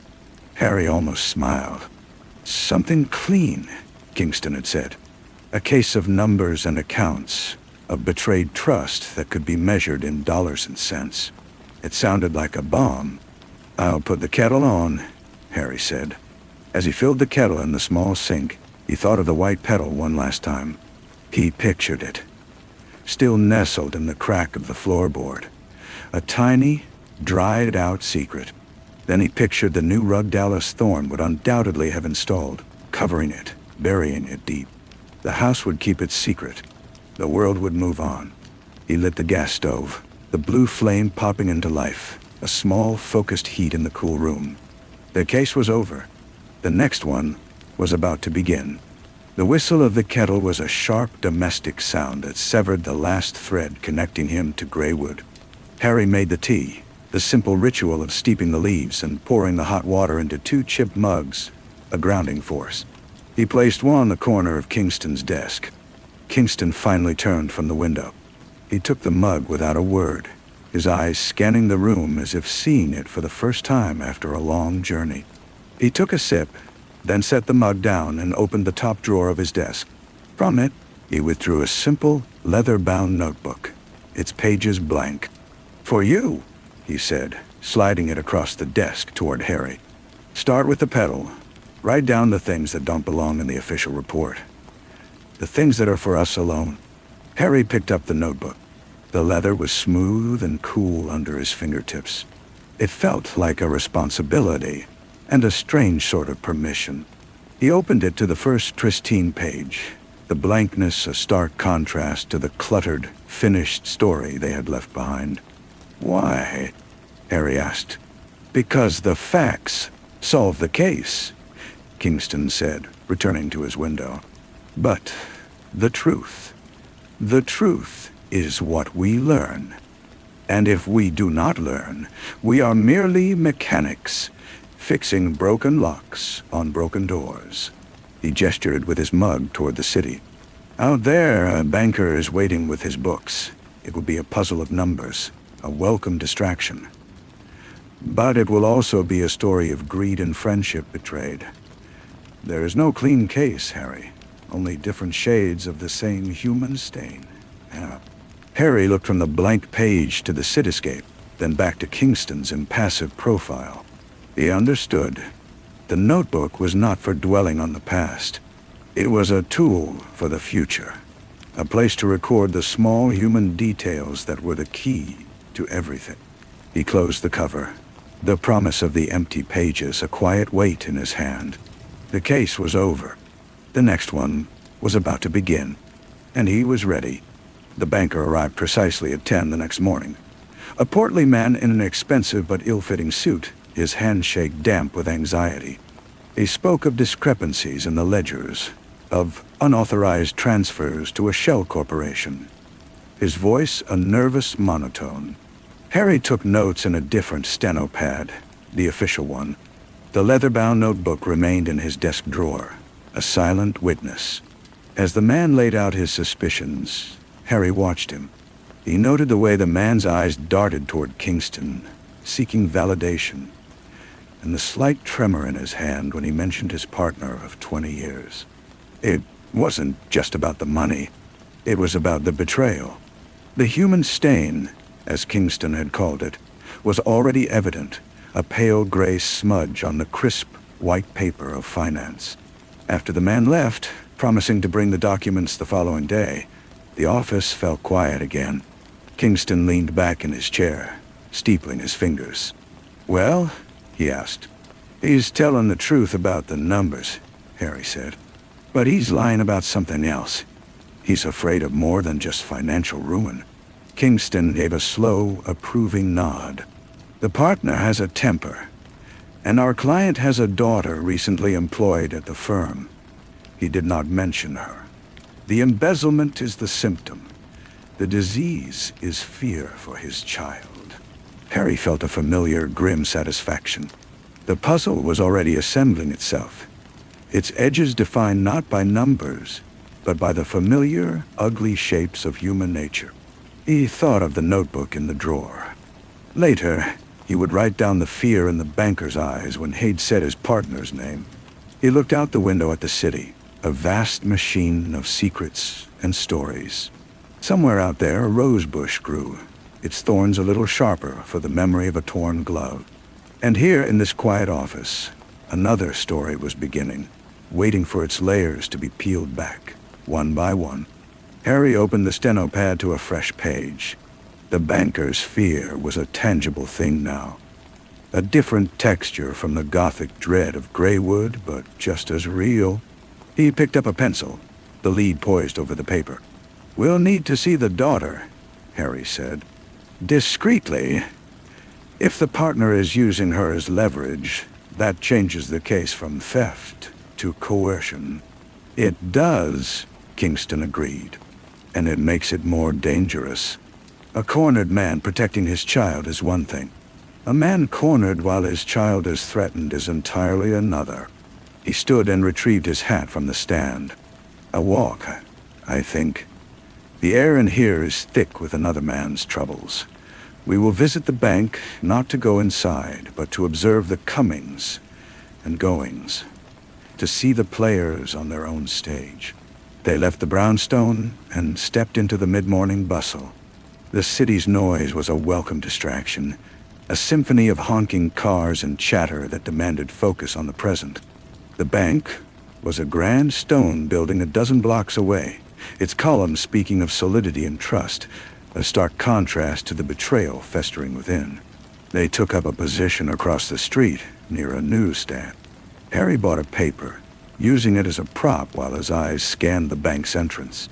Harry almost smiled. "Something clean," Kingston had said. "A case of numbers and accounts, of betrayed trust that could be measured in dollars and cents." It sounded like a bomb. "I'll put the kettle on," Harry said. As he filled the kettle in the small sink, he thought of the white petal one last time. He pictured it, still nestled in the crack of the floorboard. A tiny, dried-out secret. Then he pictured the new rug Dallas Thorne would undoubtedly have installed, covering it, burying it deep. The house would keep its secret. The world would move on. He lit the gas stove, the blue flame popping into life, a small, focused heat in the cool room. The case was over. The next one was about to begin. The whistle of the kettle was a sharp domestic sound that severed the last thread connecting him to Greywood. Harry made the tea, the simple ritual of steeping the leaves and pouring the hot water into 2 chipped mugs, a grounding force. He placed one on the corner of Kingston's desk. Kingston finally turned from the window. He took the mug without a word, his eyes scanning the room as if seeing it for the first time after a long journey. He took a sip, then set the mug down and opened the top drawer of his desk. From it, he withdrew a simple, leather-bound notebook, its pages blank. "For you," he said, sliding it across the desk toward Harry. "Start with the petal. Write down the things that don't belong in the official report. The things that are for us alone." Harry picked up the notebook. The leather was smooth and cool under his fingertips. It felt like a responsibility, and a strange sort of permission. He opened it to the first pristine page, the blankness a stark contrast to the cluttered, finished story they had left behind. "Why?" Harry asked. "Because the facts solve the case, Kingston said, returning to his window. But the truth is what we learn. And if we do not learn, we are merely mechanics, fixing broken locks on broken doors. He gestured with his mug toward the city. Out there, a banker is waiting with his books. It will be a puzzle of numbers, a welcome distraction. But it will also be a story of greed and friendship betrayed. There is no clean case, Harry. Only different shades of the same human stain. Yeah. Harry looked from the blank page to the cityscape, then back to Kingston's impassive profile. He understood. The notebook was not for dwelling on the past. It was a tool for the future. A place to record the small human details that were the key to everything. He closed the cover. The promise of the empty pages, a quiet weight in his hand. The case was over. The next one was about to begin. And he was ready. The banker arrived precisely at 10 the next morning. A portly man in an expensive but ill-fitting suit, his handshake damp with anxiety. He spoke of discrepancies in the ledgers, of unauthorized transfers to a shell corporation. His voice a nervous monotone. Harry took notes in a different steno pad, the official one. The leather-bound notebook remained in his desk drawer, a silent witness. As the man laid out his suspicions, Harry watched him. He noted the way the man's eyes darted toward Kingston, seeking validation, and the slight tremor in his hand when he mentioned his partner of 20 years. It wasn't just about the money. It was about the betrayal. The human stain, as Kingston had called it, was already evident, a pale gray smudge on the crisp white paper of finance. After the man left, promising to bring the documents the following day, the office fell quiet again. Kingston leaned back in his chair, steepling his fingers. "Well?" he asked. "He's telling the truth about the numbers," Harry said. "But he's lying about something else. He's afraid of more than just financial ruin." Kingston gave a slow, approving nod. "The partner has a temper, and our client has a daughter recently employed at the firm." He did not mention her. "The embezzlement is the symptom. The disease is fear for his child." Harry felt a familiar, grim satisfaction. The puzzle was already assembling itself, its edges defined not by numbers, but by the familiar, ugly shapes of human nature. He thought of the notebook in the drawer. Later, he would write down the fear in the banker's eyes when Haid said his partner's name. He looked out the window at the city, a vast machine of secrets and stories. Somewhere out there, a rose bush grew, its thorns a little sharper for the memory of a torn glove. And here in this quiet office, another story was beginning, waiting for its layers to be peeled back, one by one. Harry opened the steno pad to a fresh page. The banker's fear was a tangible thing now. A different texture from the gothic dread of Greywood, but just as real. He picked up a pencil, the lead poised over the paper. "We'll need to see the daughter," Harry said. "Discreetly. If the partner is using her as leverage, that changes the case from theft to coercion." "It does," Kingston agreed. "And it makes it more dangerous. A cornered man protecting his child is one thing. A man cornered while his child is threatened is entirely another." He stood and retrieved his hat from the stand. "A walk, I think. The air in here is thick with another man's troubles. We will visit the bank, not to go inside, but to observe the comings and goings, to see the players on their own stage." They left the brownstone and stepped into the mid-morning bustle. The city's noise was a welcome distraction, a symphony of honking cars and chatter that demanded focus on the present. The bank was a grand stone building a dozen blocks away, its columns speaking of solidity and trust, a stark contrast to the betrayal festering within. They took up a position across the street, near a newsstand. Harry bought a paper, using it as a prop while his eyes scanned the bank's entrance.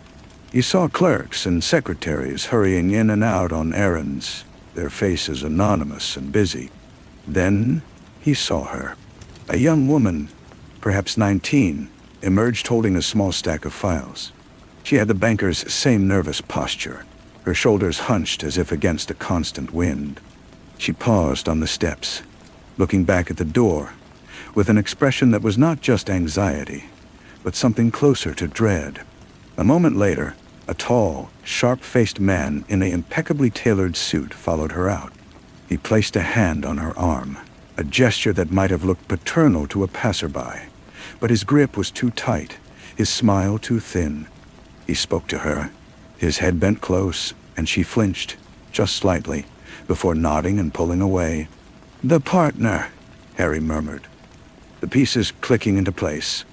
He saw clerks and secretaries hurrying in and out on errands, their faces anonymous and busy. Then he saw her. A young woman, perhaps 19, emerged holding a small stack of files. She had the banker's same nervous posture, her shoulders hunched as if against a constant wind. She paused on the steps, looking back at the door, with an expression that was not just anxiety, but something closer to dread. A moment later, a tall, sharp-faced man in an impeccably tailored suit followed her out. He placed a hand on her arm, a gesture that might have looked paternal to a passerby, but his grip was too tight, his smile too thin. He spoke to her, his head bent close, and she flinched, just slightly, before nodding and pulling away. "The partner," Harry murmured, the pieces clicking into place.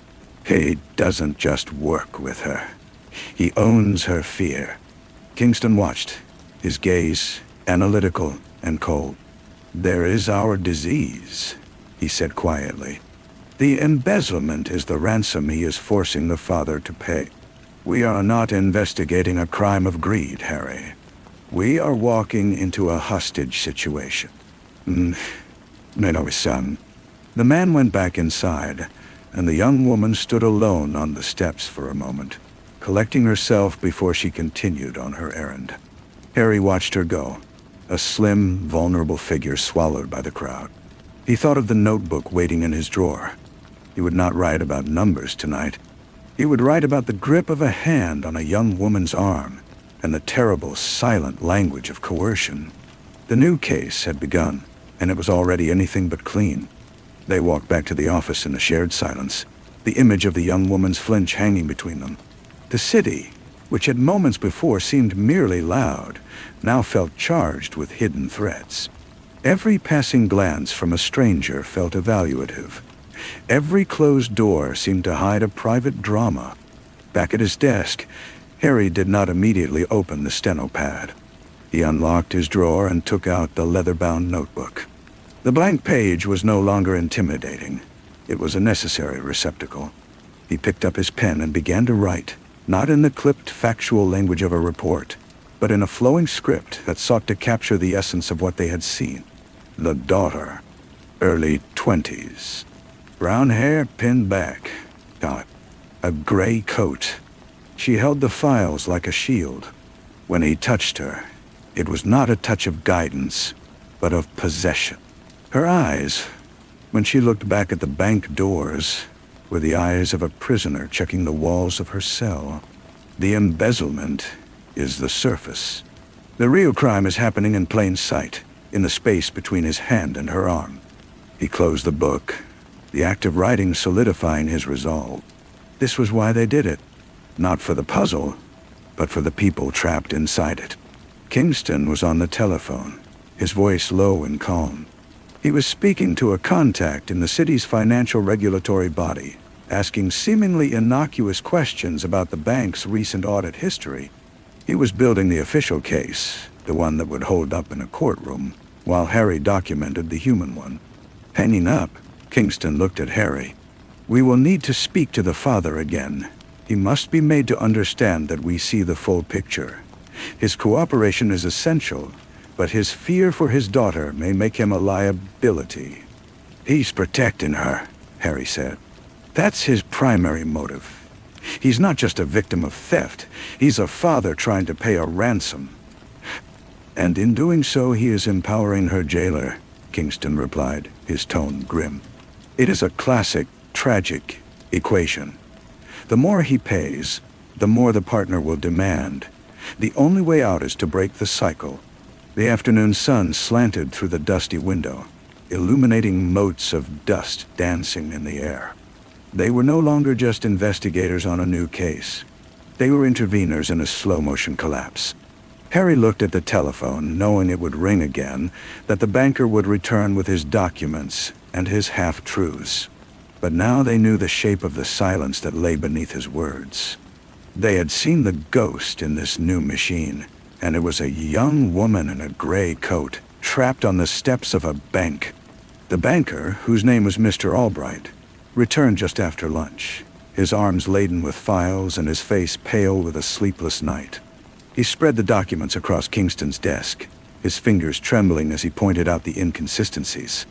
"He doesn't just work with her. He owns her fear." Kingston watched, his gaze analytical and cold. "There is our disease," he said quietly. "The embezzlement is the ransom he is forcing the father to pay. We are not investigating a crime of greed, Harry. We are walking into a hostage situation." No, son." The man went back inside, and the young woman stood alone on the steps for a moment, collecting herself before she continued on her errand. Harry watched her go, a slim, vulnerable figure swallowed by the crowd. He thought of the notebook waiting in his drawer. He would not write about numbers tonight. He would write about the grip of a hand on a young woman's arm and the terrible, silent language of coercion. The new case had begun, and it was already anything but clean. They walked back to the office in the shared silence, the image of the young woman's flinch hanging between them. The city, which had moments before seemed merely loud, now felt charged with hidden threats. Every passing glance from a stranger felt evaluative. Every closed door seemed to hide a private drama. Back at his desk, Harry did not immediately open the steno pad. He unlocked his drawer and took out the leather-bound notebook. The blank page was no longer intimidating. It was a necessary receptacle. He picked up his pen and began to write, not in the clipped factual language of a report, but in a flowing script that sought to capture the essence of what they had seen. The daughter, early 20s. Brown hair pinned back, a gray coat. She held the files like a shield. When he touched her, it was not a touch of guidance, but of possession. Her eyes, when she looked back at the bank doors, were the eyes of a prisoner checking the walls of her cell. The embezzlement is the surface. The real crime is happening in plain sight, in the space between his hand and her arm. He closed the book, the act of writing solidifying his resolve. This was why they did it. Not for the puzzle, but for the people trapped inside it. Kingston was on the telephone, his voice low and calm. He was speaking to a contact in the city's financial regulatory body, asking seemingly innocuous questions about the bank's recent audit history. He was building the official case, the one that would hold up in a courtroom, while Harry documented the human one. Hanging up, Kingston looked at Harry. "We will need to speak to the father again. He must be made to understand that we see the full picture. His cooperation is essential, but his fear for his daughter may make him a liability." "He's protecting her," Harry said. "That's his primary motive. He's not just a victim of theft. He's a father trying to pay a ransom. And in doing so, he is empowering her jailer," Kingston replied, his tone grim. "It is a classic, tragic equation. The more he pays, the more the partner will demand. The only way out is to break the cycle." The afternoon sun slanted through the dusty window, illuminating motes of dust dancing in the air. They were no longer just investigators on a new case. They were interveners in a slow-motion collapse. Harry looked at the telephone, knowing it would ring again, that the banker would return with his documents and his half-truths. But now they knew the shape of the silence that lay beneath his words. They had seen the ghost in this new machine, and it was a young woman in a gray coat, trapped on the steps of a bank. The banker, whose name was Mr. Albright, returned just after lunch, his arms laden with files and his face pale with a sleepless night. He spread the documents across Kingston's desk, his fingers trembling as he pointed out the inconsistencies.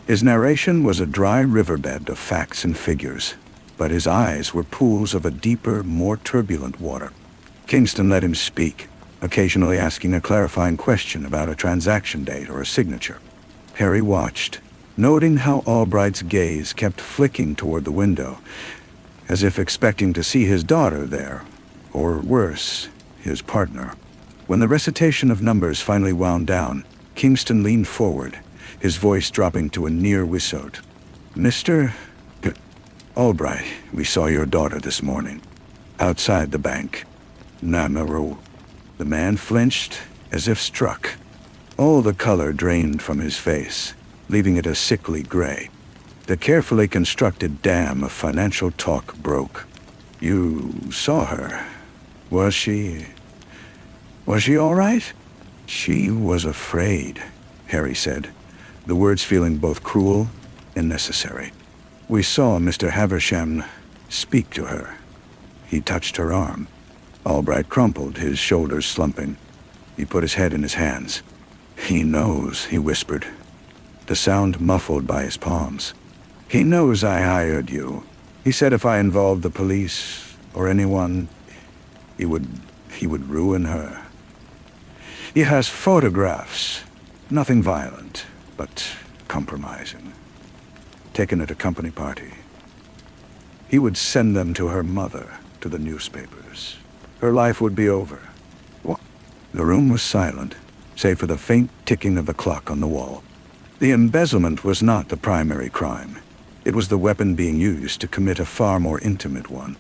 His narration was a dry riverbed of facts and figures, but his eyes were pools of a deeper, more turbulent water. Kingston let him speak, occasionally asking a clarifying question about a transaction date or a signature. Harry watched, noting how Albright's gaze kept flicking toward the window, as if expecting to see his daughter there, or worse, his partner. When the recitation of numbers finally wound down, Kingston leaned forward, his voice dropping to a near whistle. "Mr. Albright, we saw your daughter this morning, outside the bank." "Namaru." The man flinched, as if struck. All the color drained from his face, leaving it a sickly gray. The carefully constructed dam of financial talk broke. "You saw her. Was she all right?" "She was afraid," Harry said, the words feeling both cruel and necessary. "We saw Mr. Havisham speak to her." He touched her arm. Albright crumpled, his shoulders slumping. He put his head in his hands. "He knows," he whispered, the sound muffled by his palms. "He knows I hired you. He said if I involved the police or anyone, he would ruin her. He has photographs, nothing violent, but compromising, taken at a company party. He would send them to her mother, to the newspapers. Her life would be over." What? The room was silent, save for the faint ticking of the clock on the wall. The embezzlement was not the primary crime. It was the weapon being used to commit a far more intimate one.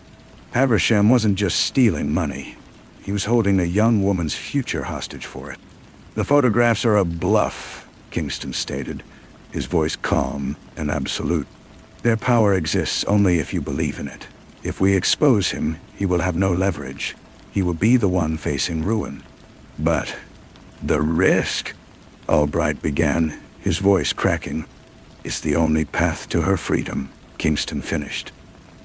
Havisham wasn't just stealing money. He was holding a young woman's future hostage for it. "The photographs are a bluff," Kingston stated, his voice calm and absolute. "Their power exists only if you believe in it. If we expose him, he will have no leverage. He will be the one facing ruin." "But the risk," Albright began, his voice cracking. "Is the only path to her freedom," Kingston finished.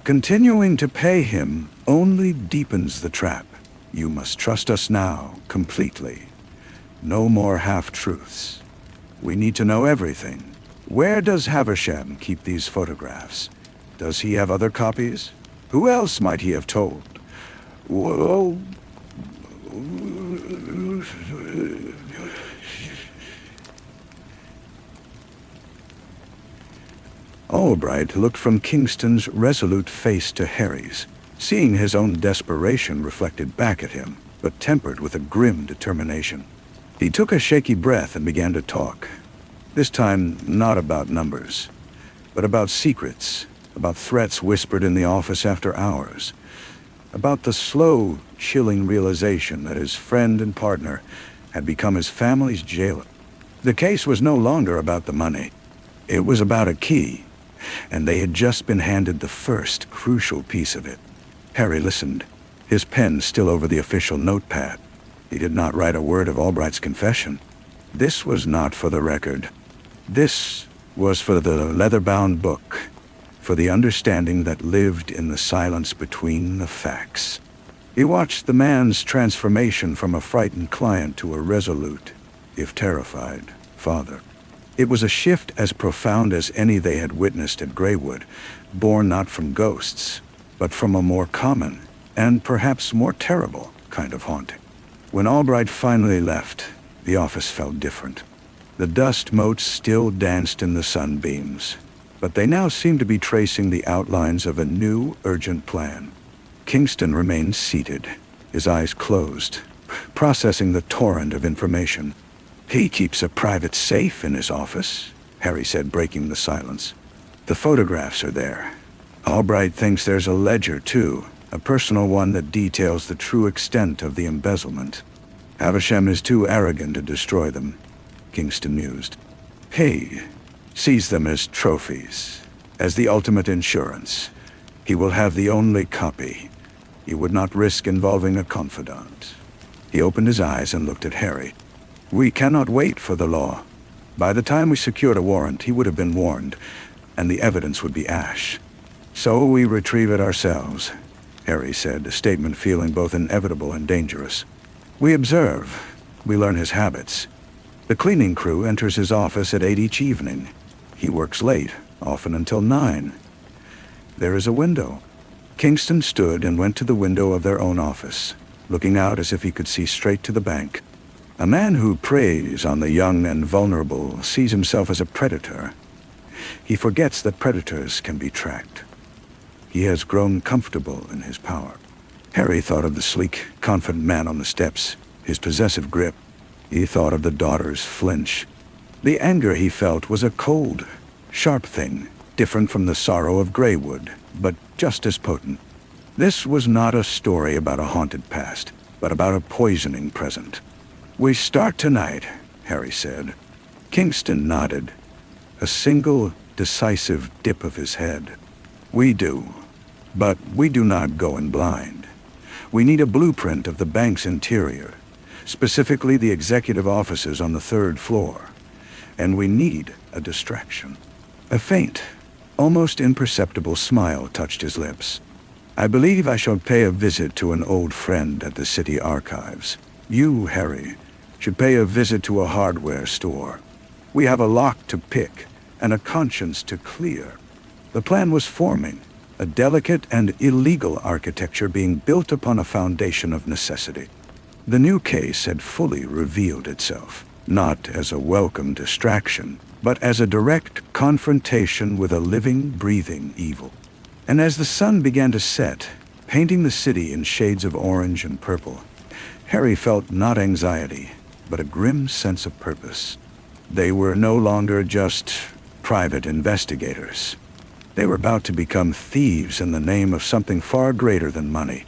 "Continuing to pay him only deepens the trap. You must trust us now, completely. No more half-truths. We need to know everything. Where does Havisham keep these photographs? Does he have other copies? Who else might he have told? Whoa. Albright looked from Kingston's resolute face to Harry's, seeing his own desperation reflected back at him, but tempered with a grim determination. He took a shaky breath and began to talk. This time, not about numbers, but about secrets, about threats whispered in the office after hours, about the slow, chilling realization that his friend and partner had become his family's jailer. The case was no longer about the money. It was about a key, and they had just been handed the first crucial piece of it. Harry listened, his pen still over the official notepad. He did not write a word of Albright's confession. This was not for the record. This was for the leather-bound book, for the understanding that lived in the silence between the facts. He watched the man's transformation from a frightened client to a resolute, if terrified, father. It was a shift as profound as any they had witnessed at Greywood, born not from ghosts, but from a more common, and perhaps more terrible, kind of haunting. When Albright finally left, the office felt different. The dust motes still danced in the sunbeams, but they now seemed to be tracing the outlines of a new, urgent plan. Kingston remained seated, his eyes closed, processing the torrent of information. "He keeps a private safe in his office," Harry said, breaking the silence. "The photographs are there. Albright thinks there's a ledger, too, a personal one that details the true extent of the embezzlement. Havisham is too arrogant to destroy them," Kingston mused. "He sees them as trophies, as the ultimate insurance. He will have the only copy. He would not risk involving a confidant." He opened his eyes and looked at Harry. "We cannot wait for the law. By the time we secured a warrant, he would have been warned, and the evidence would be ash. So we retrieve it ourselves," Harry said, a statement feeling both inevitable and dangerous. "We observe. We learn his habits. The cleaning crew enters his office at 8 each evening. He works late, often until 9. There is a window. Kingston stood and went to the window of their own office, looking out as if he could see straight to the bank. A man who preys on the young and vulnerable sees himself as a predator. He forgets that predators can be tracked. He has grown comfortable in his power. Harry thought of the sleek, confident man on the steps, his possessive grip. He thought of the daughter's flinch. The anger he felt was a cold, sharp thing, different from the sorrow of Greywood, but just as potent. This was not a story about a haunted past, but about a poisoning present. "We start tonight," Harry said. Kingston nodded, a single, decisive dip of his head. "We do. But we do not go in blind. We need a blueprint of the bank's interior, specifically the executive offices on the 3rd floor. And we need a distraction." A faint, almost imperceptible smile touched his lips. "I believe I shall pay a visit to an old friend at the city archives. You, Harry, should pay a visit to a hardware store. We have a lock to pick and a conscience to clear." The plan was forming, a delicate and illegal architecture being built upon a foundation of necessity. The new case had fully revealed itself, not as a welcome distraction, but as a direct confrontation with a living, breathing evil. And as the sun began to set, painting the city in shades of orange and purple, Harry felt not anxiety, but a grim sense of purpose. They were no longer just private investigators. They were about to become thieves in the name of something far greater than money.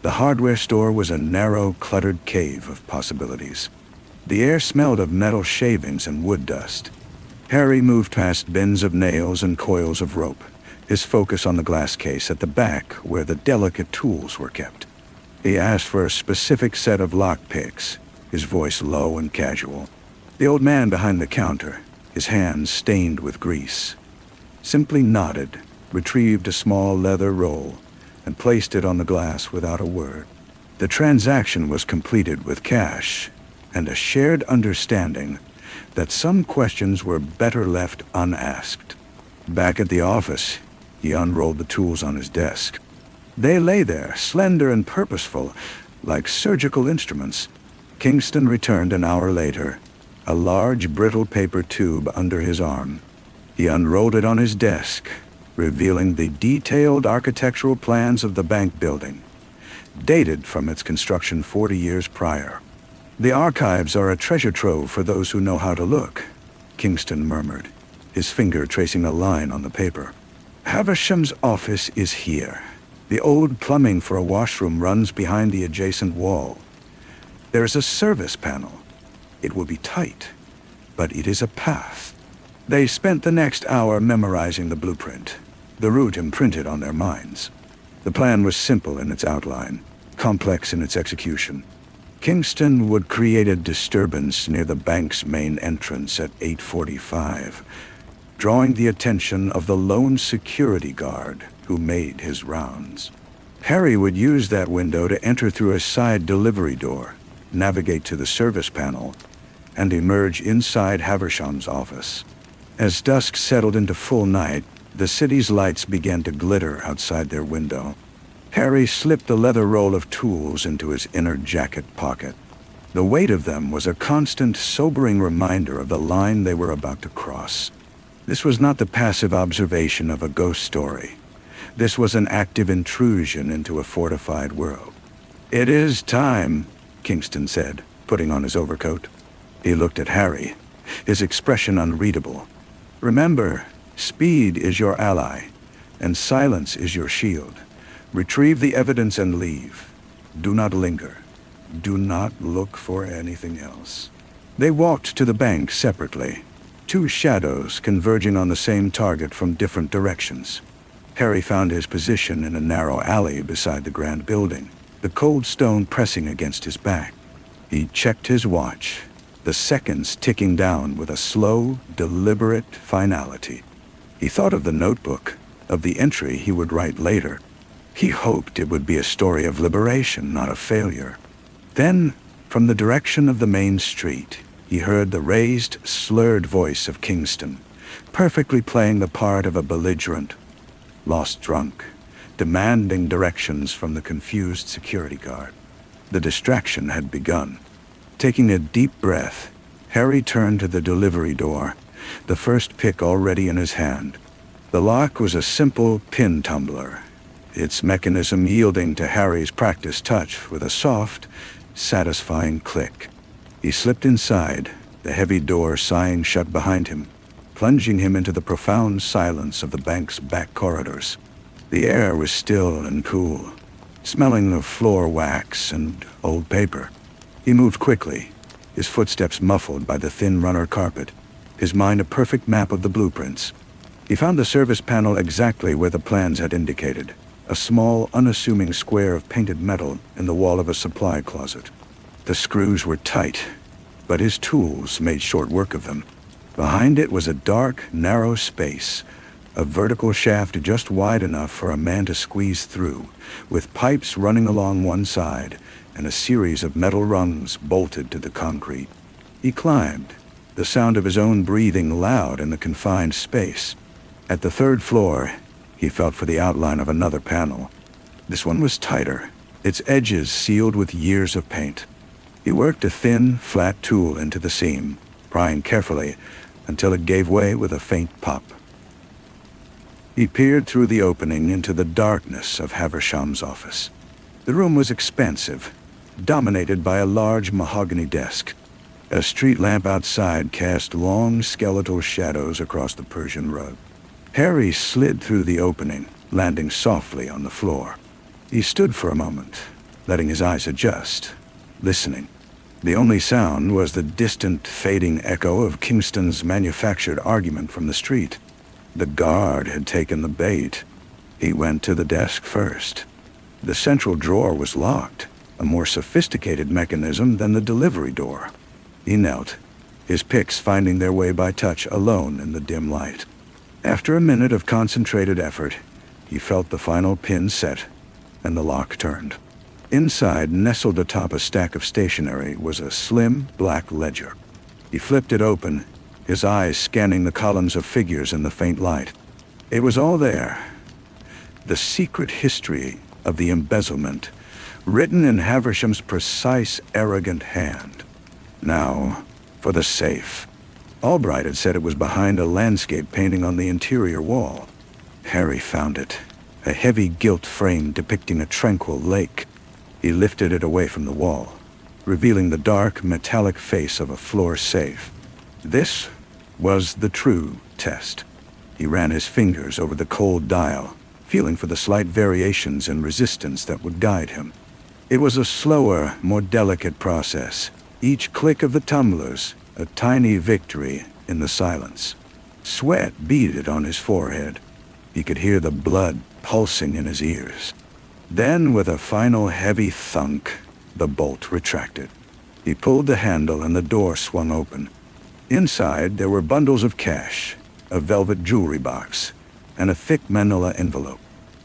The hardware store was a narrow, cluttered cave of possibilities. The air smelled of metal shavings and wood dust. Harry moved past bins of nails and coils of rope, his focus on the glass case at the back where the delicate tools were kept. He asked for a specific set of lockpicks, his voice low and casual. The old man behind the counter, his hands stained with grease, simply nodded, retrieved a small leather roll, and placed it on the glass without a word. The transaction was completed with cash and a shared understanding that some questions were better left unasked. Back at the office, he unrolled the tools on his desk. They lay there, slender and purposeful, like surgical instruments. Kingston returned an hour later, a large brittle paper tube under his arm. He unrolled it on his desk, revealing the detailed architectural plans of the bank building, dated from its construction 40 years prior. "The archives are a treasure trove for those who know how to look," Kingston murmured, his finger tracing a line on the paper. "Haversham's office is here. The old plumbing for a washroom runs behind the adjacent wall. There is a service panel. It will be tight, but it is a path." They spent the next hour memorizing the blueprint, the route imprinted on their minds. The plan was simple in its outline, complex in its execution. Kingston would create a disturbance near the bank's main entrance at 8:45, drawing the attention of the lone security guard who made his rounds. Harry would use that window to enter through a side delivery door, navigate to the service panel, and emerge inside Haversham's office. As dusk settled into full night, the city's lights began to glitter outside their window. Harry slipped the leather roll of tools into his inner jacket pocket. The weight of them was a constant, sobering reminder of the line they were about to cross. This was not the passive observation of a ghost story. This was an active intrusion into a fortified world. "It is time," Kingston said, putting on his overcoat. He looked at Harry, his expression unreadable. "Remember, speed is your ally, and silence is your shield. Retrieve the evidence and leave. Do not linger. Do not look for anything else." They walked to the bank separately, two shadows converging on the same target from different directions. Harry found his position in a narrow alley beside the grand building, the cold stone pressing against his back. He checked his watch, the seconds ticking down with a slow, deliberate finality. He thought of the notebook, of the entry he would write later. He hoped it would be a story of liberation, not of failure. Then, from the direction of the main street, he heard the raised, slurred voice of Kingston, perfectly playing the part of a belligerent, lost drunk, demanding directions from the confused security guard. The distraction had begun. Taking a deep breath, Harry turned to the delivery door, the first pick already in his hand. The lock was a simple pin tumbler, its mechanism yielding to Harry's practiced touch with a soft, satisfying click. He slipped inside, the heavy door sighing shut behind him, plunging him into the profound silence of the bank's back corridors. The air was still and cool, smelling of floor wax and old paper. He moved quickly, his footsteps muffled by the thin runner carpet, his mind a perfect map of the blueprints. He found the service panel exactly where the plans had indicated, a small, unassuming square of painted metal in the wall of a supply closet. The screws were tight, but his tools made short work of them. Behind it was a dark, narrow space, a vertical shaft just wide enough for a man to squeeze through, with pipes running along one side and a series of metal rungs bolted to the concrete. He climbed, the sound of his own breathing loud in the confined space. At the third floor, he felt for the outline of another panel. This one was tighter, its edges sealed with years of paint. He worked a thin, flat tool into the seam, prying carefully until it gave way with a faint pop. He peered through the opening into the darkness of Haversham's office. The room was expansive, dominated by a large mahogany desk. A street lamp outside cast long skeletal shadows across the Persian rug. Harry slid through the opening, landing softly on the floor. He stood for a moment, letting his eyes adjust, listening. The only sound was the distant, fading echo of Kingston's manufactured argument from the street. The guard had taken the bait. He went to the desk first. The central drawer was locked, a more sophisticated mechanism than the delivery door. He knelt, his picks finding their way by touch alone in the dim light. After a minute of concentrated effort, he felt the final pin set, and the lock turned. Inside, nestled atop a stack of stationery, was a slim, black ledger. He flipped it open, his eyes scanning the columns of figures in the faint light. It was all there. The secret history of the embezzlement, written in Haversham's precise, arrogant hand. Now, for the safe. Albright had said it was behind a landscape painting on the interior wall. Harry found it, a heavy gilt frame depicting a tranquil lake. He lifted it away from the wall, revealing the dark, metallic face of a floor safe. This was the true test. He ran his fingers over the cold dial, feeling for the slight variations in resistance that would guide him. It was a slower, more delicate process, each click of the tumblers a tiny victory in the silence. Sweat beaded on his forehead. He could hear the blood pulsing in his ears. Then, with a final heavy thunk, the bolt retracted. He pulled the handle and the door swung open. Inside, there were bundles of cash, a velvet jewelry box, and a thick manila envelope.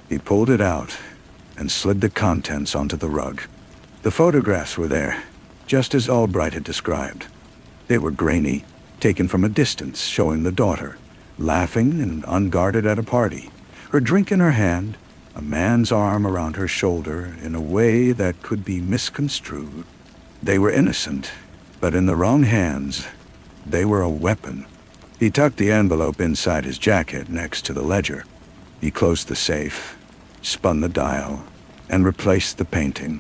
He pulled it out and slid the contents onto the rug. The photographs were there, just as Albright had described. They were grainy, taken from a distance, showing the daughter, laughing and unguarded at a party, her drink in her hand, a man's arm around her shoulder in a way that could be misconstrued. They were innocent, but in the wrong hands, they were a weapon. He tucked the envelope inside his jacket next to the ledger. He closed the safe, spun the dial, and replaced the painting.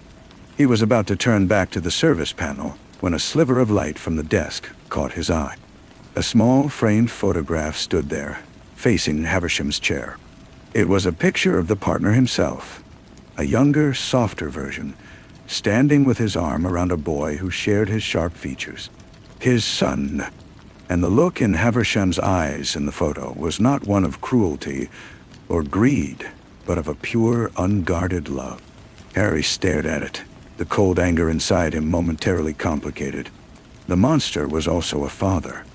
He was about to turn back to the service panel when a sliver of light from the desk caught his eye. A small framed photograph stood there, facing Haversham's chair. It was a picture of the partner himself, a younger, softer version, standing with his arm around a boy who shared his sharp features. His son. And the look in Haversham's eyes in the photo was not one of cruelty or greed, but of a pure, unguarded love. Harry stared at it, the cold anger inside him momentarily complicated. The monster was also a father.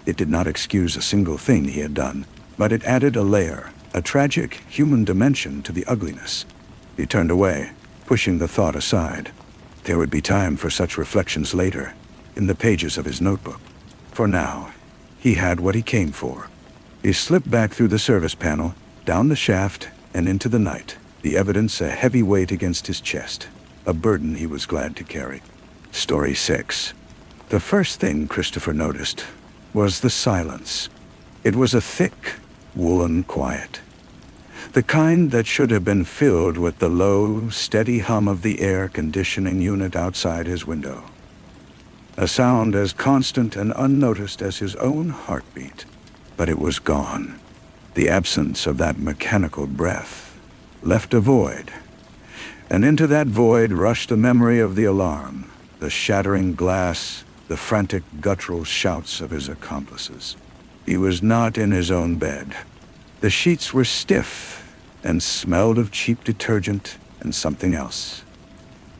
It did not excuse a single thing he had done, but it added a layer, a tragic human dimension to the ugliness. He turned away, pushing the thought aside. There would be time for such reflections later, in the pages of his notebook. For now, he had what he came for. He slipped back through the service panel, down the shaft, and into the night, the evidence a heavy weight against his chest, a burden he was glad to carry. Story 6. The first thing Christopher noticed was the silence. It was a thick, woolen quiet. The kind that should have been filled with the low, steady hum of the air conditioning unit outside his window. A sound as constant and unnoticed as his own heartbeat. But it was gone. The absence of that mechanical breath left a void. And into that void rushed the memory of the alarm, the shattering glass, the frantic guttural shouts of his accomplices. He was not in his own bed. The sheets were stiff and smelled of cheap detergent and something else.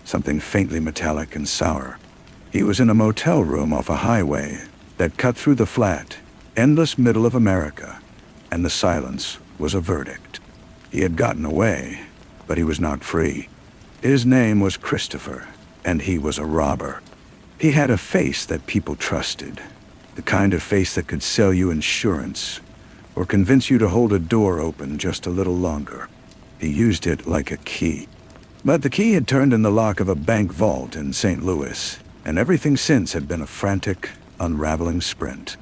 Something faintly metallic and sour. He was in a motel room off a highway that cut through the flat, endless middle of America, and the silence was a verdict. He had gotten away, but he was not free. His name was Christopher, and he was a robber. He had a face that people trusted, the kind of face that could sell you insurance, or convince you to hold a door open just a little longer. He used it like a key. But the key had turned in the lock of a bank vault in St. Louis, and everything since had been a frantic, unraveling sprint.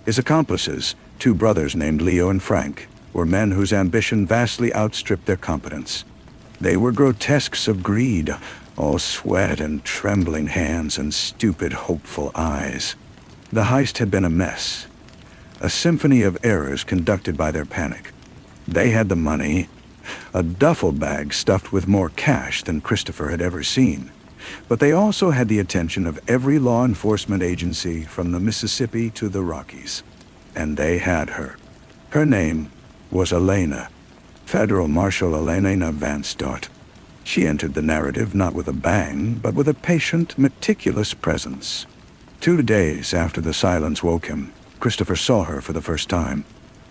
His accomplices, two brothers named Leo and Frank, were men whose ambition vastly outstripped their competence. They were grotesques of greed, all sweat and trembling hands and stupid, hopeful eyes. The heist had been a mess, a symphony of errors conducted by their panic. They had the money, a duffel bag stuffed with more cash than Christopher had ever seen. But they also had the attention of every law enforcement agency from the Mississippi to the Rockies. And they had her. Her name was Elena, Federal Marshal Elena Van Start. She entered the narrative not with a bang, but with a patient, meticulous presence. 2 days after the silence woke him, Christopher saw her for the first time.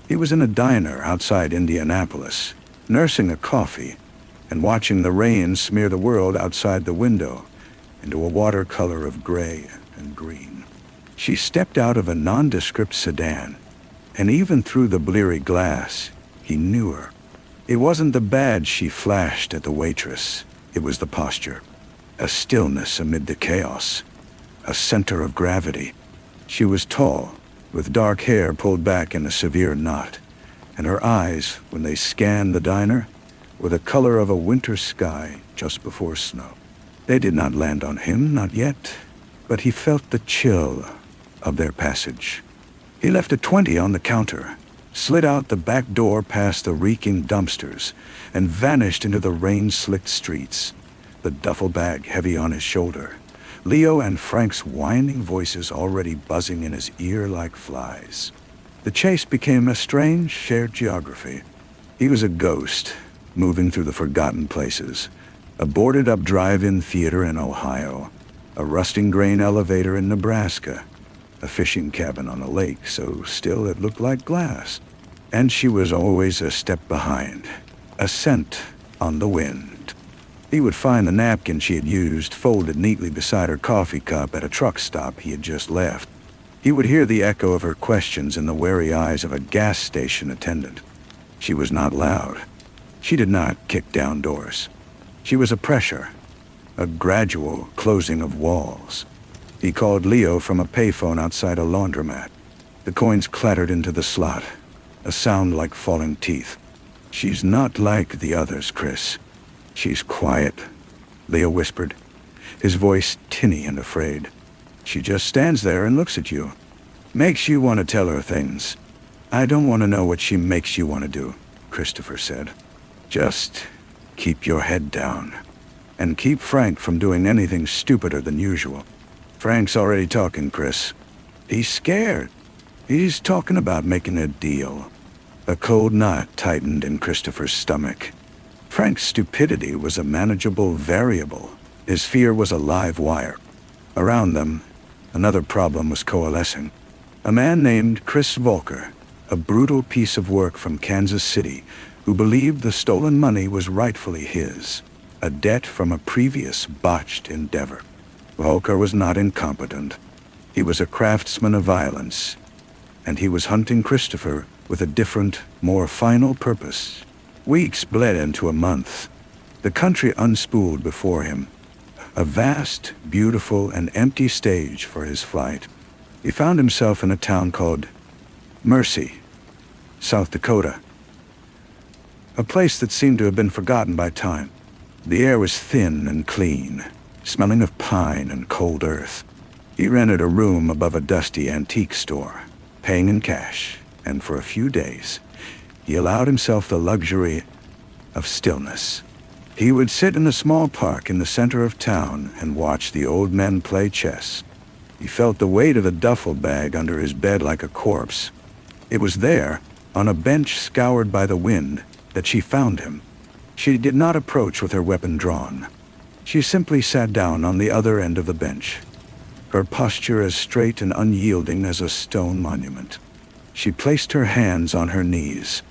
He was in a diner outside Indianapolis, nursing a coffee, and watching the rain smear the world outside the window into a watercolor of gray and green. She stepped out of a nondescript sedan, and even through the bleary glass, he knew her. It wasn't the badge she flashed at the waitress, it was the posture. A stillness amid the chaos, a center of gravity. She was tall, with dark hair pulled back in a severe knot, and her eyes, when they scanned the diner, were the color of a winter sky just before snow. They did not land on him, not yet, but he felt the chill of their passage. He left a 20 on the counter, slid out the back door past the reeking dumpsters, and vanished into the rain-slicked streets, the duffel bag heavy on his shoulder, Leo and Frank's whining voices already buzzing in his ear like flies. The chase became a strange shared geography. He was a ghost, moving through the forgotten places, a boarded-up drive-in theater in Ohio, a rusting grain elevator in Nebraska, a fishing cabin on a lake so still it looked like glass. And she was always a step behind, a scent on the wind. He would find the napkin she had used folded neatly beside her coffee cup at a truck stop he had just left. He would hear the echo of her questions in the wary eyes of a gas station attendant. She was not loud. She did not kick down doors. She was a pressure, a gradual closing of walls. He called Leo from a payphone outside a laundromat. The coins clattered into the slot, a sound like falling teeth. "She's not like the others, Chris. She's quiet," Leo whispered, his voice tinny and afraid. "She just stands there and looks at you. Makes you want to tell her things." "I don't want to know what she makes you want to do," Christopher said. "Just keep your head down, and keep Frank from doing anything stupider than usual." "Frank's already talking, Chris. He's scared. He's talking about making a deal." A cold knot tightened in Christopher's stomach. Frank's stupidity was a manageable variable. His fear was a live wire. Around them, another problem was coalescing. A man named Chris Volker, a brutal piece of work from Kansas City, who believed the stolen money was rightfully his, a debt from a previous botched endeavor. Volker was not incompetent. He was a craftsman of violence, and he was hunting Christopher with a different, more final purpose. Weeks bled into a month. The country unspooled before him, a vast, beautiful, and empty stage for his flight. He found himself in a town called Mercy, South Dakota, a place that seemed to have been forgotten by time. The air was thin and clean, smelling of pine and cold earth. He rented a room above a dusty antique store, paying in cash, and for a few days, he allowed himself the luxury of stillness. He would sit in a small park in the center of town and watch the old men play chess. He felt the weight of a duffel bag under his bed like a corpse. It was there, on a bench scoured by the wind, that she found him. She did not approach with her weapon drawn. She simply sat down on the other end of the bench, her posture as straight and unyielding as a stone monument. She placed her hands on her knees.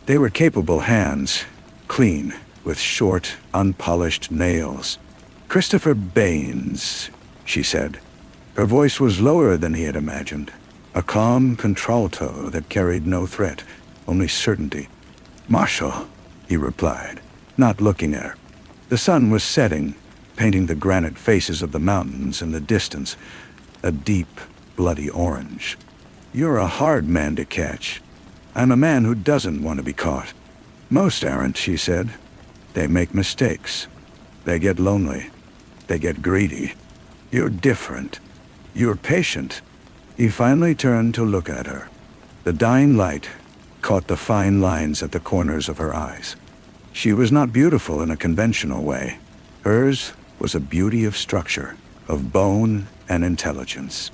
They were capable hands, clean, with short, unpolished nails. "Christopher Baines," she said. Her voice was lower than he had imagined, a calm contralto that carried no threat, only certainty. "Marshall," he replied, not looking at her. The sun was setting, painting the granite faces of the mountains in the distance, a deep, bloody orange. "You're a hard man to catch. I'm a man who doesn't want to be caught." "Most aren't," she said. "They make mistakes. They get lonely. They get greedy. You're different. You're patient." He finally turned to look at her. The dying light caught the fine lines at the corners of her eyes. She was not beautiful in a conventional way. Hers was a beauty of structure, of bone and intelligence.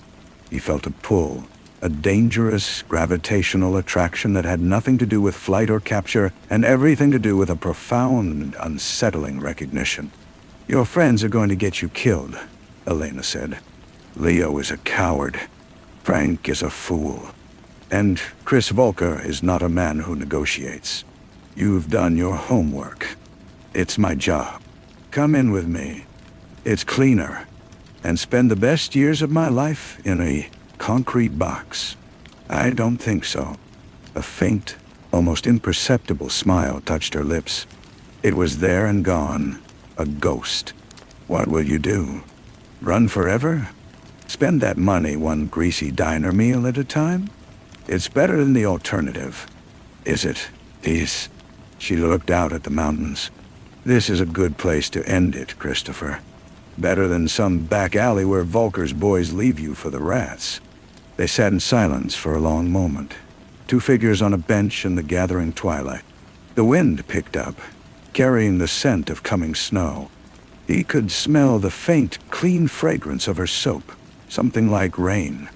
He felt a pull, a dangerous gravitational attraction that had nothing to do with flight or capture and everything to do with a profound and unsettling recognition. "Your friends are going to get you killed," Elena said. "Leo is a coward. Frank is a fool. And Chris Volker is not a man who negotiates. You've done your homework. It's my job. Come in with me. It's cleaner. And spend the best years of my life in a concrete box." "I don't think so." A faint, almost imperceptible smile touched her lips. It was there and gone, a ghost. "What will you do? Run forever? Spend that money one greasy diner meal at a time? It's better than the alternative." "Is it? Peace?" She looked out at the mountains. "This is a good place to end it, Christopher. Better than some back alley where Volker's boys leave you for the rats." They sat in silence for a long moment, two figures on a bench in the gathering twilight. The wind picked up, carrying the scent of coming snow. He could smell the faint, clean fragrance of her soap, something like rain.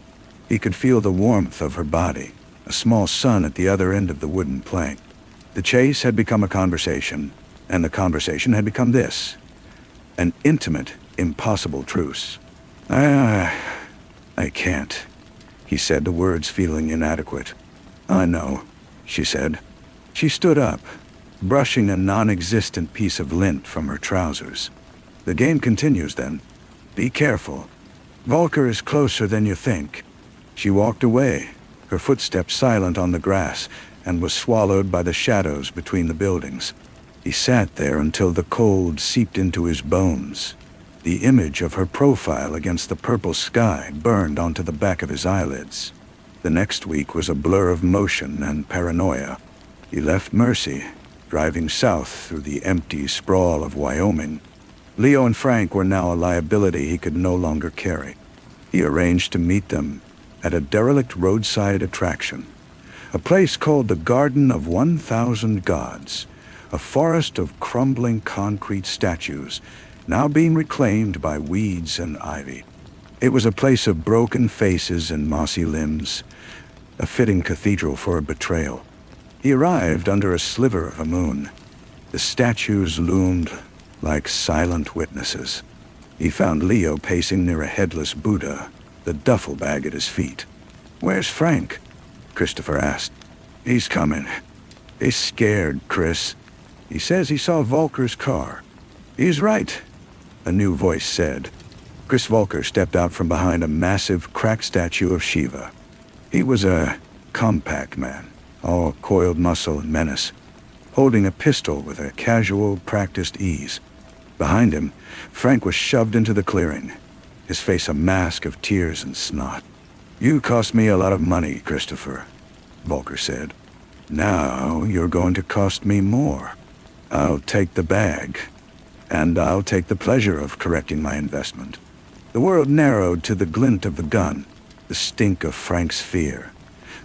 He could feel the warmth of her body, a small sun at the other end of the wooden plank. The chase had become a conversation, and the conversation had become this, an intimate, impossible truce. I can't," he said, the words feeling inadequate. "I know," she said. She stood up, brushing a non-existent piece of lint from her trousers. "The game continues then. Be careful. Volker is closer than you think." She walked away, her footsteps silent on the grass, and was swallowed by the shadows between the buildings. He sat there until the cold seeped into his bones. The image of her profile against the purple sky burned onto the back of his eyelids. The next week was a blur of motion and paranoia. He left Mercy, driving south through the empty sprawl of Wyoming. Leo and Frank were now a liability he could no longer carry. He arranged to meet them at a derelict roadside attraction, a place called the Garden of 1,000 Gods, a forest of crumbling concrete statues, now being reclaimed by weeds and ivy. It was a place of broken faces and mossy limbs, a fitting cathedral for a betrayal. He arrived under a sliver of a moon. The statues loomed like silent witnesses. He found Leo pacing near a headless Buddha, the duffel bag at his feet. "Where's Frank?" Christopher asked. "He's coming. He's scared, Chris. He says he saw Volker's car." "He's right," a new voice said. Chris Volker stepped out from behind a massive, cracked statue of Shiva. He was a compact man, all coiled muscle and menace, holding a pistol with a casual, practiced ease. Behind him, Frank was shoved into the clearing, his face a mask of tears and snot. "You cost me a lot of money, Christopher," Volker said. "Now you're going to cost me more. I'll take the bag, and I'll take the pleasure of correcting my investment." The world narrowed to the glint of the gun, the stink of Frank's fear,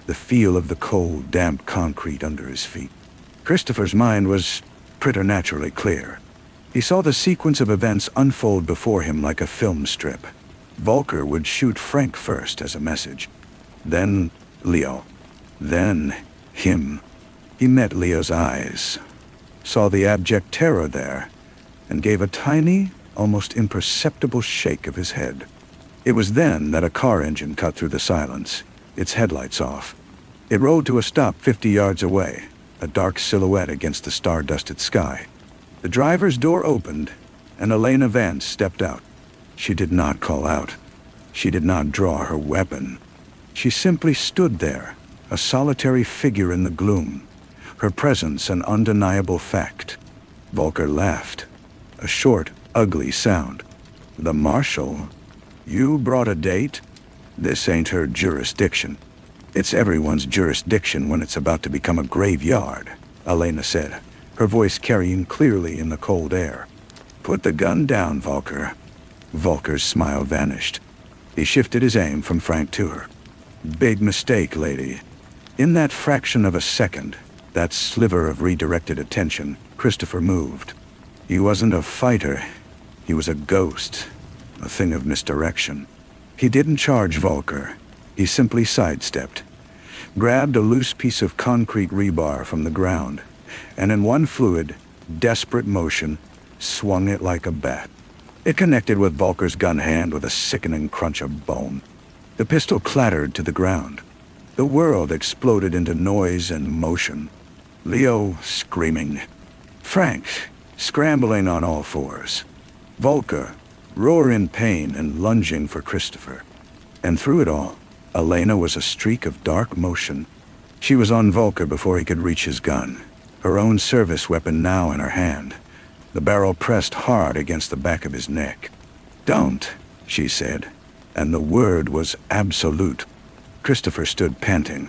the feel of the cold, damp concrete under his feet. Christopher's mind was preternaturally clear. He saw the sequence of events unfold before him like a film strip. Volker would shoot Frank first as a message. Then Leo. Then him. He met Leo's eyes, saw the abject terror there, and gave a tiny, almost imperceptible shake of his head. It was then that a car engine cut through the silence, its headlights off. It rolled to a stop 50 yards away, a dark silhouette against the star-dusted sky. The driver's door opened, and Elena Vance stepped out. She did not call out. She did not draw her weapon. She simply stood there, a solitary figure in the gloom, her presence an undeniable fact. Volker laughed, a short, ugly sound. "The marshal? You brought a date? This ain't her jurisdiction." "It's everyone's jurisdiction when it's about to become a graveyard," Elena said, her voice carrying clearly in the cold air. "Put the gun down, Volker." Volker's smile vanished. He shifted his aim from Frank to her. "Big mistake, lady." In that fraction of a second, that sliver of redirected attention, Christopher moved. He wasn't a fighter. He was a ghost, a thing of misdirection. He didn't charge Volker. He simply sidestepped, grabbed a loose piece of concrete rebar from the ground, and in one fluid, desperate motion, swung it like a bat. It connected with Volker's gun hand with a sickening crunch of bone. The pistol clattered to the ground. The world exploded into noise and motion. Leo screaming. Frank scrambling on all fours. Volker roar in pain and lunging for Christopher. And through it all, Elena was a streak of dark motion. She was on Volker before he could reach his gun, her own service weapon now in her hand, the barrel pressed hard against the back of his neck. "Don't," she said, and the word was absolute. Christopher stood panting,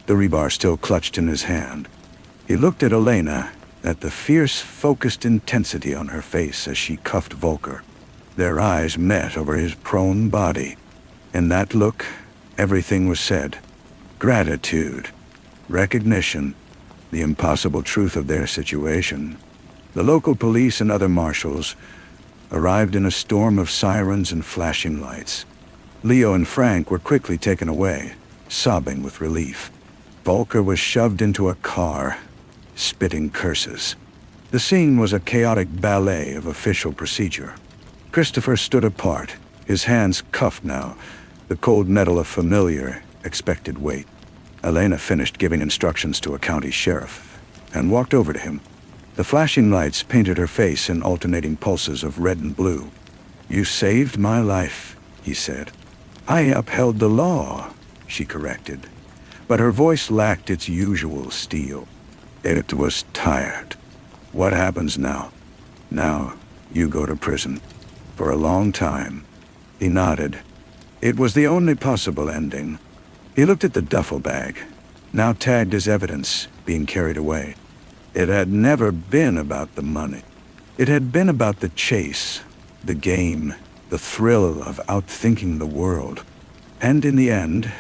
the rebar still clutched in his hand. He looked at Elena, at the fierce, focused intensity on her face as she cuffed Volker. Their eyes met over his prone body. In that look, everything was said. Gratitude, recognition, the impossible truth of their situation. The local police and other marshals arrived in a storm of sirens and flashing lights. Leo and Frank were quickly taken away, sobbing with relief. Volker was shoved into a car, spitting curses. The scene was a chaotic ballet of official procedure. Christopher stood apart, his hands cuffed now, the cold metal a familiar, expected weight. Elena finished giving instructions to a county sheriff and walked over to him. The flashing lights painted her face in alternating pulses of red and blue. "You saved my life," he said. "I upheld the law," she corrected, but her voice lacked its usual steel. It was tired. "What happens now?" "Now, you go to prison. For a long time." He nodded. It was the only possible ending. He looked at the duffel bag, now tagged as evidence, being carried away. It had never been about the money. It had been about the chase, the game, the thrill of outthinking the world. And in the end,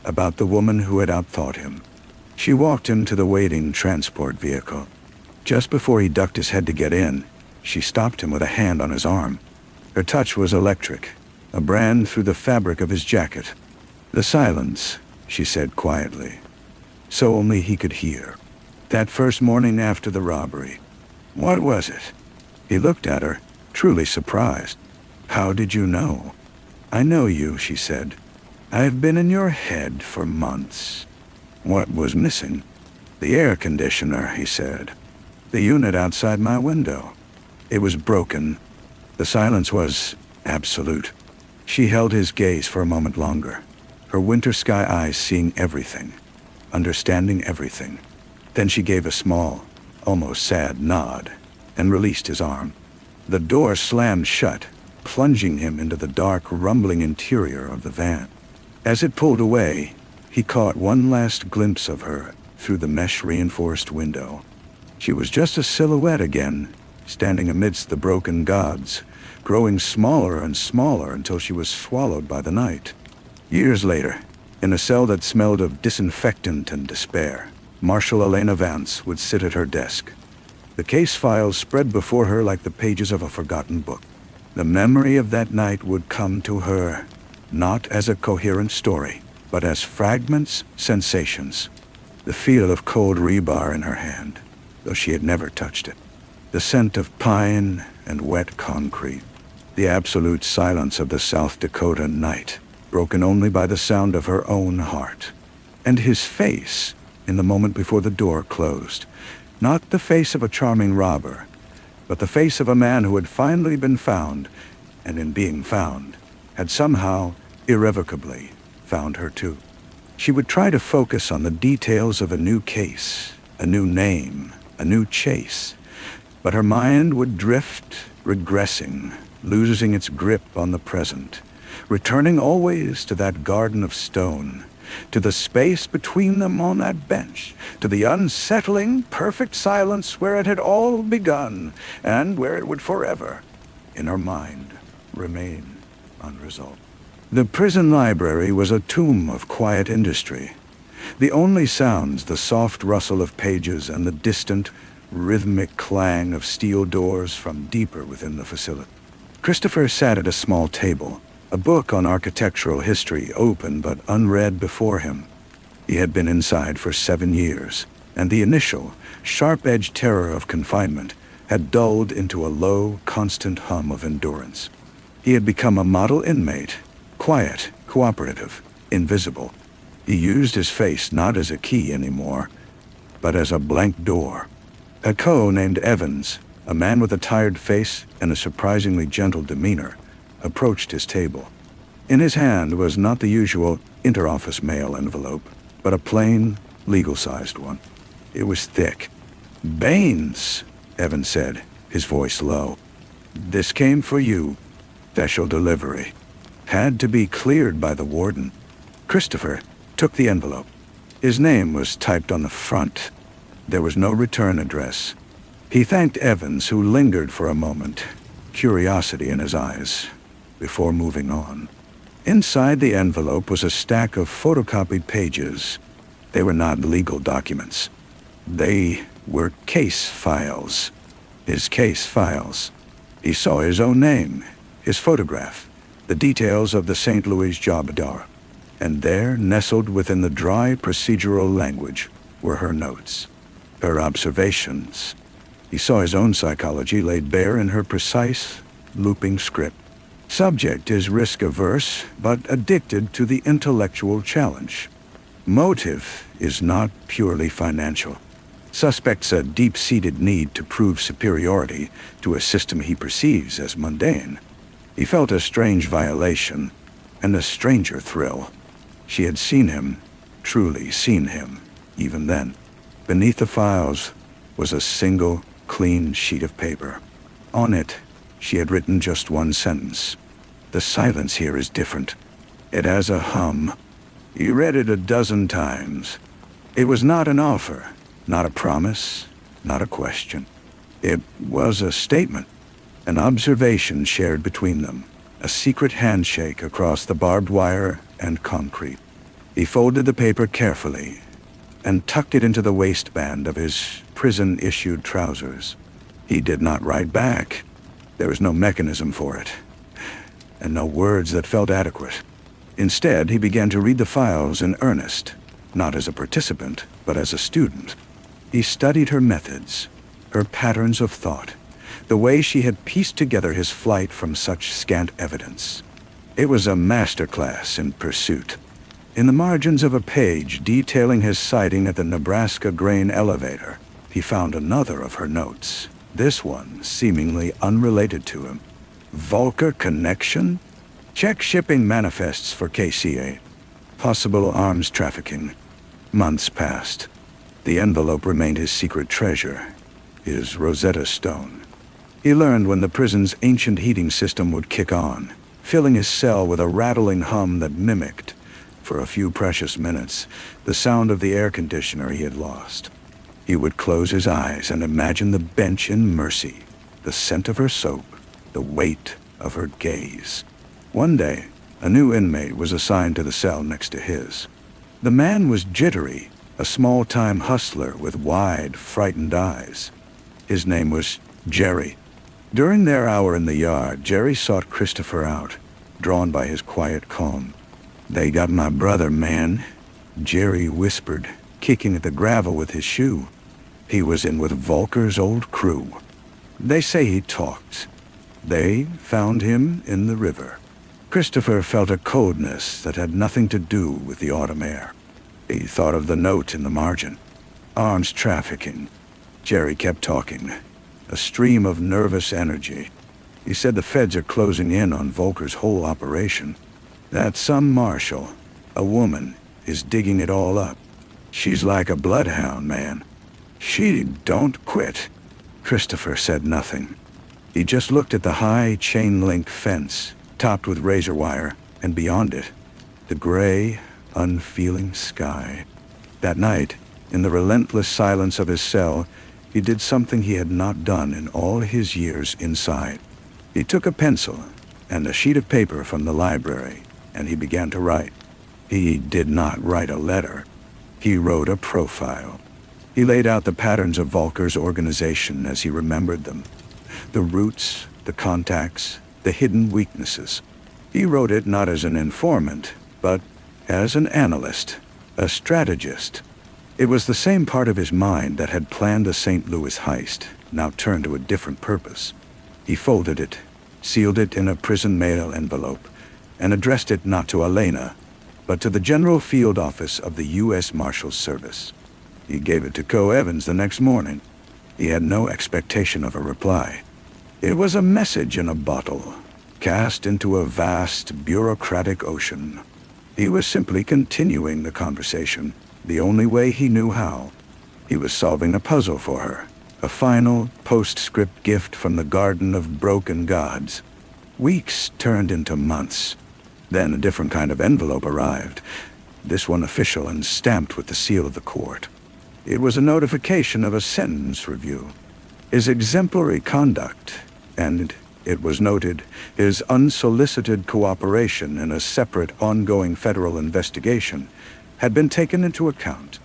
about the woman who had outthought him. She walked him to the waiting transport vehicle. Just before he ducked his head to get in, she stopped him with a hand on his arm. Her touch was electric, a brand through the fabric of his jacket. "The silence," she said quietly, so only he could hear. "That first morning after the robbery. What was it?" He looked at her, truly surprised. "How did you know?" "I know you," she said. "I've been in your head for months." "What was missing?" "The air conditioner," he said. "The unit outside my window. It was broken." The silence was absolute. She held his gaze for a moment longer, her winter sky eyes seeing everything. understanding everything. Then she gave a small, almost sad nod, and released his arm. The door slammed shut, plunging him into the dark, rumbling interior of the van. As it pulled away, he caught one last glimpse of her through the mesh-reinforced window. She was just a silhouette again, standing amidst the broken gods, growing smaller and smaller until she was swallowed by the night. Years later, in a cell that smelled of disinfectant and despair, Marshal Elena Vance would sit at her desk. The case files spread before her like the pages of a forgotten book. The memory of that night would come to her, not as a coherent story, but as fragments, sensations. The feel of cold rebar in her hand, though she had never touched it. The scent of pine and wet concrete. The absolute silence of the South Dakota night, broken only by the sound of her own heart. And his face, in the moment before the door closed. Not the face of a charming robber, but the face of a man who had finally been found, and in being found, had somehow, irrevocably, found her too. She would try to focus on the details of a new case, a new name, a new chase, but her mind would drift, regressing, losing its grip on the present, returning always to that garden of stone, to the space between them on that bench, to the unsettling, perfect silence where it had all begun, and where it would forever, in her mind, remain unresolved. The prison library was a tomb of quiet industry. The only sounds, the soft rustle of pages and the distant, rhythmic clang of steel doors from deeper within the facility. Christopher sat at a small table, a book on architectural history open but unread before him. He had been inside for 7 years, and the initial, sharp-edged terror of confinement had dulled into a low, constant hum of endurance. He had become a model inmate, quiet, cooperative, invisible. He used his face not as a key anymore, but as a blank door. A co named Evans, a man with a tired face and a surprisingly gentle demeanor, approached his table. In his hand was not the usual interoffice mail envelope, but a plain, legal-sized one. It was thick. "Baines," Evans said, his voice low. "This came for you. Special delivery. Had to be cleared by the warden." Christopher took the envelope. His name was typed on the front. There was no return address. He thanked Evans, who lingered for a moment, curiosity in his eyes, before moving on. Inside the envelope was a stack of photocopied pages. They were not legal documents. They were case files. His case files. He saw his own name, his photograph, the details of the St. Louis job adar. And there, nestled within the dry procedural language, were her notes, her observations. He saw his own psychology laid bare in her precise, looping script. Subject is risk-averse, but addicted to the intellectual challenge. Motive is not purely financial. Suspects a deep-seated need to prove superiority to a system he perceives as mundane. He felt a strange violation, and a stranger thrill. She had seen him, truly seen him, even then. Beneath the files was a single, clean sheet of paper. On it, she had written just one sentence. "The silence here is different. It has a hum." He read it a dozen times. It was not an offer, not a promise, not a question. It was a statement, an observation shared between them, a secret handshake across the barbed wire and concrete. He folded the paper carefully and tucked it into the waistband of his prison-issued trousers. He did not write back. There was no mechanism for it, and no words that felt adequate. Instead, he began to read the files in earnest, not as a participant, but as a student. He studied her methods, her patterns of thought, the way she had pieced together his flight from such scant evidence. It was a masterclass in pursuit. In the margins of a page detailing his sighting at the Nebraska grain elevator, he found another of her notes, this one seemingly unrelated to him. Volker connection? Check shipping manifests for KCA. Possible arms trafficking. Months passed. The envelope remained his secret treasure, his Rosetta Stone. He learned when the prison's ancient heating system would kick on, filling his cell with a rattling hum that mimicked, for a few precious minutes, the sound of the air conditioner he had lost. He would close his eyes and imagine the bench in mercy, the scent of her soap, the weight of her gaze. One day, a new inmate was assigned to the cell next to his. The man was jittery, a small-time hustler with wide, frightened eyes. His name was Jerry. During their hour in the yard, Jerry sought Christopher out, drawn by his quiet calm. "They got my brother, man," Jerry whispered, kicking at the gravel with his shoe. "He was in with Volker's old crew. They say he talked. They found him in the river." Christopher felt a coldness that had nothing to do with the autumn air. He thought of the note in the margin. Arms trafficking. Jerry kept talking, a stream of nervous energy. He said the feds are closing in on Volker's whole operation. That some marshal, a woman, is digging it all up. She's like a bloodhound, man. She don't quit. Christopher said nothing. He just looked at the high chain-link fence, topped with razor wire, and beyond it, the gray, unfeeling sky. That night, in the relentless silence of his cell, he did something he had not done in all his years inside. He took a pencil and a sheet of paper from the library, and he began to write. He did not write a letter. He wrote a profile. He laid out the patterns of Volker's organization as he remembered them. The roots, the contacts, the hidden weaknesses. He wrote it not as an informant, but as an analyst, a strategist. It was the same part of his mind that had planned the St. Louis heist, now turned to a different purpose. He folded it, sealed it in a prison mail envelope, and addressed it not to Elena, but to the General Field Office of the U.S. Marshal's Service. He gave it to Co. Evans the next morning. He had no expectation of a reply. It was a message in a bottle, cast into a vast, bureaucratic ocean. He was simply continuing the conversation, the only way he knew how. He was solving a puzzle for her, a final, postscript gift from the Garden of Broken Gods. Weeks turned into months. Then a different kind of envelope arrived, this one official and stamped with the seal of the court. It was a notification of a sentence review. His exemplary conduct, and it was noted, his unsolicited cooperation in a separate, ongoing federal investigation, had been taken into account.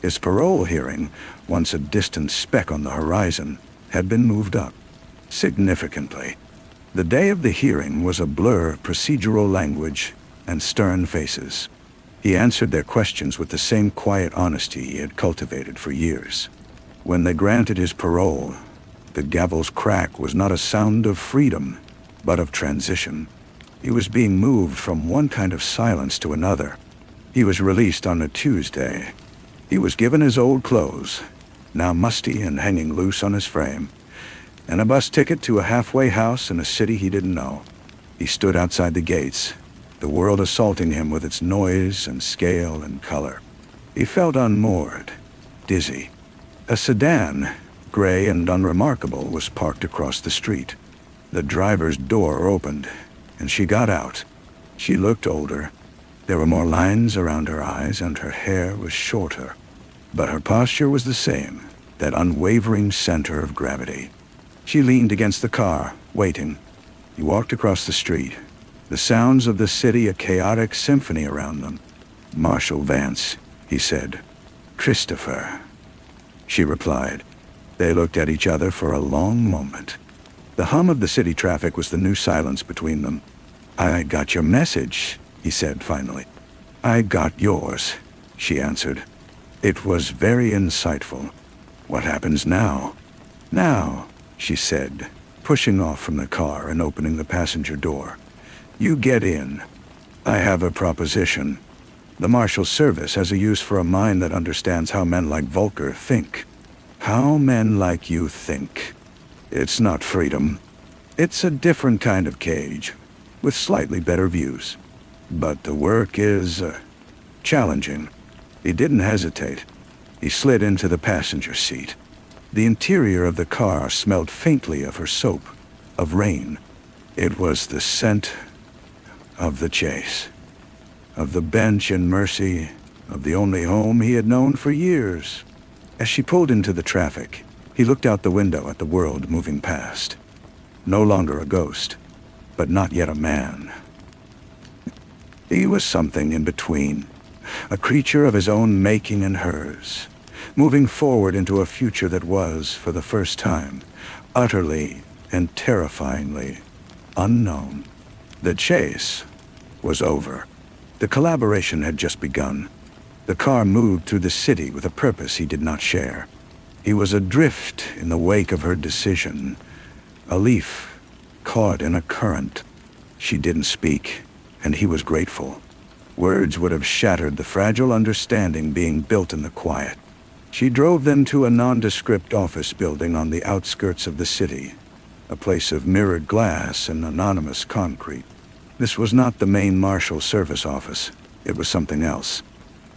His parole hearing, once a distant speck on the horizon, had been moved up, significantly. The day of the hearing was a blur of procedural language and stern faces. He answered their questions with the same quiet honesty he had cultivated for years. When they granted his parole, the gavel's crack was not a sound of freedom, but of transition. He was being moved from one kind of silence to another. He was released on a Tuesday. He was given his old clothes, now musty and hanging loose on his frame, and a bus ticket to a halfway house in a city he didn't know. He stood outside the gates, the world assaulting him with its noise and scale and color. He felt unmoored, dizzy. A sedan, gray and unremarkable, was parked across the street. The driver's door opened, and she got out. She looked older. There were more lines around her eyes, and her hair was shorter. But her posture was the same, that unwavering center of gravity. She leaned against the car, waiting. He walked across the street, the sounds of the city a chaotic symphony around them. "Marshal Vance," he said. "Christopher," she replied. They looked at each other for a long moment. The hum of the city traffic was the new silence between them. "I got your message," he said finally. "I got yours," she answered. It was very insightful. "What happens now?" "Now," she said, pushing off from the car and opening the passenger door. "You get in. I have a proposition. The Marshal's Service has a use for a mind that understands how men like Volker think. How men like you think. It's not freedom. It's a different kind of cage, with slightly better views. But the work is challenging. He didn't hesitate. He slid into the passenger seat. The interior of the car smelled faintly of her soap, of rain. It was the scent of the chase, of the bench in Mercy, of the only home he had known for years. As she pulled into the traffic, he looked out the window at the world moving past. No longer a ghost, but not yet a man. He was something in between, a creature of his own making and hers, moving forward into a future that was, for the first time, utterly and terrifyingly unknown. The chase was over. The collaboration had just begun. The car moved through the city with a purpose he did not share. He was adrift in the wake of her decision, a leaf caught in a current. She didn't speak, and he was grateful. Words would have shattered the fragile understanding being built in the quiet. She drove them to a nondescript office building on the outskirts of the city, a place of mirrored glass and anonymous concrete. This was not the main Marshal Service office. It was something else.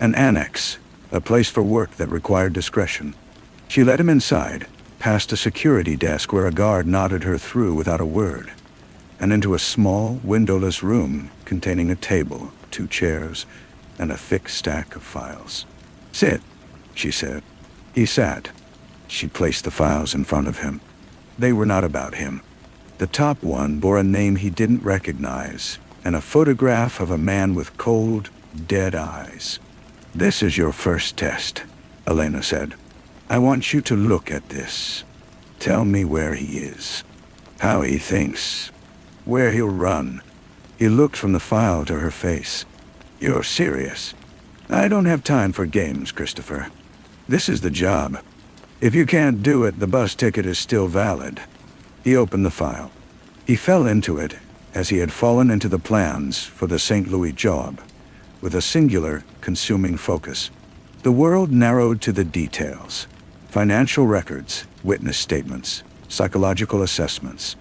An annex, a place for work that required discretion. She led him inside, past a security desk where a guard nodded her through without a word, and into a small, windowless room containing a table, 2 chairs, and a thick stack of files. "Sit," she said. He sat. She placed the files in front of him. They were not about him. The top one bore a name he didn't recognize, and a photograph of a man with cold, dead eyes. "This is your first test," Elena said. "I want you to look at this. Tell me where he is, how he thinks, where he'll run." He looked from the file to her face. "You're serious?" "I don't have time for games, Christopher. This is the job. If you can't do it, the bus ticket is still valid." He opened the file. He fell into it as he had fallen into the plans for the St. Louis job, with a singular, consuming focus. The world narrowed to the details. Financial records, witness statements, psychological assessments.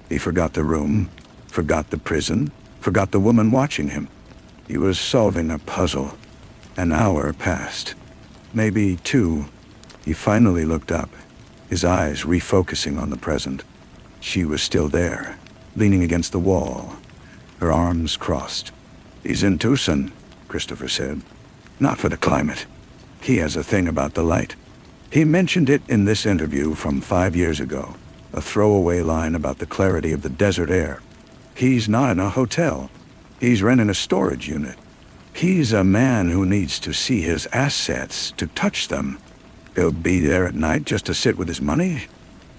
He forgot the room, forgot the prison, forgot the woman watching him. He was solving a puzzle. An hour passed. Maybe 2. He finally looked up, his eyes refocusing on the present. She was still there, leaning against the wall, her arms crossed. "He's in Tucson," Christopher said. "Not for the climate. He has a thing about the light. He mentioned it in this interview from 5 years ago, a throwaway line about the clarity of the desert air. He's not in a hotel. He's renting a storage unit. He's a man who needs to see his assets, to touch them. He'll be there at night just to sit with his money."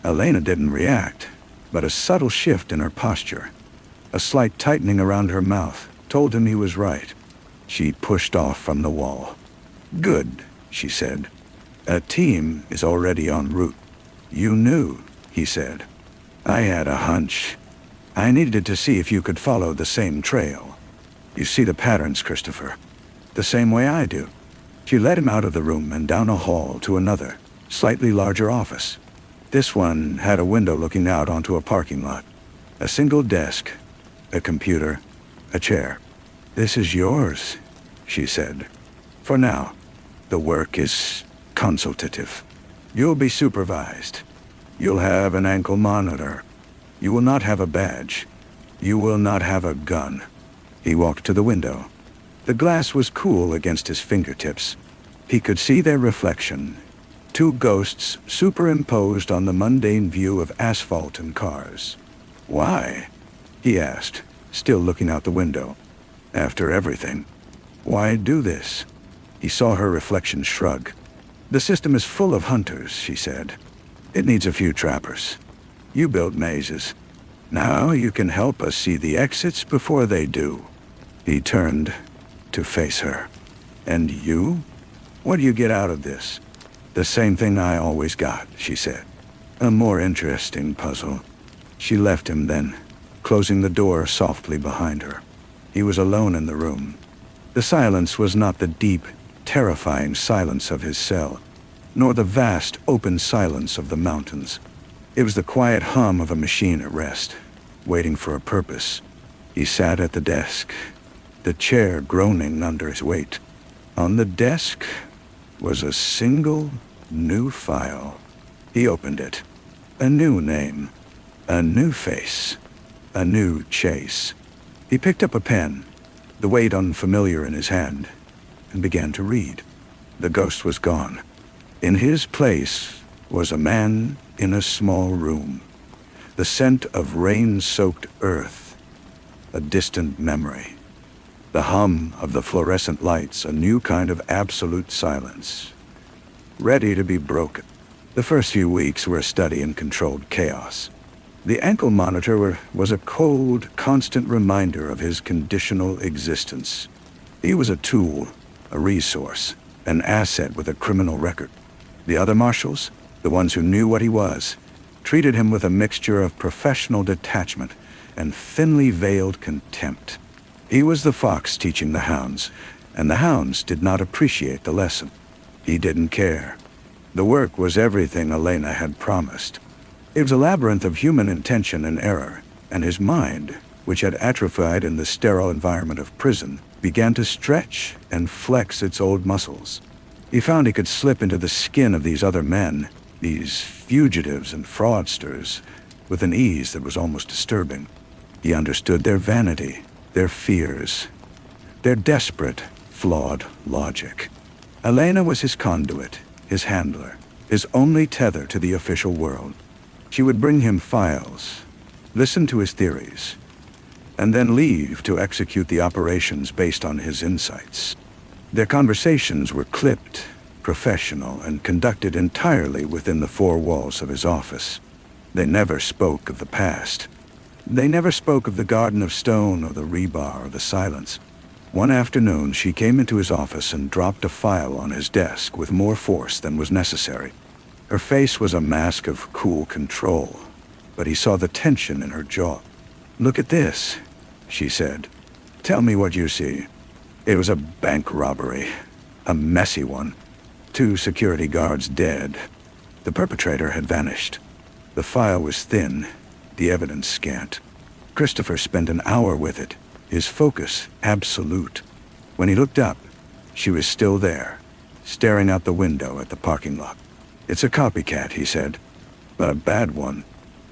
Elena didn't react, but a subtle shift in her posture, a slight tightening around her mouth, told him he was right. She pushed off from the wall. "Good," she said. "A team is already en route." "You knew," he said. "I had a hunch. I needed to see if you could follow the same trail. You see the patterns, Christopher, the same way I do." She led him out of the room and down a hall to another, slightly larger office. This one had a window looking out onto a parking lot. A single desk, a computer, a chair. "This is yours," she said. "For now. The work is consultative. You'll be supervised. You'll have an ankle monitor. You will not have a badge. You will not have a gun." He walked to the window. The glass was cool against his fingertips. He could see their reflection, 2 ghosts superimposed on the mundane view of asphalt and cars. "Why?" he asked, still looking out the window. "After everything, why do this?" He saw her reflection shrug. "The system is full of hunters," she said. "It needs a few trappers. You built mazes. Now you can help us see the exits before they do." He turned to face her. "And you? What do you get out of this?" "The same thing I always got," she said. "A more interesting puzzle." She left him then, closing the door softly behind her. He was alone in the room. The silence was not the deep, terrifying silence of his cell, nor the vast, open silence of the mountains. It was the quiet hum of a machine at rest, waiting for a purpose. He sat at the desk, the chair groaning under his weight. On the desk was a single new file. He opened it. A new name, a new face, a new chase. He picked up a pen, the weight unfamiliar in his hand, and began to read. The ghost was gone. In his place was a man in a small room. The scent of rain-soaked earth, a distant memory. The hum of the fluorescent lights, a new kind of absolute silence, ready to be broken. The first few weeks were a study in controlled chaos. The ankle monitor was a cold, constant reminder of his conditional existence. He was a tool, a resource, an asset with a criminal record. The other marshals, the ones who knew what he was, treated him with a mixture of professional detachment and thinly veiled contempt. He was the fox teaching the hounds, and the hounds did not appreciate the lesson. He didn't care. The work was everything Elena had promised. It was a labyrinth of human intention and error, and his mind, which had atrophied in the sterile environment of prison, began to stretch and flex its old muscles. He found he could slip into the skin of these other men, these fugitives and fraudsters, with an ease that was almost disturbing. He understood their vanity, their fears, their desperate, flawed logic. Elena was his conduit, his handler, his only tether to the official world. She would bring him files, listen to his theories, and then leave to execute the operations based on his insights. Their conversations were clipped, professional, and conducted entirely within the four walls of his office. They never spoke of the past. They never spoke of the garden of stone or the rebar or the silence. One afternoon, she came into his office and dropped a file on his desk with more force than was necessary. Her face was a mask of cool control, but he saw the tension in her jaw. "Look at this," she said. "Tell me what you see." It was a bank robbery, a messy one. 2 security guards dead. The perpetrator had vanished. The file was thin, the evidence scant. Christopher spent an hour with it, his focus absolute. When he looked up, she was still there, staring out the window at the parking lot. "It's a copycat," he said, "but a bad one.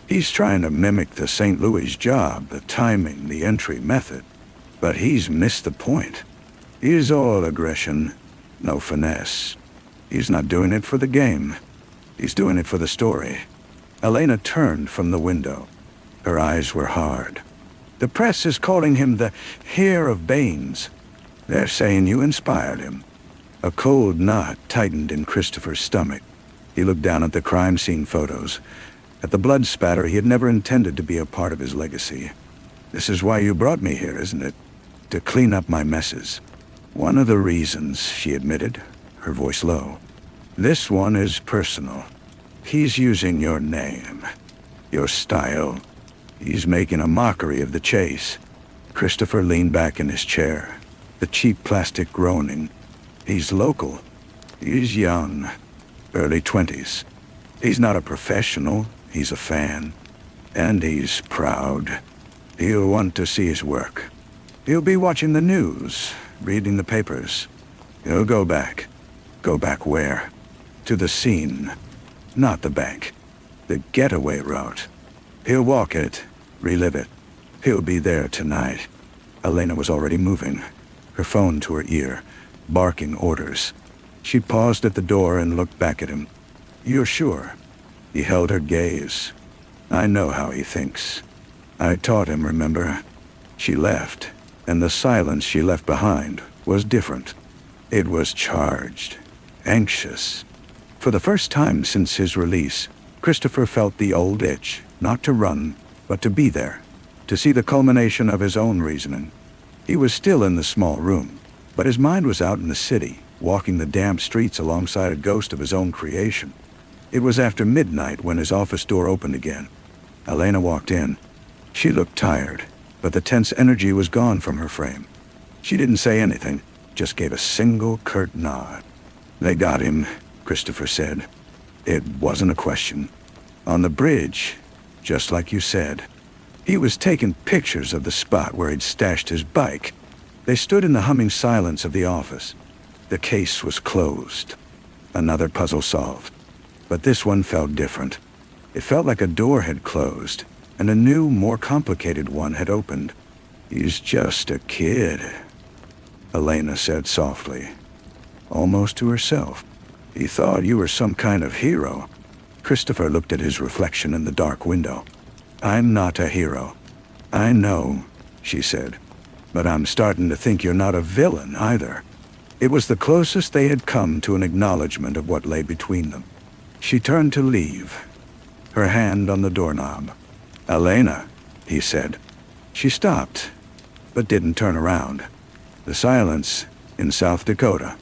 He's trying to mimic the St. Louis job, the timing, the entry method. But he's missed the point. He's all aggression, no finesse. He's not doing it for the game. He's doing it for the story." Elena turned from the window. Her eyes were hard. "The press is calling him the Hare of Baines. They're saying you inspired him." A cold knot tightened in Christopher's stomach. He looked down at the crime scene photos, at the blood spatter he had never intended to be a part of his legacy. "This is why you brought me here, isn't it? To clean up my messes." "One of the reasons," she admitted, her voice low. "This one is personal. He's using your name, your style. He's making a mockery of the chase." Christopher leaned back in his chair, the cheap plastic groaning. "He's local. He's young, early 20s. He's not a professional, he's a fan. And he's proud. He'll want to see his work. He'll be watching the news, reading the papers. He'll go back. Go back where? To the scene. Not the bank. The getaway route. He'll walk it, relive it. He'll be there tonight." Elena was already moving, her phone to her ear, barking orders. She paused at the door and looked back at him. "You're sure?" He held her gaze. "I know how he thinks. I taught him, remember?" She left, and the silence she left behind was different. It was charged, anxious. For the first time since his release, Christopher felt the old itch, not to run, but to be there, to see the culmination of his own reasoning. He was still in the small room, but his mind was out in the city, walking the damp streets alongside a ghost of his own creation. It was after midnight when his office door opened again. Elena walked in. She looked tired, but the tense energy was gone from her frame. She didn't say anything, just gave a single curt nod. "They got him," Christopher said. "It wasn't a question. On the bridge, just like you said. He was taking pictures of the spot where he'd stashed his bike." They stood in the humming silence of the office. The case was closed. Another puzzle solved. But this one felt different. It felt like a door had closed, and a new, more complicated one had opened. "He's just a kid," Elena said softly, almost to herself. "He thought you were some kind of hero." Christopher looked at his reflection in the dark window. "I'm not a hero." "I know," she said, "but I'm starting to think you're not a villain either." It was the closest they had come to an acknowledgement of what lay between them. She turned to leave, her hand on the doorknob. "Elena," he said. She stopped, but didn't turn around. The silence in South Dakota.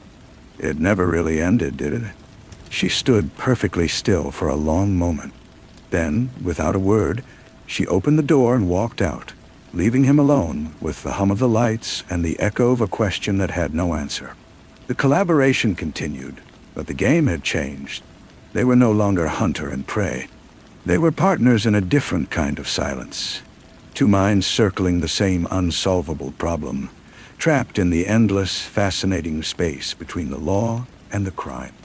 It never really ended, did it? She stood perfectly still for a long moment. Then, without a word, she opened the door and walked out, leaving him alone with the hum of the lights and the echo of a question that had no answer. The collaboration continued, but the game had changed. They were no longer hunter and prey. They were partners in a different kind of silence. Two minds circling the same unsolvable problem, trapped in the endless, fascinating space between the law and the crime.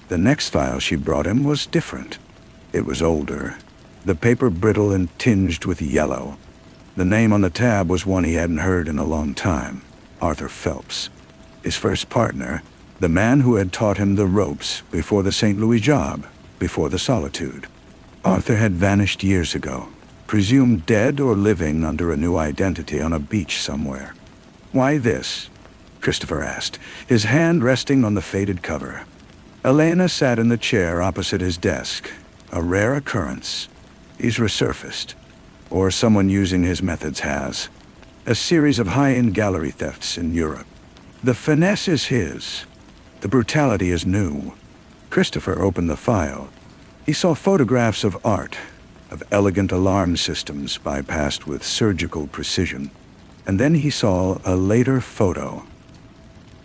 The next file she brought him was different. It was older, the paper brittle and tinged with yellow. The name on the tab was one he hadn't heard in a long time: Arthur Phelps. His first partner, the man who had taught him the ropes before the St. Louis job, before the solitude. Arthur had vanished years ago, presumed dead or living under a new identity on a beach somewhere. "Why this?" Christopher asked, his hand resting on the faded cover. Elena sat in the chair opposite his desk, a rare occurrence. "He's resurfaced, or someone using his methods has. A series of high-end gallery thefts in Europe. The finesse is his. The brutality is new." Christopher opened the file. He saw photographs of art, of elegant alarm systems bypassed with surgical precision. And then he saw a later photo.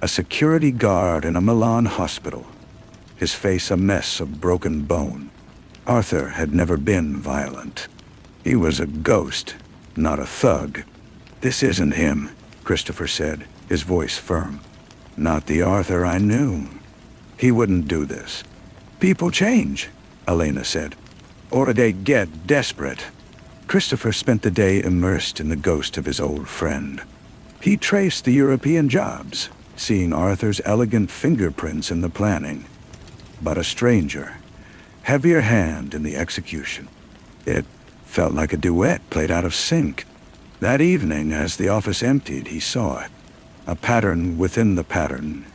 A security guard in a Milan hospital, his face a mess of broken bone. Arthur had never been violent. He was a ghost, not a thug. "This isn't him," Christopher said, his voice firm. "Not the Arthur I knew. He wouldn't do this." "People change," Elena said, "or they get desperate." Christopher spent the day immersed in the ghost of his old friend. He traced the European jobs, seeing Arthur's elegant fingerprints in the planning. But a stranger, heavier hand in the execution. It felt like a duet played out of sync. That evening, as the office emptied, he saw it. A pattern within the pattern.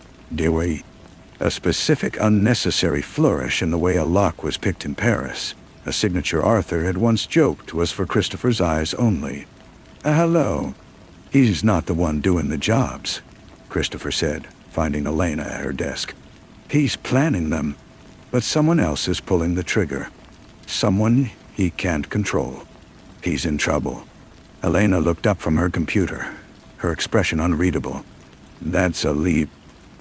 A specific unnecessary flourish in the way a lock was picked in Paris. A signature Arthur had once joked was for Christopher's eyes only. Hello. He's not the one doing the jobs," Christopher said, finding Elena at her desk. "He's planning them, but someone else is pulling the trigger. Someone he can't control. He's in trouble." Elena looked up from her computer, her expression unreadable. "That's a leap.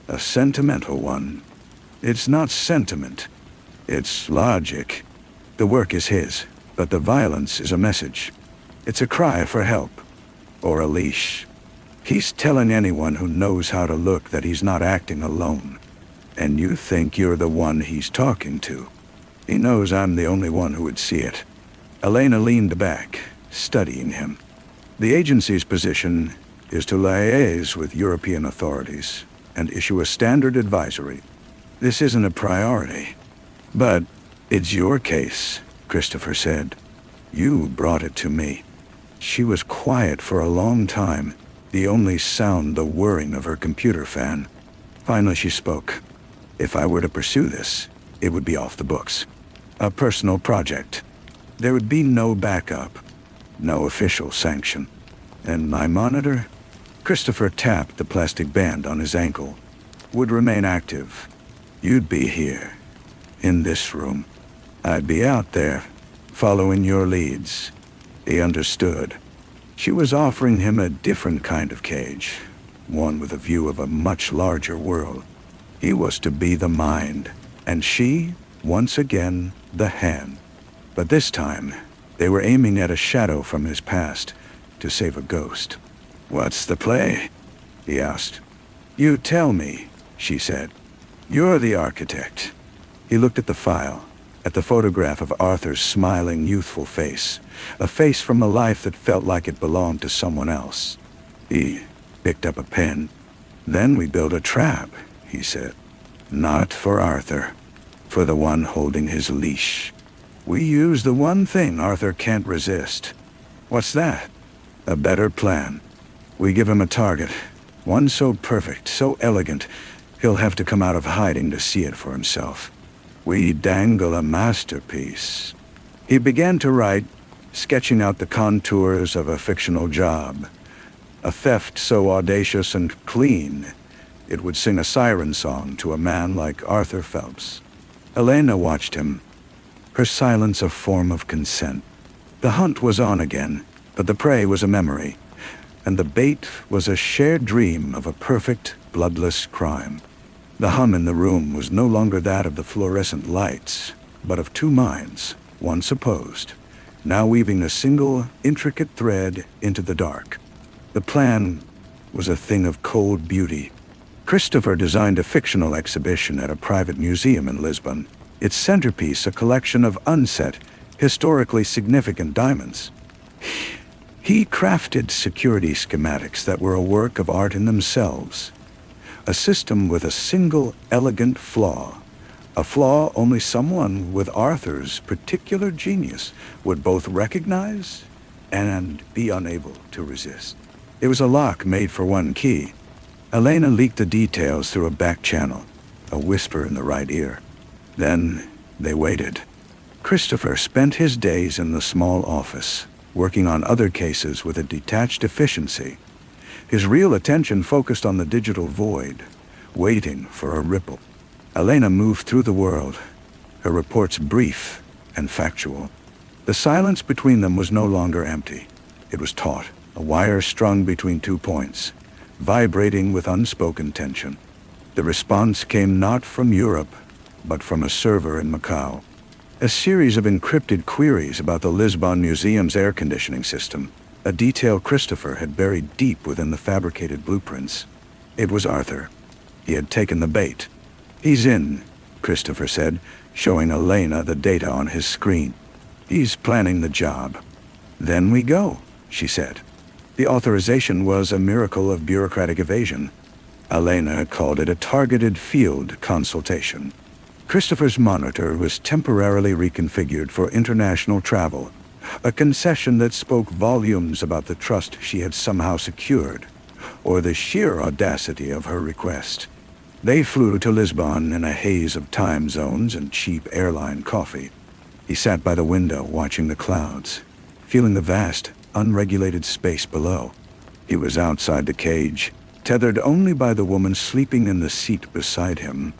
A sentimental one." "It's not sentiment. It's logic. The work is his, but the violence is a message. It's a cry for help, or a leash. He's telling anyone who knows how to look that he's not acting alone. And you think you're the one he's talking to. He knows I'm the only one who would see it." Elena leaned back, studying him. "The agency's position is to liaise with European authorities and issue a standard advisory. This isn't a priority. But it's your case," Christopher said. "You brought it to me." She was quiet for a long time, the only sound the whirring of her computer fan. Finally she spoke. "If I were to pursue this, it would be off the books. A personal project. There would be no backup, no official sanction. And my monitor," Christopher tapped the plastic band on his ankle, "would remain active. You'd be here, in this room. I'd be out there, following your leads." He understood. She was offering him a different kind of cage, one with a view of a much larger world. He was to be the mind, and she, once again, the hand. But this time, they were aiming at a shadow from his past to save a ghost. "What's the play?" he asked. "You tell me," she said. "You're the architect." He looked at the file, at the photograph of Arthur's smiling, youthful face, a face from a life that felt like it belonged to someone else. He picked up a pen. "Then we built a trap," he said. "Not for Arthur, for the one holding his leash. We use the one thing Arthur can't resist." "What's that?" "A better plan. We give him a target, one so perfect, so elegant, he'll have to come out of hiding to see it for himself. We dangle a masterpiece." He began to write, sketching out the contours of a fictional job. A theft so audacious and clean, it would sing a siren song to a man like Arthur Phelps. Elena watched him, her silence a form of consent. The hunt was on again, but the prey was a memory, and the bait was a shared dream of a perfect, bloodless crime. The hum in the room was no longer that of the fluorescent lights, but of two minds, once opposed, now weaving a single, intricate thread into the dark. The plan was a thing of cold beauty. Christopher designed a fictional exhibition at a private museum in Lisbon, its centerpiece a collection of unset, historically significant diamonds. He crafted security schematics that were a work of art in themselves, a system with a single elegant flaw, a flaw only someone with Arthur's particular genius would both recognize and be unable to resist. It was a lock made for one key. Elena leaked the details through a back channel, a whisper in the right ear. Then they waited. Christopher spent his days in the small office, working on other cases with a detached efficiency. His real attention focused on the digital void, waiting for a ripple. Elena moved through the world, her reports brief and factual. The silence between them was no longer empty. It was taut, a wire strung between 2 points, vibrating with unspoken tension. The response came not from Europe, but from a server in Macau. A series of encrypted queries about the Lisbon Museum's air conditioning system, a detail Christopher had buried deep within the fabricated blueprints. It was Arthur. He had taken the bait. "He's in," Christopher said, showing Elena the data on his screen. "He's planning the job." "Then we go," she said. The authorization was a miracle of bureaucratic evasion. Elena called it a targeted field consultation. Christopher's monitor was temporarily reconfigured for international travel, a concession that spoke volumes about the trust she had somehow secured, or the sheer audacity of her request. They flew to Lisbon in a haze of time zones and cheap airline coffee. He sat by the window watching the clouds, feeling the vast, unregulated space below. He was outside the cage, tethered only by the woman sleeping in the seat beside him.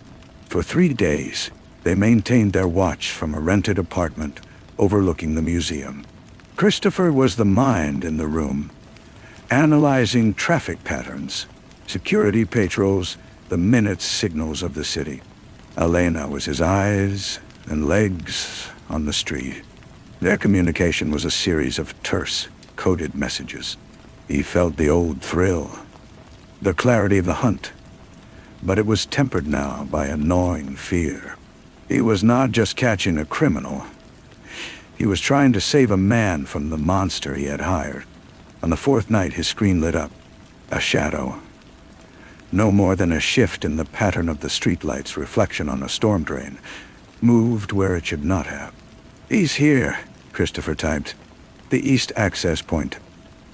For 3 days, they maintained their watch from a rented apartment overlooking the museum. Christopher was the mind in the room, analyzing traffic patterns, security patrols, the minute signals of the city. Elena was his eyes and legs on the street. Their communication was a series of terse, coded messages. He felt the old thrill, the clarity of the hunt, but it was tempered now by a gnawing fear. He was not just catching a criminal. He was trying to save a man from the monster he had hired. On the 4th night, his screen lit up. A shadow. No more than a shift in the pattern of the streetlight's reflection on a storm drain, moved where it should not have. "He's here," Christopher typed. "The east access point.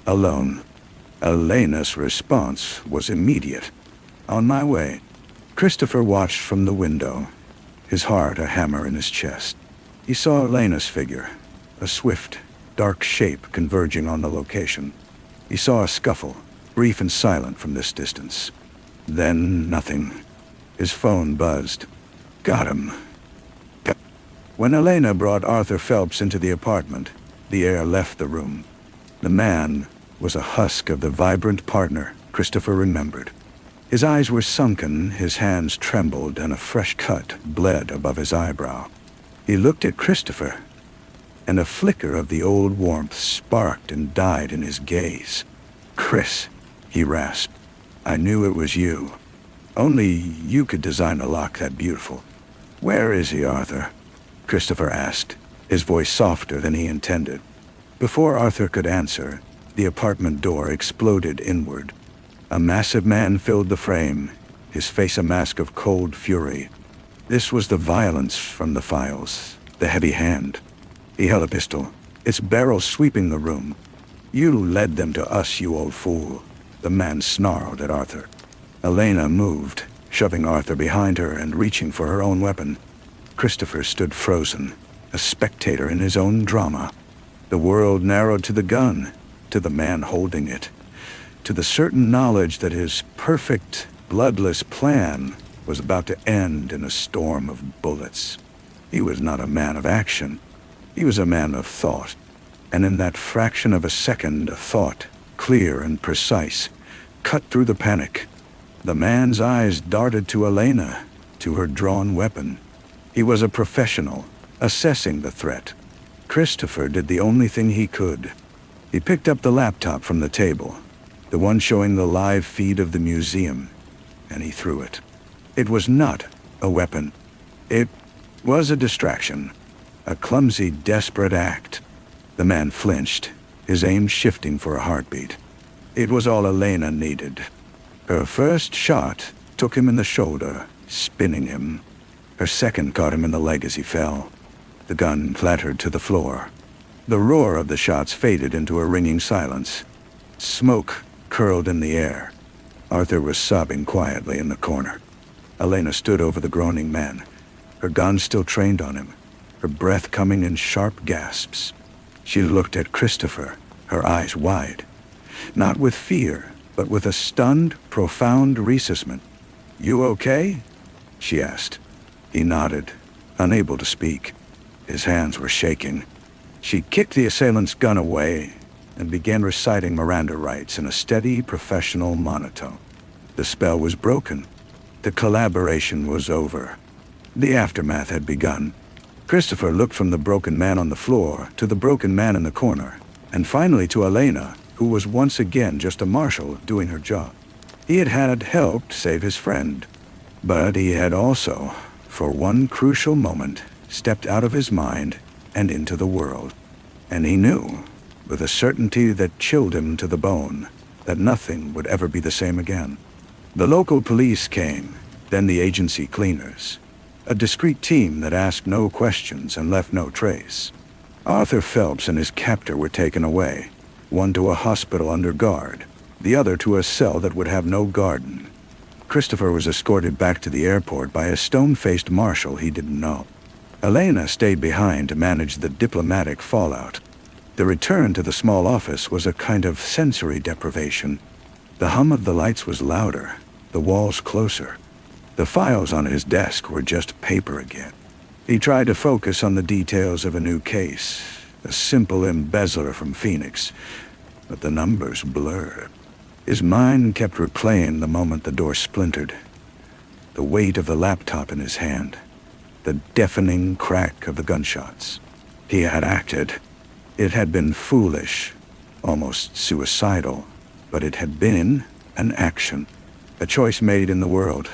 Alone." Elena's response was immediate. "On my way." Christopher watched from the window, his heart a hammer in his chest. He saw Elena's figure, a swift, dark shape converging on the location. He saw a scuffle, brief and silent from this distance. Then nothing. His phone buzzed. Got him. When Elena brought Arthur Phelps into the apartment, the air left the room. The man was a husk of the vibrant partner Christopher remembered. His eyes were sunken, his hands trembled, and a fresh cut bled above his eyebrow. He looked at Christopher, and a flicker of the old warmth sparked and died in his gaze. "Chris," he rasped, "I knew it was you." Only you could design a lock that beautiful. Where is he, Arthur? Christopher asked, his voice softer than he intended. Before Arthur could answer, the apartment door exploded inward. A massive man filled the frame, his face a mask of cold fury. This was the violence from the files, the heavy hand. He held a pistol, its barrel sweeping the room. You led them to us, you old fool, the man snarled at Arthur. Elena moved, shoving Arthur behind her and reaching for her own weapon. Christopher stood frozen, a spectator in his own drama. The world narrowed to the gun, to the man holding it, to the certain knowledge that his perfect, bloodless plan was about to end in a storm of bullets. He was not a man of action. He was a man of thought. And in that fraction of a second, a thought, clear and precise, cut through the panic. The man's eyes darted to Elena, to her drawn weapon. He was a professional, assessing the threat. Christopher did the only thing he could. He picked up the laptop from the table, the one showing the live feed of the museum, and he threw it. It was not a weapon. It was a distraction, a clumsy, desperate act. The man flinched, his aim shifting for a heartbeat. It was all Elena needed. Her first shot took him in the shoulder, spinning him. Her second caught him in the leg as he fell. The gun clattered to the floor. The roar of the shots faded into a ringing silence. Smoke curled in the air. Arthur was sobbing quietly in the corner. Elena stood over the groaning man, her gun still trained on him, her breath coming in sharp gasps. She looked at Christopher, her eyes wide, not with fear, but with a stunned, profound reassessment. "You okay?" she asked. He nodded, unable to speak. His hands were shaking. She kicked the assailant's gun away and began reciting Miranda rights in a steady, professional monotone. The spell was broken. The collaboration was over. The aftermath had begun. Christopher looked from the broken man on the floor to the broken man in the corner, and finally to Elena, who was once again just a marshal doing her job. He had helped save his friend, but he had also, for one crucial moment, stepped out of his mind and into the world. And he knew, with a certainty that chilled him to the bone, that nothing would ever be the same again. The local police came, then the agency cleaners. A discreet team that asked no questions and left no trace. Arthur Phelps and his captor were taken away, one to a hospital under guard, the other to a cell that would have no garden. Christopher was escorted back to the airport by a stone-faced marshal he didn't know. Elena stayed behind to manage the diplomatic fallout. The return to the small office was a kind of sensory deprivation. The hum of the lights was louder, the walls closer. The files on his desk were just paper again. He tried to focus on the details of a new case, a simple embezzler from Phoenix, but the numbers blurred. His mind kept replaying the moment the door splintered, the weight of the laptop in his hand, the deafening crack of the gunshots. He had acted. It had been foolish, almost suicidal, but it had been an action, a choice made in the world,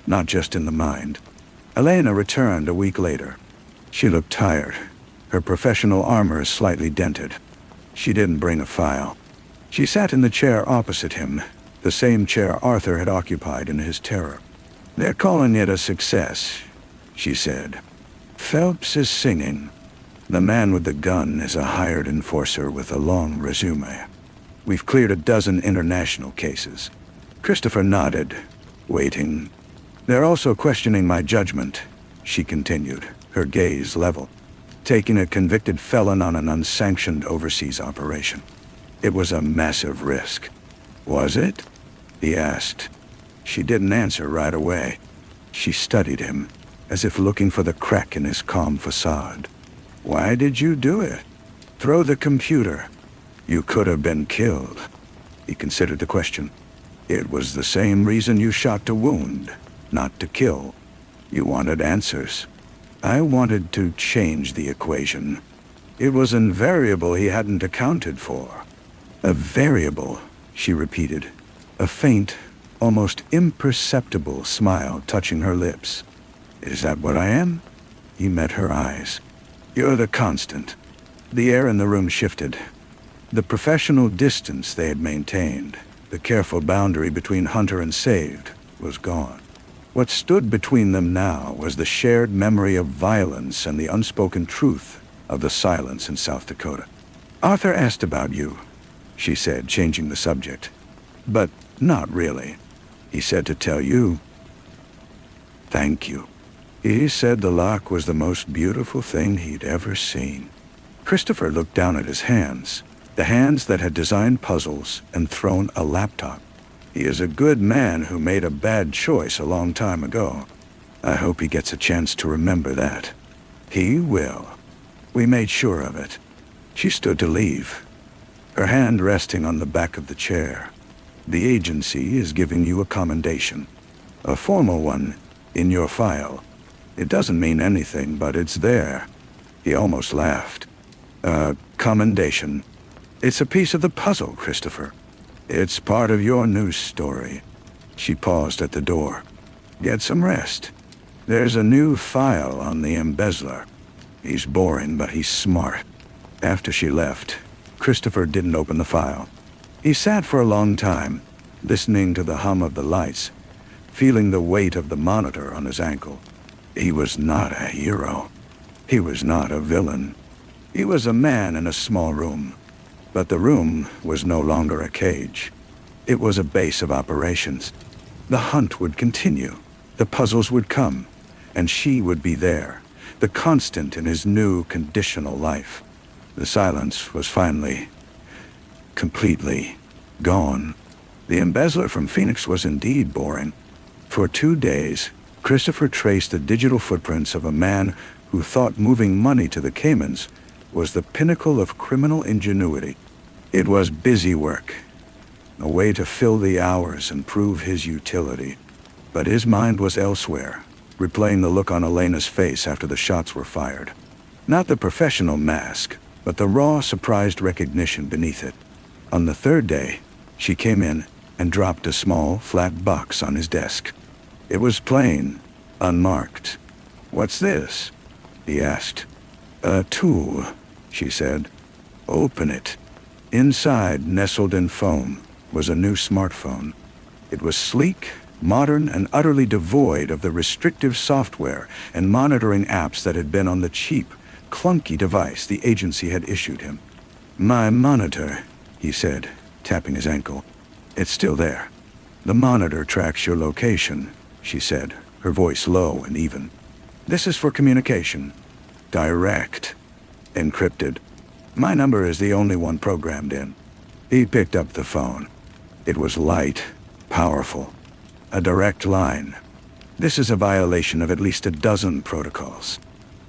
not just in the mind. Elena returned a week later. She looked tired, her professional armor slightly dented. She didn't bring a file. She sat in the chair opposite him, the same chair Arthur had occupied in his terror. "They're calling it a success," she said. "Phelps is singing. The man with the gun is a hired enforcer with a long resume. We've cleared a dozen international cases." Christopher nodded, waiting. "They're also questioning my judgment," she continued, her gaze level. "Taking a convicted felon on an unsanctioned overseas operation. It was a massive risk." "Was it?" he asked. She didn't answer right away. She studied him, as if looking for the crack in his calm facade. "Why did you do it?" "Throw the computer. You could have been killed." He considered the question. "It was the same reason you shot to wound, not to kill. You wanted answers. I wanted to change the equation. It was a variable he hadn't accounted for." "A variable," she repeated, a faint, almost imperceptible smile touching her lips. "Is that what I am?" He met her eyes. "You're the constant." The air in the room shifted. The professional distance they had maintained, the careful boundary between hunter and saved, was gone. What stood between them now was the shared memory of violence and the unspoken truth of the silence in South Dakota. "Arthur asked about you," she said, changing the subject. "But not really. He said to tell you thank you. He said the lock was the most beautiful thing he'd ever seen." Christopher looked down at his hands, the hands that had designed puzzles and thrown a laptop. "He is a good man who made a bad choice a long time ago. I hope he gets a chance to remember that." "He will. We made sure of it." She stood to leave, her hand resting on the back of the chair. "The agency is giving you a commendation. A formal one, in your file. It doesn't mean anything, but it's there." He almost laughed. Commendation. It's a piece of the puzzle, Christopher. It's part of your news story." She paused at the door. "Get some rest. There's a new file on the embezzler. He's boring, but he's smart." After she left, Christopher didn't open the file. He sat for a long time, listening to the hum of the lights, feeling the weight of the monitor on his ankle. He was not a hero. He was not a villain. He was a man in a small room. But the room was no longer a cage. It was a base of operations. The hunt would continue. The puzzles would come. And she would be there, the constant in his new conditional life. The silence was finally, completely gone. The embezzler from Phoenix was indeed boring. For 2 days, Christopher traced the digital footprints of a man who thought moving money to the Caymans was the pinnacle of criminal ingenuity. It was busy work, a way to fill the hours and prove his utility. But his mind was elsewhere, replaying the look on Elena's face after the shots were fired. Not the professional mask, but the raw, surprised recognition beneath it. On the 3rd day, she came in and dropped a small, flat box on his desk. It was plain, unmarked. "What's this?" he asked. "A tool," she said. "Open it." Inside, nestled in foam, was a new smartphone. It was sleek, modern, and utterly devoid of the restrictive software and monitoring apps that had been on the cheap, clunky device the agency had issued him. "My monitor," he said, tapping his ankle. "It's still there." "The monitor tracks your location," she said, her voice low and even. "This is for communication. Direct. Encrypted. My number is the only one programmed in." He picked up the phone. It was light, powerful. A direct line. "This is a violation of at least a dozen protocols."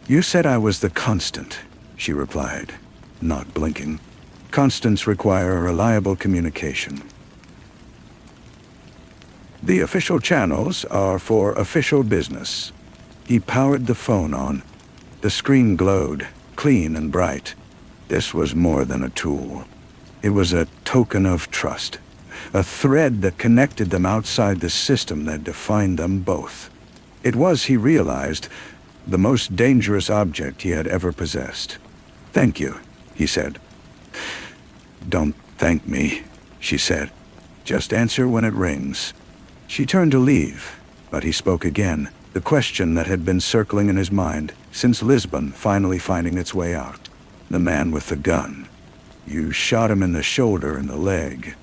"You said I was the constant," she replied, not blinking. "Constants require reliable communication. The official channels are for official business." He powered the phone on. The screen glowed, clean and bright. This was more than a tool. It was a token of trust, a thread that connected them outside the system that defined them both. It was, he realized, the most dangerous object he had ever possessed. "Thank you," he said. "Don't thank me," she said. "Just answer when it rings." She turned to leave, but he spoke again, the question that had been circling in his mind since Lisbon finally finding its way out. "The man with the gun. You shot him in the shoulder and the leg.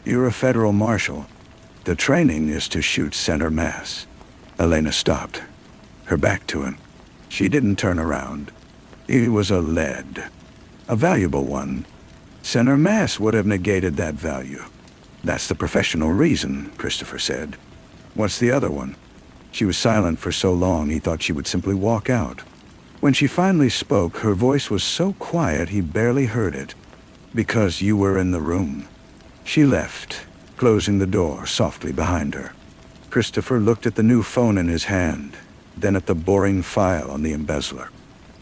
You're a federal marshal. The training is to shoot center mass." Elena stopped, her back to him. She didn't turn around. He was a lead. A valuable one. Center mass would have negated that value. "That's the professional reason," Christopher said. "What's the other one?" She was silent for so long he thought she would simply walk out. When she finally spoke, her voice was so quiet he barely heard it. "Because you were in the room." She left, closing the door softly behind her. Christopher looked at the new phone in his hand, then at the boring file on the embezzler.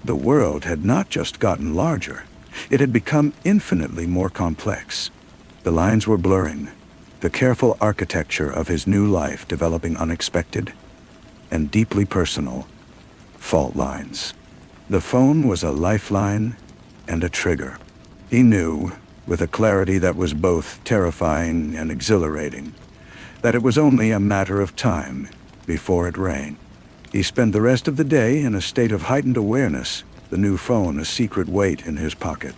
The world had not just gotten larger, it had become infinitely more complex. The lines were blurring, the careful architecture of his new life developing unexpected and deeply personal fault lines. The phone was a lifeline and a trigger. He knew, with a clarity that was both terrifying and exhilarating, that it was only a matter of time before it rang. He spent the rest of the day in a state of heightened awareness, the new phone a secret weight in his pocket.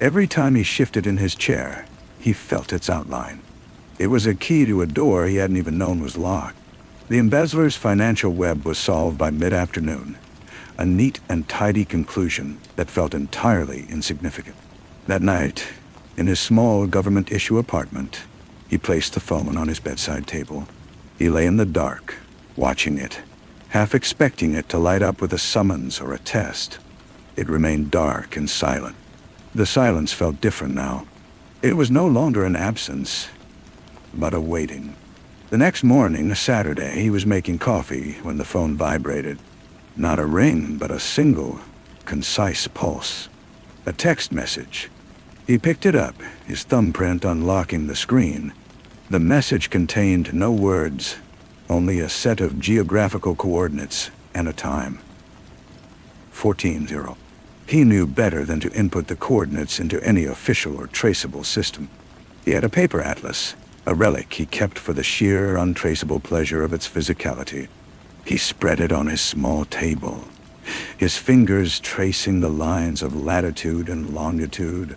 Every time he shifted in his chair, he felt its outline. It was a key to a door he hadn't even known was locked. The embezzler's financial web was solved by mid-afternoon, a neat and tidy conclusion that felt entirely insignificant. That night, in his small government-issue apartment, he placed the phone on his bedside table. He lay in the dark, watching it, half expecting it to light up with a summons or a test. It remained dark and silent. The silence felt different now. It was no longer an absence, but a waiting. The next morning, Saturday, he was making coffee when the phone vibrated. Not a ring, but a single, concise pulse. A text message. He picked it up, his thumbprint unlocking the screen. The message contained no words, only a set of geographical coordinates and a time. 14-0. He knew better than to input the coordinates into any official or traceable system. He had a paper atlas, a relic he kept for the sheer, untraceable pleasure of its physicality. He spread it on his small table, his fingers tracing the lines of latitude and longitude.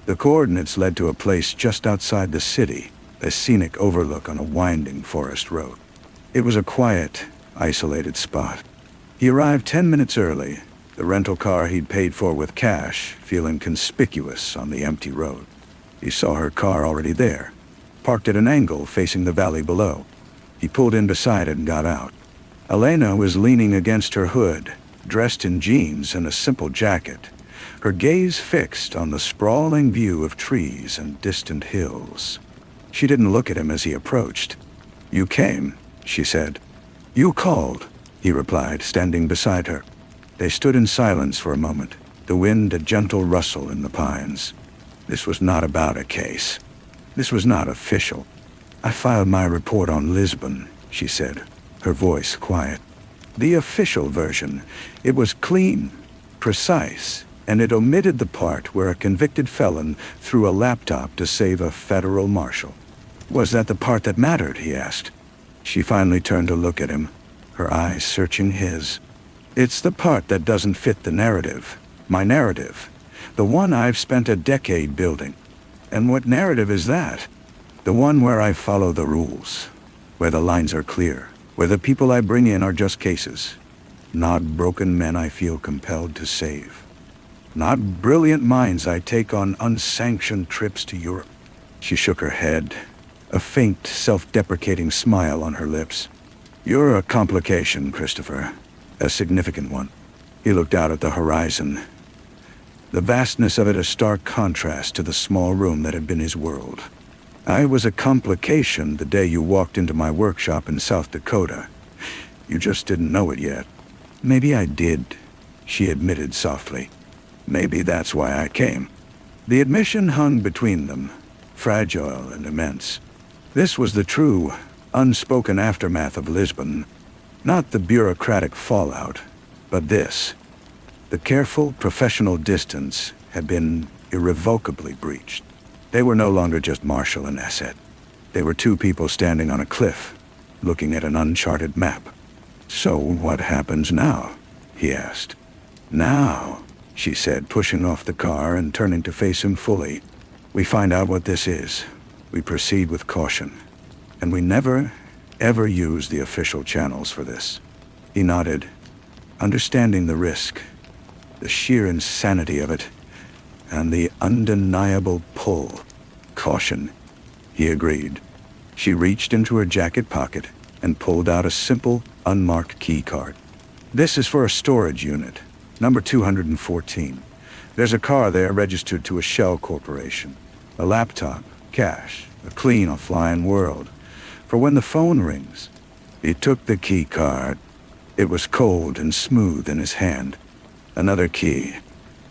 The coordinates led to a place just outside the city, a scenic overlook on a winding forest road. It was a quiet, isolated spot. He arrived 10 minutes early, the rental car he'd paid for with cash feeling conspicuous on the empty road. He saw her car already there, parked at an angle facing the valley below. He pulled in beside it and got out. Elena was leaning against her hood, dressed in jeans and a simple jacket, her gaze fixed on the sprawling view of trees and distant hills. She didn't look at him as he approached. "You came," she said. "You called," he replied, standing beside her. They stood in silence for a moment, the wind a gentle rustle in the pines. This was not about a case. This was not official. "I filed my report on Lisbon," she said, her voice quiet. The official version. It was clean, precise, and it omitted the part where a convicted felon threw a laptop to save a federal marshal. Was that the part that mattered, he asked. She finally turned to look at him, her eyes searching his. "It's the part that doesn't fit the narrative. My narrative. The one I've spent a decade building." "And what narrative is that?" "The one where I follow the rules, where the lines are clear, where the people I bring in are just cases, not broken men I feel compelled to save, not brilliant minds I take on unsanctioned trips to Europe." She shook her head, a faint, self-deprecating smile on her lips. "You're a complication, Christopher, a significant one." He looked out at the horizon, the vastness of it a stark contrast to the small room that had been his world. "I was a complication the day you walked into my workshop in South Dakota. You just didn't know it yet." "Maybe I did," she admitted softly. "Maybe that's why I came." The admission hung between them, fragile and immense. This was the true, unspoken aftermath of Lisbon. Not the bureaucratic fallout, but this. The careful, professional distance had been irrevocably breached. They were no longer just Marshall and Asset. They were two people standing on a cliff, looking at an uncharted map. "So what happens now?" he asked. "Now," she said, pushing off the car and turning to face him fully. "We find out what this is. We proceed with caution. And we never, ever use the official channels for this." He nodded, understanding the risk, the sheer insanity of it, and the undeniable pull. "Caution," he agreed. She reached into her jacket pocket and pulled out a simple, unmarked key card. "This is for a storage unit, number 214. There's a car there registered to a shell corporation. A laptop, cash, a clean offline world. For when the phone rings." He took the key card. It was cold and smooth in his hand. Another key,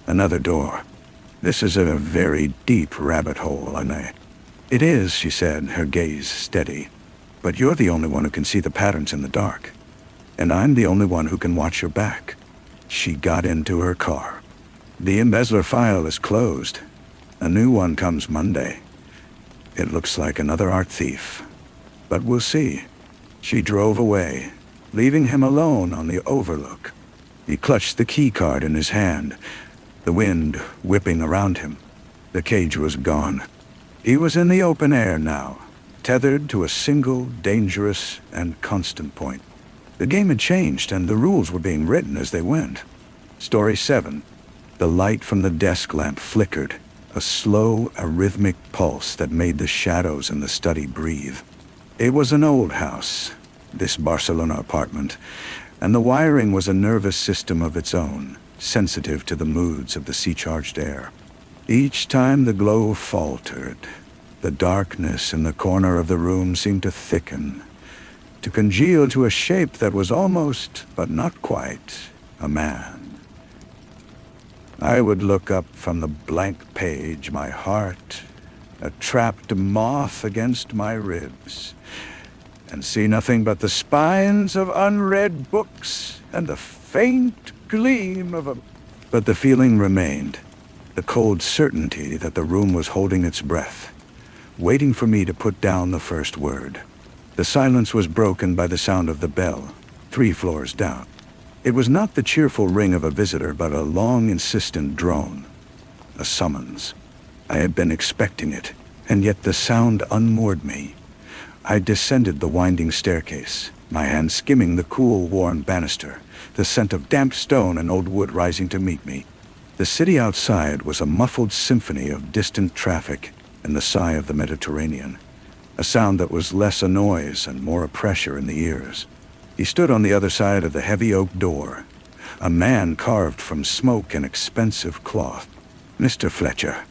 another door. "This is a very deep rabbit hole, Anne." "It is," she said, her gaze steady. "But you're the only one who can see the patterns in the dark. And I'm the only one who can watch your back." She got into her car. "The embezzler file is closed. A new one comes Monday. It looks like another art thief. But we'll see." She drove away, leaving him alone on the overlook. He clutched the key card in his hand, the wind whipping around him. The cage was gone. He was in the open air now, tethered to a single, dangerous, and constant point. The game had changed, and the rules were being written as they went. Story 7. The light from the desk lamp flickered, a slow, arrhythmic pulse that made the shadows in the study breathe. It was an old house, this Barcelona apartment, and the wiring was a nervous system of its own, sensitive to the moods of the sea-charged air. Each time the glow faltered, the darkness in the corner of the room seemed to thicken, to congeal to a shape that was almost, but not quite, a man. I would look up from the blank page, my heart a trapped moth against my ribs, and see nothing but the spines of unread books and the faint gleam of a... But the feeling remained, the cold certainty that the room was holding its breath, waiting for me to put down the first word. The silence was broken by the sound of the bell, 3 floors down. It was not the cheerful ring of a visitor, but a long, insistent drone. A summons. I had been expecting it, and yet the sound unmoored me. I descended the winding staircase, my hand skimming the cool, worn banister, the scent of damp stone and old wood rising to meet me. The city outside was a muffled symphony of distant traffic and the sigh of the Mediterranean, a sound that was less a noise and more a pressure in the ears. He stood on the other side of the heavy oak door, a man carved from smoke and expensive cloth. Mr. Fletcher.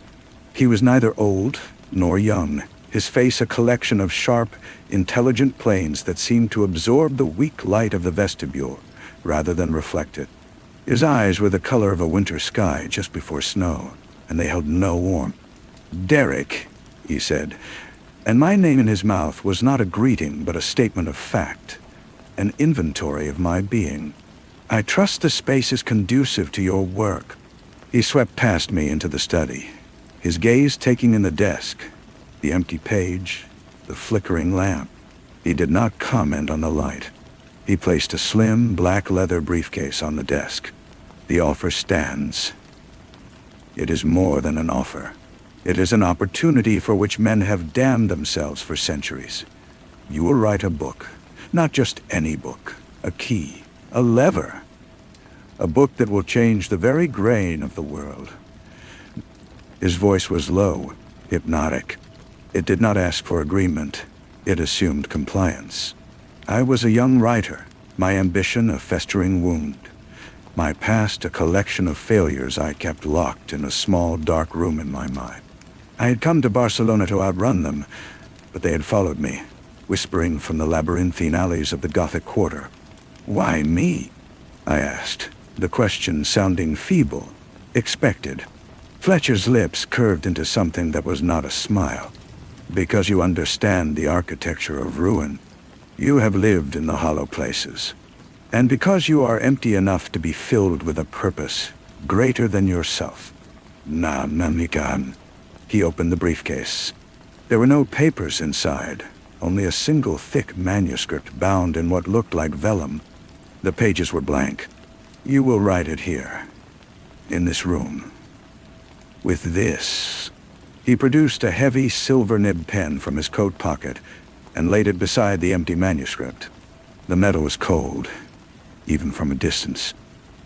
He was neither old nor young, his face a collection of sharp, intelligent planes that seemed to absorb the weak light of the vestibule rather than reflect it. His eyes were the color of a winter sky just before snow, and they held no warmth. "Derek," he said, and my name in his mouth was not a greeting but a statement of fact, an inventory of my being. "I trust the space is conducive to your work." He swept past me into the study, his gaze taking in the desk, the empty page, the flickering lamp. He did not comment on the light. He placed a slim, black leather briefcase on the desk. "The offer stands." It is more than an offer. It is an opportunity for which men have damned themselves for centuries. You will write a book. Not just any book, a key, a lever. A book that will change the very grain of the world. His voice was low, hypnotic. It did not ask for agreement. It assumed compliance. I was a young writer, my ambition a festering wound, my past a collection of failures I kept locked in a small, dark room in my mind. I had come to Barcelona to outrun them, but they had followed me, whispering from the labyrinthine alleys of the Gothic quarter. "Why me?" I asked, the question sounding feeble, expected. Fletcher's lips curved into something that was not a smile. "Because you understand the architecture of ruin. You have lived in the hollow places. And because you are empty enough to be filled with a purpose greater than yourself." "Na namikan." He opened the briefcase. There were no papers inside, only a single thick manuscript bound in what looked like vellum. The pages were blank. "You will write it here, in this room. With this." He produced a heavy silver-nibbed pen from his coat pocket and laid it beside the empty manuscript. The metal was cold, even from a distance.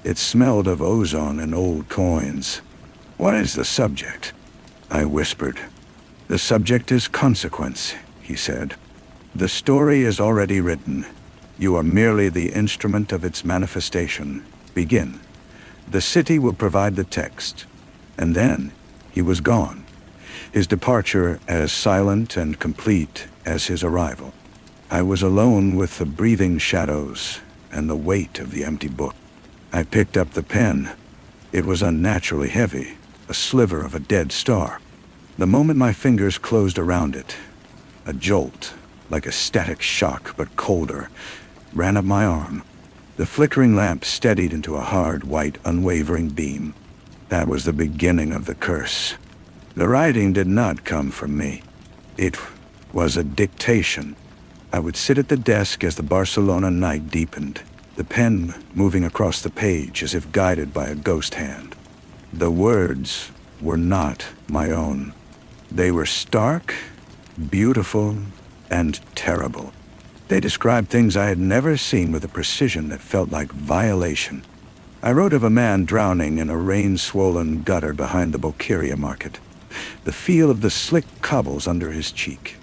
It smelled of ozone and old coins. "What is the subject?" I whispered. "The subject is consequence," he said. "The story is already written. You are merely the instrument of its manifestation. Begin. The city will provide the text." And then he was gone, his departure as silent and complete as his arrival. I was alone with the breathing shadows and the weight of the empty book. I picked up the pen. It was unnaturally heavy, a sliver of a dead star. The moment my fingers closed around it, a jolt, like a static shock but colder, ran up my arm. The flickering lamp steadied into a hard, white, unwavering beam. That was the beginning of the curse. The writing did not come from me. It was a dictation. I would sit at the desk as the Barcelona night deepened, the pen moving across the page as if guided by a ghost hand. The words were not my own. They were stark, beautiful, and terrible. They described things I had never seen with a precision that felt like violation. I wrote of a man drowning in a rain-swollen gutter behind the Boqueria market, the feel of the slick cobbles under his cheek,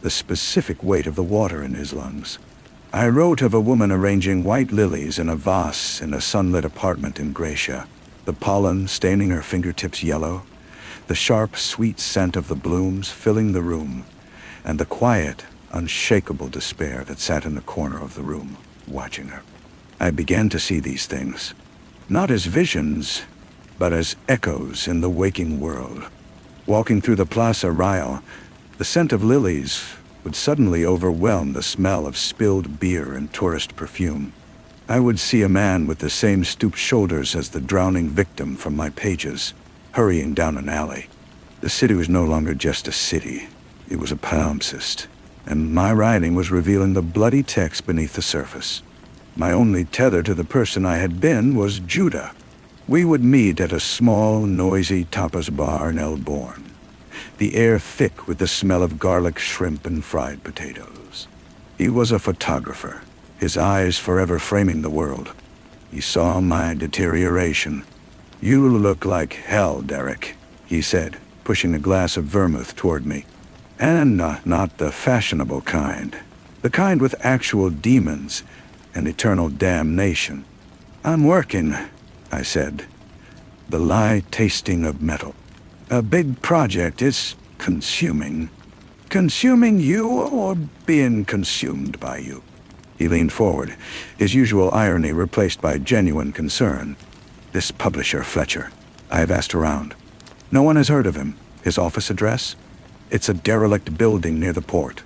the specific weight of the water in his lungs. I wrote of a woman arranging white lilies in a vase in a sunlit apartment in Gracia, the pollen staining her fingertips yellow, the sharp, sweet scent of the blooms filling the room, and the quiet, unshakable despair that sat in the corner of the room, watching her. I began to see these things, not as visions, but as echoes in the waking world. Walking through the Plaza Real, the scent of lilies would suddenly overwhelm the smell of spilled beer and tourist perfume. I would see a man with the same stooped shoulders as the drowning victim from my pages, hurrying down an alley. The city was no longer just a city. It was a palimpsest, and my writing was revealing the bloody text beneath the surface. My only tether to the person I had been was Judah. We would meet at a small, noisy tapas bar in El Born, the air thick with the smell of garlic shrimp and fried potatoes. He was a photographer, his eyes forever framing the world. He saw my deterioration. "You look like hell, Derek," he said, pushing a glass of vermouth toward me. "And not the fashionable kind. The kind with actual demons and eternal damnation." "I'm working," I said, the lie tasting of metal. "A big project is consuming." "Consuming you or being consumed by you?" He leaned forward, his usual irony replaced by genuine concern. "This publisher, Fletcher, I have asked around. No one has heard of him. His office address? It's a derelict building near the port.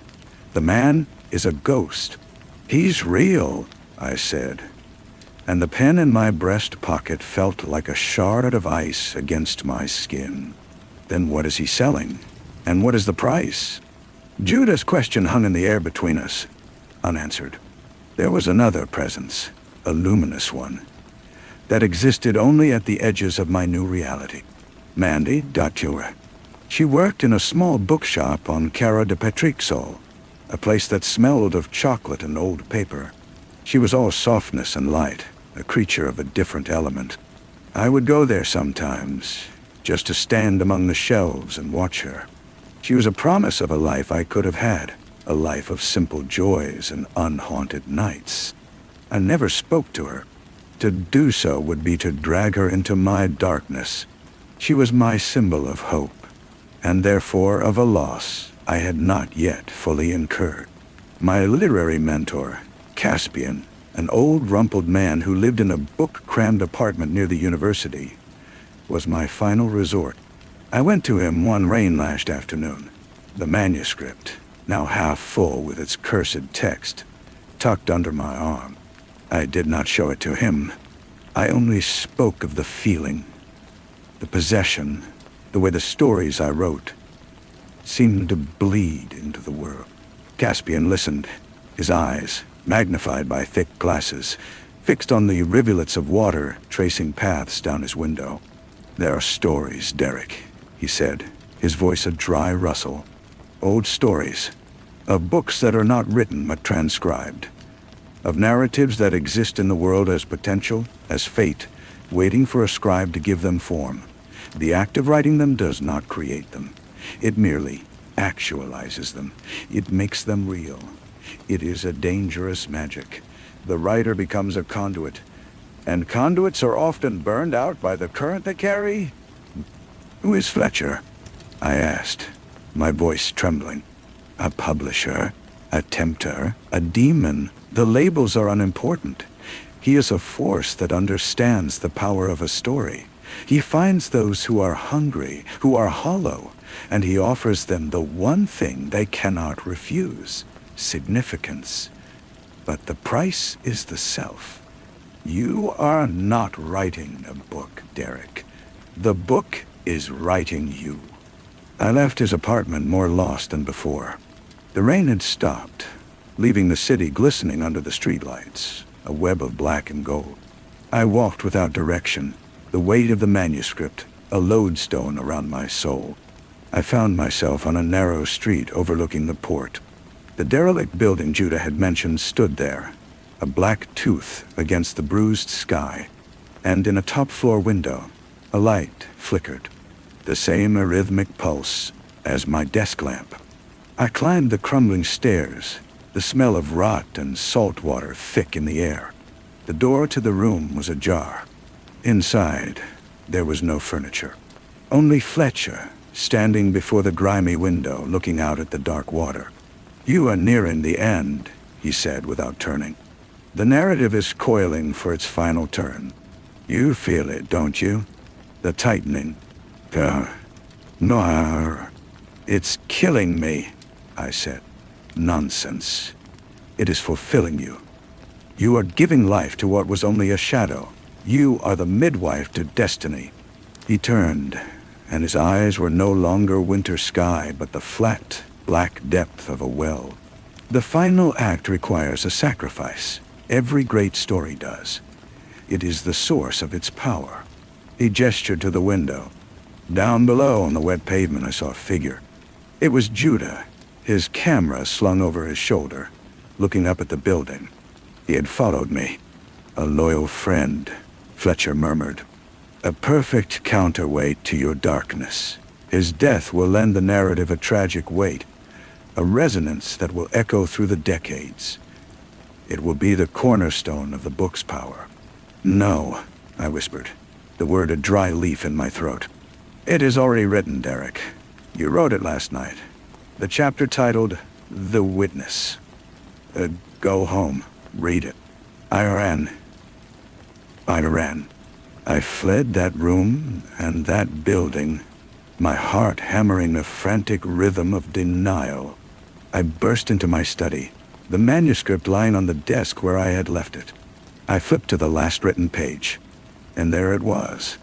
The man is a ghost." "He's real," I said, and the pen in my breast pocket felt like a shard of ice against my skin. "Then what is he selling? And what is the price?" Judah's question hung in the air between us, unanswered. There was another presence, a luminous one, that existed only at the edges of my new reality. Mandy Datura. She worked in a small bookshop on Cara de Petrixol, a place that smelled of chocolate and old paper. She was all softness and light, a creature of a different element. I would go there sometimes, just to stand among the shelves and watch her. She was a promise of a life I could have had, a life of simple joys and unhaunted nights. I never spoke to her. To do so would be to drag her into my darkness. She was my symbol of hope, and therefore of a loss I had not yet fully incurred. My literary mentor, Caspian, an old rumpled man who lived in a book-crammed apartment near the university, was my final resort. I went to him one rain-lashed afternoon. The manuscript, now half full with its cursed text, tucked under my arm. I did not show it to him. I only spoke of the feeling, the possession, the way the stories I wrote seemed to bleed into the world. Caspian listened, his eyes, magnified by thick glasses, fixed on the rivulets of water tracing paths down his window. "There are stories, Derek," he said, his voice a dry rustle. "Old stories, of books that are not written but transcribed, of narratives that exist in the world as potential, as fate, waiting for a scribe to give them form. The act of writing them does not create them. It merely actualizes them. It makes them real. It is a dangerous magic. The writer becomes a conduit, and conduits are often burned out by the current they carry." "Who is Fletcher?" I asked, my voice trembling. "A publisher, a tempter, a demon. The labels are unimportant. He is a force that understands the power of a story. He finds those who are hungry, who are hollow, and he offers them the one thing they cannot refuse: significance. But the price is the self. You are not writing a book, Derek. The book is writing you. I left his apartment more lost than before. The rain had stopped, leaving the city glistening under the streetlights, a web of black and gold. I walked without direction, the weight of the manuscript a lodestone around my soul. I found myself on a narrow street overlooking the port. The derelict building Judah had mentioned stood there, a black tooth against the bruised sky, and in a top-floor window, a light flickered, the same arrhythmic pulse as my desk lamp. I climbed the crumbling stairs, the smell of rot and salt water thick in the air. The door to the room was ajar. Inside, there was no furniture. Only Fletcher, standing before the grimy window looking out at the dark water. "You are nearing the end," he said without turning. "The narrative is coiling for its final turn. You feel it, don't you? The tightening. No, it's killing me," I said. "Nonsense. It is fulfilling you. You are giving life to what was only a shadow. You are the midwife to destiny." He turned, and his eyes were no longer winter sky, but the flat, black depth of a well. The final act requires a sacrifice. Every great story does. It is the source of its power. He gestured to the window. Down below on the wet pavement I saw a figure. It was Judah, his camera slung over his shoulder, looking up at the building. He had followed me. "A loyal friend," Fletcher murmured. "A perfect counterweight to your darkness. His death will lend the narrative a tragic weight, a resonance that will echo through the decades. It will be the cornerstone of the book's power." "No," I whispered, the word a dry leaf in my throat. "It is already written, Derek. You wrote it last night. The chapter titled The Witness. Go home. Read it." I ran. I fled that room and that building, my heart hammering a frantic rhythm of denial. I burst into my study, the manuscript lying on the desk where I had left it. I flipped to the last written page, and there it was,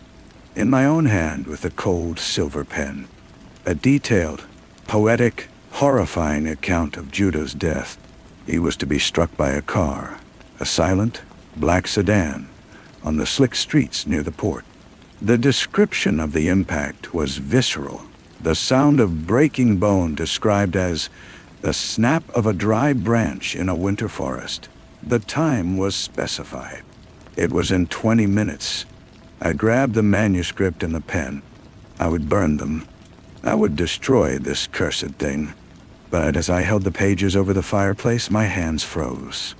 in my own hand with a cold silver pen. A detailed, poetic, horrifying account of Judah's death. He was to be struck by a car, a silent, black sedan, on the slick streets near the port. The description of the impact was visceral, the sound of breaking bone described as the snap of a dry branch in a winter forest. The time was specified. It was in 20 minutes. I grabbed the manuscript and the pen. I would burn them. I would destroy this cursed thing. But as I held the pages over the fireplace, my hands froze.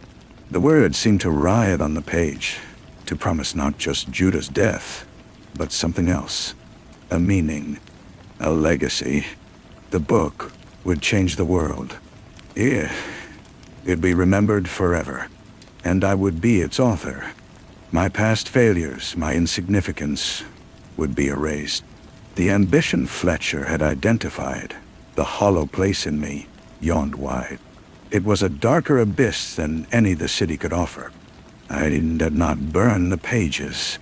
The words seemed to writhe on the page, to promise not just Judah's death, but something else. A meaning, a legacy. The book would change the world. It'd be remembered forever, and I would be its author. My past failures, my insignificance, would be erased. The ambition Fletcher had identified, the hollow place in me, yawned wide. It was a darker abyss than any the city could offer. I did not burn the pages.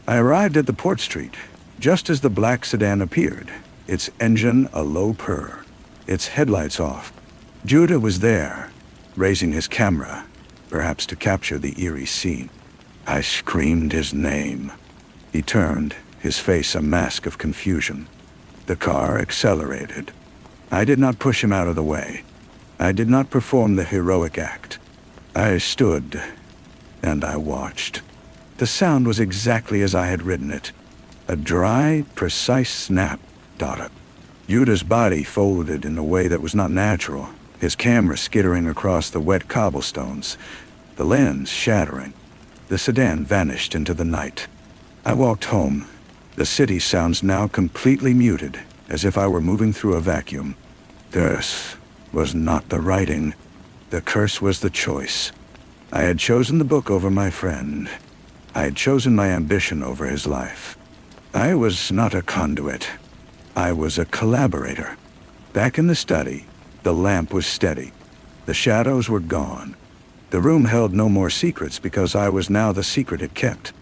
I arrived at the port street, just as the black sedan appeared, its engine a low purr, its headlights off. Judah was there, raising his camera, perhaps to capture the eerie scene. I screamed his name. He turned, his face a mask of confusion. The car accelerated. I did not push him out of the way. I did not perform the heroic act. I stood, and I watched. The sound was exactly as I had written it. A dry, precise snap, Dada. Judah's body folded in a way that was not natural, his camera skittering across the wet cobblestones, the lens shattering. The sedan vanished into the night. I walked home, the city sounds now completely muted, as if I were moving through a vacuum. This was not the writing. The curse was the choice. I had chosen the book over my friend. I had chosen my ambition over his life. I was not a conduit. I was a collaborator. Back in the study, the lamp was steady. The shadows were gone. The room held no more secrets because I was now the secret it kept.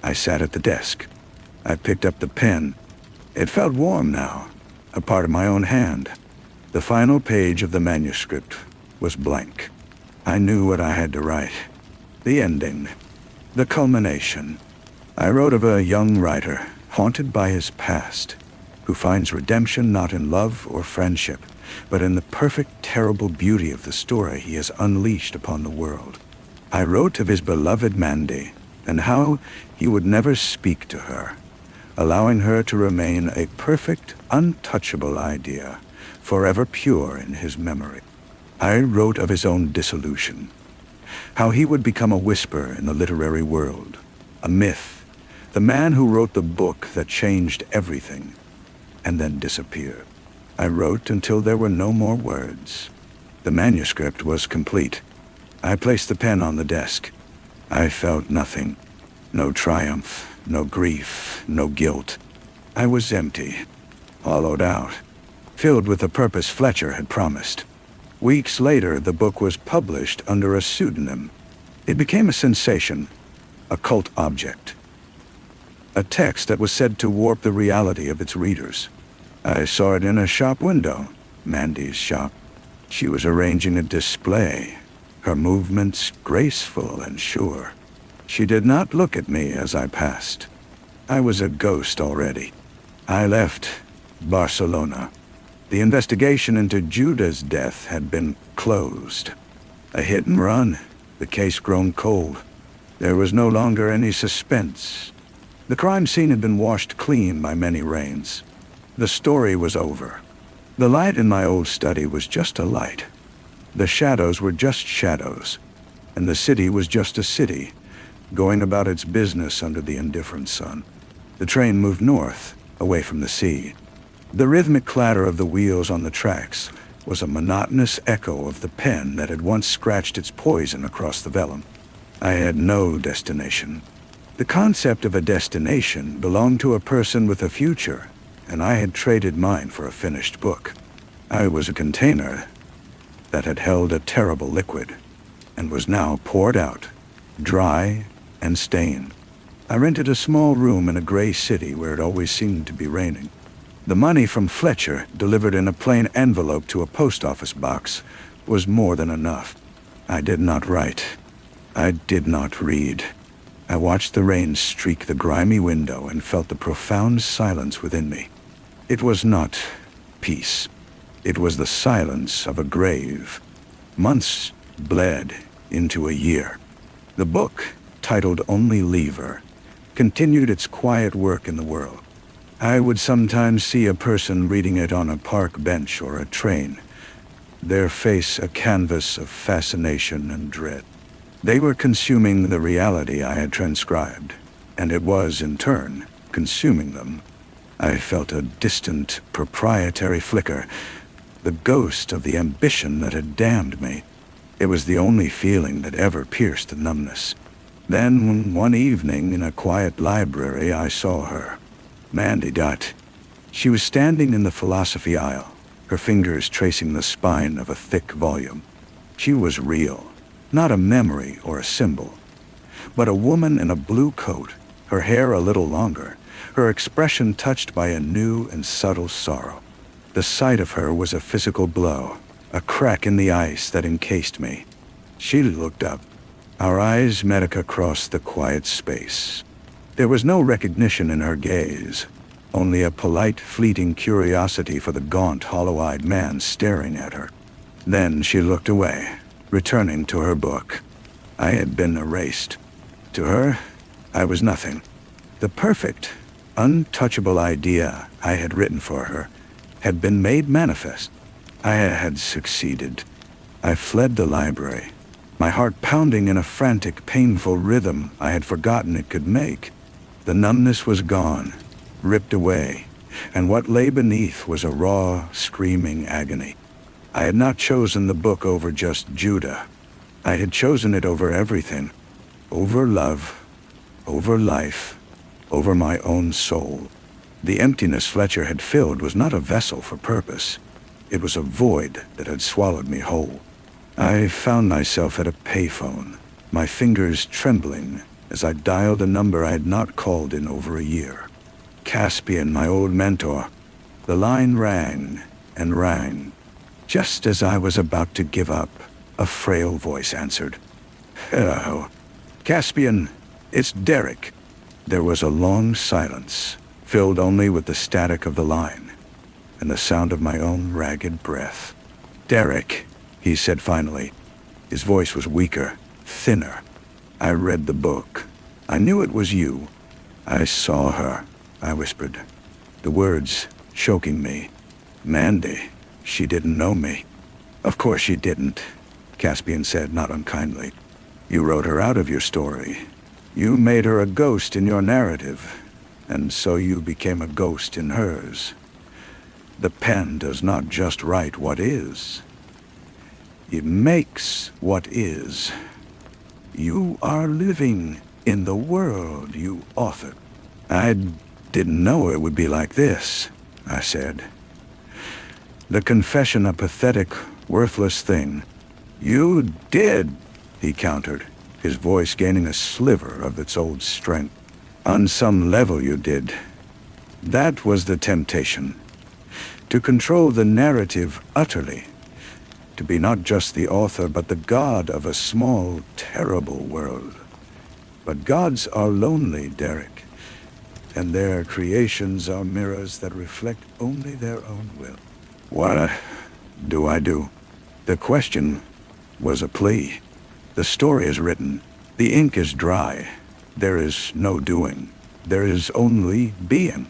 I sat at the desk. I picked up the pen. It felt warm now, a part of my own hand. The final page of the manuscript was blank. I knew what I had to write. The ending. The culmination. I wrote of a young writer, haunted by his past, who finds redemption not in love or friendship, but in the perfect, terrible beauty of the story he has unleashed upon the world. I wrote of his beloved Mandy, and how he would never speak to her, allowing her to remain a perfect, untouchable idea, forever pure in his memory. I wrote of his own dissolution, how he would become a whisper in the literary world, a myth, the man who wrote the book that changed everything, and then disappeared. I wrote until there were no more words. The manuscript was complete. I placed the pen on the desk. I felt nothing. No triumph, no grief, no guilt. I was empty, hollowed out, filled with the purpose Fletcher had promised. Weeks later, the book was published under a pseudonym. It became a sensation, a cult object. A text that was said to warp the reality of its readers. I saw it in a shop window, Mandy's shop. She was arranging a display, her movements graceful and sure. She did not look at me as I passed. I was a ghost already. I left Barcelona. The investigation into Judah's death had been closed. A hit and run, the case grown cold. There was no longer any suspense. The crime scene had been washed clean by many rains. The story was over. The light in my old study was just a light. The shadows were just shadows. And the city was just a city, going about its business under the indifferent sun. The train moved north, away from the sea. The rhythmic clatter of the wheels on the tracks was a monotonous echo of the pen that had once scratched its poison across the vellum. I had no destination. The concept of a destination belonged to a person with a future, and I had traded mine for a finished book. I was a container that had held a terrible liquid, and was now poured out, dry and stained. I rented a small room in a gray city where it always seemed to be raining. The money from Fletcher, delivered in a plain envelope to a post office box, was more than enough. I did not write. I did not read. I watched the rain streak the grimy window and felt the profound silence within me. It was not peace. It was the silence of a grave. Months bled into a year. The book, titled Only Lever, continued its quiet work in the world. I would sometimes see a person reading it on a park bench or a train, their face a canvas of fascination and dread. They were consuming the reality I had transcribed, and it was, in turn, consuming them. I felt a distant, proprietary flicker, the ghost of the ambition that had damned me. It was the only feeling that ever pierced the numbness. Then, one evening in a quiet library, I saw her. Mandy Dutt. She was standing in the philosophy aisle, her fingers tracing the spine of a thick volume. She was real, not a memory or a symbol, but a woman in a blue coat, her hair a little longer, her expression touched by a new and subtle sorrow. The sight of her was a physical blow, a crack in the ice that encased me. She looked up. Our eyes met across the quiet space. There was no recognition in her gaze, only a polite, fleeting curiosity for the gaunt, hollow-eyed man staring at her. Then she looked away, returning to her book. I had been erased. To her, I was nothing. The perfect, untouchable idea I had written for her had been made manifest. I had succeeded. I fled the library, my heart pounding in a frantic, painful rhythm I had forgotten it could make. The numbness was gone, ripped away, and what lay beneath was a raw, screaming agony. I had not chosen the book over just Judah. I had chosen it over everything. Over love, over life, over my own soul. The emptiness Fletcher had filled was not a vessel for purpose. It was a void that had swallowed me whole. I found myself at a payphone, my fingers trembling as I dialed a number I had not called in over a year. Caspian, my old mentor. The line rang and rang. Just as I was about to give up, a frail voice answered. "Hello. Caspian, it's Derek." There was a long silence, filled only with the static of the line and the sound of my own ragged breath. "Derek," he said finally. His voice was weaker, thinner. "I read the book. I knew it was you. I saw her," I whispered, the words choking me. "Mandy, she didn't know me." "Of course she didn't," Caspian said, not unkindly. "You wrote her out of your story. You made her a ghost in your narrative, and so you became a ghost in hers. The pen does not just write what is. It makes what is. You are living in the world you authored." "I didn't know it would be like this," I said. The confession a pathetic, worthless thing. "You did," he countered, his voice gaining a sliver of its old strength. "On some level you did. That was the temptation. To control the narrative utterly. To be not just the author, but the god of a small, terrible world. But gods are lonely, Derek, and their creations are mirrors that reflect only their own will." "What do I do?" The question was a plea. The story is written. The ink is dry. There is no doing. There is only being.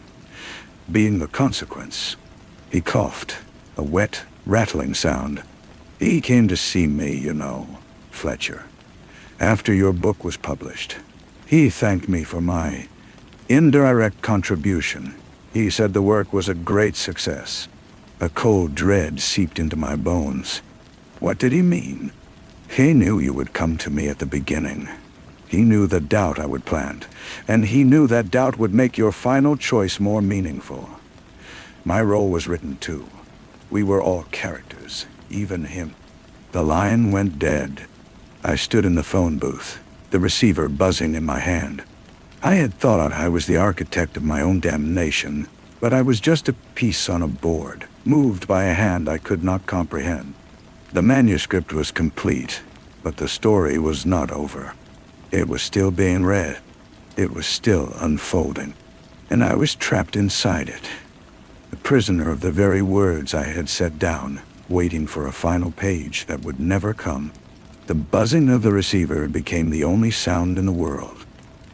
Being the consequence. He coughed, a wet, rattling sound. "He came to see me, you know, Fletcher, after your book was published. He thanked me for my indirect contribution. He said the work was a great success." A cold dread seeped into my bones. What did he mean? He knew you would come to me at the beginning. He knew the doubt I would plant, and he knew that doubt would make your final choice more meaningful. My role was written too. We were all characters, even him. The line went dead. I stood in the phone booth, the receiver buzzing in my hand. I had thought I was the architect of my own damnation, but I was just a piece on a board, moved by a hand I could not comprehend. The manuscript was complete, but the story was not over. It was still being read. It was still unfolding, and I was trapped inside it, a prisoner of the very words I had set down, waiting for a final page that would never come. The buzzing of the receiver became the only sound in the world.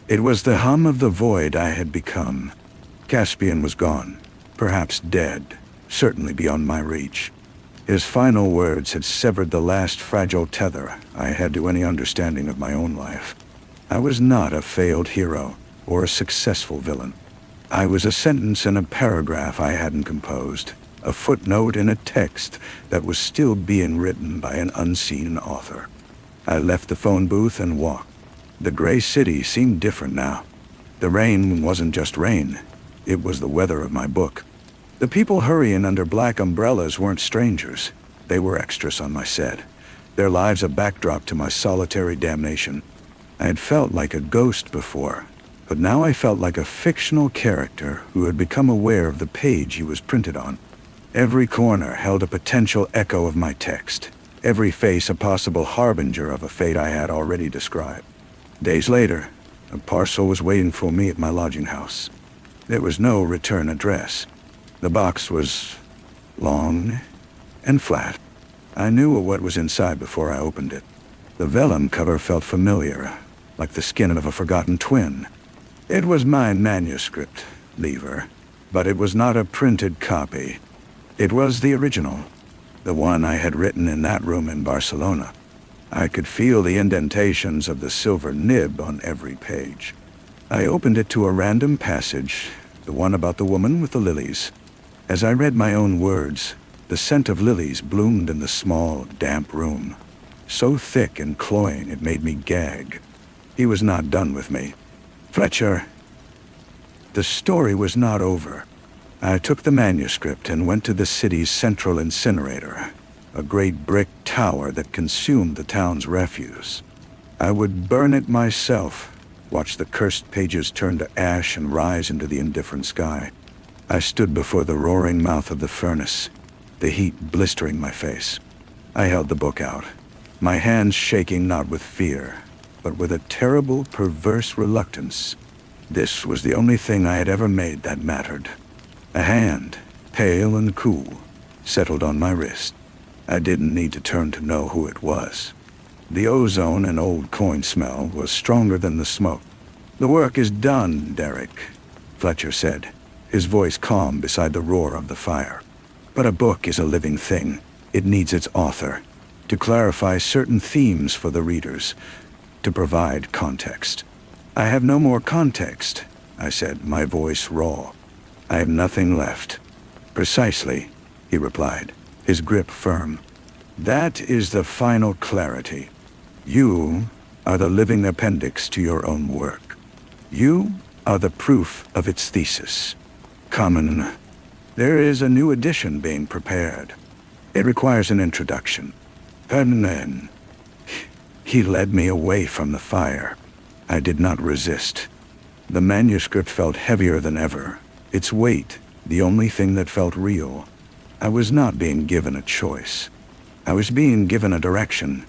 It was the hum of the void I had become. Caspian was gone, perhaps dead, certainly beyond my reach. His final words had severed the last fragile tether I had to any understanding of my own life. I was not a failed hero or a successful villain. I was a sentence in a paragraph I hadn't composed, a footnote in a text that was still being written by an unseen author. I left the phone booth and walked. The gray city seemed different now. The rain wasn't just rain. It was the weather of my book. The people hurrying under black umbrellas weren't strangers. They were extras on my set, their lives a backdrop to my solitary damnation. I had felt like a ghost before, but now I felt like a fictional character who had become aware of the page he was printed on. Every corner held a potential echo of my text, every face a possible harbinger of a fate I had already described. Days later, a parcel was waiting for me at my lodging house. There was no return address. The box was long and flat. I knew what was inside before I opened it. The vellum cover felt familiar, like the skin of a forgotten twin. It was my manuscript, Lever, but it was not a printed copy. It was the original, the one I had written in that room in Barcelona. I could feel the indentations of the silver nib on every page. I opened it to a random passage, the one about the woman with the lilies. As I read my own words, the scent of lilies bloomed in the small, damp room, so thick and cloying it made me gag. He was not done with me. "Fletcher, the story was not over," I took the manuscript and went to the city's central incinerator, a great brick tower that consumed the town's refuse. I would burn it myself, watch the cursed pages turn to ash and rise into the indifferent sky. I stood before the roaring mouth of the furnace, the heat blistering my face. I held the book out, my hands shaking not with fear, but with a terrible, perverse reluctance. This was the only thing I had ever made that mattered. A hand, pale and cool, settled on my wrist. I didn't need to turn to know who it was. The ozone and old coin smell was stronger than the smoke. "The work is done, Derek," Fletcher said, his voice calm beside the roar of the fire. "But a book is a living thing. It needs its author, to clarify certain themes for the readers, to provide context." "I have no more context," I said, my voice raw. "I have nothing left." "Precisely," he replied, his grip firm. "That is the final clarity. You are the living appendix to your own work. You are the proof of its thesis. Common. There is a new edition being prepared. It requires an introduction." And then he led me away from the fire. I did not resist. The manuscript felt heavier than ever, its weight the only thing that felt real. I was not being given a choice. I was being given a direction.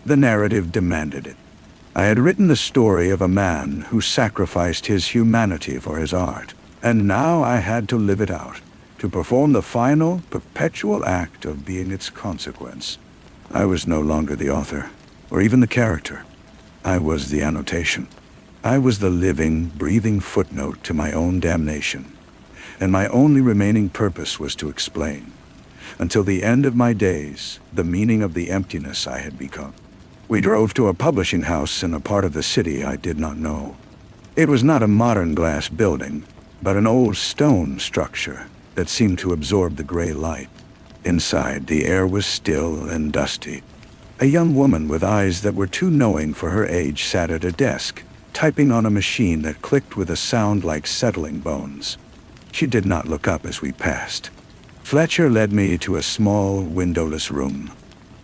The narrative demanded it. I had written the story of a man who sacrificed his humanity for his art, and now I had to live it out, to perform the final, perpetual act of being its consequence. I was no longer the author, or even the character. I was the annotation. I was the living, breathing footnote to my own damnation, and my only remaining purpose was to explain, until the end of my days, the meaning of the emptiness I had become. We drove to a publishing house in a part of the city I did not know. It was not a modern glass building, but an old stone structure that seemed to absorb the gray light. Inside, the air was still and dusty. A young woman with eyes that were too knowing for her age sat at a desk, typing on a machine that clicked with a sound like settling bones. She did not look up as we passed. Fletcher led me to a small, windowless room.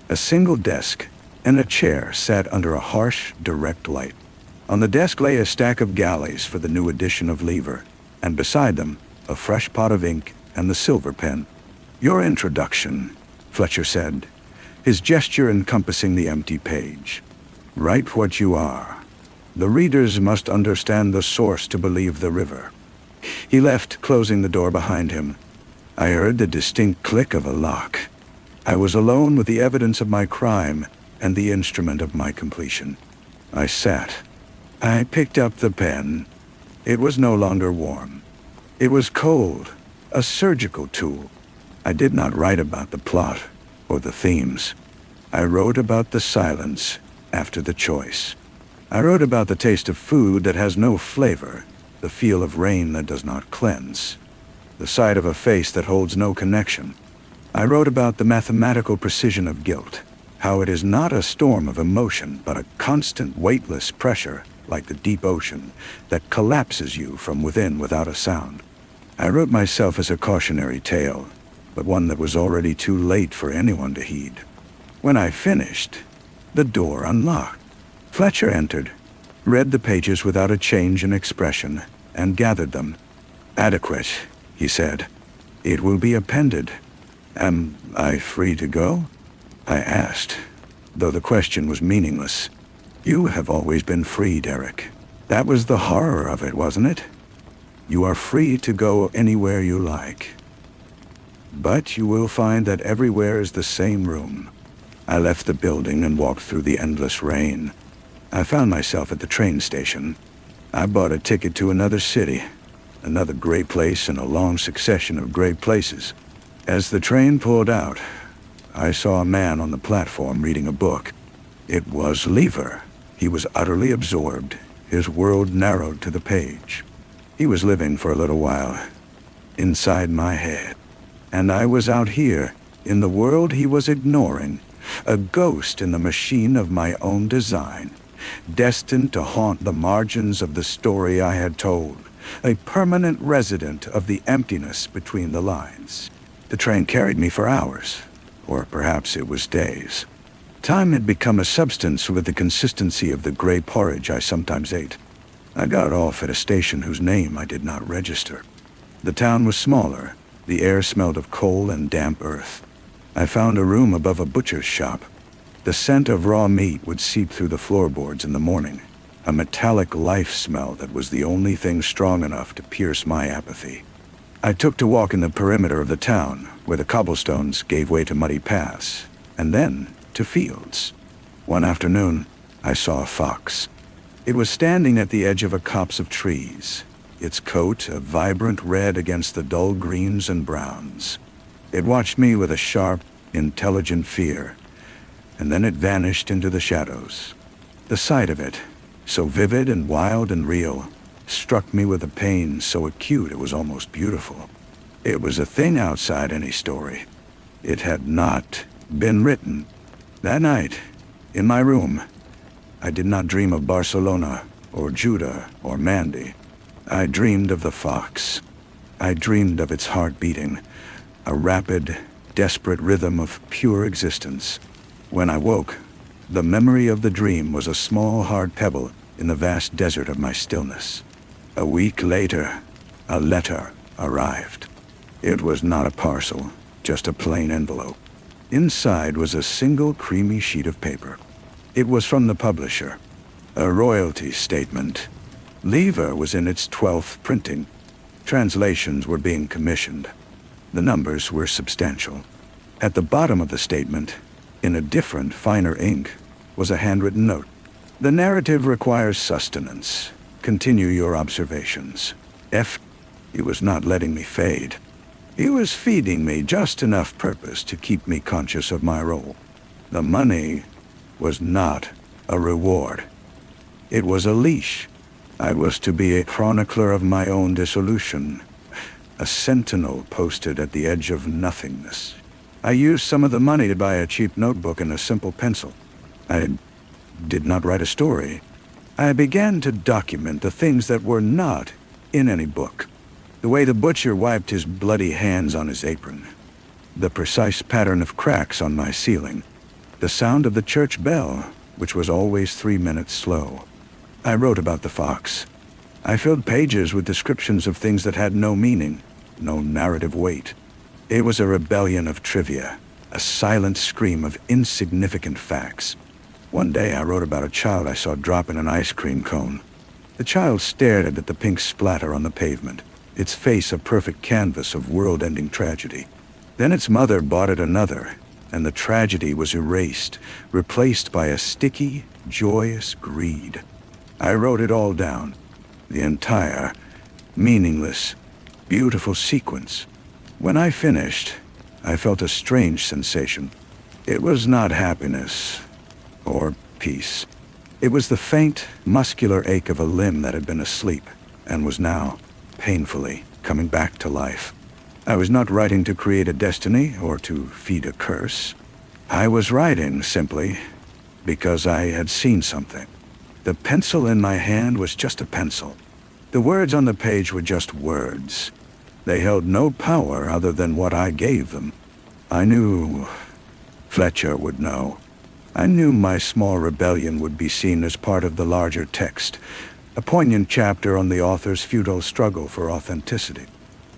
A single desk and a chair sat under a harsh, direct light. On the desk lay a stack of galleys for the new edition of Lever, and beside them, a fresh pot of ink and the silver pen. "Your introduction," Fletcher said, his gesture encompassing the empty page. "Write what you are. The readers must understand the source to believe the river." He left, closing the door behind him. I heard the distinct click of a lock. I was alone with the evidence of my crime and the instrument of my completion. I sat. I picked up the pen. It was no longer warm. It was cold, a surgical tool. I did not write about the plot or the themes. I wrote about the silence after the choice. I wrote about the taste of food that has no flavor, the feel of rain that does not cleanse, the sight of a face that holds no connection. I wrote about the mathematical precision of guilt, how it is not a storm of emotion, but a constant weightless pressure, like the deep ocean, that collapses you from within without a sound. I wrote myself as a cautionary tale, but one that was already too late for anyone to heed. When I finished, the door unlocked. Fletcher entered, read the pages without a change in expression, and gathered them. "Adequate," he said. "It will be appended." "Am I free to go?" I asked, though the question was meaningless. "You have always been free, Derek. That was the horror of it, wasn't it? You are free to go anywhere you like. But you will find that everywhere is the same room." I left the building and walked through the endless rain. I found myself at the train station. I bought a ticket to another city, another gray place in a long succession of gray places. As the train pulled out, I saw a man on the platform reading a book. It was Lever. He was utterly absorbed, his world narrowed to the page. He was living for a little while, inside my head. And I was out here, in the world he was ignoring, a ghost in the machine of my own design, destined to haunt the margins of the story I had told, a permanent resident of the emptiness between the lines. The train carried me for hours, or perhaps it was days. Time had become a substance with the consistency of the gray porridge I sometimes ate. I got off at a station whose name I did not register. The town was smaller. The air smelled of coal and damp earth. I found a room above a butcher's shop. The scent of raw meat would seep through the floorboards in the morning, a metallic life smell that was the only thing strong enough to pierce my apathy. I took to walk in the perimeter of the town, where the cobblestones gave way to muddy paths, and then to fields. One afternoon, I saw a fox. It was standing at the edge of a copse of trees, its coat a vibrant red against the dull greens and browns. It watched me with a sharp, intelligent fear, and then it vanished into the shadows. The sight of it, so vivid and wild and real, struck me with a pain so acute it was almost beautiful. It was a thing outside any story. It had not been written. That night, in my room, I did not dream of Barcelona or Judah or Mandy. I dreamed of the fox. I dreamed of its heart beating, a rapid, desperate rhythm of pure existence. When I woke, the memory of the dream was a small, hard pebble in the vast desert of my stillness. A week later, a letter arrived. It was not a parcel, just a plain envelope. Inside was a single creamy sheet of paper. It was from the publisher, a royalty statement. Lever was in its 12th printing. Translations were being commissioned. The numbers were substantial. At the bottom of the statement, in a different, finer ink, was a handwritten note. The narrative requires sustenance. Continue your observations. F. He was not letting me fade. He was feeding me just enough purpose to keep me conscious of my role. The money was not a reward. It was a leash. I was to be a chronicler of my own dissolution, a sentinel posted at the edge of nothingness. I used some of the money to buy a cheap notebook and a simple pencil. I did not write a story. I began to document the things that were not in any book. The way the butcher wiped his bloody hands on his apron, the precise pattern of cracks on my ceiling, the sound of the church bell, which was always 3 minutes slow. I wrote about the fox. I filled pages with descriptions of things that had no meaning, no narrative weight. It was a rebellion of trivia, a silent scream of insignificant facts. One day I wrote about a child I saw drop in an ice cream cone. The child stared at the pink splatter on the pavement, its face a perfect canvas of world-ending tragedy. Then its mother bought it another, and the tragedy was erased, replaced by a sticky, joyous greed. I wrote it all down, the entire, meaningless, beautiful sequence. When I finished, I felt a strange sensation. It was not happiness or peace. It was the faint, muscular ache of a limb that had been asleep and was now, painfully, coming back to life. I was not writing to create a destiny or to feed a curse. I was writing, simply, because I had seen something. The pencil in my hand was just a pencil. The words on the page were just words. They held no power other than what I gave them. I knew Fletcher would know. I knew my small rebellion would be seen as part of the larger text, a poignant chapter on the author's futile struggle for authenticity.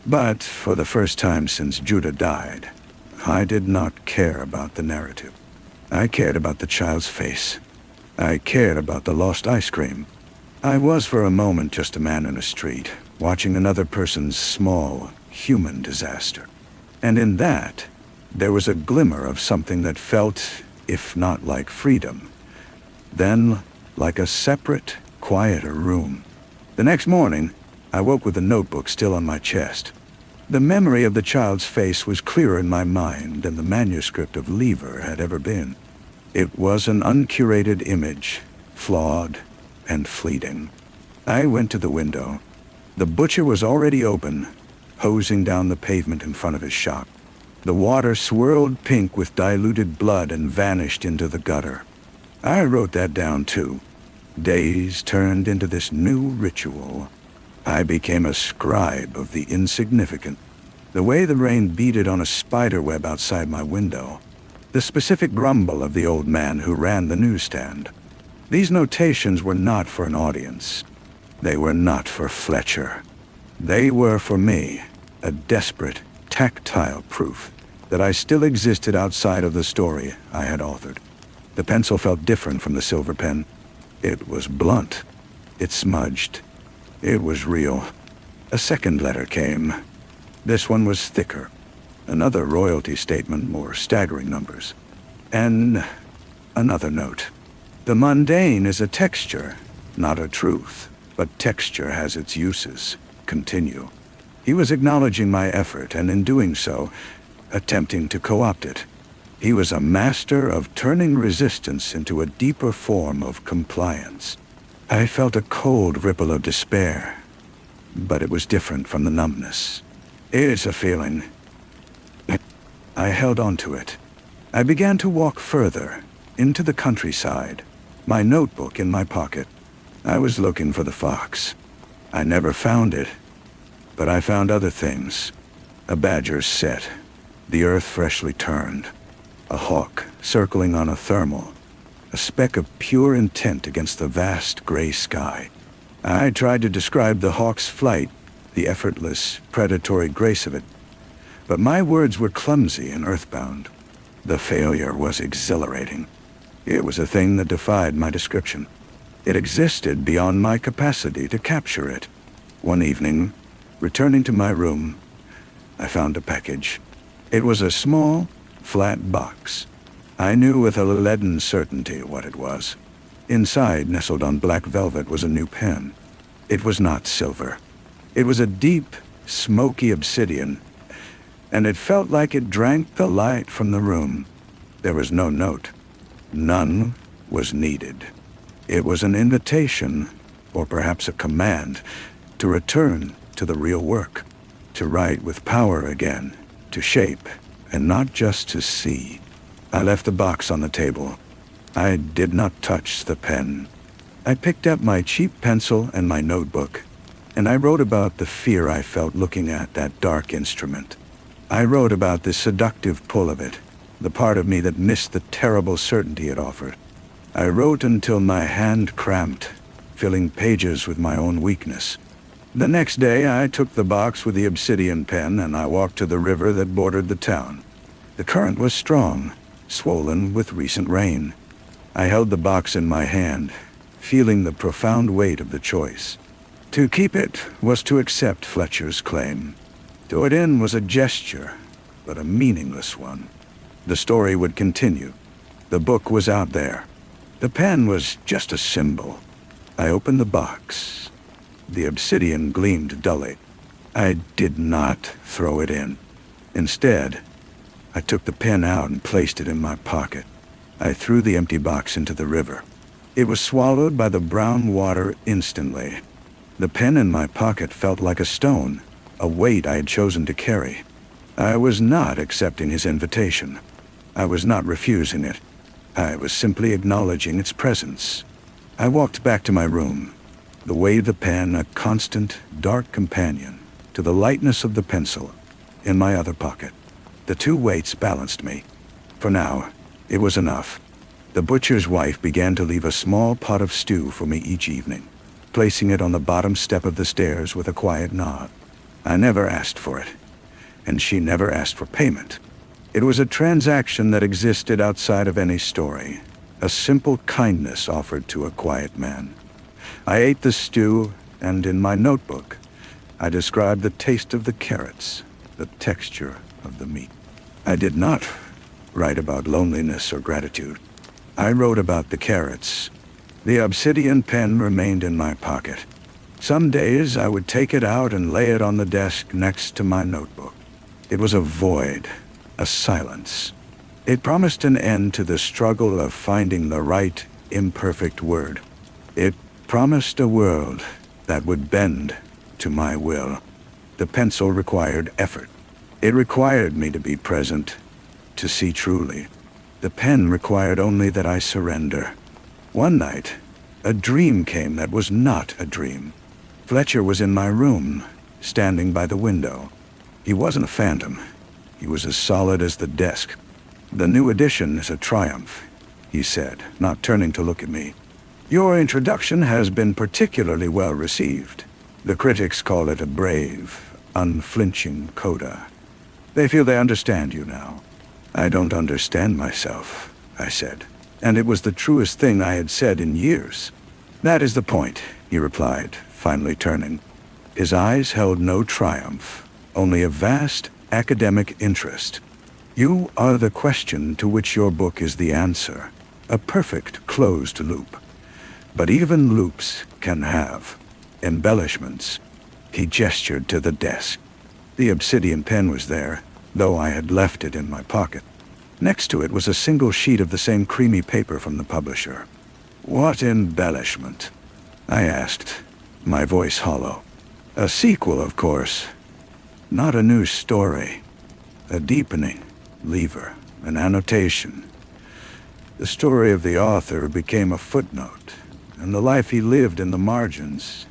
But for the first time since Judah died, I did not care about the narrative. I cared about the child's face. I cared about the lost ice cream. I was for a moment just a man in a street, watching another person's small, human disaster. And in that, there was a glimmer of something that felt, if not like freedom, then like a separate, quieter room. The next morning, I woke with the notebook still on my chest. The memory of the child's face was clearer in my mind than the manuscript of Lever had ever been. It was an uncurated image, flawed and fleeting. I went to the window. The butcher was already open, hosing down the pavement in front of his shop. The water swirled pink with diluted blood and vanished into the gutter. I wrote that down too. Days turned into this new ritual. I became a scribe of the insignificant. The way the rain beaded on a spider web outside my window. The specific grumble of the old man who ran the newsstand. These notations were not for an audience. They were not for Fletcher. They were for me, a desperate, tactile proof that I still existed outside of the story I had authored. The pencil felt different from the silver pen. It was blunt. It smudged. It was real. A second letter came. This one was thicker. Another royalty statement, more staggering numbers. And another note. The mundane is a texture, not a truth, but texture has its uses. Continue. He was acknowledging my effort, and in doing so, attempting to co-opt it. He was a master of turning resistance into a deeper form of compliance. I felt a cold ripple of despair, but it was different from the numbness. It's a feeling. I held on to it. I began to walk further, into the countryside, my notebook in my pocket. I was looking for the fox. I never found it, but I found other things. A badger's set, the earth freshly turned, a hawk circling on a thermal, a speck of pure intent against the vast gray sky. I tried to describe the hawk's flight, the effortless, predatory grace of it, but my words were clumsy and earthbound. The failure was exhilarating. It was a thing that defied my description. It existed beyond my capacity to capture it. One evening, returning to my room, I found a package. It was a small, flat box. I knew with a leaden certainty what it was. Inside, nestled on black velvet, was a new pen. It was not silver. It was a deep, smoky obsidian, and it felt like it drank the light from the room. There was no note. None was needed. It was an invitation, or perhaps a command, to return to the real work, to write with power again, to shape, and not just to see. I left the box on the table. I did not touch the pen. I picked up my cheap pencil and my notebook, and I wrote about the fear I felt looking at that dark instrument. I wrote about the seductive pull of it, the part of me that missed the terrible certainty it offered. I wrote until my hand cramped, filling pages with my own weakness. The next day, I took the box with the obsidian pen and I walked to the river that bordered the town. The current was strong, swollen with recent rain. I held the box in my hand, feeling the profound weight of the choice. To keep it was to accept Fletcher's claim. To it in was a gesture, but a meaningless one. The story would continue. The book was out there. The pen was just a symbol. I opened the box. The obsidian gleamed dully. I did not throw it in. Instead, I took the pen out and placed it in my pocket. I threw the empty box into the river. It was swallowed by the brown water instantly. The pen in my pocket felt like a stone, a weight I had chosen to carry. I was not accepting his invitation. I was not refusing it. I was simply acknowledging its presence. I walked back to my room, the weight of the pen a constant, dark companion to the lightness of the pencil in my other pocket. The two weights balanced me. For now, it was enough. The butcher's wife began to leave a small pot of stew for me each evening, placing it on the bottom step of the stairs with a quiet nod. I never asked for it, and she never asked for payment. It was a transaction that existed outside of any story, a simple kindness offered to a quiet man. I ate the stew, and in my notebook, I described the taste of the carrots, the texture of the meat. I did not write about loneliness or gratitude. I wrote about the carrots. The obsidian pen remained in my pocket. Some days I would take it out and lay it on the desk next to my notebook. It was a void, a silence. It promised an end to the struggle of finding the right, imperfect word. It promised a world that would bend to my will. The pencil required effort. It required me to be present, to see truly. The pen required only that I surrender. One night, a dream came that was not a dream. Fletcher was in my room, standing by the window. He wasn't a phantom. He was as solid as the desk. "The new edition is a triumph," he said, not turning to look at me. "Your introduction has been particularly well received. The critics call it a brave, unflinching coda. They feel they understand you now." "I don't understand myself," I said, and it was the truest thing I had said in years. "That is the point," he replied, finally turning. His eyes held no triumph, only a vast academic interest. "You are the question to which your book is the answer, a perfect closed loop. But even loops can have embellishments." He gestured to the desk. The obsidian pen was there, though I had left it in my pocket. Next to it was a single sheet of the same creamy paper from the publisher. "What embellishment?" I asked, my voice hollow. "A sequel, of course. Not a new story. A deepening, lever, an annotation. The story of the author became a footnote, and the life he lived in the margins.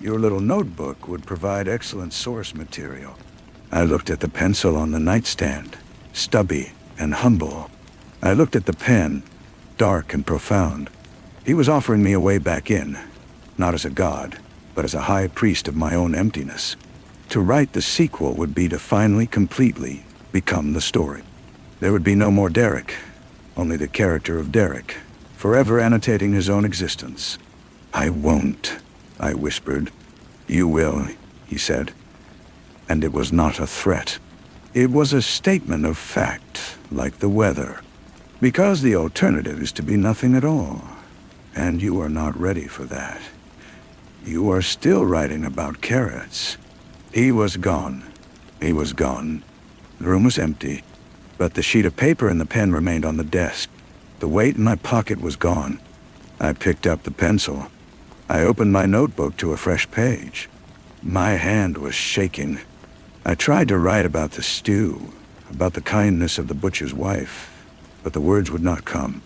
Your little notebook would provide excellent source material." I looked at the pencil on the nightstand, stubby and humble. I looked at the pen, dark and profound. He was offering me a way back in, not as a god, but as a high priest of my own emptiness. To write the sequel would be to finally, completely become the story. There would be no more Derek, only the character of Derek, forever annotating his own existence. "I won't," I whispered. "You will," he said. And it was not a threat. It was a statement of fact, like the weather. Because the alternative is to be nothing at all. And you are not ready for that. You are still writing about carrots. He was gone. He was gone. The room was empty, but the sheet of paper and the pen remained on the desk. The weight in my pocket was gone. I picked up the pencil. I opened my notebook to a fresh page. My hand was shaking. I tried to write about the stew, about the kindness of the butcher's wife, but the words would not come.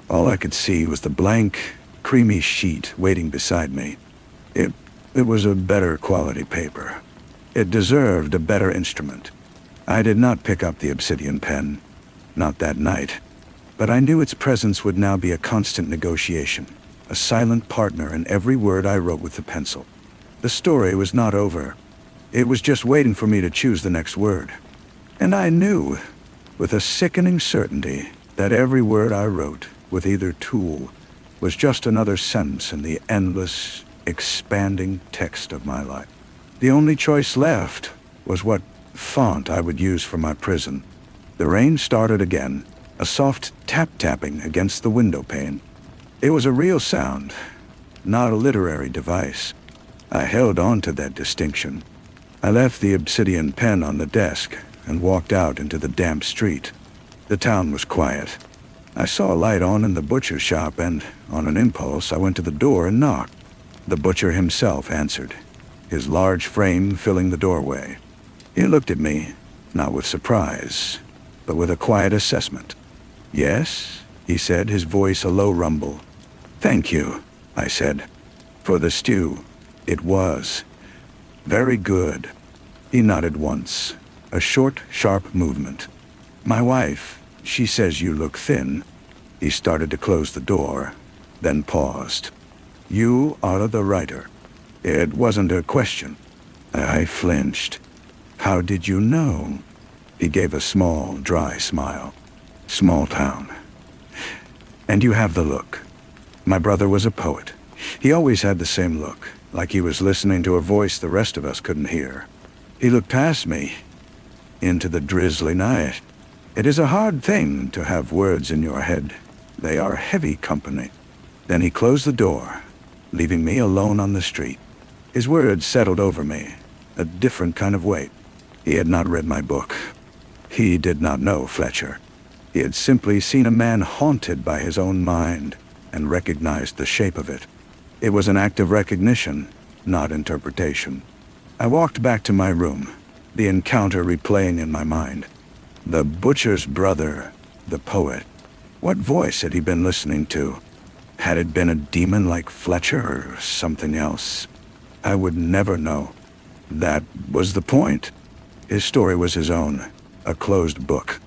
All I could see was the blank, creamy sheet waiting beside me. It was a better quality paper. It deserved a better instrument. I did not pick up the obsidian pen, not that night, but I knew its presence would now be a constant negotiation, a silent partner in every word I wrote with the pencil. The story was not over. It was just waiting for me to choose the next word. And I knew, with a sickening certainty, that every word I wrote with either tool was just another sentence in the endless, expanding text of my life. The only choice left was what font I would use for my prison. The rain started again, a soft tap-tapping against the window pane. It was a real sound, not a literary device. I held on to that distinction. I left the obsidian pen on the desk and walked out into the damp street. The town was quiet. I saw a light on in the butcher's shop and, on an impulse, I went to the door and knocked. The butcher himself answered, his large frame filling the doorway. He looked at me, not with surprise, but with a quiet assessment. "Yes," he said, his voice a low rumble. "Thank you," I said. "For the stew, it was very good." He nodded once, a short, sharp movement. "My wife, she says you look thin." He started to close the door, then paused. "You are the writer." It wasn't a question. I flinched. "How did you know?" He gave a small, dry smile. "Small town. And you have the look." My brother was a poet. He always had the same look, like he was listening to a voice the rest of us couldn't hear. He looked past me, into the drizzly night. It is a hard thing to have words in your head. They are heavy company. Then he closed the door, leaving me alone on the street. His words settled over me, a different kind of weight. He had not read my book. He did not know Fletcher. He had simply seen a man haunted by his own mind and recognized the shape of it. It was an act of recognition, not interpretation. I walked back to my room, the encounter replaying in my mind. The butcher's brother, the poet. What voice had he been listening to? Had it been a demon like Fletcher or something else? I would never know. That was the point. His story was his own, a closed book.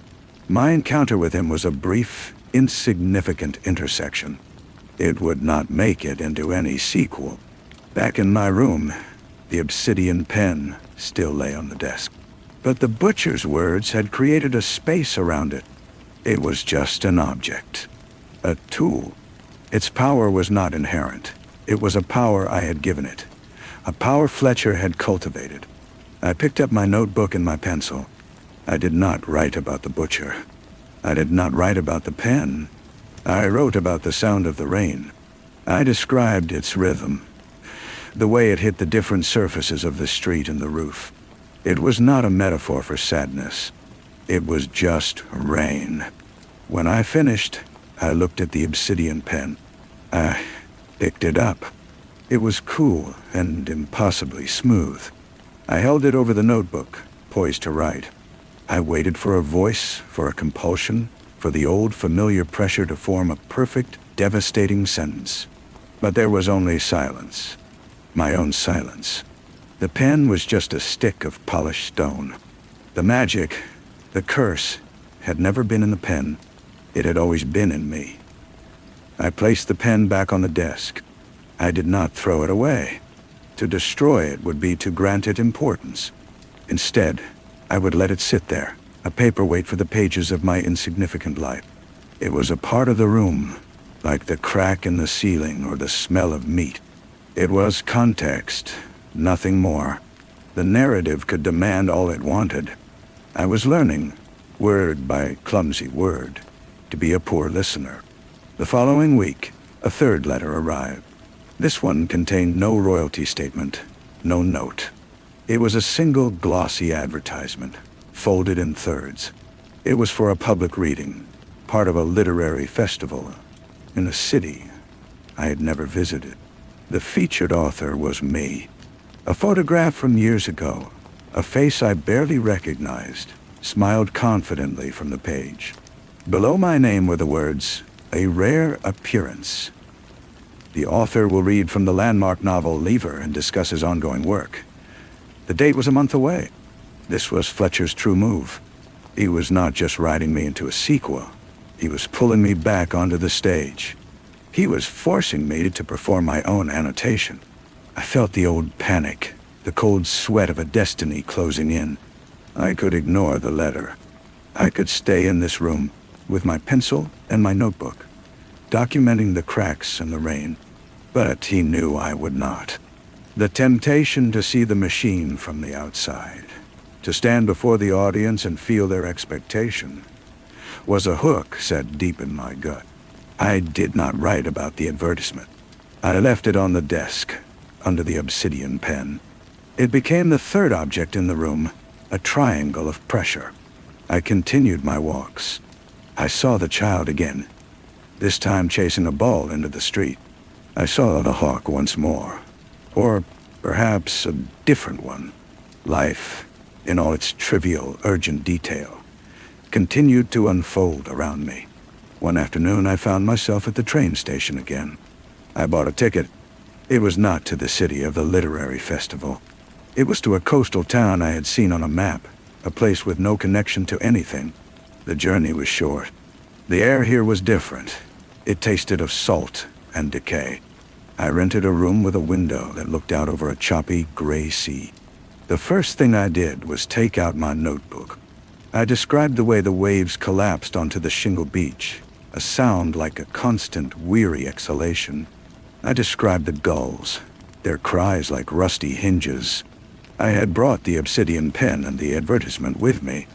My encounter with him was a brief, insignificant intersection. It would not make it into any sequel. Back in my room, the obsidian pen still lay on the desk. But the butcher's words had created a space around it. It was just an object. A tool. Its power was not inherent. It was a power I had given it. A power Fletcher had cultivated. I picked up my notebook and my pencil. I did not write about the butcher. I did not write about the pen. I wrote about the sound of the rain. I described its rhythm, the way it hit the different surfaces of the street and the roof. It was not a metaphor for sadness. It was just rain. When I finished, I looked at the obsidian pen. I picked it up. It was cool and impossibly smooth. I held it over the notebook, poised to write. I waited for a voice, for a compulsion, for the old familiar pressure to form a perfect, devastating sentence. But there was only silence. My own silence. The pen was just a stick of polished stone. The magic, the curse, had never been in the pen. It had always been in me. I placed the pen back on the desk. I did not throw it away. To destroy it would be to grant it importance. Instead, I would let it sit there, a paperweight for the pages of my insignificant life. It was a part of the room, like the crack in the ceiling or the smell of meat. It was context, nothing more. The narrative could demand all it wanted. I was learning, word by clumsy word, to be a poor listener. The following week, a third letter arrived. This one contained no royalty statement, no note. It was a single glossy advertisement, folded in thirds. It was for a public reading, part of a literary festival, in a city I had never visited. The featured author was me. A photograph from years ago, a face I barely recognized, smiled confidently from the page. Below my name were the words, "A rare appearance." The author will read from the landmark novel Lever and discuss his ongoing work. The date was a month away. This was Fletcher's true move. He was not just writing me into a sequel. He was pulling me back onto the stage. He was forcing me to perform my own annotation. I felt the old panic, the cold sweat of a destiny closing in. I could ignore the letter. I could stay in this room with my pencil and my notebook, documenting the cracks and the rain. But he knew I would not. The temptation to see the machine from the outside, to stand before the audience and feel their expectation, was a hook set deep in my gut. I did not write about the advertisement. I left it on the desk, under the obsidian pen. It became the third object in the room, a triangle of pressure. I continued my walks. I saw the child again, this time chasing a ball into the street. I saw the hawk once more, or perhaps a different one. Life, in all its trivial, urgent detail, continued to unfold around me. One afternoon, I found myself at the train station again. I bought a ticket. It was not to the city of the literary festival. It was to a coastal town I had seen on a map, a place with no connection to anything. The journey was short. The air here was different. It tasted of salt and decay. I rented a room with a window that looked out over a choppy, gray sea. The first thing I did was take out my notebook. I described the way the waves collapsed onto the shingle beach, a sound like a constant, weary exhalation. I described the gulls, their cries like rusty hinges. I had brought the obsidian pen and the advertisement with me.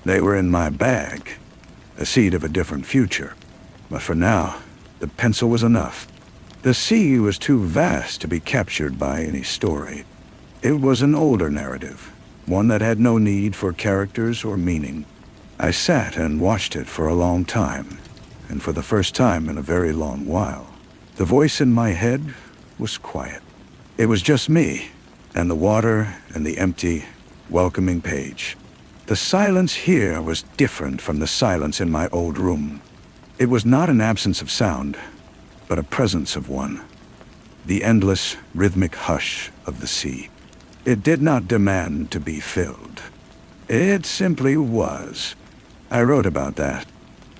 They were in my bag, a seed of a different future. But for now, the pencil was enough. The sea was too vast to be captured by any story. It was an older narrative, one that had no need for characters or meaning. I sat and watched it for a long time, and for the first time in a very long while, the voice in my head was quiet. It was just me, and the water and the empty, welcoming page. The silence here was different from the silence in my old room. It was not an absence of sound, but a presence of one. the endless, rhythmic hush of the sea. It did not demand to be filled. It simply was. I wrote about that.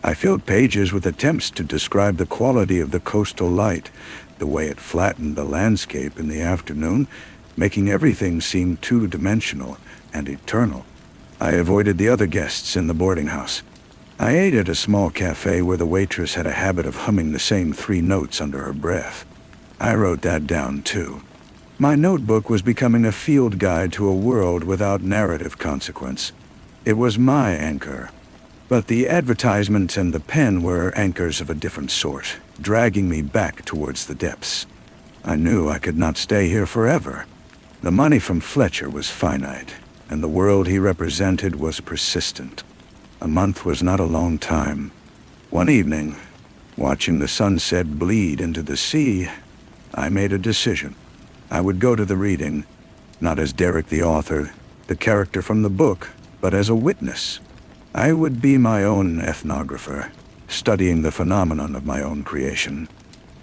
I filled pages with attempts to describe the quality of the coastal light, the way it flattened the landscape in the afternoon, making everything seem two-dimensional and eternal. I avoided the other guests in the boarding house. I ate at a small cafe where the waitress had a habit of humming the same 3 notes under her breath. I wrote that down too. My notebook was becoming a field guide to a world without narrative consequence. It was my anchor. But the advertisement and the pen were anchors of a different sort, dragging me back towards the depths. I knew I could not stay here forever. The money from Fletcher was finite, and the world he represented was persistent. A month was not a long time. One evening, watching the sunset bleed into the sea, I made a decision. I would go to the reading, not as Derek the author, the character from the book, but as a witness. I would be my own ethnographer, studying the phenomenon of my own creation.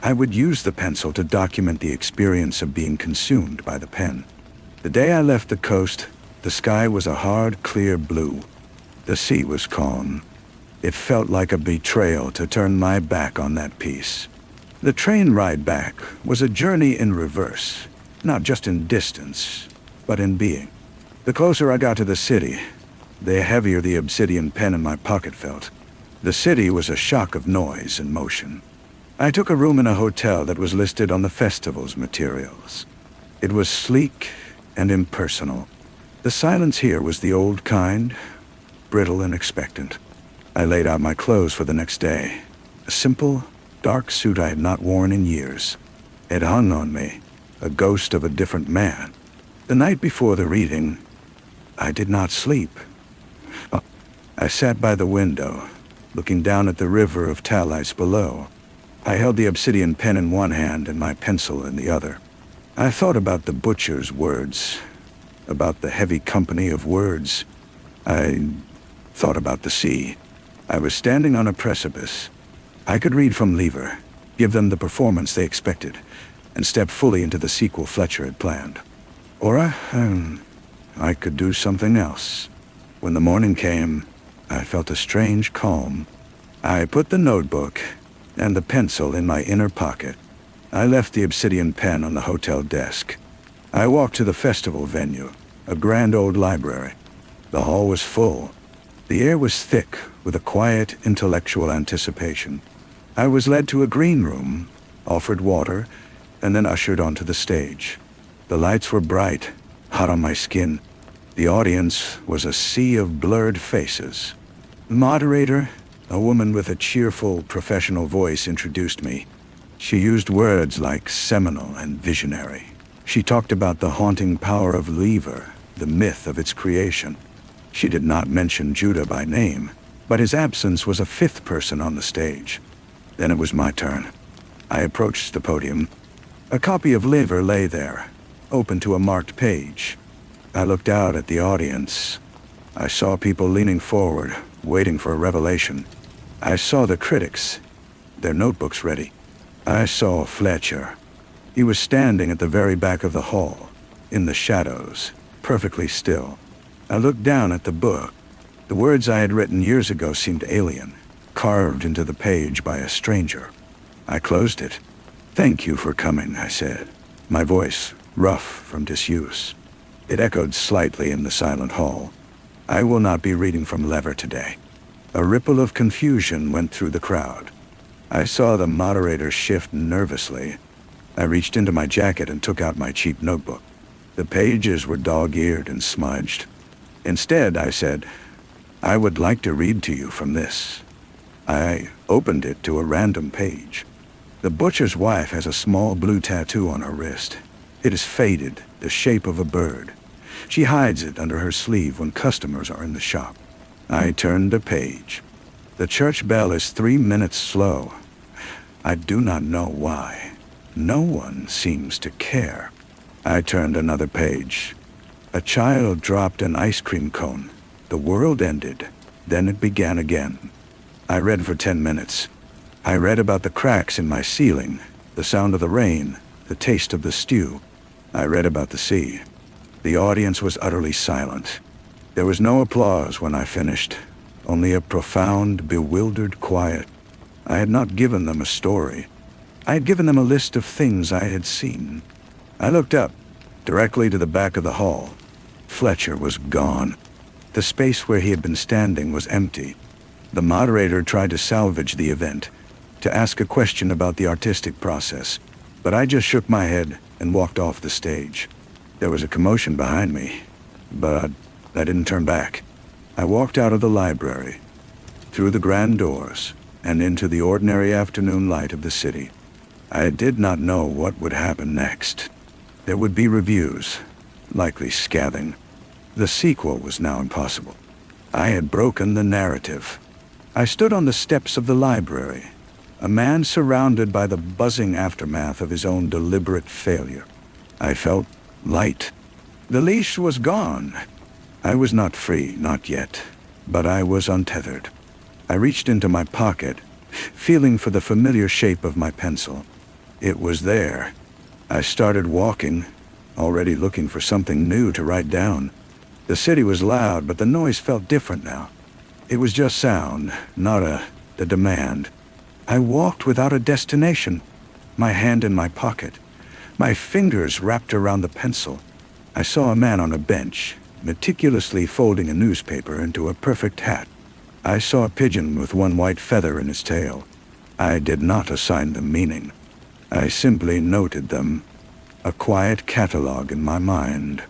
I would use the pencil to document the experience of being consumed by the pen. The day I left the coast, the sky was a hard, clear blue. The sea was calm. It felt like a betrayal to turn my back on that piece. The train ride back was a journey in reverse, not just in distance, but in being. The closer I got to the city, the heavier the obsidian pen in my pocket felt. The city was a shock of noise and motion. I took a room in a hotel that was listed on the festival's materials. It was sleek and impersonal. The silence here was the old kind, brittle and expectant. I laid out my clothes for the next day. A simple, dark suit I had not worn in years. It hung on me, a ghost of a different man. The night before the reading, I did not sleep. I sat by the window, looking down at the river of Talais below. I held the obsidian pen in one hand and my pencil in the other. I thought about the butcher's words, about the heavy company of words. I thought about the sea. I was standing on a precipice. I could read from Lever, give them the performance they expected, and step fully into the sequel Fletcher had planned. Or I could do something else. When the morning came, I felt a strange calm. I put the notebook and the pencil in my inner pocket. I left the obsidian pen on the hotel desk. I walked to the festival venue, a grand old library. The hall was full. The air was thick with a quiet, intellectual anticipation. I was led to a green room, offered water, and then ushered onto the stage. The lights were bright, hot on my skin. The audience was a sea of blurred faces. The moderator, a woman with a cheerful, professional voice, introduced me. She used words like seminal and visionary. She talked about the haunting power of Lever, the myth of its creation. She did not mention Judah by name, but his absence was a 5th person on the stage. Then it was my turn. I approached the podium. A copy of Lever lay there, open to a marked page. I looked out at the audience. I saw people leaning forward, waiting for a revelation. I saw the critics, their notebooks ready. I saw Fletcher. He was standing at the very back of the hall, in the shadows, perfectly still. I looked down at the book. The words I had written years ago seemed alien, carved into the page by a stranger. I closed it. "Thank you for coming," I said, my voice rough from disuse. It echoed slightly in the silent hall. "I will not be reading from Lever today." A ripple of confusion went through the crowd. I saw the moderator shift nervously. I reached into my jacket and took out my cheap notebook. The pages were dog-eared and smudged. Instead, I said, "I would like to read to you from this." I opened it to a random page. The butcher's wife has a small blue tattoo on her wrist. It is faded, the shape of a bird. She hides it under her sleeve when customers are in the shop. I turned a page. The church bell is 3 minutes slow. I do not know why. No one seems to care. I turned another page. A child dropped an ice cream cone. The world ended. Then it began again. I read for 10 minutes. I read about the cracks in my ceiling, the sound of the rain, the taste of the stew. I read about the sea. The audience was utterly silent. There was no applause when I finished, only a profound, bewildered quiet. I had not given them a story. I had given them a list of things I had seen. I looked up, directly to the back of the hall. Fletcher was gone. The space where he had been standing was empty. The moderator tried to salvage the event, to ask a question about the artistic process, but I just shook my head and walked off the stage. There was a commotion behind me, but I didn't turn back. I walked out of the library, through the grand doors, and into the ordinary afternoon light of the city. I did not know what would happen next. There would be reviews, likely scathing. The sequel was now impossible. I had broken the narrative. I stood on the steps of the library, a man surrounded by the buzzing aftermath of his own deliberate failure. I felt light. The leash was gone. I was not free, not yet, but I was untethered. I reached into my pocket, feeling for the familiar shape of my pencil. It was there. I started walking, already looking for something new to write down. The city was loud, but the noise felt different now. It was just sound, not a demand. I walked without a destination, my hand in my pocket, my fingers wrapped around the pencil. I saw a man on a bench, meticulously folding a newspaper into a perfect hat. I saw a pigeon with one white feather in its tail. I did not assign them meaning. I simply noted them, a quiet catalog in my mind.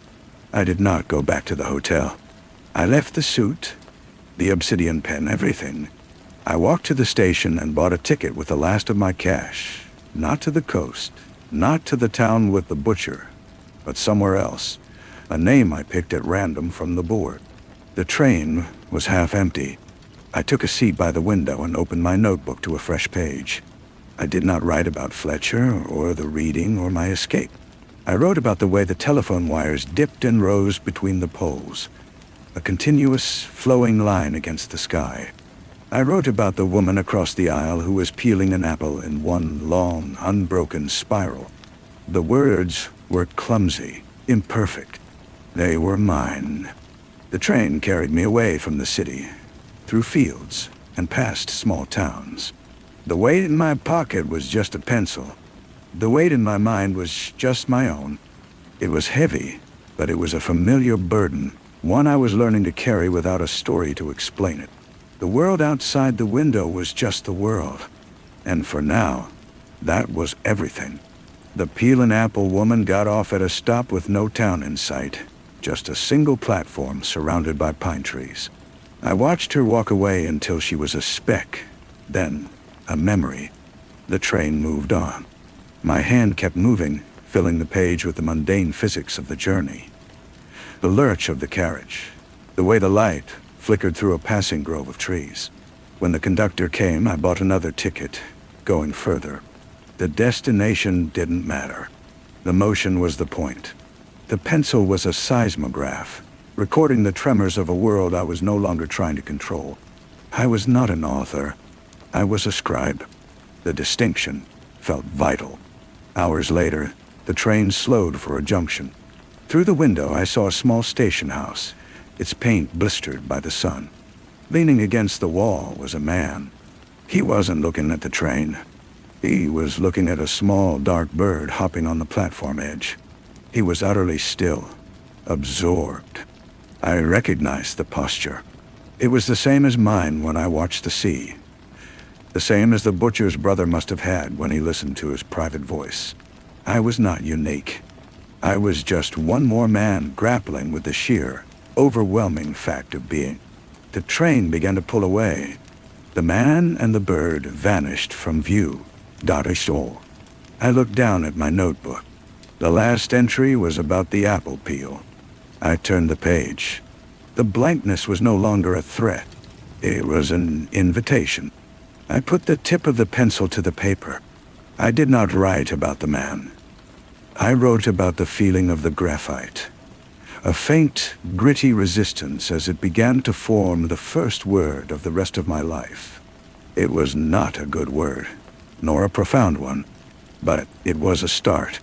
I did not go back to the hotel. I left the suit, the obsidian pen, everything. I walked to the station and bought a ticket with the last of my cash. Not to the coast, not to the town with the butcher, but somewhere else. A name I picked at random from the board. The train was half empty. I took a seat by the window and opened my notebook to a fresh page. I did not write about Fletcher or the reading or my escape. I wrote about the way the telephone wires dipped and rose between the poles, a continuous, flowing line against the sky. I wrote about the woman across the aisle who was peeling an apple in one long, unbroken spiral. The words were clumsy, imperfect. They were mine. The train carried me away from the city, through fields and past small towns. The weight in my pocket was just a pencil. The weight in my mind was just my own. It was heavy, but it was a familiar burden, one I was learning to carry without a story to explain it. The world outside the window was just the world, and for now, that was everything. The peel-and-apple woman got off at a stop with no town in sight, just a single platform surrounded by pine trees. I watched her walk away until she was a speck, then a memory. The train moved on. My hand kept moving, filling the page with the mundane physics of the journey. The lurch of the carriage, the way the light flickered through a passing grove of trees. When the conductor came, I bought another ticket, going further. The destination didn't matter. The motion was the point. The pencil was a seismograph, recording the tremors of a world I was no longer trying to control. I was not an author. I was a scribe. The distinction felt vital. Hours later, the train slowed for a junction. Through the window, I saw a small station house, its paint blistered by the sun. Leaning against the wall was a man. He wasn't looking at the train. He was looking at a small, dark bird hopping on the platform edge. He was utterly still, absorbed. I recognized the posture. It was the same as mine when I watched the sea. The same as the butcher's brother must have had when he listened to his private voice. I was not unique. I was just one more man grappling with the sheer, overwhelming fact of being. The train began to pull away. The man and the bird vanished from view. I looked down at my notebook. The last entry was about the apple peel. I turned the page. The blankness was no longer a threat. It was an invitation. I put the tip of the pencil to the paper. I did not write about the man. I wrote about the feeling of the graphite. A faint, gritty resistance as it began to form the first word of the rest of my life. It was not a good word, nor a profound one, but it was a start.